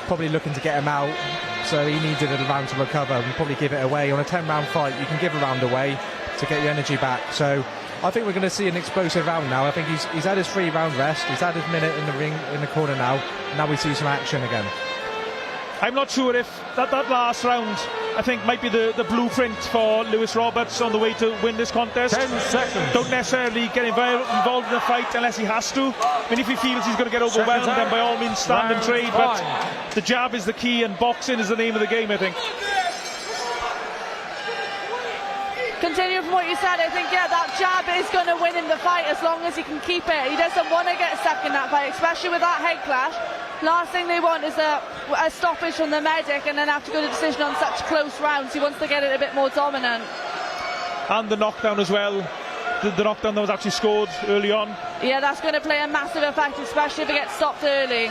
probably looking to get him out, so he needed a round to recover and probably give it away. On a 10-round fight, you can give a round away to get your energy back. So I think we're going to see an explosive round now. I think he's had his 3-round rest, he's had his minute in the ring, in the corner now. Now we see some action again. I'm not sure if that last round, I think, might be the blueprint for Lewis Roberts on the way to win this contest. 10 seconds. Don't necessarily get involved in the fight unless he has to. I mean, if he feels he's going to get overwhelmed, then by all means stand and trade. But the jab is the key, and boxing is the name of the game, I think. Continuing from what you said, I think, yeah, that jab is going to win him the fight as long as he can keep it. He doesn't want to get stuck in that fight, especially with that head clash. Last thing they want is a stoppage from the medic and then have to go to decision on such close rounds. He wants to get it a bit more dominant. And the knockdown as well. The knockdown that was actually scored early on. Yeah, that's going to play a massive effect, especially if it gets stopped early.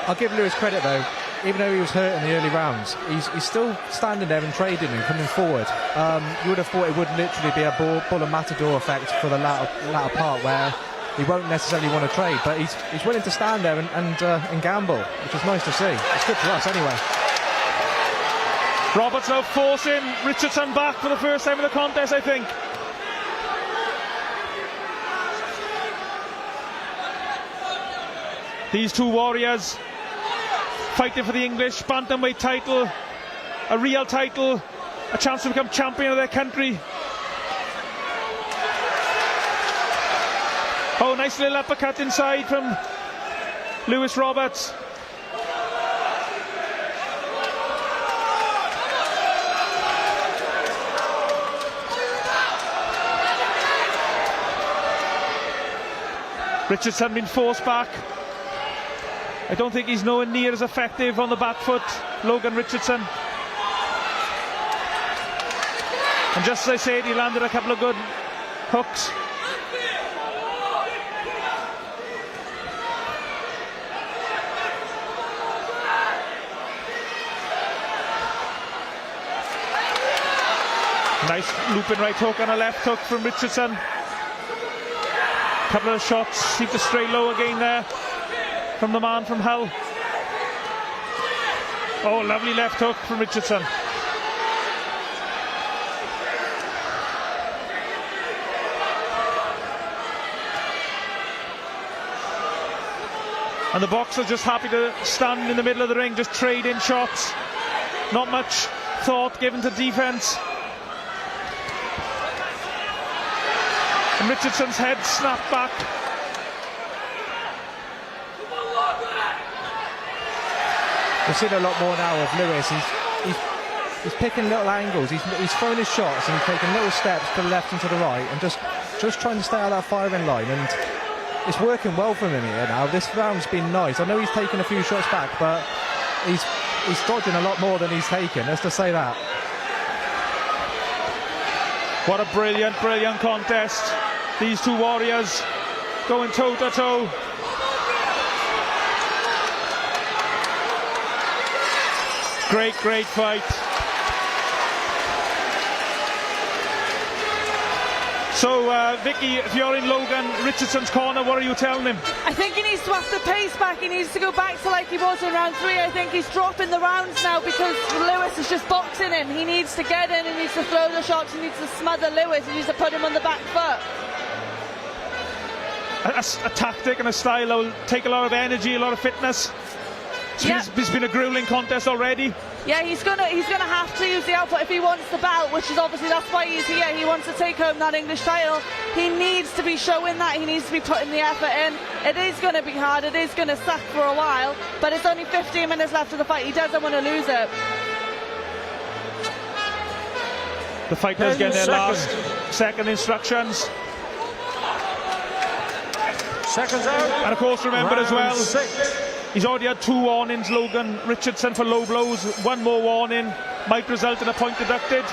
I'll give Lewis credit though. Even though he was hurt in the early rounds, he's still standing there and trading and coming forward. You would have thought it would literally be a bull and matador effect for the latter part, where he won't necessarily want to trade, but he's willing to stand there and gamble, which is nice to see. It's good for us anyway. Roberts now forcing Richardson back for the first time in the contest, I think. These two warriors fighting for the English bantamweight title, a real title, a chance to become champion of their country. Oh, nice little uppercut inside from Lewis Roberts. Richardson been forced back. I don't think he's nowhere near as effective on the back foot, Logan Richardson. And just as I said, he landed a couple of good hooks. Nice looping right hook and a left hook from Richardson. Couple of shots seem to stray low again there from the man from Hull. Oh, lovely left hook from Richardson. And the boxer's just happy to stand in the middle of the ring, just trade in shots. Not much thought given to defence. And Richardson's head snapped back. We've seen a lot more now of Lewis. He's picking little angles. He's throwing his shots and he's taking little steps to the left and to the right, and just trying to stay out of that firing line. And it's working well for him here now. This round's been nice. I know he's taken a few shots back, but he's dodging a lot more than he's taken. Let's just say that. What a brilliant, brilliant contest. These two warriors going toe to toe. Great, great fight. So, Vicky, if you're in Logan Richardson's corner, what are you telling him? I think he needs to up the pace back. He needs to go back to like he was in round 3. I think he's dropping the rounds now because Lewis is just boxing him. He needs to get in, he needs to throw the shots, he needs to smother Lewis, he needs to put him on the back foot. A tactic and a style that will take a lot of energy, a lot of fitness. So yeah. It's been a grueling contest already. Yeah, he's gonna have to use the output if he wants the bout, which is obviously that's why he's here. He wants to take home that English title. He needs to be showing that. He needs to be putting the effort in. It is going to be hard. It is going to suck for a while, but it's only 15 minutes left of the fight. He doesn't want to lose it. The fighters get their last second instructions. Seconds out. And of course, remember Round as well, 6. he's already had 2 warnings, Logan Richardson, for low blows. 1 more warning might result in a point deducted.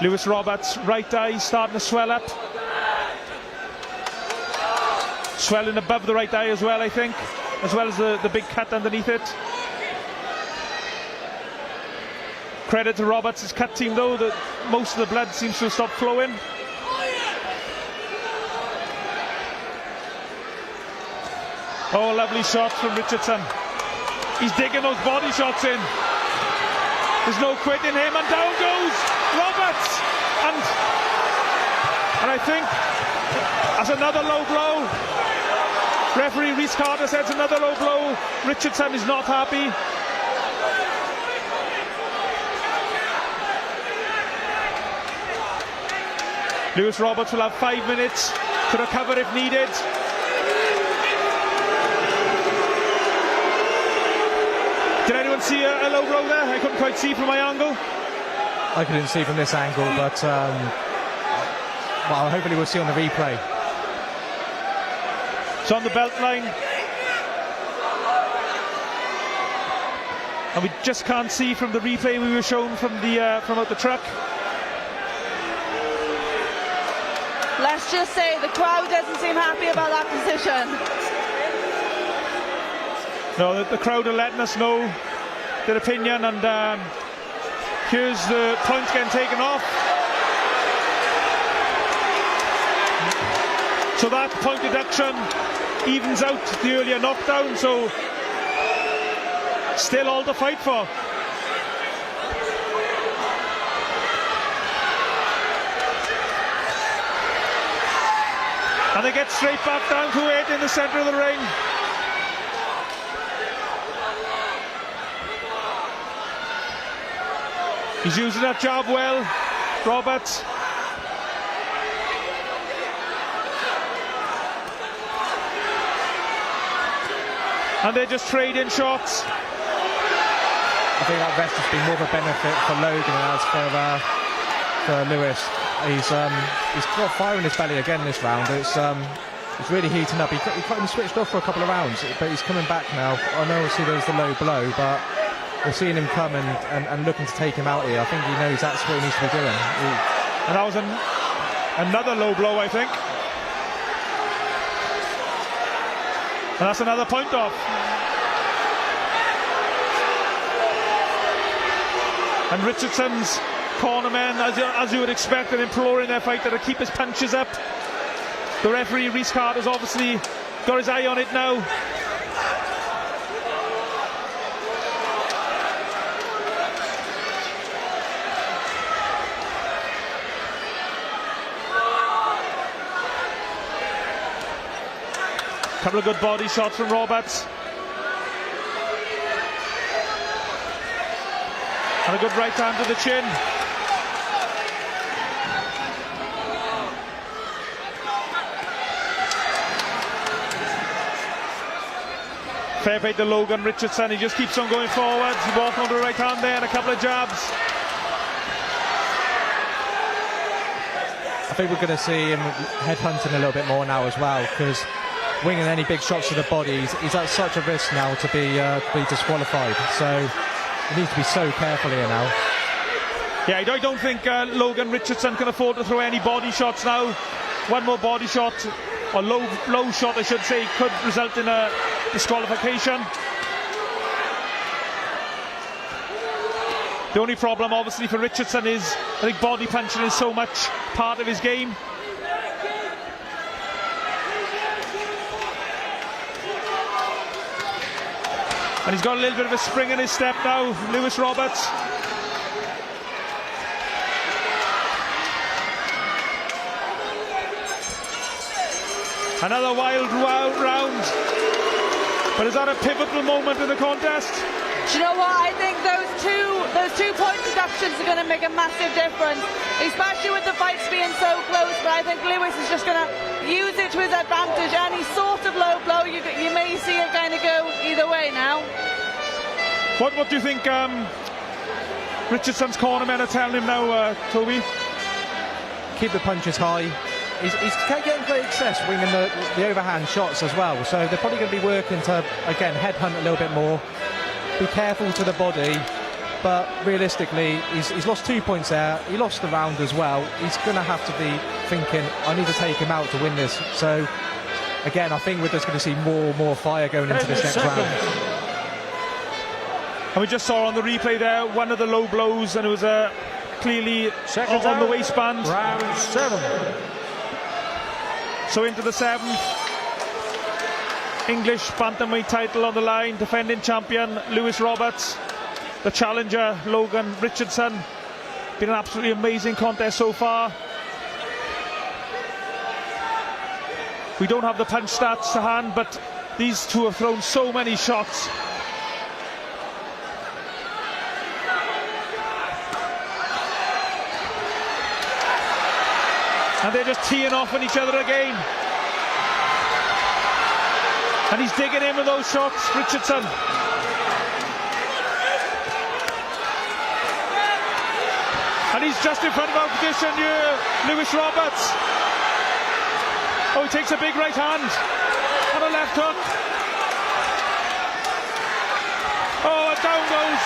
Lewis Roberts' right eye starting to swell up. Swelling above the right eye as well, I think, as well as the big cut underneath it. Credit to Roberts' cut team though, that most of the blood seems to have stopped flowing. Oh, lovely shot from Richardson. He's digging those body shots in. There's no quitting him, and down goes Roberts. And I think that's another low blow. Referee Reese Carter says another low blow. Richardson is not happy. Lewis Roberts will have 5 minutes to recover if needed. Did anyone see a low blow there? I couldn't quite see from my angle. I couldn't see from this angle, but well, hopefully we'll see on the replay. It's on the belt line. And we just can't see from the replay we were shown from out the truck. Let's just say the crowd doesn't seem happy about that position. No, the crowd are letting us know their opinion, and here's the points getting taken off. So that point deduction evens out the earlier knockdown, so still all to fight for. And they get straight back down to it in the centre of the ring. He's using that jab well, Roberts. And they just trade in shots. I think that rest has been more of a benefit for Logan than as for Lewis. He's got fire in his belly again this round. It's really heating up. He kind of switched off for a couple of rounds, but he's coming back now. I know obviously there's the low blow, but we're seeing him come and looking to take him out here. I think he knows that's what he needs to be doing. And that was another low blow, I think. And that's another point off. And Richardson's cornermen, as you would expect, are imploring their fighter to keep his punches up. The referee, Rhys Carter's obviously got his eye on it now. Couple of good body shots from Roberts. And a good right hand to the chin. Fair play to Logan Richardson. He just keeps on going forward. He walked onto the right hand there and a couple of jabs. I think we're going to see him headhunting a little bit more now as well, because winging any big shots to the body, he's at such a risk now to be disqualified. So he needs to be so careful here now. Yeah, I don't think Logan Richardson can afford to throw any body shots now. One more body shot, or low shot I should say, could result in a disqualification. The only problem obviously for Richardson is I think body punching is so much part of his game. And he's got a little bit of a spring in his step now, Lewis Roberts. Another wild round. But is that a pivotal moment in the contest? Do you know what? I think those two point deductions are going to make a massive difference, especially with the fights being so close. But I think Lewis is just going to use it to his advantage. Any sort of low blow, you may see it kind of go either way now. What do you think Richardson's cornermen are telling him now, Toby? Keep the punches high. He's getting great success winging the overhand shots as well. So they're probably going to be working to, again, headhunt a little bit more. Be careful to the body. But realistically, he's lost 2 points there. He lost the round as well. He's going to have to be thinking, I need to take him out to win this. So, again, I think we're just going to see more fire going into this next round. And we just saw on the replay there one of the low blows, and it was clearly on the waistband. Round 7. So into the 7th. English bantamweight title on the line. Defending champion Lewis Roberts. The challenger Logan Richardson. Been an absolutely amazing contest so far. We don't have the punch stats to hand, but these two have thrown so many shots. And they're just teeing off on each other again. And he's digging in with those shots, Richardson. And he's just in front of opposition here, Lewis Roberts. Oh, he takes a big right hand and a left hook. Oh, and down goes.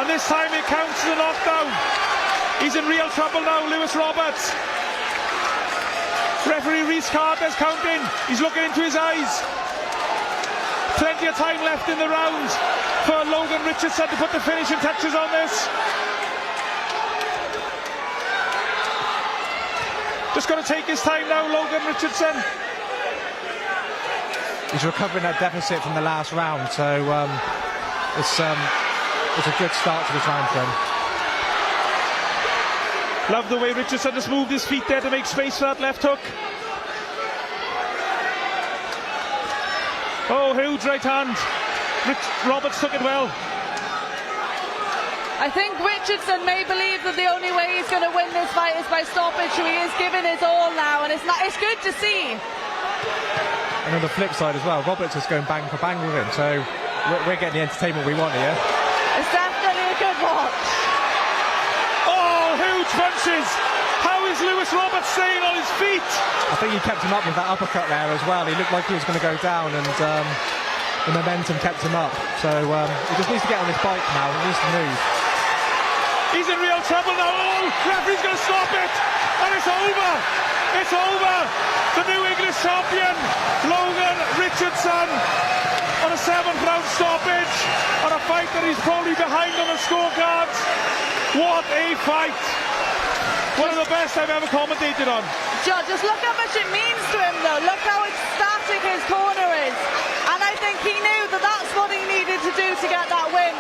And this time it counts as a knockdown. He's in real trouble now, Lewis Roberts. Referee Rhys Carter's counting. He's looking into his eyes. Plenty of time left in the round for Logan Richardson to put the finishing touches on this. Just got to take his time now, Logan Richardson. He's recovering that deficit from the last round, so it's a good start to this round for him. Love the way Richardson just moved his feet there to make space for that left hook. Oh, huge right hand. Roberts took it well. I think Richardson may believe that the only way he's going to win this fight is by stoppage, so he is giving his all now, and it's good to see. And on the flip side as well, Roberts is going bang for bang with him, so we're getting the entertainment we want here. It's definitely a good watch. Oh, huge punches! How is Lewis Roberts staying on his feet? I think he kept him up with that uppercut there as well. He looked like he was going to go down, and the momentum kept him up. So he just needs to get on his bike now. He needs to move. He's in real trouble now. Oh, referee's going to stop it, and it's over. It's over. The new English champion, Logan Richardson, on a 7th round stoppage on a fight that he's probably behind on the scorecards. What a fight! One of the best I've ever commentated on. Joe, just look how much it means to him, though. Look how ecstatic his corner is. And I think he knew that that's what he needed to do to get that win.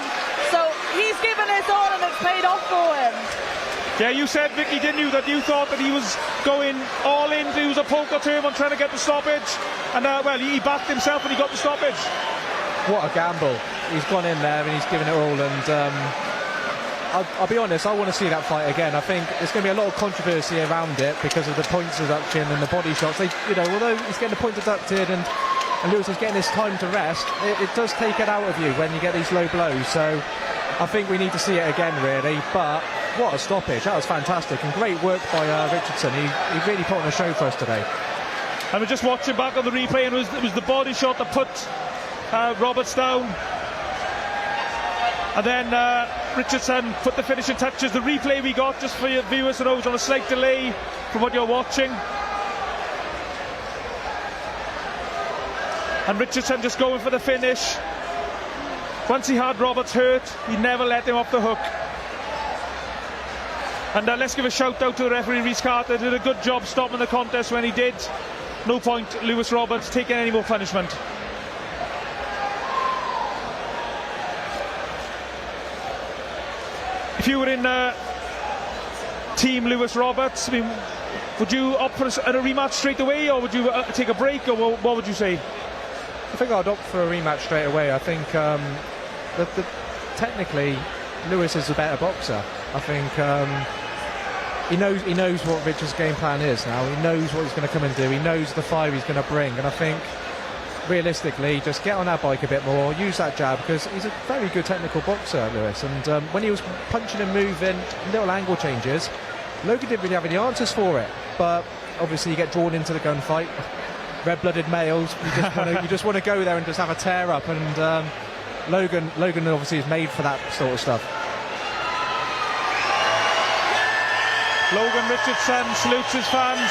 So he's given his all and it's paid off for him. Yeah, you said, Vicky, didn't you, that you thought that he was going all in to use a poker term on trying to get the stoppage. And, well, he backed himself and he got the stoppage. What a gamble. He's gone in there and he's given it all, and I'll be honest, I want to see that fight again. I think there's going to be a lot of controversy around it because of the points deduction and the body shots. They, you know, although he's getting the point deducted and Lewis is getting his time to rest, it does take it out of you when you get these low blows. So I think we need to see it again, really. But what a stoppage. That was fantastic and great work by Richardson. He really put on a show for us today. And we're just watching back on the replay, and it was the body shot that put Roberts down. And then Richardson put the finishing touches. The replay we got, just for your viewers to know, was on a slight delay from what you're watching. And Richardson just going for the finish. Once he had Roberts hurt, he never let him off the hook. And let's give a shout out to the referee, Rhys Carter. Did a good job stopping the contest when he did. No point Lewis Roberts taking any more punishment. If you were in team Lewis Roberts, I mean, would you opt for a rematch straight away, or would you take a break, or what would you say? I think I'd opt for a rematch straight away. I think technically Lewis is a better boxer. I think he knows what Richard's game plan is now. He knows what he's going to come and do. He knows the fire he's going to bring, and I think realistically, just get on that bike a bit more, use that jab, because he's a very good technical boxer, Lewis. And when he was punching and moving, little angle changes, Logan didn't really have any answers for it. But obviously, you get drawn into the gunfight. Red-blooded males, you just want to go there and just have a tear up. And Logan obviously is made for that sort of stuff. Logan Richardson salutes his fans.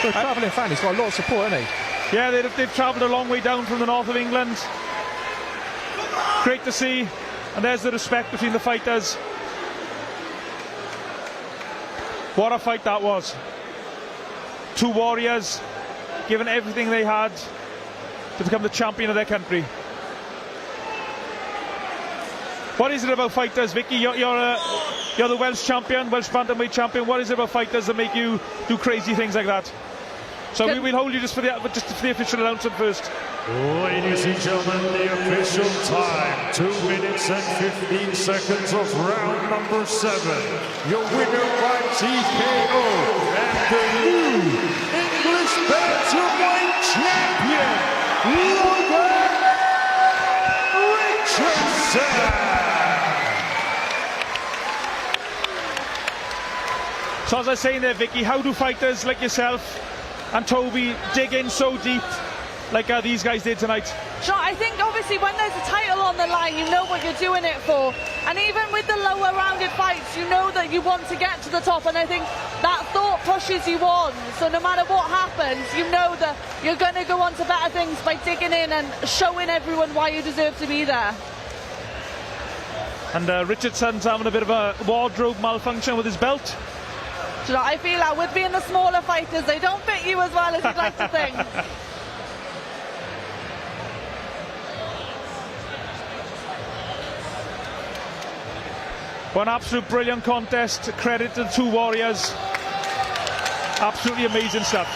For a travelling fan, he's got a lot of support, hasn't he? Yeah, they've travelled a long way down from the north of England. Great to see. And there's the respect between the fighters. What a fight that was. Two warriors giving everything they had to become the champion of their country. What is it about fighters, Vicky? You're the Welsh champion, Welsh bantamweight champion. What is it about fighters that make you do crazy things like that? So we'll hold you just for the official announcement first. Ladies and gentlemen, the official time, 2 minutes and 15 seconds of round number 7. Your winner by TKO and the new English bantamweight champion, Logan Richardson. So as I was saying there, Vicky, how do fighters like yourself and Toby dig in so deep like these guys did tonight? Sure, I think obviously when there's a title on the line, you know what you're doing it for. And even with the lower rounded fights, you know that you want to get to the top, and I think that thought pushes you on. So no matter what happens, you know that you're going to go on to better things by digging in and showing everyone why you deserve to be there. And Richardson's having a bit of a wardrobe malfunction with his belt. You know, I feel that with being the smaller fighters, they don't fit you as well as you'd like to think. One absolute brilliant contest. Credit to the two warriors. Absolutely amazing stuff.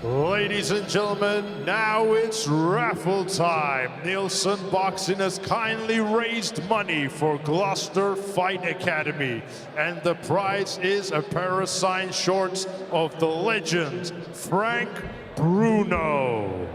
Ladies and gentlemen, now it's raffle time. Neilson Boxing has kindly raised money for Gloucester Fight Academy, and the prize is a pair of signed shorts of the legend Frank Bruno.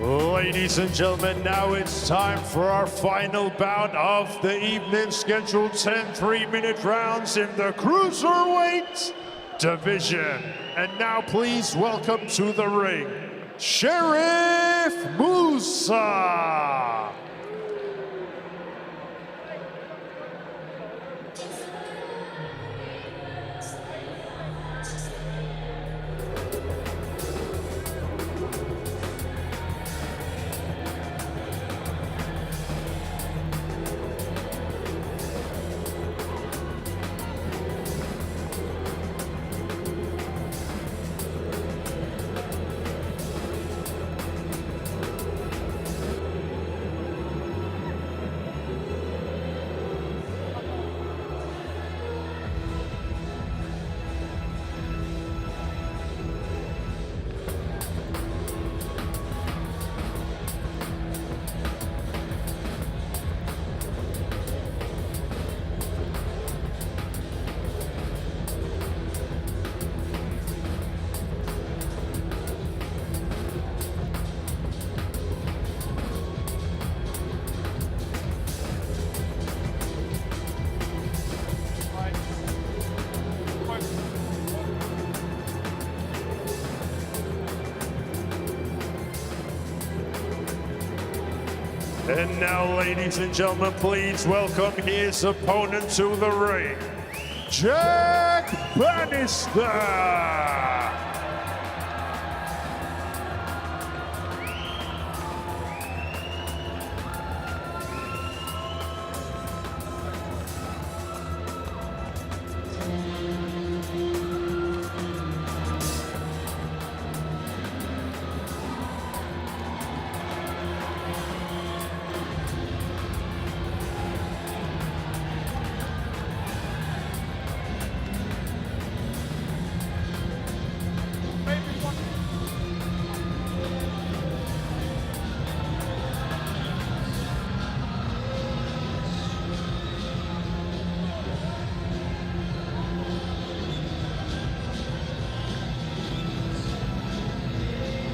Ladies and gentlemen, now it's time for our final bout of the evening, scheduled 10 3-minute rounds in the cruiserweight division. And now please welcome to the ring, Sherif Musah. And now, ladies and gentlemen, please welcome his opponent to the ring, Jack Bannister.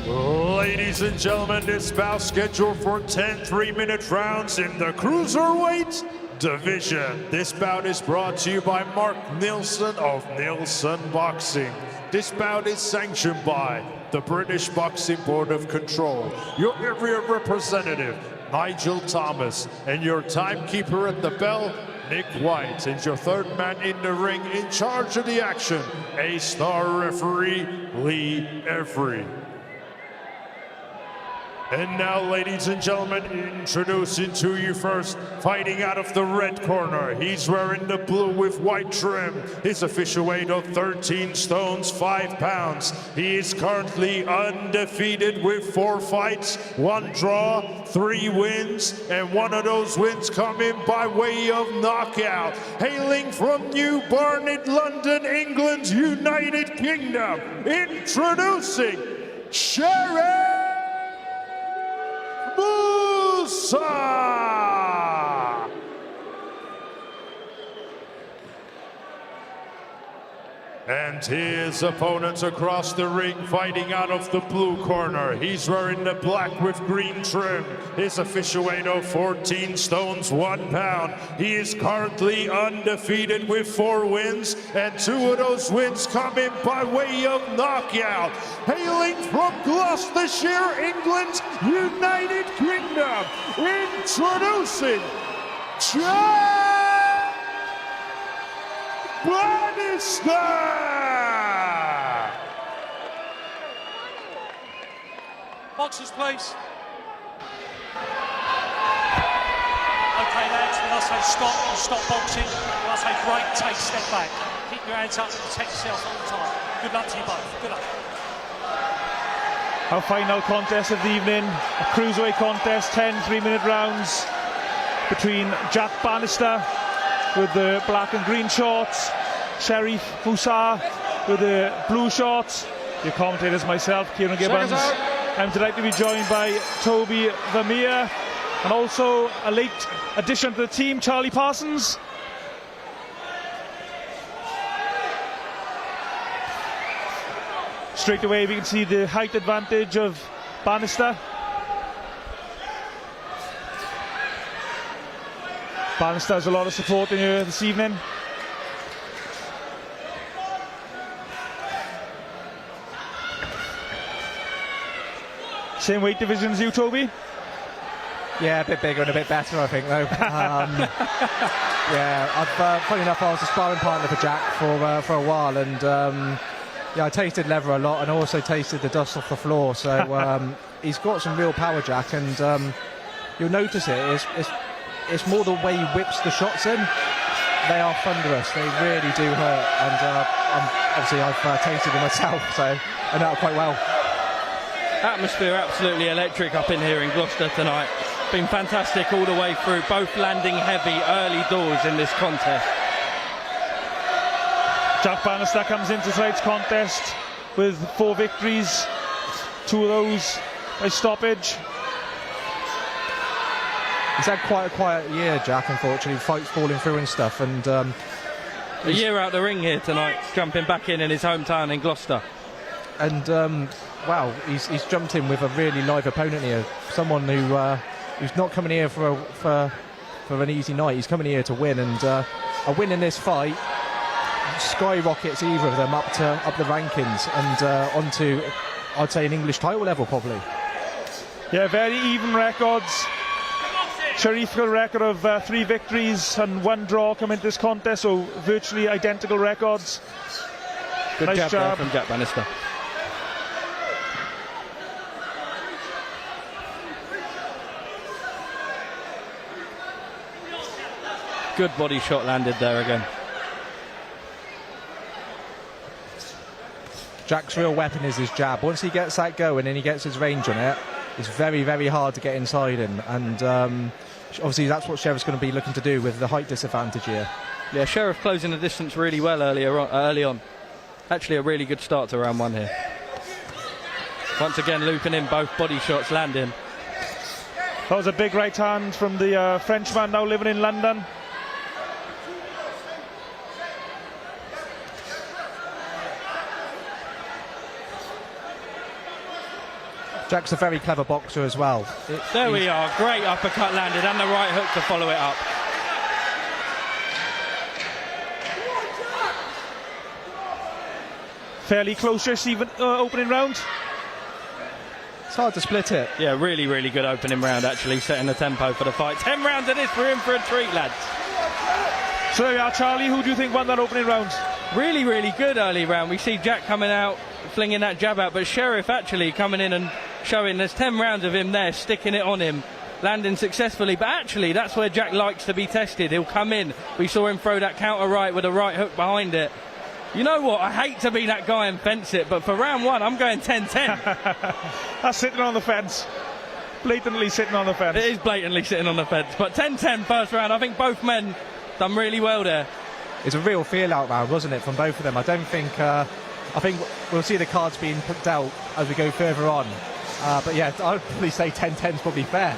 Ladies and gentlemen, this bout scheduled for 10 3-minute rounds in the cruiserweight division. This bout is brought to you by Mark Neilson of Neilson Boxing. This bout is sanctioned by the British Boxing Board of Control, your area representative, Nigel Thomas, and your timekeeper at the bell, Nick White is your third man in the ring, in charge of the action. A-star referee, Lee Every. And now, ladies and gentlemen, introducing to you first, fighting out of the red corner. He's wearing the blue with white trim. His official weight of 13 stones, 5 pounds. He is currently undefeated with 4 fights, 1 draw, 3 wins, and 1 of those wins coming by way of knockout. Hailing from New Barnet, London, England, United Kingdom, introducing Sherif Musah! And his opponents across the ring, fighting out of the blue corner. He's wearing the black with green trim. His official weight of 14 stones, 1 pound. He is currently undefeated with 4 wins, and 2 of those wins coming by way of knockout. Hailing from Gloucestershire, England, United Kingdom, introducing Jack Bannister! Boxers, please. Okay, lads, when I say stop, you stop boxing. When I say break, take a step back. Keep your hands up and protect yourself all the time. Good luck to you both. Good luck. Our final contest of the evening, a cruiserweight contest, 10 3-minute rounds between Jack Bannister with the black and green shorts, Sherif Musah with the blue shorts. Your commentators, myself, Kieran Gibbons. I'm delighted to be joined by Toby Vermeer, and also a late addition to the team, Charlie Parsons. Straight away we can see the height advantage of Bannister. Bannister has a lot of support in here this evening. Same weight division as you, Toby? Yeah, a bit bigger and a bit better, I think, though. Yeah, funny enough, I was a sparring partner for Jack for a while, and yeah, I tasted leather a lot and also tasted the dust off the floor. So he's got some real power, Jack, and you'll notice it's more the way he whips the shots in. They are thunderous. They really do hurt, and obviously I've tasted them myself, so I know it quite well. Atmosphere absolutely electric up in here in Gloucester tonight. Been fantastic all the way through, both landing heavy early doors in this contest. Jack Bannister comes into tonight's contest with 4 victories, 2 of those by stoppage. He's had quite a quiet year, Jack, unfortunately, fights falling through and stuff, and a year out the ring here tonight, jumping back in his hometown in Gloucester. And wow, he's jumped in with a really live opponent here, someone who's not coming here for an easy night. He's coming here to win, and a win in this fight skyrockets either of them up the rankings and onto, I'd say, an English title level probably. Yeah, very even records. Sherif got a record of 3 victories and 1 draw coming into this contest, so virtually identical records. Good nice job from Jack Bannister. Good body shot landed there again. Jack's real weapon is his jab. Once he gets that going and he gets his range on it, it's very, very hard to get inside him. And obviously that's what Sherif's going to be looking to do with the height disadvantage here. Yeah, Sherif closing the distance really well early on. Actually a really good start to round 1 here. Once again looping in, both body shots landing. That was a big right hand from the Frenchman now living in London. Jack's a very clever boxer as well. There we are, great uppercut landed and the right hook to follow it up. Fairly close this even opening round. It's hard to split it. Yeah, really, really good opening round actually, setting the tempo for the fight. 10 rounds of this, we're in for a treat, lads. So there we are, Charlie. Who do you think won that opening round? Really, really good early round. We see Jack coming out, flinging that jab out, but Sherif actually coming in and showing there's 10 rounds of him there, sticking it on him, landing successfully. But actually, that's where Jack likes to be tested. He'll come in. We saw him throw that counter right with a right hook behind it. You know what? I hate to be that guy and fence it, but for round one, I'm going 10-10. That's sitting on the fence. Blatantly sitting on the fence. It is blatantly sitting on the fence. But 10-10 first round. I think both men done really well there. It's a real feel-out round, wasn't it, from both of them? I think we'll see the cards being put out as we go further on. But yeah, I'd probably say 10-10 is probably fair.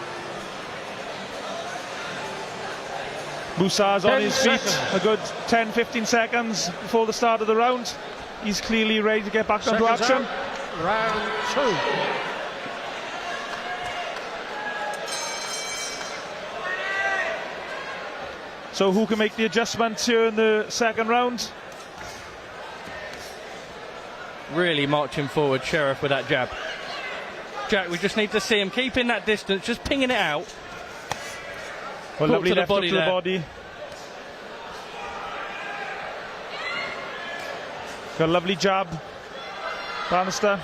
Musah's on his feet a good 10-15 seconds before the start of the round. He's clearly ready to get back into action. Round 2. So who can make the adjustments here in the second round? Really marching forward, Sherif with that jab. Jack, we just need to see him keeping that distance, just pinging it out. Well, lovely left hook to the there. body. Got a lovely jab. Bannister.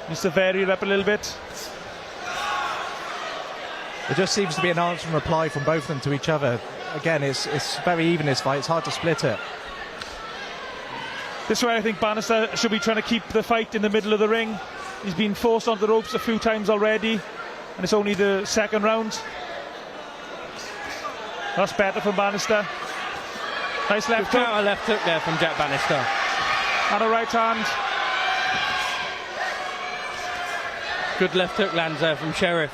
Needs to vary it up a little bit. There just seems to be an answer and reply from both of them to each other. Again, it's very even, this fight. It's hard to split it. This way I think Bannister should be trying to keep the fight in the middle of the ring. He's been forced onto the ropes a few times already, and it's only the second round. That's better from Bannister. Nice left hook. Counter left hook there from Jack Bannister. And a right hand. Good left hook lands there from Sherif.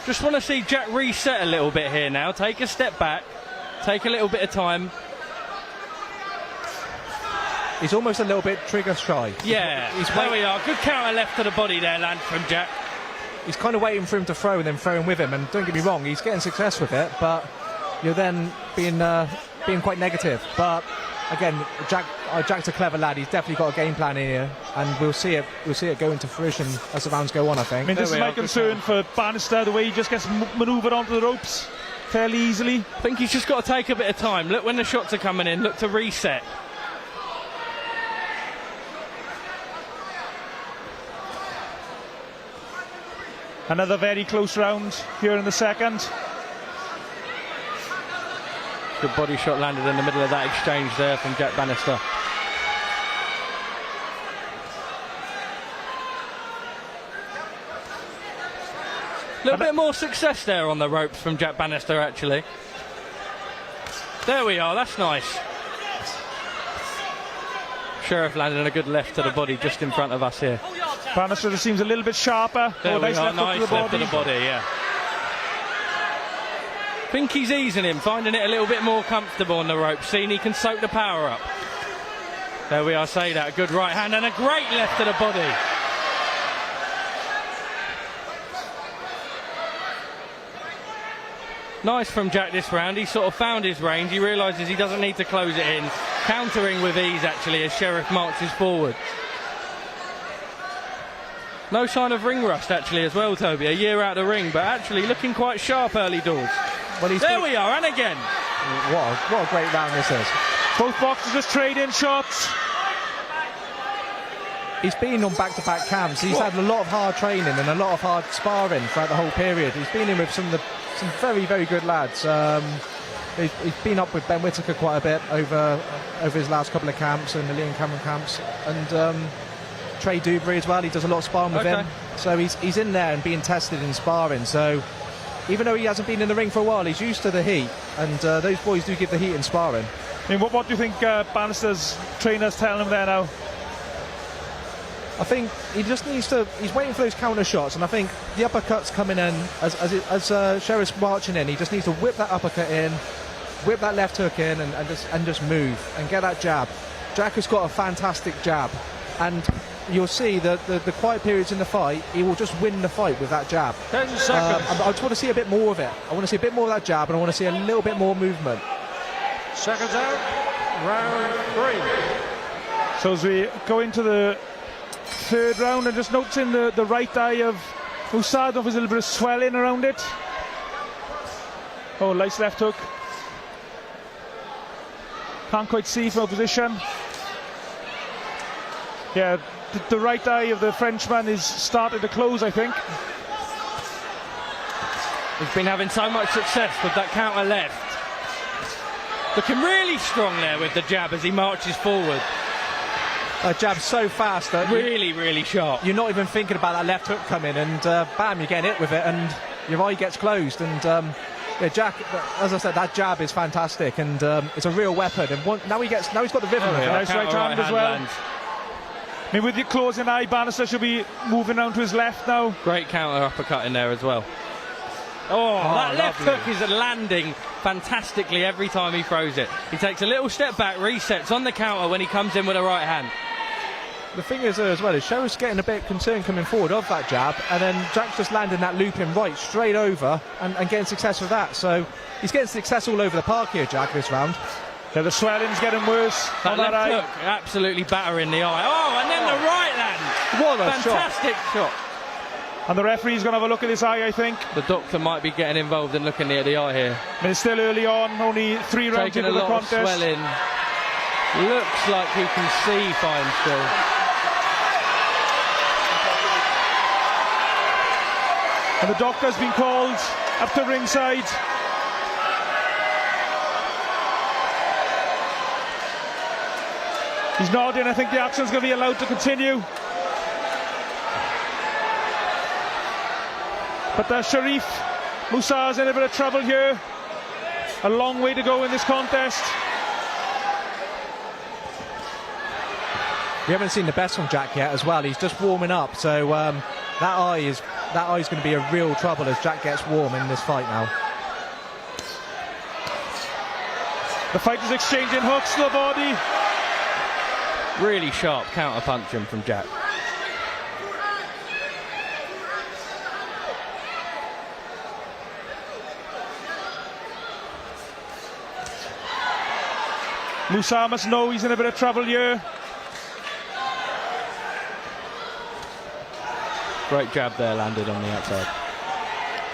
Just want to see Jack reset a little bit here now. Take a step back. Take a little bit of time. He's almost a little bit trigger shy. Yeah, there we are. Good counter left to the body there, land from Jack. He's kind of waiting for him to throw and then throwing with him. And don't get me wrong, he's getting success with it, but you're then being quite negative. But again, Jack's a clever lad. He's definitely got a game plan here, and we'll see it go into fruition as the rounds go on, I think. I mean, this is my concern for Bannister, the way he just gets manoeuvred onto the ropes fairly easily. I think he's just got to take a bit of time. Look when the shots are coming in, look to reset. Another very close round here in the second. Good body shot landed in the middle of that exchange there from Jack Bannister. A little bit more success there on the ropes from Jack Bannister, actually. There we are, that's nice. Sherif landed a good left to the body just in front of us here. Bannister just seems a little bit sharper. There we are, nice left to the body, body, yeah. Think he's easing him, finding it a little bit more comfortable on the rope, seeing he can soak the power up. There we are, say that. A good right hand and a great left to the body. Nice from Jack this round. He sort of found his range. He realises he doesn't need to close it in. Countering with ease, actually, as Sherif marches forward. No sign of ring rust, actually, as well, Toby. A year out of the ring, but actually looking quite sharp early doors. Well, there we are, and again. What a great round this is. Both boxers just trade in shots. He's been on back-to-back camps. He's had a lot of hard training and a lot of hard sparring throughout the whole period. He's been in with some very, very good lads. He's been up with Ben Whittaker quite a bit over his last couple of camps and the Liam Cameron camps. And Trey Dubry as well. He does a lot of sparring with him. So he's in there and being tested in sparring. So even though he hasn't been in the ring for a while, he's used to the heat. And those boys do give the heat in sparring. I mean, what do you think Bannister's trainer's telling him there now? I think he just needs to. He's waiting for those counter shots, and I think the uppercuts coming in as Sherif's marching in. He just needs to whip that uppercut in, whip that left hook in, and just move and get that jab. Jack has got a fantastic jab, and you'll see that the quiet periods in the fight, he will just win the fight with that jab. 10 seconds. I just want to see a bit more of it. I want to see a bit more of that jab, and I want to see a little bit more movement. Seconds out. Round 3. So as we go into the third round, and just noticing the right eye of Musah, there's a little bit of swelling around it. Oh, nice left hook. Can't quite see from a position. Yeah, the right eye of the Frenchman is starting to close, I think. He's been having so much success with that counter left. Looking really strong there with the jab as he marches forward. A jab so fast that really sharp. You're not even thinking about that left hook coming, and bam, you're getting hit with it, and your eye gets closed. And yeah, Jack, as I said, that jab is fantastic, and it's a real weapon. And now he's got the rhythm of it. Nice right hand as well. Lands. I mean, with your closing eye, Bannister should be moving down to his left now. Great counter uppercut in there as well. Oh, that left hook is landing fantastically every time he throws it. He takes a little step back, resets on the counter when he comes in with a right hand. The thing is as well is Sherif's getting a bit concerned coming forward of that jab, and then Jack's just landing that looping right straight over and getting success with that. So he's getting success all over the park here, Jack, this round. Yeah, the swelling's getting worse. That left hook absolutely battering the eye. Oh, and then the right land. What a fantastic shot. And the referee's going to have a look at this eye, I think. The doctor might be getting involved in looking at the eye here. I mean, it's still early on, only 3 rounds into the contest. Taking a lot of swelling. Looks like he can see fine still. And the doctor's been called up to ringside. He's nodding. I think the action's going to be allowed to continue. But Sherif Musah's in a bit of trouble here. A long way to go in this contest. We haven't seen the best from Jack yet as well. He's just warming up, so that eye is going to be a real trouble as Jack gets warm in this fight now. The fighters exchanging hooks to the body. Really sharp counter punching from Jack. Musah must know he's in a bit of trouble here. Great jab there landed on the outside.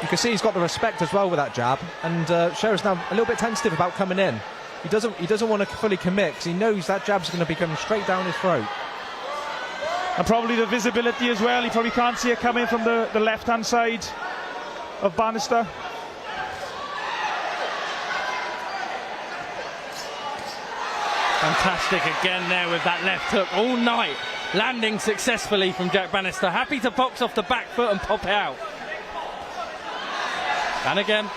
You can see he's got the respect as well with that jab, and Sherif's now a little bit tentative about coming in. He doesn't want to fully commit because he knows that jab's going to be coming straight down his throat. And probably the visibility as well. He probably can't see it coming from the left-hand side of Bannister. Fantastic again there with that left hook all night. Landing successfully from Jack Bannister. Happy to box off the back foot and pop it out. And again.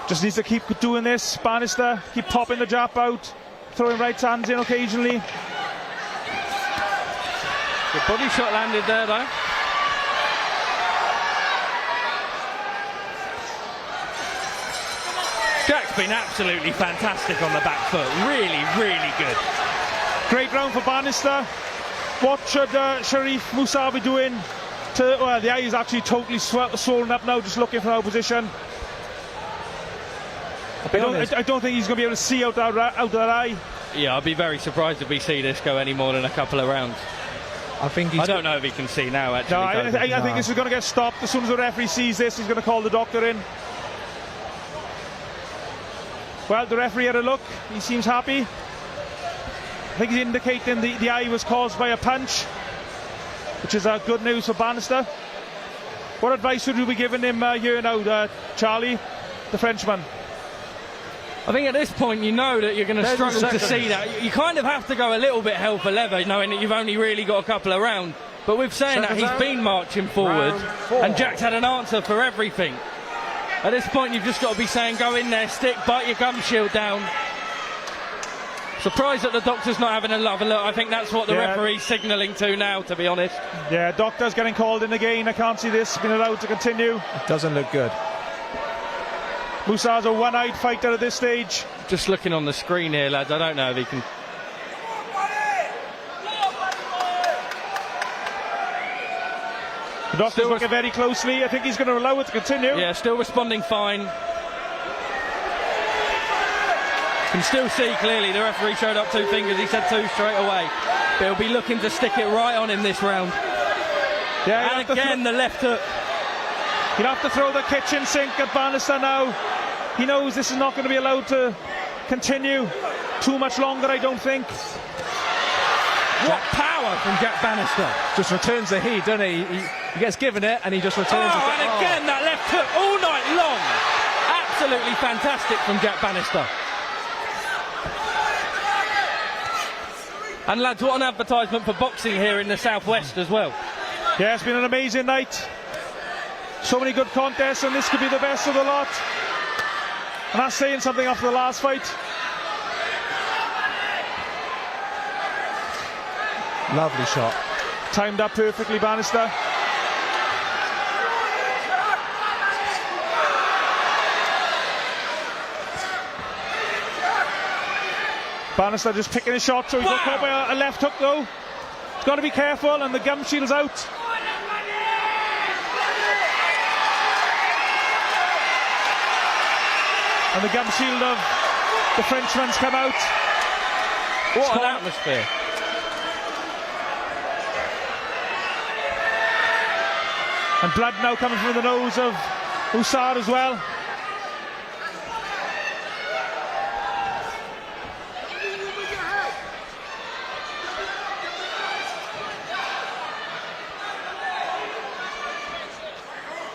Just needs to keep doing this. Bannister, keep popping the jab out. Throwing right hands in occasionally. Good body shot landed there though. Jack's been absolutely fantastic on the back foot. Really good. Great round for Bannister. What should Sherif Musah be doing? Well, the eye is actually totally swollen up now, just looking for our position. I don't think he's going to be able to see out that eye. Yeah, I'd be very surprised if we see this go any more than a couple of rounds. I don't know if he can see now, actually. No, I think this is going to get stopped. As soon as the referee sees this, he's going to call the doctor in. Well, the referee had a look. He seems happy. I think he's indicating the eye was caused by a punch, which is good news for Bannister. What advice would you be giving him here now, Charlie, the Frenchman? I think at this point you know that you're going to struggle to see that. You kind of have to go a little bit hell for leather, knowing that you've only really got a couple of rounds. But with saying that, he's been marching forward, and Jack's had an answer for everything. At this point, you've just got to be saying, go in there, stick, bite your gum shield down. Surprised that the doctor's not having a look. I think that's what the referee's signalling to now, to be honest. Yeah, doctor's getting called in again. I can't see this being allowed to continue. It doesn't look good. Musah's a one-eyed fighter at this stage. Just looking on the screen here, lads, I don't know if he can... The doctor's looking very closely. I think he's going to allow it to continue. Yeah, still responding fine. Can still see clearly. The referee showed up 2 fingers. He said 2 straight away. But he'll be looking to stick it right on him this round. Yeah, and again, the left hook. He'll have to throw the kitchen sink at Bannister now. He knows this is not going to be allowed to continue too much longer, I don't think. What power from Jack Bannister. Just returns the heat, doesn't he? He gets given it and he just returns it. And again, that left hook all night long. Absolutely fantastic from Jack Bannister. And lads, what an advertisement for boxing here in the southwest as well. Yeah, it's been an amazing night. So many good contests, and this could be the best of the lot. And that's saying something after the last fight. Lovely shot. Timed up perfectly, Bannister. Bannister just picking his shot, so he got caught by a left hook though. He's got to be careful, and the gum shield's out. And the gum shield of the Frenchman's come out. What an atmosphere. And blood now coming from the nose of Musah as well.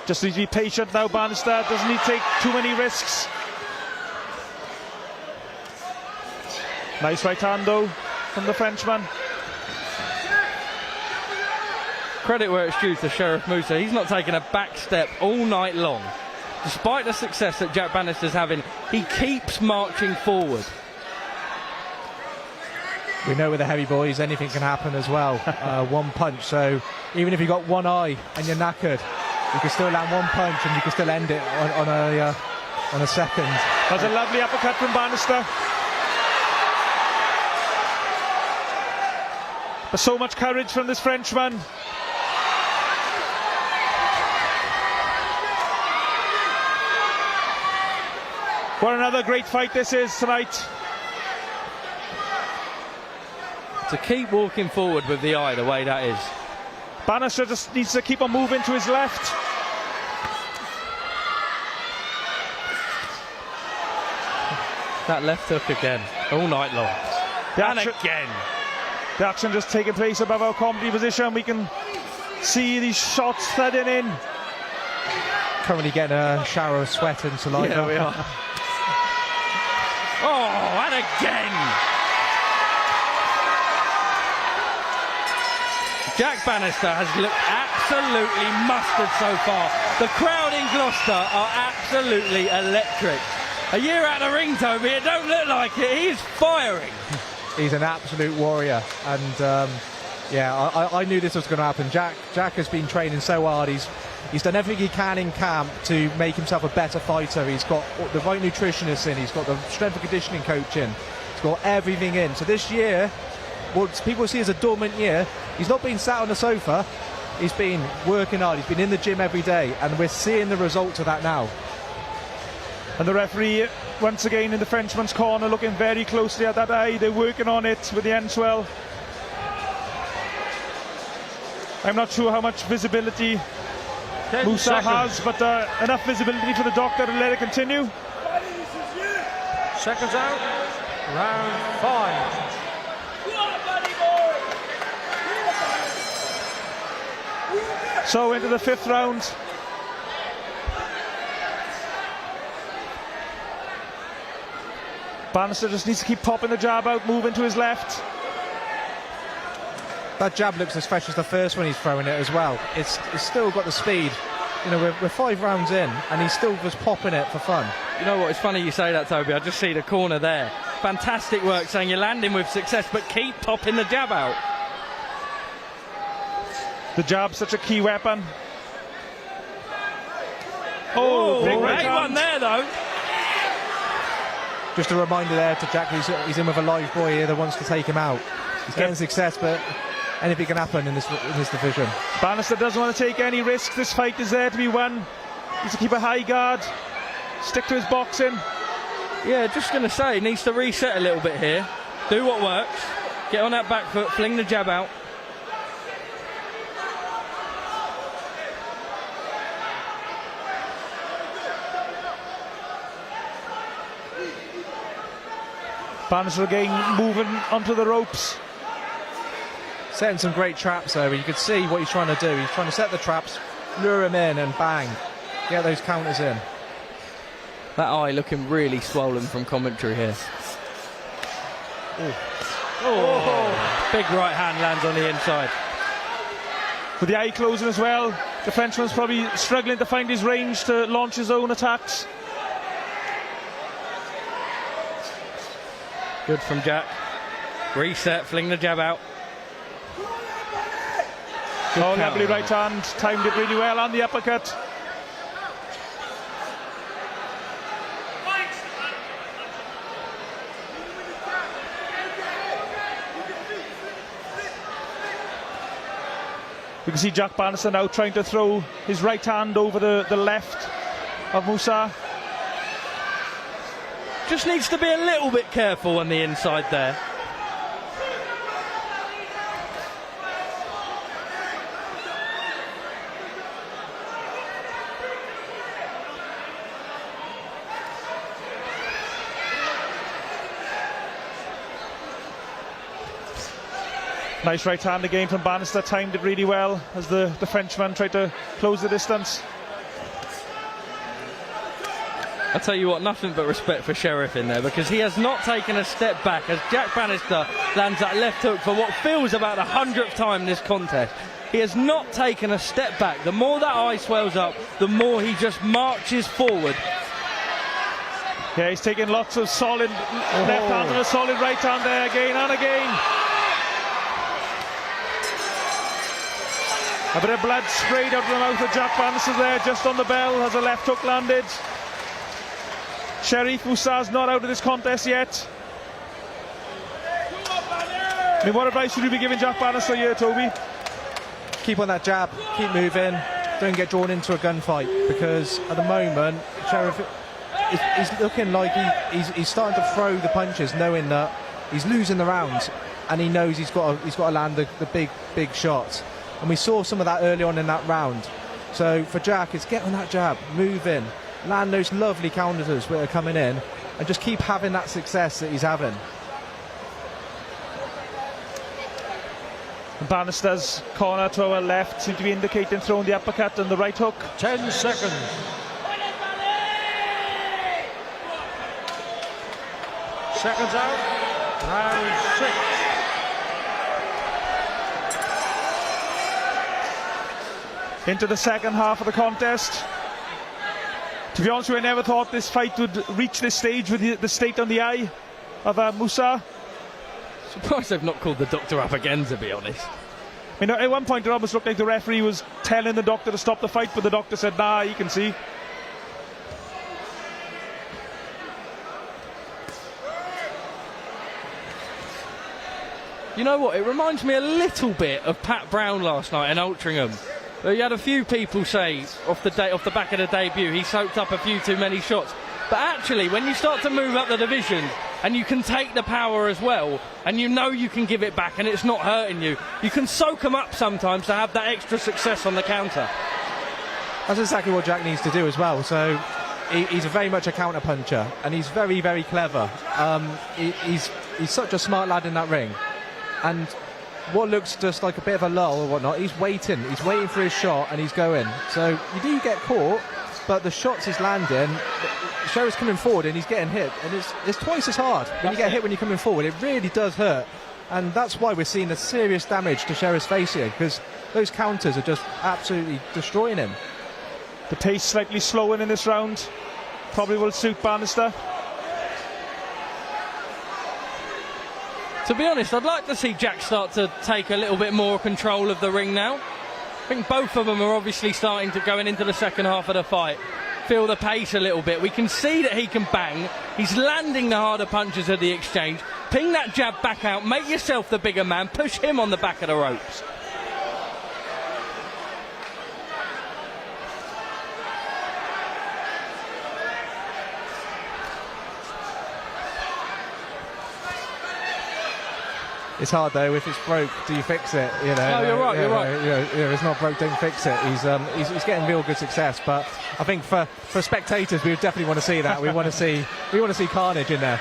Just needs to be patient now, Bannister. Doesn't need to take too many risks. Nice right hand though from the Frenchman. Credit where it's due to Sherif Musah. He's not taken a back step all night long. Despite the success that Jack Bannister's having, he keeps marching forward. We know with the heavy boys anything can happen as well. One punch, so even if you've got one eye and you're knackered, you can still land one punch and you can still end it on a second. That's a lovely uppercut from Bannister. But so much courage from this Frenchman. What another great fight this is tonight. To keep walking forward with the eye the way that is. Bannister just needs to keep on moving to his left. That left hook again, all night long. And again. The action just taking place above our comedy position. We can see these shots thudding in. Currently getting a shower of sweat and saliva. Yeah, we are. Oh, and again. Jack Bannister has looked absolutely mustard so far. The crowd in Gloucester are absolutely electric. A year out of the ring, Toby, it don't look like it. He's firing. He's an absolute warrior, and yeah, I knew this was going to happen. Jack has been training so hard. He's done everything he can in camp to make himself a better fighter. He's got the right nutritionists in. He's got the strength and conditioning coach in. He's got everything in. So this year, what people see as a dormant year, he's not been sat on the sofa. He's been working hard. He's been in the gym every day, and we're seeing the results of that now. And the referee once again in the Frenchman's corner, looking very closely at that eye. They're working on it with the N12. I'm not sure how much visibility Musah has, but enough visibility for the doctor to let it continue. Seconds out, round 5. So into the 5th round. Bannister just needs to keep popping the jab out, moving to his left. That jab looks as fresh as the first one he's throwing it as well. It's still got the speed. You know, we're 5 rounds in, and he's still just popping it for fun. You know what? It's funny you say that, Toby. I just see the corner there. Fantastic work, saying you're landing with success, but keep popping the jab out. The jab's such a key weapon. Oh, big one there, though. Just a reminder there to Jack, he's in with a live boy here that wants to take him out. He's getting success, but anything can happen in this division. Bannister doesn't want to take any risks. This fight is there to be won. He needs to keep a high guard, stick to his boxing. Yeah, just going to say, needs to reset a little bit here. Do what works. Get on that back foot, fling the jab out. Bannister again moving onto the ropes. Setting some great traps there. You could see what he's trying to do. He's trying to set the traps, lure him in and bang. Get those counters in. That eye looking really swollen from commentary here. Oh, big right hand lands on the inside. With the eye closing as well, the Frenchman's probably struggling to find his range to launch his own attacks. Good from Jack. Reset, fling the jab out. Oh, lovely right hand, timed it really well on the uppercut. We can see Jack Bannister now trying to throw his right hand over the left of Musah. Just needs to be a little bit careful on the inside there. Nice right hand again from Bannister, timed it really well as the Frenchman tried to close the distance. I'll tell you what, nothing but respect for Sherif in there, because he has not taken a step back as Jack Bannister lands that left hook for what feels about the 100th time in this contest. He has not taken a step back. The more that eye swells up, the more he just marches forward. Yeah, he's taking lots of solid left hand and a solid right hand there again and again. A bit of blood sprayed out of the mouth of Jack Bannister there, just on the bell as a left hook landed. Sherif Musah's not out of this contest yet. I mean, what advice should you be giving Jack Bannister here, Toby? Keep on that jab, keep moving, don't get drawn into a gunfight, because at the moment, Sherif is looking like he's starting to throw the punches, knowing that he's losing the rounds, and he knows he's got to land the big shots. And we saw some of that early on in that round. So for Jack, it's get on that jab, move in, land those lovely counters that are coming in, and just keep having that success that he's having. Bannister's corner to our left seems to be indicating throwing the uppercut and the right hook. 10 seconds. Seconds out. Round 6. Into the second half of the contest. To be honest with you, I never thought this fight would reach this stage with the state on the eye of Musah. Surprised they've not called the doctor up again, to be honest. I mean, at one point it almost looked like the referee was telling the doctor to stop the fight, but the doctor said, nah, you can see. You know what, it reminds me a little bit of Pat Brown last night in Altrincham. You had a few people say off the back of the debut he soaked up a few too many shots. But actually, when you start to move up the division and you can take the power as well, and you know you can give it back and it's not hurting you, you can soak them up sometimes to have that extra success on the counter. That's exactly what Jack needs to do as well. So he's very much a counter puncher, and he's very, very clever. He's such a smart lad in that ring. And what looks just like a bit of a lull or whatnot, he's waiting for his shot, and he's going. So you do get caught, but the shots he's landing, Sherif's coming forward and he's getting hit, and it's twice as hard when you get hit when you're coming forward. It really does hurt, and that's why we're seeing the serious damage to Sherif's face here, because those counters are just absolutely destroying him. The pace slightly slowing in this round, probably will suit Bannister. To be honest, I'd like to see Jack start to take a little bit more control of the ring now. I think both of them are obviously starting to going into the second half of the fight. Feel the pace a little bit. We can see that he can bang. He's landing the harder punches of the exchange. Ping that jab back out. Make yourself the bigger man. Push him on the back of the ropes. It's hard though. If it's broke, do you fix it? You know. No, you're right. You're right. It's not broke, don't fix it. He's getting real good success, but I think for spectators, we would definitely want to see that. We want to see carnage in there.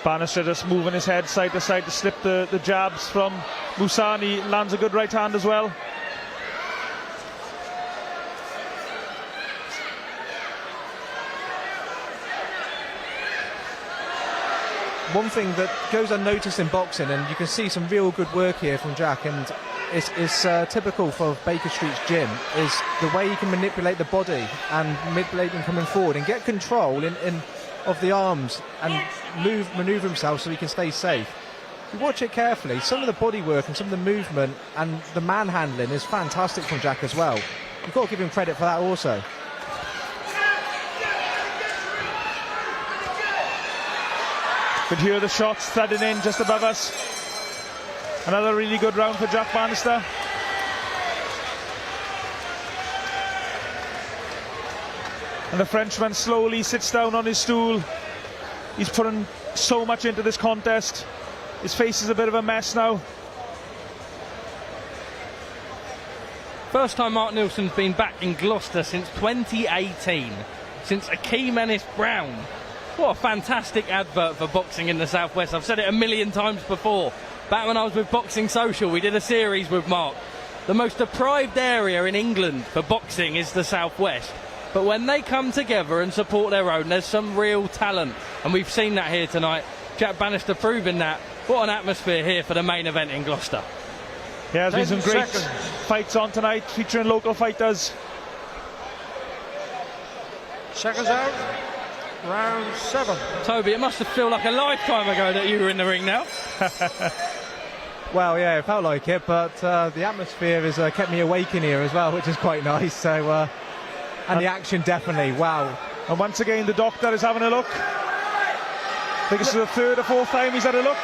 Bannister just moving his head side to side to slip the jabs from Musah. He lands a good right hand as well. One thing that goes unnoticed in boxing, and you can see some real good work here from Jack, and it's typical for Baker Street's gym, is the way he can manipulate the body and manipulate him coming forward and get control of the arms and manoeuvre himself so he can stay safe. If you watch it carefully, some of the body work and some of the movement and the manhandling is fantastic from Jack as well. You've got to give him credit for that also. Could hear the shots thudding in just above us. Another really good round for Jack Bannister. And the Frenchman slowly sits down on his stool. He's putting so much into this contest. His face is a bit of a mess now. First time Mark Neilson's been back in Gloucester since 2018, since Akeem Ennis Brown. What a fantastic advert for boxing in the Southwest. I've said it a million times before. Back when I was with Boxing Social, we did a series with Mark. The most deprived area in England for boxing is the Southwest. But when they come together and support their own, there's some real talent. And we've seen that here tonight. Jack Bannister proving that. What an atmosphere here for the main event in Gloucester. Yeah, there's been some great fights on tonight, featuring local fighters. Seconds out. Round 7. Toby, it must have felt like a lifetime ago that you were in the ring now. Well, yeah, it felt like it, but the atmosphere has kept me awake in here as well, which is quite nice. So, and the action definitely, wow. And once again, the doctor is having a look. I think it's the third or fourth time he's had a look.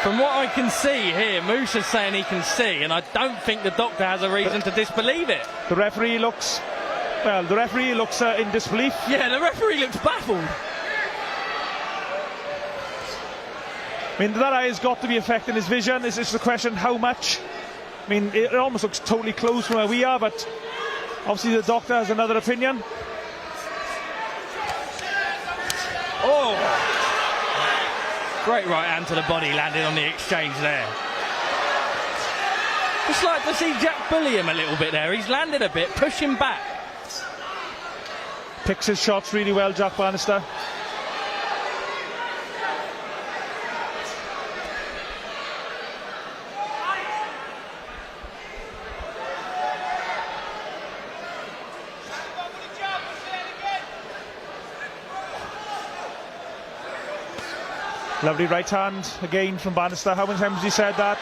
From what I can see here, Musah's saying he can see, and I don't think the doctor has a reason to disbelieve it. The referee looks... Well, the referee looks in disbelief. Yeah, the referee looks baffled. I mean, that eye has got to be affecting his vision. It's just the question how much. I mean, it almost looks totally closed from where we are, but obviously the doctor has another opinion. Oh! Great right hand to the body, landed on the exchange there. Just like to see Jack bully him a little bit there. He's landed a bit, push him back. Picks his shots really well, Jack Bannister. Lovely right hand again from Bannister. How many times has he said that?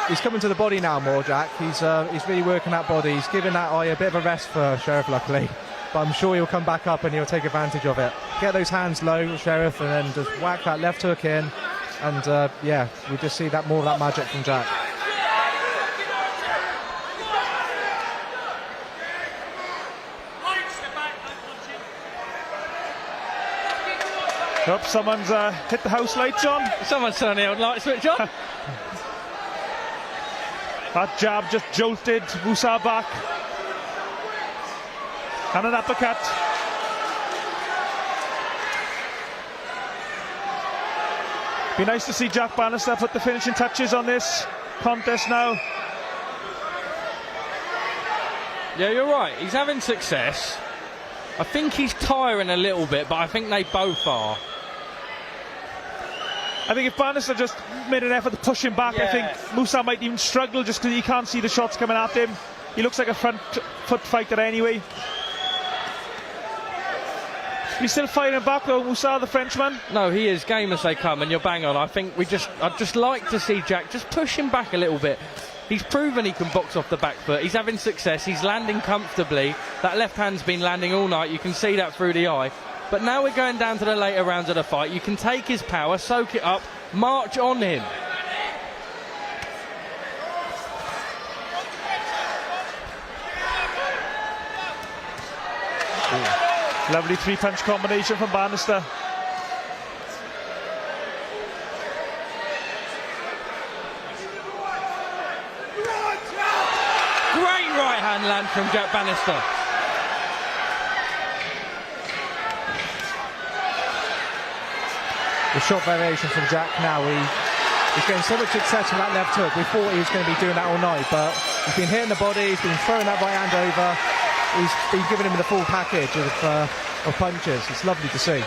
He's coming to the body now more, Jack. He's really working that body. He's giving that eye a bit of a rest for Sherif, luckily. But I'm sure he'll come back up and he'll take advantage of it. Get those hands low, Sherif, and then just whack that left hook in. And yeah, we just see that more of that magic from Jack. Oh, someone's hit the house lights on. Someone's turned the old light switch on. That jab just jolted Musah back. And an uppercut. Be nice to see Jack Bannister put the finishing touches on this contest now. Yeah, you're right. He's having success. I think he's tiring a little bit, but I think they both are. I think if Bannister just made an effort to push him back, I think Musah might even struggle just because he can't see the shots coming at him. He looks like a front foot fighter anyway. He's still firing back though, Musah, the Frenchman. No, he is game as they come, and you're bang on. I think I'd just like to see Jack just push him back a little bit. He's proven he can box off the back foot. He's having success. He's landing comfortably. That left hand's been landing all night. You can see that through the eye. But now we're going down to the later rounds of the fight. You can take his power, soak it up, march on him. Lovely three-punch combination from Bannister. Great right hand land from Jack Bannister. The shot variation from Jack now, he's getting so much success from that left hook. We thought he was going to be doing that all night, but he's been hitting the body, he's been throwing that right hand over. He's been giving him the full package of punches. It's lovely to see.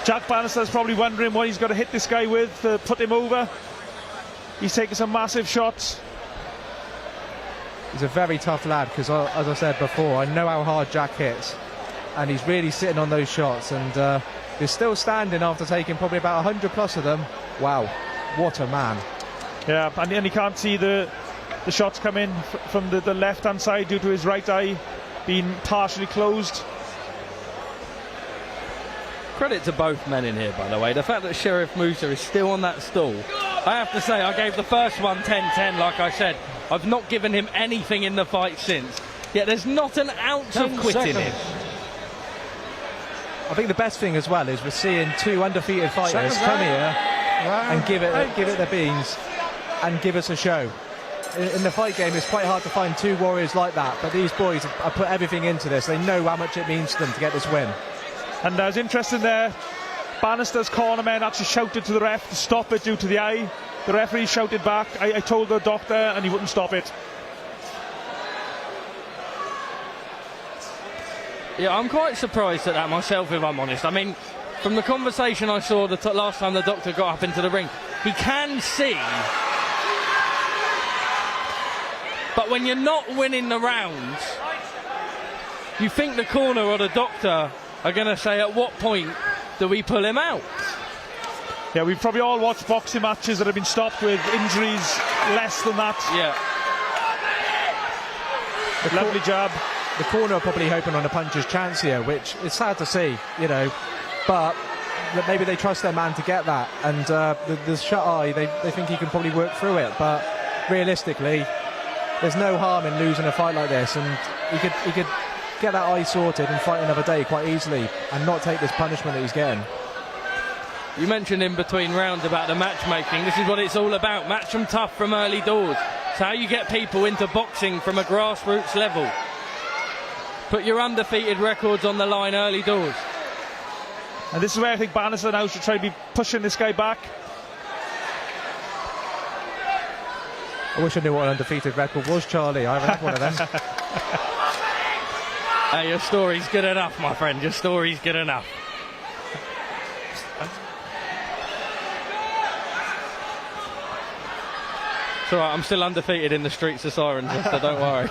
Jack Bannister's probably wondering what he's got to hit this guy with to put him over. He's taking some massive shots. He's a very tough lad because, as I said before, I know how hard Jack hits, and he's really sitting on those shots, and he's still standing after taking probably about 100 plus of them. Wow, what a man. Yeah, and you can't see the shots come in from the left-hand side due to his right eye being partially closed. Credit to both men in here, by the way. The fact that Sherif Musah is still on that stool. I have to say, I gave the first one 10-10, like I said. I've not given him anything in the fight since. Yet there's not an ounce of quit in him. I think the best thing as well is we're seeing two undefeated fighters come here and give it their beans and give us a show. In the fight game, it's quite hard to find two warriors like that, but these boys have put everything into this. They know how much it means to them to get this win. And it's interesting there, Bannister's cornermen actually shouted to the ref to stop it due to the eye. The referee shouted back, I told the doctor, and he wouldn't stop it. Yeah, I'm quite surprised at that myself, if I'm honest. I mean, from the conversation I saw the last time the doctor got up into the ring, he can see. But when you're not winning the rounds, you think the corner or the doctor are going to say, at what point do we pull him out? Yeah, we've probably all watched boxing matches that have been stopped with injuries less than that. Yeah. Lovely jab. The corner are probably hoping on a puncher's chance here, which is sad to see, you know, but maybe they trust their man to get that, and the shut eye, they think he can probably work through it, but realistically, there's no harm in losing a fight like this, and he could get that eye sorted and fight another day quite easily and not take this punishment that he's getting. You mentioned in between rounds about the matchmaking. This is what it's all about. Match them tough from early doors. It's how you get people into boxing from a grassroots level. Put your undefeated records on the line early doors. And this is where I think Bannister now should try to be pushing this guy back. I wish I knew what an undefeated record was, Charlie. I haven't had one of them. Hey, your story's good enough, my friend. Your story's good enough. It's all right, I'm still undefeated in the streets of Cirencester, don't worry.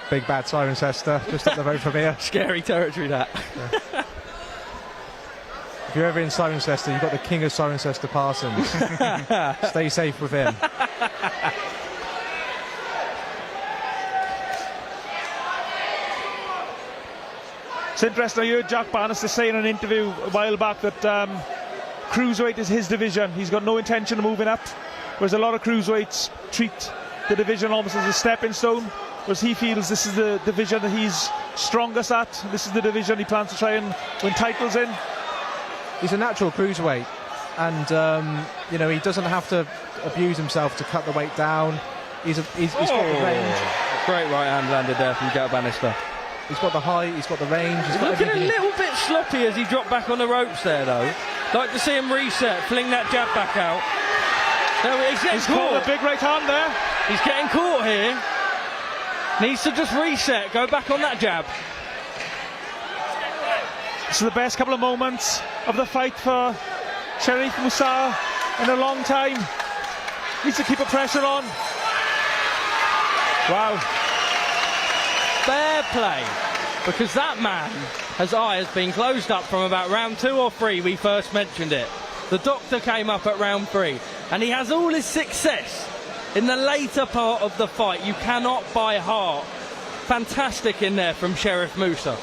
Big bad Cirencester, just up the road from here. Scary territory, that. Yeah. If you're ever in Cirencester, you've got the king of Cirencester, Parsons. Stay safe with him. It's interesting, I heard Jack Bannister say in an interview a while back that cruiserweight is his division. He's got no intention of moving up, whereas a lot of cruiserweights treat the division almost as a stepping stone, whereas he feels this is the division that he's strongest at. This is the division he plans to try and win titles in. He's a natural cruiserweight, and you know, he doesn't have to abuse himself to cut the weight down. He's got the range. Great right hand landed there from Jack Bannister. He's got the height, he's got the range. He's got looking a little bit sloppy as he dropped back on the ropes there, though. Like to see him reset, fling that jab back out. He's caught a big right hand there. He's getting caught here. Needs to just reset, go back on that jab. This is the best couple of moments of the fight for Sherif Musah in a long time. Needs to keep the pressure on. Wow. Fair play, because that man's eye has been closed up from about round 2 or 3 we first mentioned it. The doctor came up at round 3, and he has all his success in the later part of the fight. You cannot buy heart. Fantastic in there from Sherif Musah.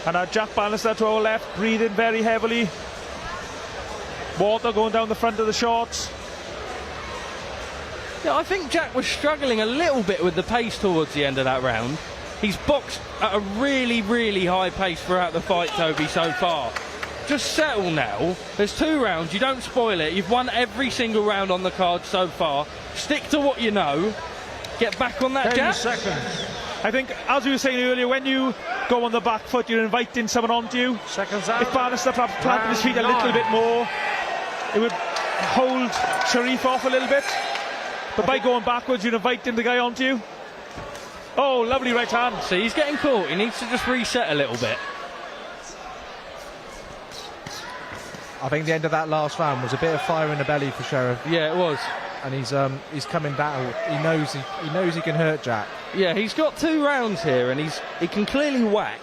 And Jack Bannister to our left, breathing very heavily. Water going down the front of the shorts. Yeah, I think Jack was struggling a little bit with the pace towards the end of that round. He's boxed at a really, really high pace throughout the fight, Toby, so far. Just settle now. There's 2 rounds. You don't spoil it. You've won every single round on the card so far. Stick to what you know. Get back on that 10 jab. seconds. I think, as we were saying earlier, when you go on the back foot, you're inviting someone onto you. Seconds out. If Bannister perhaps planted his feet a little bit more, it would hold Sherif off a little bit. But by going backwards, you're inviting the guy onto you. Oh, lovely right hand. See, he's getting caught. He needs to just reset a little bit. I think the end of that last round was a bit of fire in the belly for Sherif. Yeah, it was. And he's coming down. He knows he can hurt Jack. Yeah, he's got 2 rounds here, and he can clearly whack.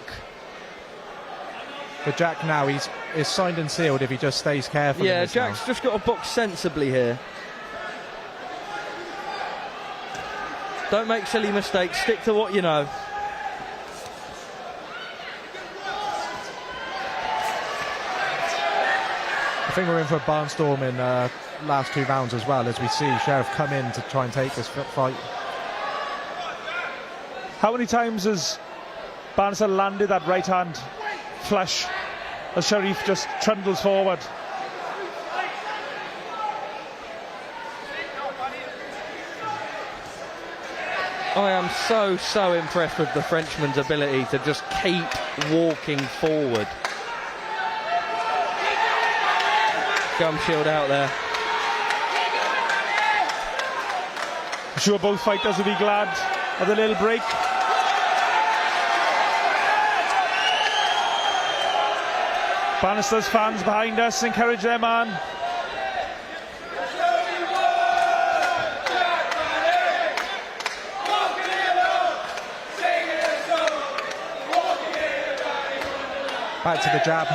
But Jack now is signed and sealed if he just stays careful. Yeah, Jack's just got to box sensibly here. Don't make silly mistakes. Stick to what you know. I think we're in for a barnstorm in last 2 rounds as well, as we see Sherif come in to try and take this fight. How many times has Bannister landed that right hand flush as Sherif just trundles forward? I am so impressed with the Frenchman's ability to just keep walking forward. Gum shield out there. I'm sure both fighters will be glad of the little break. Bannister's fans behind us encourage their man. Back to the jab.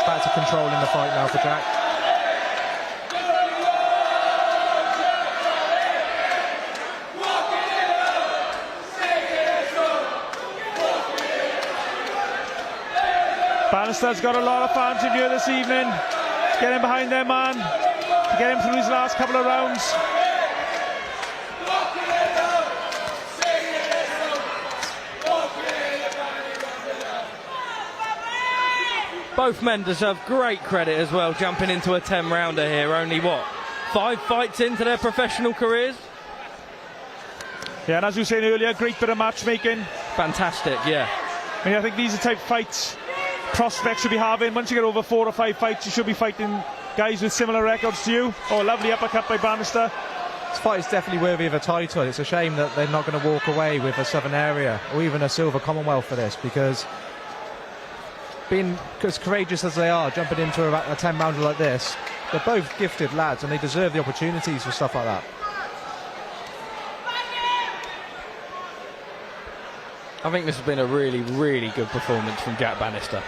Back to controlling the fight now for Jack. Bannister's got a lot of fans in here this evening. Get him behind their man to get him through his last couple of rounds. Both men deserve great credit as well, jumping into a 10-rounder here. Only, what, 5 fights into their professional careers? Yeah, and as you were saying earlier, great bit of matchmaking. Fantastic, yeah. I mean, I think these are the type of fights prospects should be having. Once you get over 4 or 5 fights, you should be fighting guys with similar records to you. Oh, lovely uppercut by Bannister. This fight is definitely worthy of a title. It's a shame that they're not going to walk away with a Southern Area or even a Silver Commonwealth for this, because being as courageous as they are, jumping into a 10-rounder like this, they're both gifted lads and they deserve the opportunities for stuff like that. I think this has been a really, really good performance from Jack Bannister.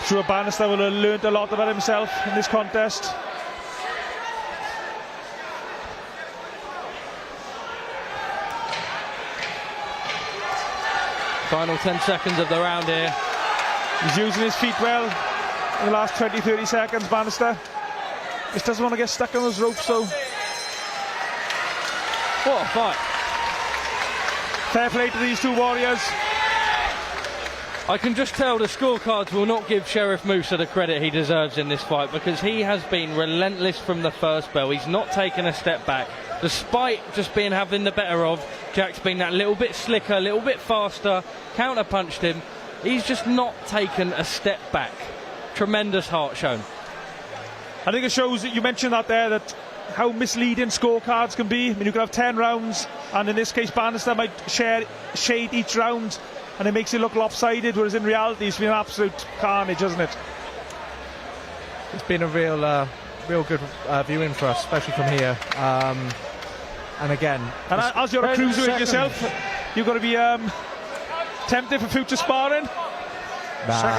Sure, Bannister will have learned a lot about himself in this contest. Final 10 seconds of the round here. He's using his feet well in the last 20-30 seconds, Bannister. Just doesn't want to get stuck on those ropes, though. What a fight. Fair play to these 2 warriors. I can just tell the scorecards will not give Sherif Musah the credit he deserves in this fight, because he has been relentless from the first bell. He's not taken a step back. Despite just having the better of, Jack's been that little bit slicker, a little bit faster, counter-punched him. He's just not taken a step back. Tremendous heart shown. I think it shows that you mentioned that there, that how misleading scorecards can be. I mean, you could have 10 rounds, and in this case, Bannister might shade each round, and it makes it look lopsided, whereas in reality, it's been an absolute carnage, hasn't it? It's been a real good viewing for us, especially from here. And again, and as you're a cruiserweight yourself, you've got to be tempted for future sparring. I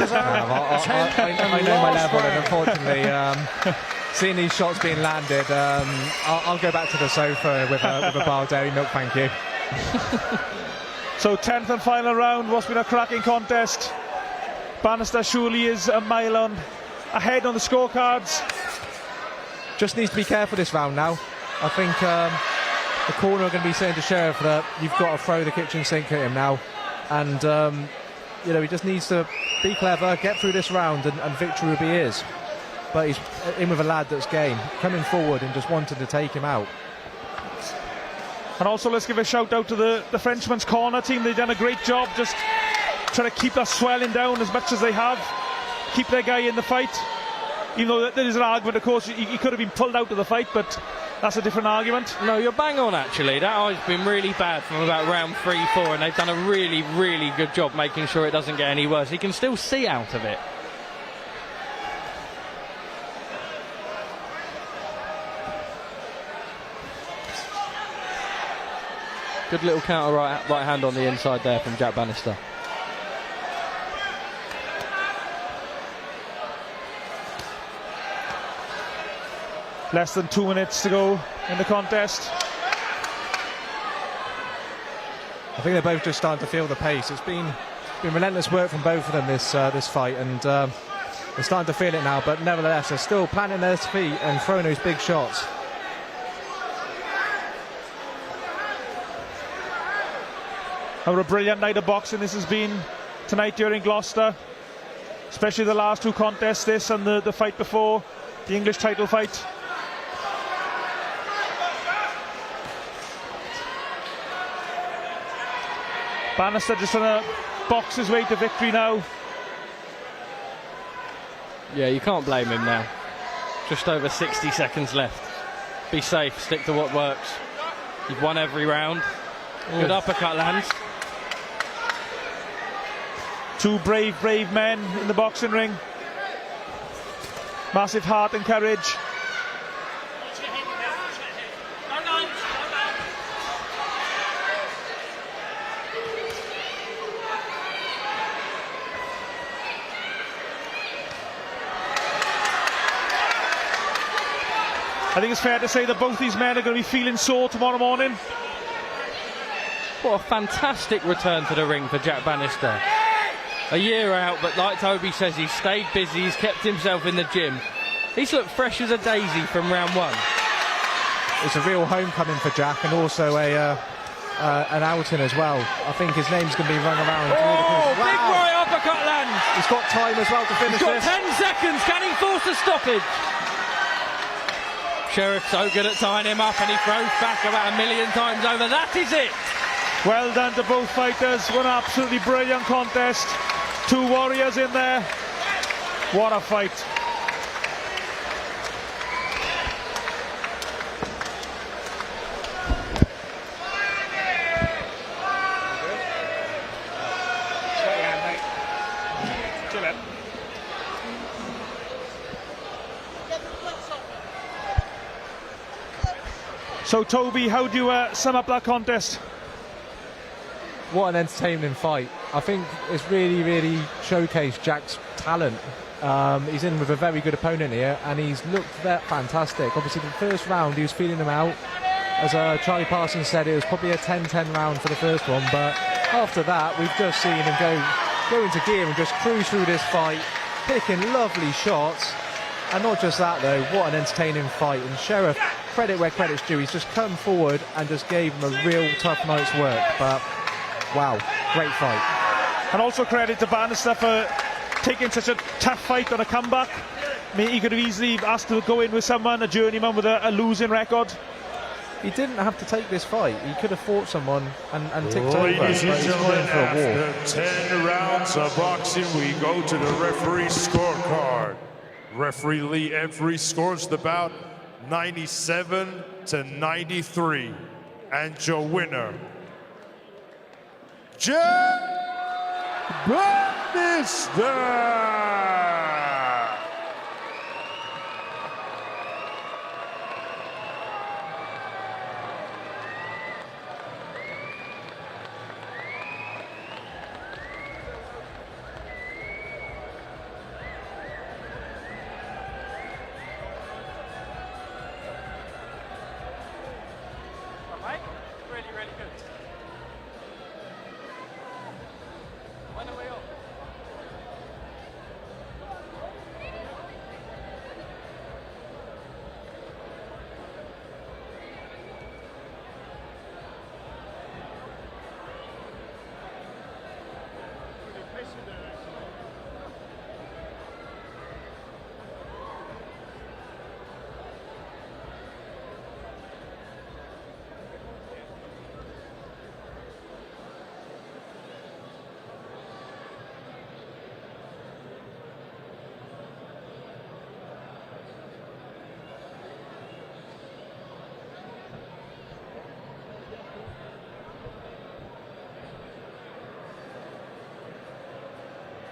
know my level, and unfortunately, seeing these shots being landed, I'll go back to the sofa with a bar of dairy milk, thank you. So 10th and final round, what's been a cracking contest. Bannister surely is a mile ahead on the scorecards. Just needs to be careful this round now. I think the corner are going to be saying to Sherif that you've got to throw the kitchen sink at him now, and you know, he just needs to be clever, get through this round, and victory will be his. But he's in with a lad that's game, coming forward and just wanting to take him out. And also let's give a shout out to the Frenchman's Corner team. They've done a great job just trying to keep that swelling down as much as they have, keep their guy in the fight. Even though there is an argument, of course, he could have been pulled out of the fight, but that's a different argument. No, you're bang on, actually. That eye's been really bad from about round 3, 4, and they've done a really, really good job making sure it doesn't get any worse. He can still see out of it. Good little counter right hand on the inside there from Jack Bannister. Less than 2 minutes to go in the contest. I think they're both just starting to feel the pace. It's been relentless work from both of them this fight, and they're starting to feel it now. But nevertheless, they're still planting their feet and throwing those big shots. A brilliant night of boxing this has been tonight during Gloucester, especially the last 2 contests, this and the fight before, the English title fight. Bannister just trying to box his way to victory now. Yeah, you can't blame him now. Just over 60 seconds left. Be safe, stick to what works. You've won every round. Good uppercut lands. 2 brave men in the boxing ring. Massive heart and courage. I think it's fair to say that both these men are going to be feeling sore tomorrow morning. What a fantastic return to the ring for Jack Bannister. A year out, but like Toby says, he's stayed busy, he's kept himself in the gym. He's looked fresh as a daisy from round 1. It's a real homecoming for Jack, and also an outing as well. I think his name's going to be rung around. Oh, wow. Big right uppercut lands. He's got time as well to finish this. He's got 10 seconds. Can he force a stoppage? Sherif so good at tying him up, and he throws back about 1 million times over. That is it. Well done to both fighters. What an absolutely brilliant contest. 2 warriors in there. What a fight. So Toby, how do you sum up that contest? What an entertaining fight. I think it's really, really showcased Jack's talent. He's in with a very good opponent here, and he's looked fantastic. Obviously, the first round, he was feeling him out. As Charlie Parsons said, it was probably a 10-10 round for the first one, but after that, we've just seen him go into gear and just cruise through this fight, picking lovely shots. And not just that, though, what an entertaining fight. And Sherif, credit where credit's due, he's just come forward and just gave him a real tough night's work. But wow, great fight. And also credit to Bannister for taking such a tough fight on a comeback. I mean, he could have easily asked to go in with someone, a journeyman with a losing record. He didn't have to take this fight. He could have fought someone and ticked over. Ladies and gentlemen, after 10 rounds of boxing, we go to the referee scorecard. Referee Lee Every scores the bout 97-93. And your winner, Jack Bannister.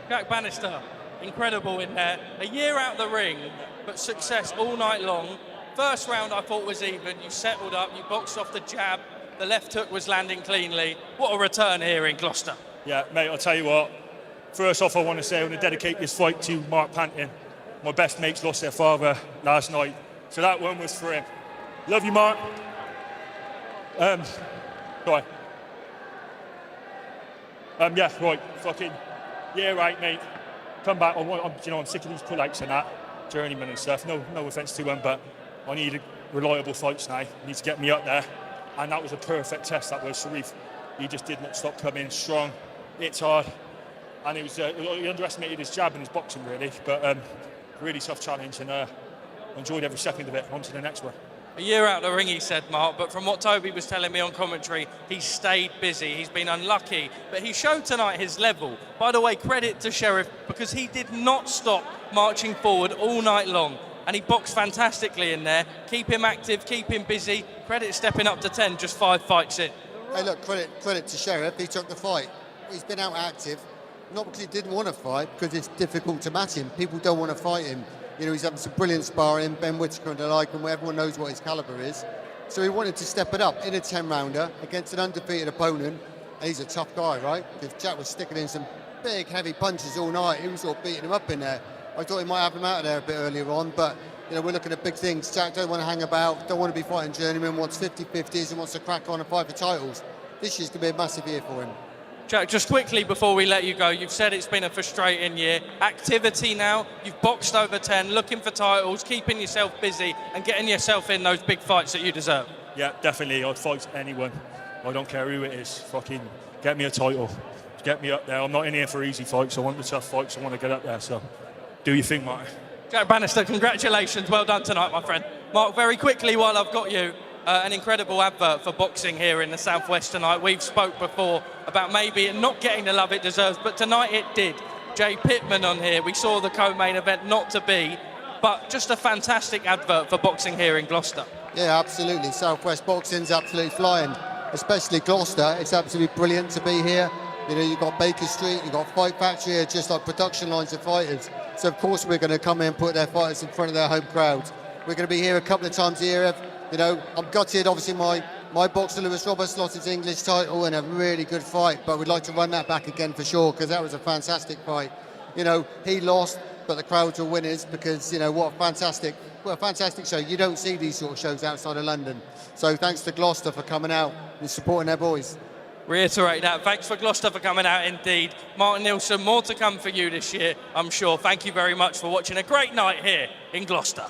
Jack Bannister, incredible in there. A year out the ring, but success all night long. First round I thought was even. You settled up, you boxed off the jab. The left hook was landing cleanly. What a return here in Gloucester. Yeah, mate, I'll tell you what. First off, I want to say I want to dedicate this fight to Mark Panton. My best mates lost their father last night, so that one was for him. Love you, Mark. Sorry. Yeah, right, fucking, yeah, right, mate. Come back. I'm sick of these pull-outs and that, journeyman and stuff. No offence to him, but I need reliable fights now. He needs to get me up there, and that was a perfect test. That was Sherif. He just did not stop coming strong. It's hard, and he underestimated his jab and his boxing really, but really tough challenge, and enjoyed every second of it. On to the next one. A year out the ring, he said, Mark, but from what Toby was telling me on commentary, he's stayed busy. He's been unlucky, but he showed tonight his level. By the way, credit to Sherif, because he did not stop marching forward all night long, and he boxed fantastically in there. Keep him active, keep him busy. Credit stepping up to 10, just 5 fights in. Hey, look, credit to Sherif. He took the fight. He's been out active, not because he didn't want to fight, because it's difficult to match him. People don't want to fight him. You know, he's having some brilliant sparring, Ben Whittaker and the like, and everyone knows what his calibre is. So he wanted to step it up in a 10-rounder against an undefeated opponent, and he's a tough guy, right? Because Jack was sticking in some big, heavy punches all night. He was sort of beating him up in there. I thought he might have him out of there a bit earlier on, but, you know, we're looking at big things. Jack don't want to hang about, don't want to be fighting journeyman, wants 50-50s and wants to crack on and fight for titles. This year's going to be a massive year for him. Jack, just quickly before we let you go, you've said it's been a frustrating year. Activity now, you've boxed over 10, looking for titles, keeping yourself busy and getting yourself in those big fights that you deserve. Yeah, definitely. I'd fight anyone. I don't care who it is. Fucking get me a title. Get me up there. I'm not in here for easy fights. I want the tough fights. I want to get up there. So do your thing, Mark. Jack Bannister, congratulations. Well done tonight, my friend. Mark, very quickly while I've got you, an incredible advert for boxing here in the Southwest tonight. We've spoke before about maybe it not getting the love it deserves, but tonight it did. Jay Pitman on here. We saw the co-main event not to be, but just a fantastic advert for boxing here in Gloucester. Yeah, absolutely. Southwest boxing's absolutely flying, especially Gloucester. It's absolutely brilliant to be here. You know, you've got Baker Street, you've got Fight Factory here, just like production lines of fighters. So of course we're going to come in and put their fighters in front of their home crowds. We're going to be here a couple of times a year. You know, I'm gutted, obviously my boxer Lewis Roberts lost his English title in a really good fight, but we'd like to run that back again for sure, because that was a fantastic fight. You know, he lost, but the crowds were winners, because, you know, what a fantastic show. You don't see these sort of shows outside of London. So thanks to Gloucester for coming out and supporting their boys. Reiterate that. Thanks for Gloucester for coming out indeed. Martin Neilson, more to come for you this year, I'm sure. Thank you very much for watching a great night here in Gloucester.